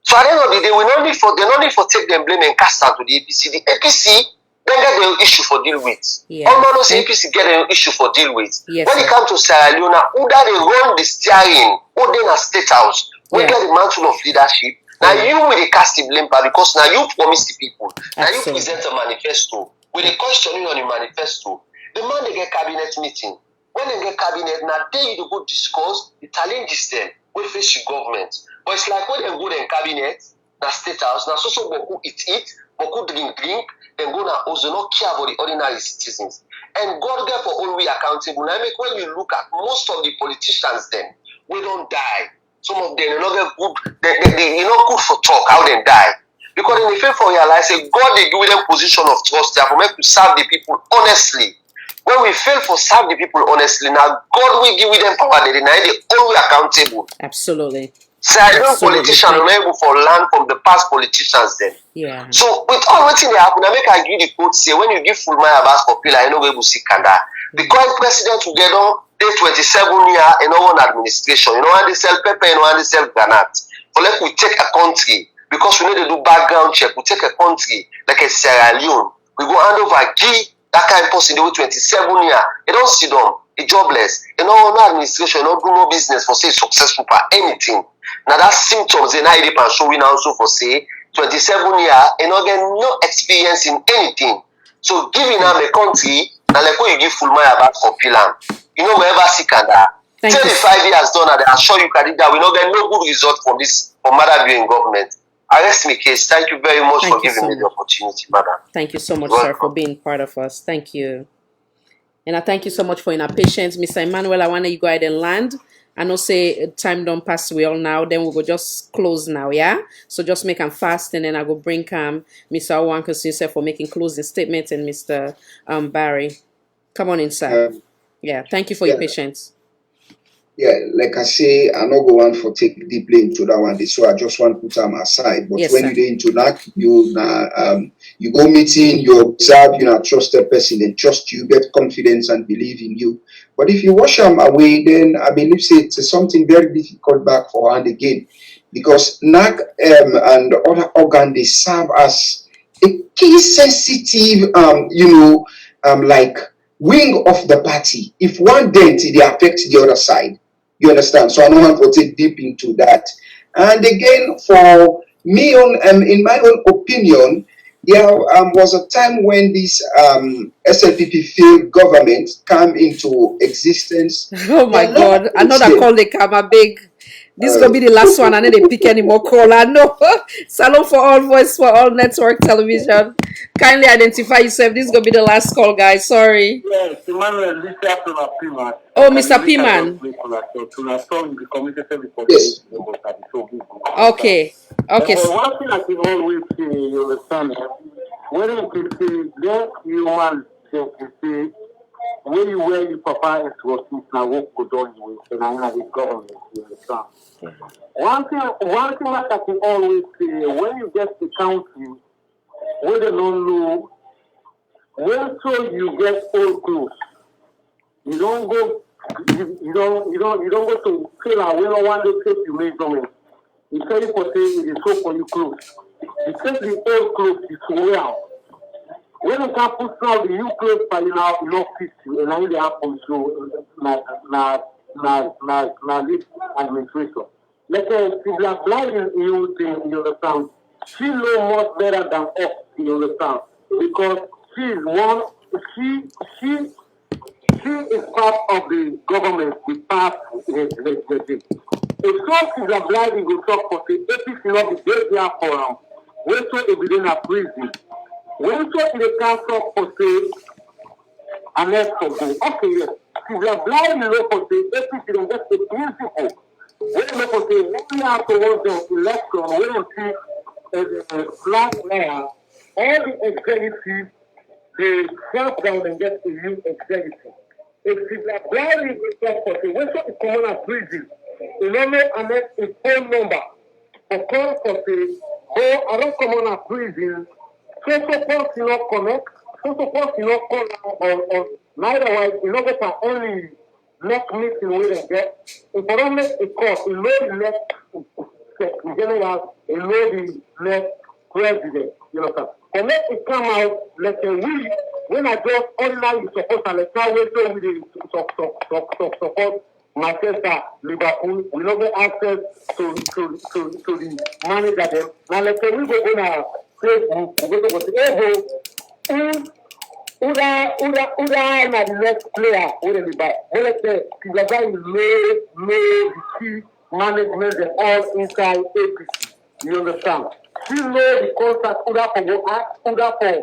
So at the end of the day, they don't need for take them blame and cast out to the APC. The APC then get the issue for deal with. Yeah. All man say APC get an issue for deal with. Yes, when it comes to Sierra Leone, who that they run the steering, who then a state house, we get the mantle of leadership. Now you will the cast the blame because now you promise the people. Now you present a manifesto. With a question on the manifesto, the man they get cabinet meeting. When they get cabinet, now they you go discuss the challenges them. We face the government. But it's like when they go in cabinet, na state house, na so boku eat, boku drink, then go na also not care about the ordinary citizens. And God get for all we accountable. Now make when you look at most of the politicians then, we don't die. Some of them are not good, they not good for talk, how they die. Because in the faith for your life, say God they give them position of trust, they have to make to serve the people honestly. When we fail for serve the people honestly, now God will give them power, they always accountable. Absolutely. Sierra Leone politicians are not able for land from the past politicians then. Yeah. So with all what thing they happen, I make I give the quote say when you give full my about for people, I know able to see Kanda. The current president together, they 27 years in our own administration. You know, and they sell pepper, you know, and they sell granite. For like we take a country, because we need to do background check, we take a country like a Sierra Leone. We go hand over give that kind of person they 27 years. They don't sit down, they jobless. You know, no administration, you don't do no business for say successful for anything. Now that symptoms they now depend showing also for say 27 years and not get no experience in anything. So giving them a country, now like when you give full money about for Pilam, you know wherever sick and that. 35 years done and I assure you can that we not get no good result from this from Madda being government. I rest my case. Thank you very much for giving me the opportunity, Madda. Thank you so much, sir, for being part of us. Thank you. And I thank you so much for your patience. Mr. Emmanuel, I want you go ahead and land I know say time don't pass we all now, then we go just close now, yeah? So just make them fast and then I go bring Mr. Owanka for making closing statements and Mr. Barry. Come on inside. Yeah, thank you for your patience. Yeah, like I say, I'm not going for take deeply into that one, so I just want to put them aside. But when you get into that, you go meeting, you observe, you're a trusted person, they trust you, get confidence and believe in you. But if you wash them away, then I believe it's something very difficult back for hand again, because NAC and other organ they serve as a key sensitive, like wing of the party. If one dent, they affect the other side. You understand? So I don't want to take deep into that. And again, for me, in my own opinion, there was a time when this SLPP failed government came into existence. Oh my God! Another call they come a big. This gonna be the last one, and then they pick any more call. I know. Salon for all, voice for all, network television. Kindly identify yourself. This is gonna be the last call, guys. Sorry. Yes, Emmanuel, Piman. Oh, Mr. Piman. Yes. Okay. Okay. One thing I can always say, you understand, when you can say, then you want to say, when you wear your papa is what is now what could on you and I have the government, you understand. One thing that I can always say, when you get to country, when they don't know, when so you get old clothes, you don't go to fill out when no one they take you measurement. You tell you for saying it is so for you clothes. You take the old clothes you wear. When you can put now the new clothes by now no fit you and now they happen to this administration. Let's say if you are blind you think you understand. She know much better than us, you understand. Because she is part of the government, the past regime. If some is a blind, you go talk for the APC not be there for them. When so it within a prison. When so in the council for say, and let's go. Okay, yes. If you are blind, you know for the APC, then that's the principle. When you know for say, when we have towards the election, we don't see a flag layer, all the executives, they help down and get a new executive. If people are blindly talk for the when so common as prison, you know, and then a phone number for call for the I don't come on a prison. So suppose you not connect, so suppose you not call on neither way, you know that are only next meeting with them get. If I don't make a call, you know the next general, you know the next president, you know sir. And let it come out, let's say when I just ordinarily support and let's say we do support Manchester, Liverpool, we don't get access to the manager them. Now let's say we go on our Facebook, we go to the Uda na the next player we dey buy. Well, let's say the guy is low the key management and all inside APC. You understand? She know the contract Uda for go ask, Uda for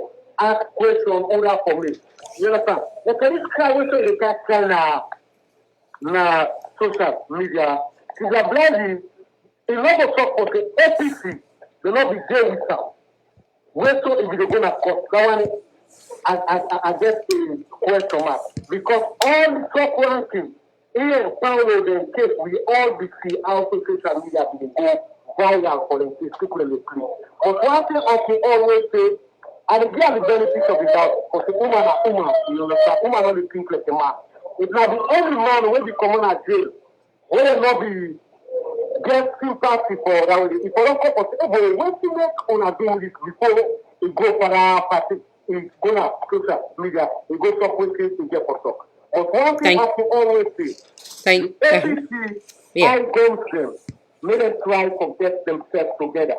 ask question, Uda for me. You understand? The police car we say the car na social media. She's a blinding. A lot of talk for the APC. They not be there with her. Where so if you're gonna cost that one, I get a question mark because all the top ranking here Paulo then case we all be see how social media be go viral for them to secretly play. But one thing I can always say, and again the benefit of it out because the woman, you understand, woman only think like a man. It's not the only man when be coming at jail, will not be get sympathy for that way. If I don't come for say, when you make on doing this before you go for that party, you go to social media, you go talk with things to get for talk. But one thing I can always say, APC, I go them, may them try to get themselves together.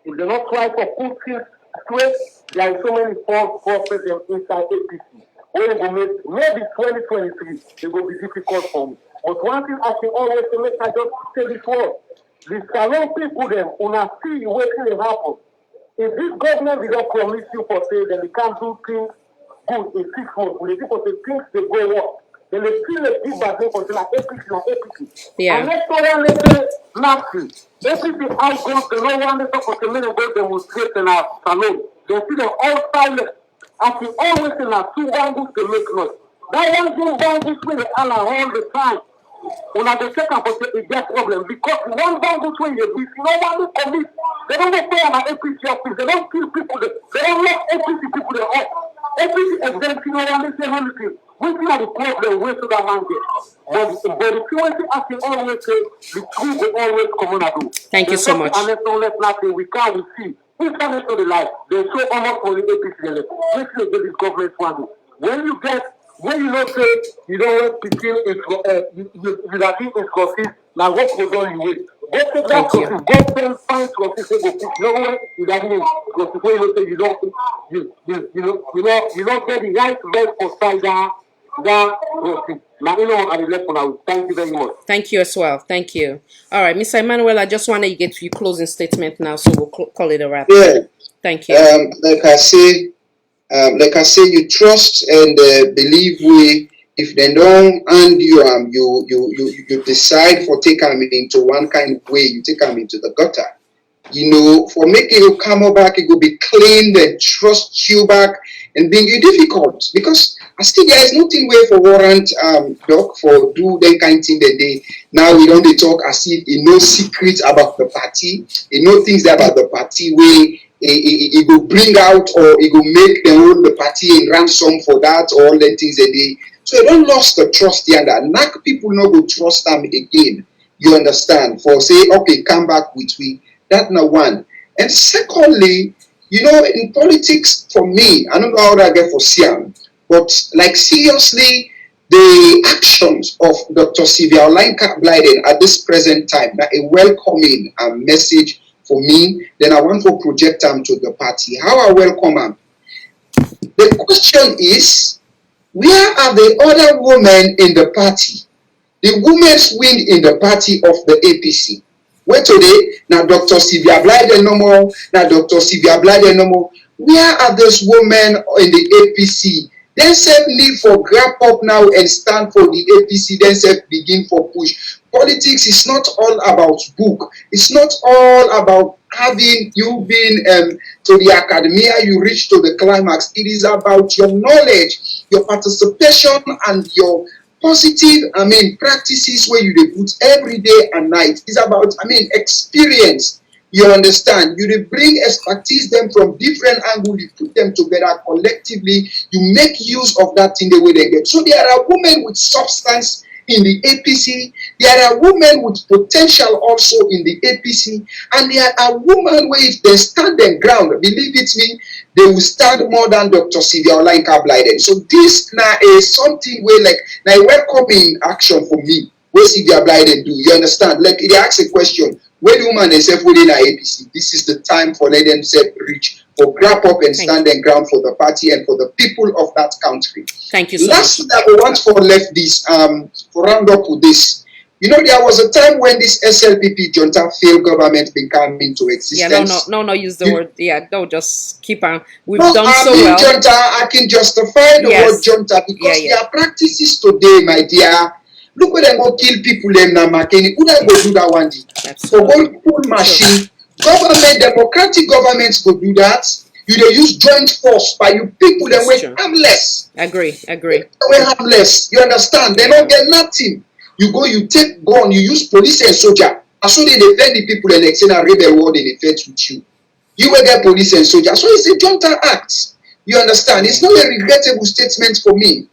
If they not try to put things straight, there are so many false prophets inside APC. When they make maybe 2023, it will be difficult for me. But one thing I can always make, I just say this word. The salon people, them, una see waiting to happen. If this government did not promise you for say, then they can't do things good in 6 months. When the people say things, they go work. Then they feel a big bad thing until like APC. Yeah. And let's go around and say, Nazi. APC icons, the no one they talk to the minute they demonstrate in our salon. They see them all silent. As we always in our two bangles, they make noise. That one thing bangles with the Allah all the time. When I go check up for the get problem because one bangles when you be no one will commit. They don't go pay on our APC office. They don't kill people. They don't let APC people they off. APC exemption no one say anything. We see how the problem way to that man get. But the currency asking always say the truth will always come on and do. Thank you so much. And let's nothing we can't we see. Internet of the life. They show almost for the APC. Let's get this government one. When you don't say you don't want to kill it, you have been in now what goes on you with? Go take that process, go send fine process, go put nowhere, you have been because when you say you don't get the right red for side that process. Now you know I left for now. Thank you very much. Thank you as well. Thank you. All right, Mr. Emmanuel, I just want to get your closing statement now, so we'll call it a wrap. Yeah. Thank you. Like I say, you trust and believe we. If they don't and you decide for take them into one kind of way, you take them into the gutter. You know, for making you come back, it will be clean and trust you back and being you difficult because I still there is nothing way for warrant doc for do that kind of thing that they now we don't they talk as if you know secrets about the party, you know things about the party where it will bring out or it will make them hold the party in ransom for that or all the things that they so you don't lost the trust here and that knock people not go trust them again. You understand? For say, okay, come back with we. That's not one. And secondly, you know, in politics, for me, I don't know how that get for Siam, but like seriously, the actions of Dr. OLAYINKA BLYDEN at this present time, now a welcoming message for me, then I want to project them to the party. How I welcome them? The question is, where are the other women in the party? The women's wing in the party of the APC. Where today, now Dr. BLYDEN no more, now Dr. BLYDEN no more. Where are those women in the APC? Then self leave for grab up now and stand for the APC, then self begin for push. Politics is not all about book. It's not all about having you been to the academia, you reach to the climax. It is about your knowledge, your participation, and your positive, practices where you put every day and night. It's about, experience. You understand? You bring expertise them from different angles, you put them together collectively, you make use of that in the way they get. So there are women with substance in the APC, there are women with potential also in the APC, and there are women where if they stand their ground, believe it me, they will stand more than Dr. OLAYINKA BLYDEN. So this now is something where like now welcoming action for me. What BLYDEN do? You understand? Like they ask a question, when woman is within our APC, this is the time for let them self reach, for grab up and stand their ground for the party and for the people of that country. Thank you so Last much. that we want for left this for round up with this. You know, there was a time when this SLPP junta failed government became into existence. Yeah, no, use the word. Yeah, don't just keep on. We've No, done so well. Junta, I can justify the word junta because their practices today, my dear. Look where they go kill people them now, Makeni. Who they go do that one day? So go pull machine. Government, democratic governments go do that. You they use joint force by you people them way harmless. Agree. Way harmless. You understand? They don't get nothing. You go, you take gun, you use police and soldier. And so they defend the people and say and rebel war they defend with you. You will get police and soldier. So it's a junta act. You understand? It's not a regrettable statement for me.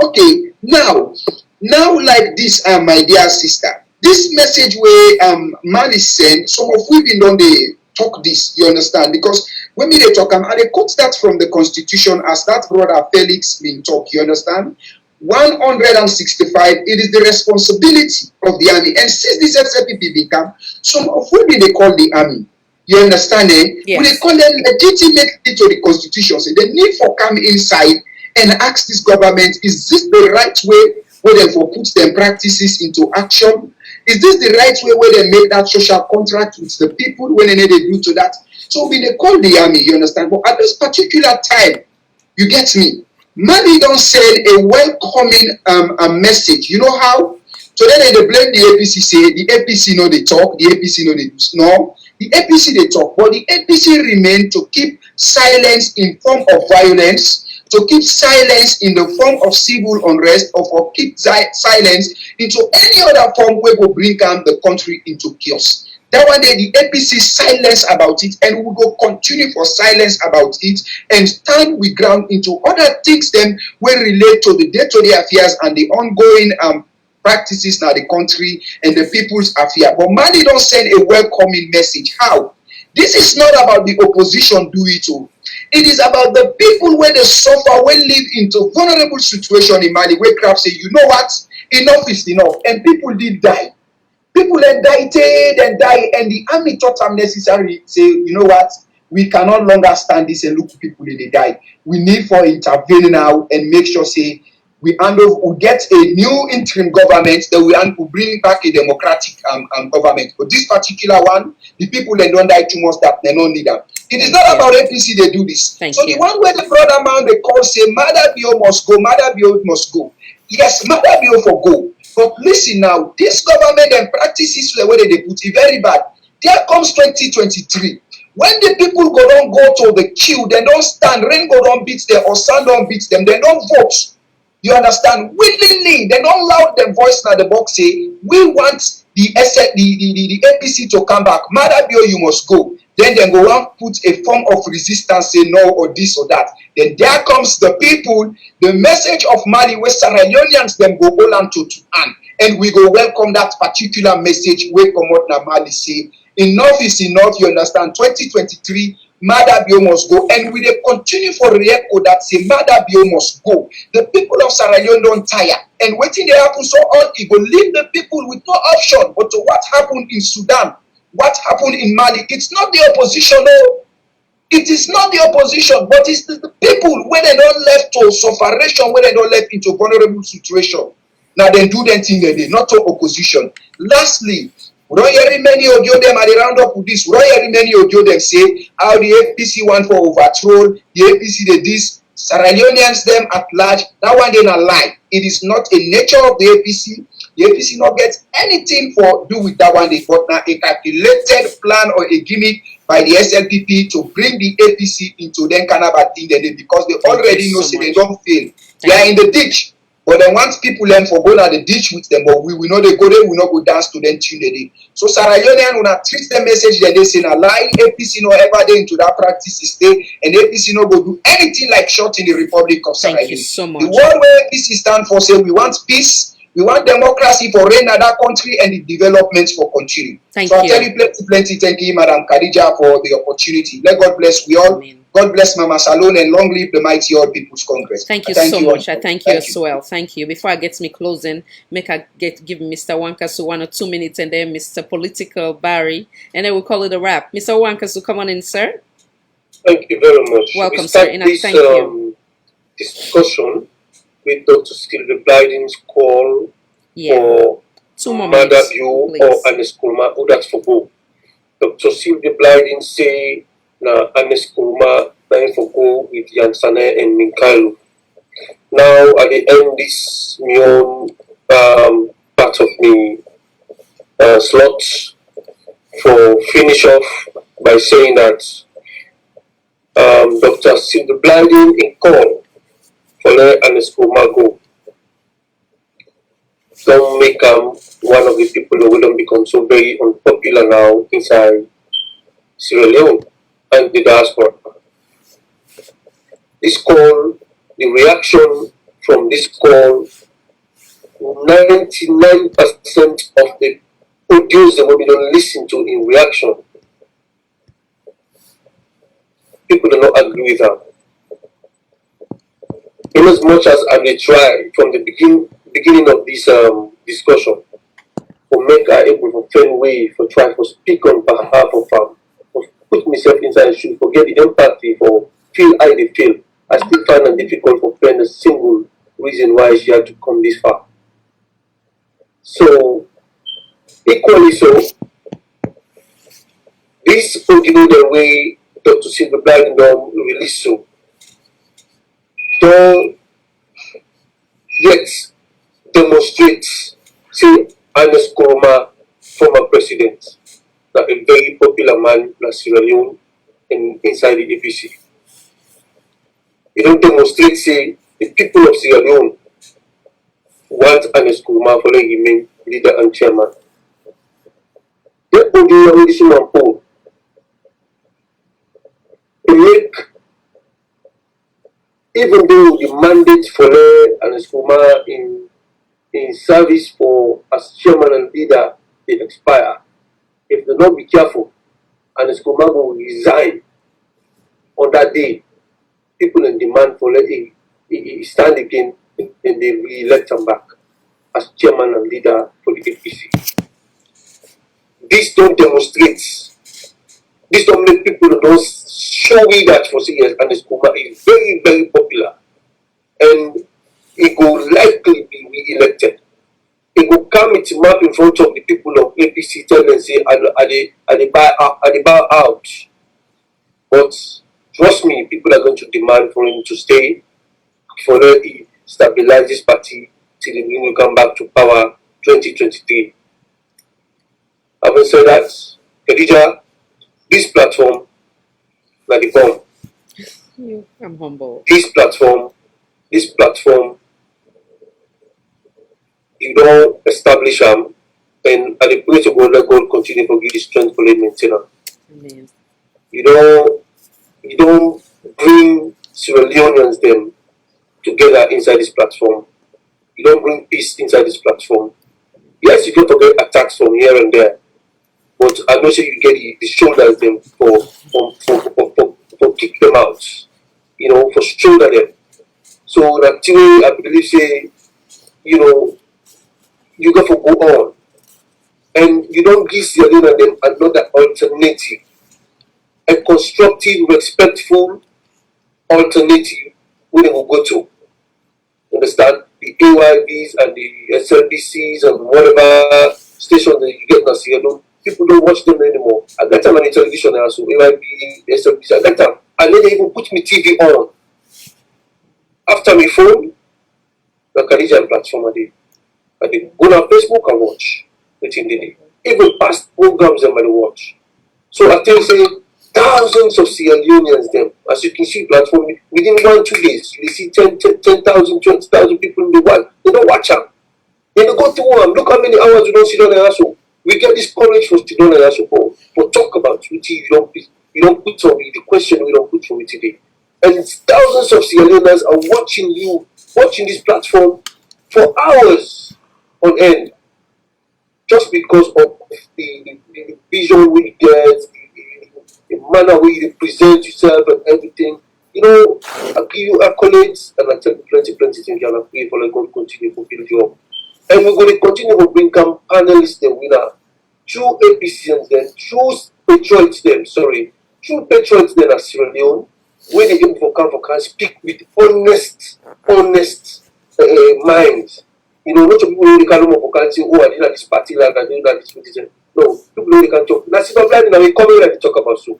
Okay, now like this, my dear sister, this message where man is saying, some of we been on the talk this, you understand? Because when they talk, and they quote that from the Constitution as that brother Felix been talk, you understand? 165, it is the responsibility of the army. And since this SLPP become, some of who they call the army, you understand? Yes. We call them legitimately to the Constitution. So the need for come inside and ask this government, is this the right way where they for put them practices into action? Is this the right way where they make that social contract with the people when they do to that? So we they call the army, you understand? But at this particular time, you get me, Mali don't send a welcoming message. You know how? So then they blame the APC, say the APC know they talk, the APC know they no. The APC they talk, but the APC remain to keep silence in form of violence, to keep silence in the form of civil unrest, or keep silence into any other form where will bring down the country into chaos. That one day the APC silence about it, and we will continue for silence about it and stand we ground into other things then will relate to the day-to-day affairs and the ongoing practices now the country and the people's affair. But Mali don't send a welcoming message. How? This is not about the opposition do it all. It is about the people where they suffer, when live into vulnerable situation in Mali, where crap say, you know what? Enough is enough. And people did die. People indicted and die, and the army thought unnecessary. Say, you know what? We can no longer stand this and look people in the die. We need for intervene now and make sure say we get a new interim government that we bring back a democratic government. But this particular one, the people they don't die too much that they don't need them. It is not about APC they do this. So the one where the brother man they call say Madda must go, Madda must go. Yes, Madda for go. But listen now, this government and practices the way they put it very bad. There comes 2023. When the people go to the queue, they don't stand, rain go down beats them or sun don't beat them, they don't vote. You understand? Willingly, they don't loud their voice now the box say, we want the APC to come back. Madda you must go. Then they go and put a form of resistance, say no or this or that. Then there comes the people, the message of Mali, where Sierra Leoneans them go all on to hand. And we go welcome that particular message where come out now Mali say, enough is enough, you understand? 2023, Madda must go. And we dey continue for record that say Madda must go. The people of Sierra Leone don't tire. And waiting they happen so all it will leave the people with no option but to what happened in Sudan. What happened in Mali? It's not the opposition, no. It is not the opposition, but it's the people when they don't left to sufferation, when they don't left into vulnerable situation. Now they do them thing they did, not to opposition. Lastly, we don't hear many of them at the round up with this. We don't hear many of them say how the APC want for overthrow, the APC they this, Sierra Leoneans them at large. That one they not lie. It is not a nature of the APC. The APC not get anything for do with that one. They got now a calculated plan or a gimmick by the SLPP to bring the APC into them kind of a thing they did because they already know say they don't fail. They are in the ditch. But then once people learn for go to the ditch with them, but we know they go there, we not go dance to them tune the day. So Sierra Leonean will not treat the message that they say a lie. APC no ever they into that practice stay, and APC no go do anything like short in the Republic of Sierra Leone. Thank you so much. The one where APC stand for say we want peace. We want democracy for reign in that country and the developments for continue. Thank so you. I tell you plenty. Thank you, Madam Khadija, for the opportunity. Let God bless we all. Amen. God bless Mama Salone and long live the mighty All People's Congress. Thank you so much. I thank you as well. Thank you. Before I get to me closing, give Mr. Wankasu 1 or 2 minutes and then Mr. Political Barry, and then we'll call it a wrap. Mr. Wankasu, come on in, sir. Thank you very much. Welcome, sir. And I thank you. Discussion with Dr. Sylvia BLYDEN's call for 2 more Madda minutes, or please. Ernest Koroma, who that's for go. Dr. Sylvia BLYDEN say na Ernest Koroma dying for go with Yansane and Minkailu. Now at the end this my own part of me slot for finish off by saying that Dr. Sylvia BLYDEN in call for let Ernest Koroma go. Don't make one of the people who don't become so very unpopular now inside Sierra Leone and the diaspora. This call, the reaction from this call, 99% of the audios that we don't listen to in reaction, people do not agree with her. In as much as I may try from the beginning of this discussion to make her able to find way for try to speak on behalf of put myself inside shoes, forget the empathy for feel how they feel. I still find it difficult to find a single reason why she had to come this far. So equally so, this audio the way Dr. Sylvia BLYDEN released so don't demonstrates, say, Ernest Koroma, former president, that a very popular man in Sierra Leone and inside the APC. It don't demonstrate, say, the people of Sierra Leone want Ernest Koroma for the remain leader and chairman. They put the audition on hold to make, even though the mandate for Ernest Koroma in service for as chairman and leader they expire. If they not be careful, Ernest Koroma will resign on that day. People in demand for letting he stand again and they re-elect him back as chairman and leader for the APC. This don't demonstrate, this don't make people don't show me that for years Ernest Koroma is very, very popular and he will likely be re-elected. He will come with a map in front of the people of APC, tell them say, are they buy out? But trust me, people are going to demand for him to stay, for them to stabilize this party till the will come back to power 2023. Having said that, Khadija, this platform, like the bomb. I'm humble. This platform, you don't establish them, and at the place of God, let God continue to give the strength for the maintenance. Amen. You don't bring Sierra Leoneans them together inside this platform. You don't bring peace inside this platform. Yes, you get to get attacks from here and there, but I know say you get the shoulders them for kick them out. You know, for shoulder them. So that way I believe say, you know, you got to go on. And you don't give Sierra Leone them another alternative. A constructive, respectful alternative where they will go to. Understand? The AYBs and the SLBCs and whatever station that you get in Sierra Leone, people don't watch them anymore. At that time on the television, so AYB, SLBC, at that time, and then they even put me TV on. After my phone, the Khadija platform I did go on Facebook and watch within the day. Even past programs them I watch. So I tell you, say, thousands of Sierra Leoneans them, as you can see, platform within 1-2 days, you see 10,000, 20,000 people in the world. They don't watch them. They don't go to one. Look how many hours we don't sit on the asshole. We get this courage for sit on the asshole for talk about it. You don't put on the question we don't put for it today. And thousands of Sierra Leoneans are watching you, watching this platform for hours on end, just because of the vision we get, the manner we you present yourself and everything. You know, I give you accolades and I tell you plenty things and I pray for like God continue to build you up. And we're going to continue to bring panelists them with our true APCs then, true patriots them, true patriots then as Sierra Leone, where they even for can speak with honest minds. You know, not people who can look for say, oh, I did this party like I did that this politician. No, people who can talk. Now, see, BLYDEN, now we come here to talk about so.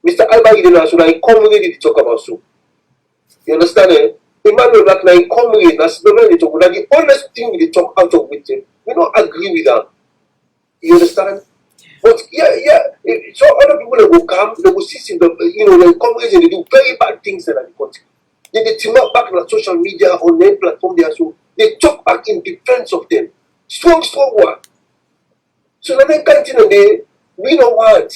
Mr. Alba International, now he come here to talk about so. You understand? Emmanuel Black, now he come here, now they talk. Now the honest thing we talk out of with him, we don't agree with that. You understand? But yeah. So other people that will come, they will see, you know, they come here and they do very bad things in the country. Then they team up back on social media, on their platform there, so they talk back in defense of them. Strong one. So then they continue, we don't want,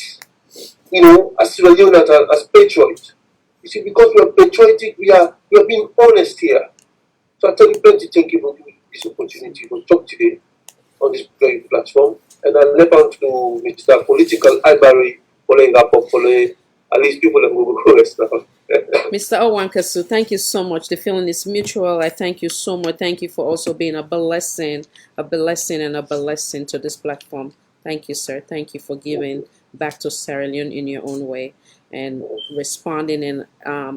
you know, as Sierra Leoneans, as patriots. You see, because we are patriotic, we are being honest here. So I tell you plenty, thank you for this opportunity to talk today on this very platform. And I left out to Mr. Political Ivory following up for at least people that will go rest now. Mr. OLAYINKA, thank you so much. The feeling is mutual. I thank you so much. Thank you for also being a blessing to this platform. Thank you, sir. Thank you for giving back to Sierra Leone in your own way and responding and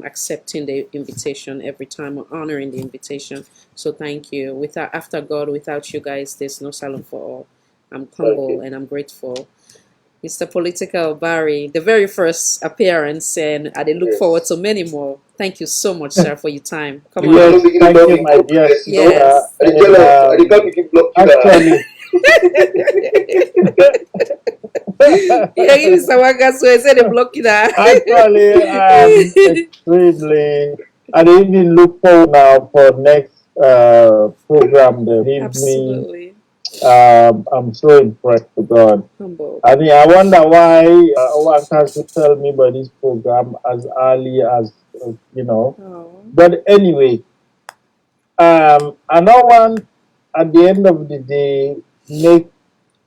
accepting the invitation every time, honoring the invitation. So thank you. After God, without you guys, there's no salon for all. I'm humble and I'm grateful. Mr. Political Barry, the very first appearance, and I look forward to many more. Thank you so much, sir, for your time. Come on. Yes, thank you, my dear sister. Yes. Actually, Yeah, give me some workers so I said they block you there. actually, extremely. I even look forward now for next program they give me. Absolutely. I'm so impressed with God. Humble. I mean, I wonder why workers would tell me about this program as early as you know. Oh. But anyway, I don't want at the end of the day make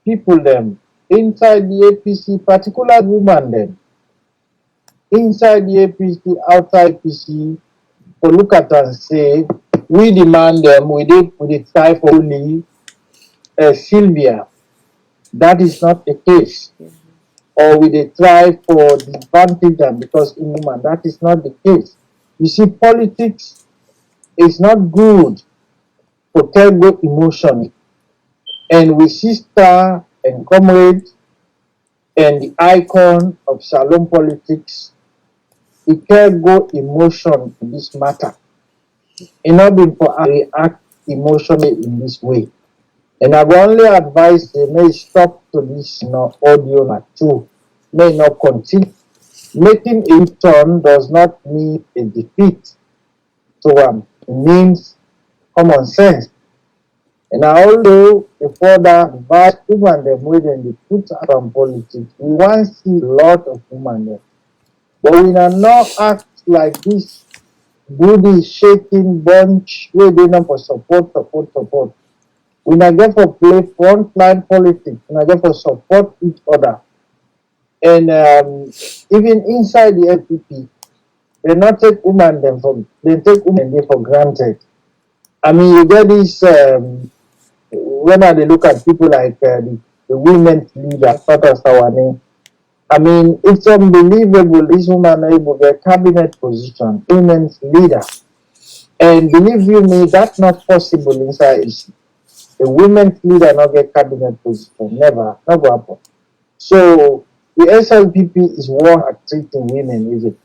people them inside the APC, particular women them inside the APC, outside APC, to look at and say we demand them, we did try for only SYLVIA. That is not the case. Or we did try for disadvantage them because in woman. That is not the case. You see, politics is not good for terrible emotion. And we sister and comrade and the icon of Shalom politics, it can go emotion in this matter. It not been for us to react emotionally in this way. And I will only advise they may stop to this audio not too. May not continue. Making a turn does not mean a defeat to one. It means common sense. And I also further advise women them when they put out on politics. We want to see a lot of women there. But we are not act like this booty shaking bunch where they know for support. We not get for play frontline politics. We not get for support each other. And even inside the FPP, they not take women them they take women there for granted. I mean, you get this when I look at people like the women's leader, Father Sawane. I mean, it's unbelievable this woman are able to get cabinet position, women's leader. And believe you me, that's not possible inside AC. A women's leader not get cabinet position. Never happen. So the SLPP is war at treating women, is it?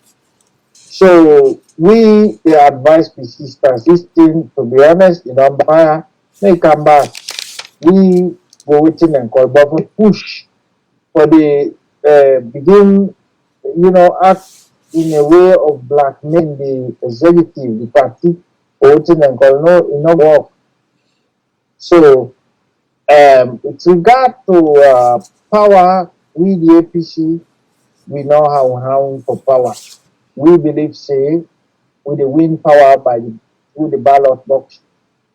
So we the advise the sisters, this thing, to be honest, in Empire, they come back. We go waiting and call, but we push for the begin, act in a way of blackmailing the executive, the party, waiting and call. No, it not work. So, with regard to power, we the APC, we know how for power. We believe, say, we the win power through the ballot box.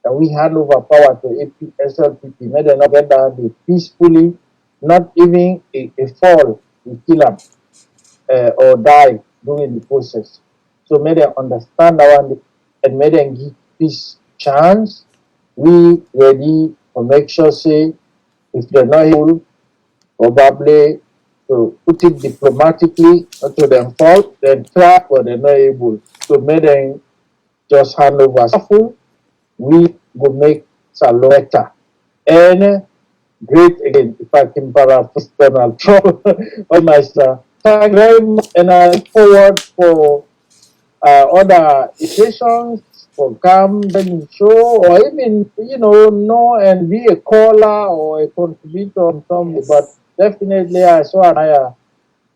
And we hand over power to SLPP. May they not get down peacefully, not even a fall, we kill them or die during the process. So may they understand that and may they give peace chance. We ready to make sure, say, if they're not able, probably to put it diplomatically, not to them fault, then try, but they're not able. So may they just hand over. We will make Salota and great again. If I can paraphrase Donald Trump, oh my sir. Thank you very much, and I look forward for other occasions for come then show or even know and be a caller or a contributor on something. But definitely I so admire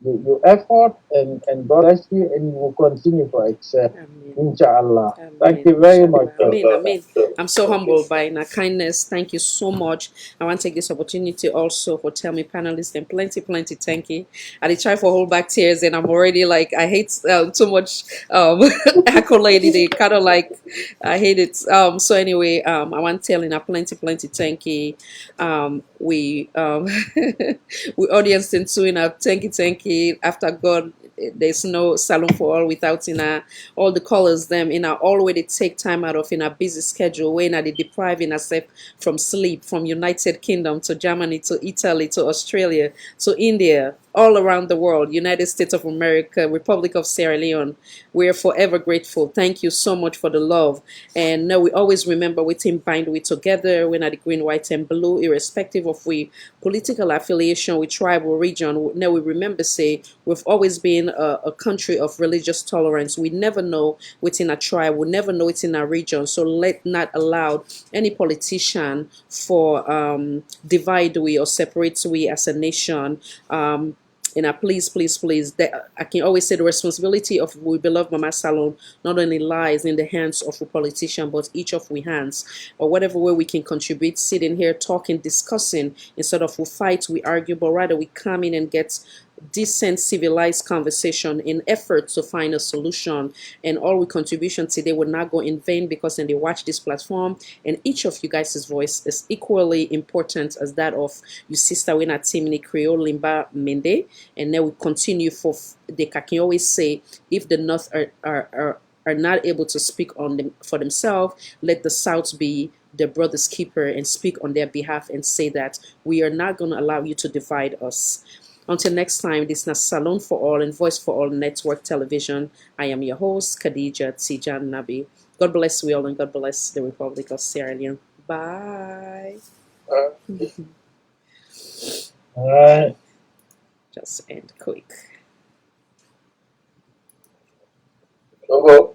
your effort and God bless you and you will continue to excel. Inshallah. Thank you very much. Amen. I'm so humbled by your kindness. Thank you so much. I want to take this opportunity also for tell me panelists and plenty thank you. I did try for hold back tears and I'm already like I hate too much accolade. They kind of like I hate it. So anyway, I want to tell you plenty thank you. We we audience in too thank you. After God, there's no salon for all without all the colors them already take time out of in a busy schedule when they depriving ourselves from sleep, from United Kingdom to Germany to Italy to Australia to India all around the world, United States of America, Republic of Sierra Leone. We are forever grateful. Thank you so much for the love. And now we always remember we team bind we together. We're not the green, white, and blue, irrespective of we political affiliation, we tribe or region. Now we remember say we've always been a country of religious tolerance. We never know within a tribe, we never know it in a region. So let not allow any politician for divide we or separate we as a nation. Please, please, please. I can always say the responsibility of we beloved Mama Salon not only lies in the hands of a politician, but each of we hands, or whatever way we can contribute, sitting here talking, discussing, instead of we fight, we argue, but rather we come in and get decent, civilized conversation in effort to find a solution. And all we contribution today will not go in vain, because when they watch this platform, and each of you guys' voice is equally important as that of your sister Wina Timini Creole Limba Mende. And then we continue for they can always say, if the North are not able to speak on them for themselves, let the South be their brother's keeper and speak on their behalf and say that we are not going to allow you to divide us. Until next time, this is Salon for All and Voice for All Network Television. I am your host, Khadija Tijan Nabi. God bless you all, and God bless the Republic of Sierra Leone. Bye. Just end quick. Okay.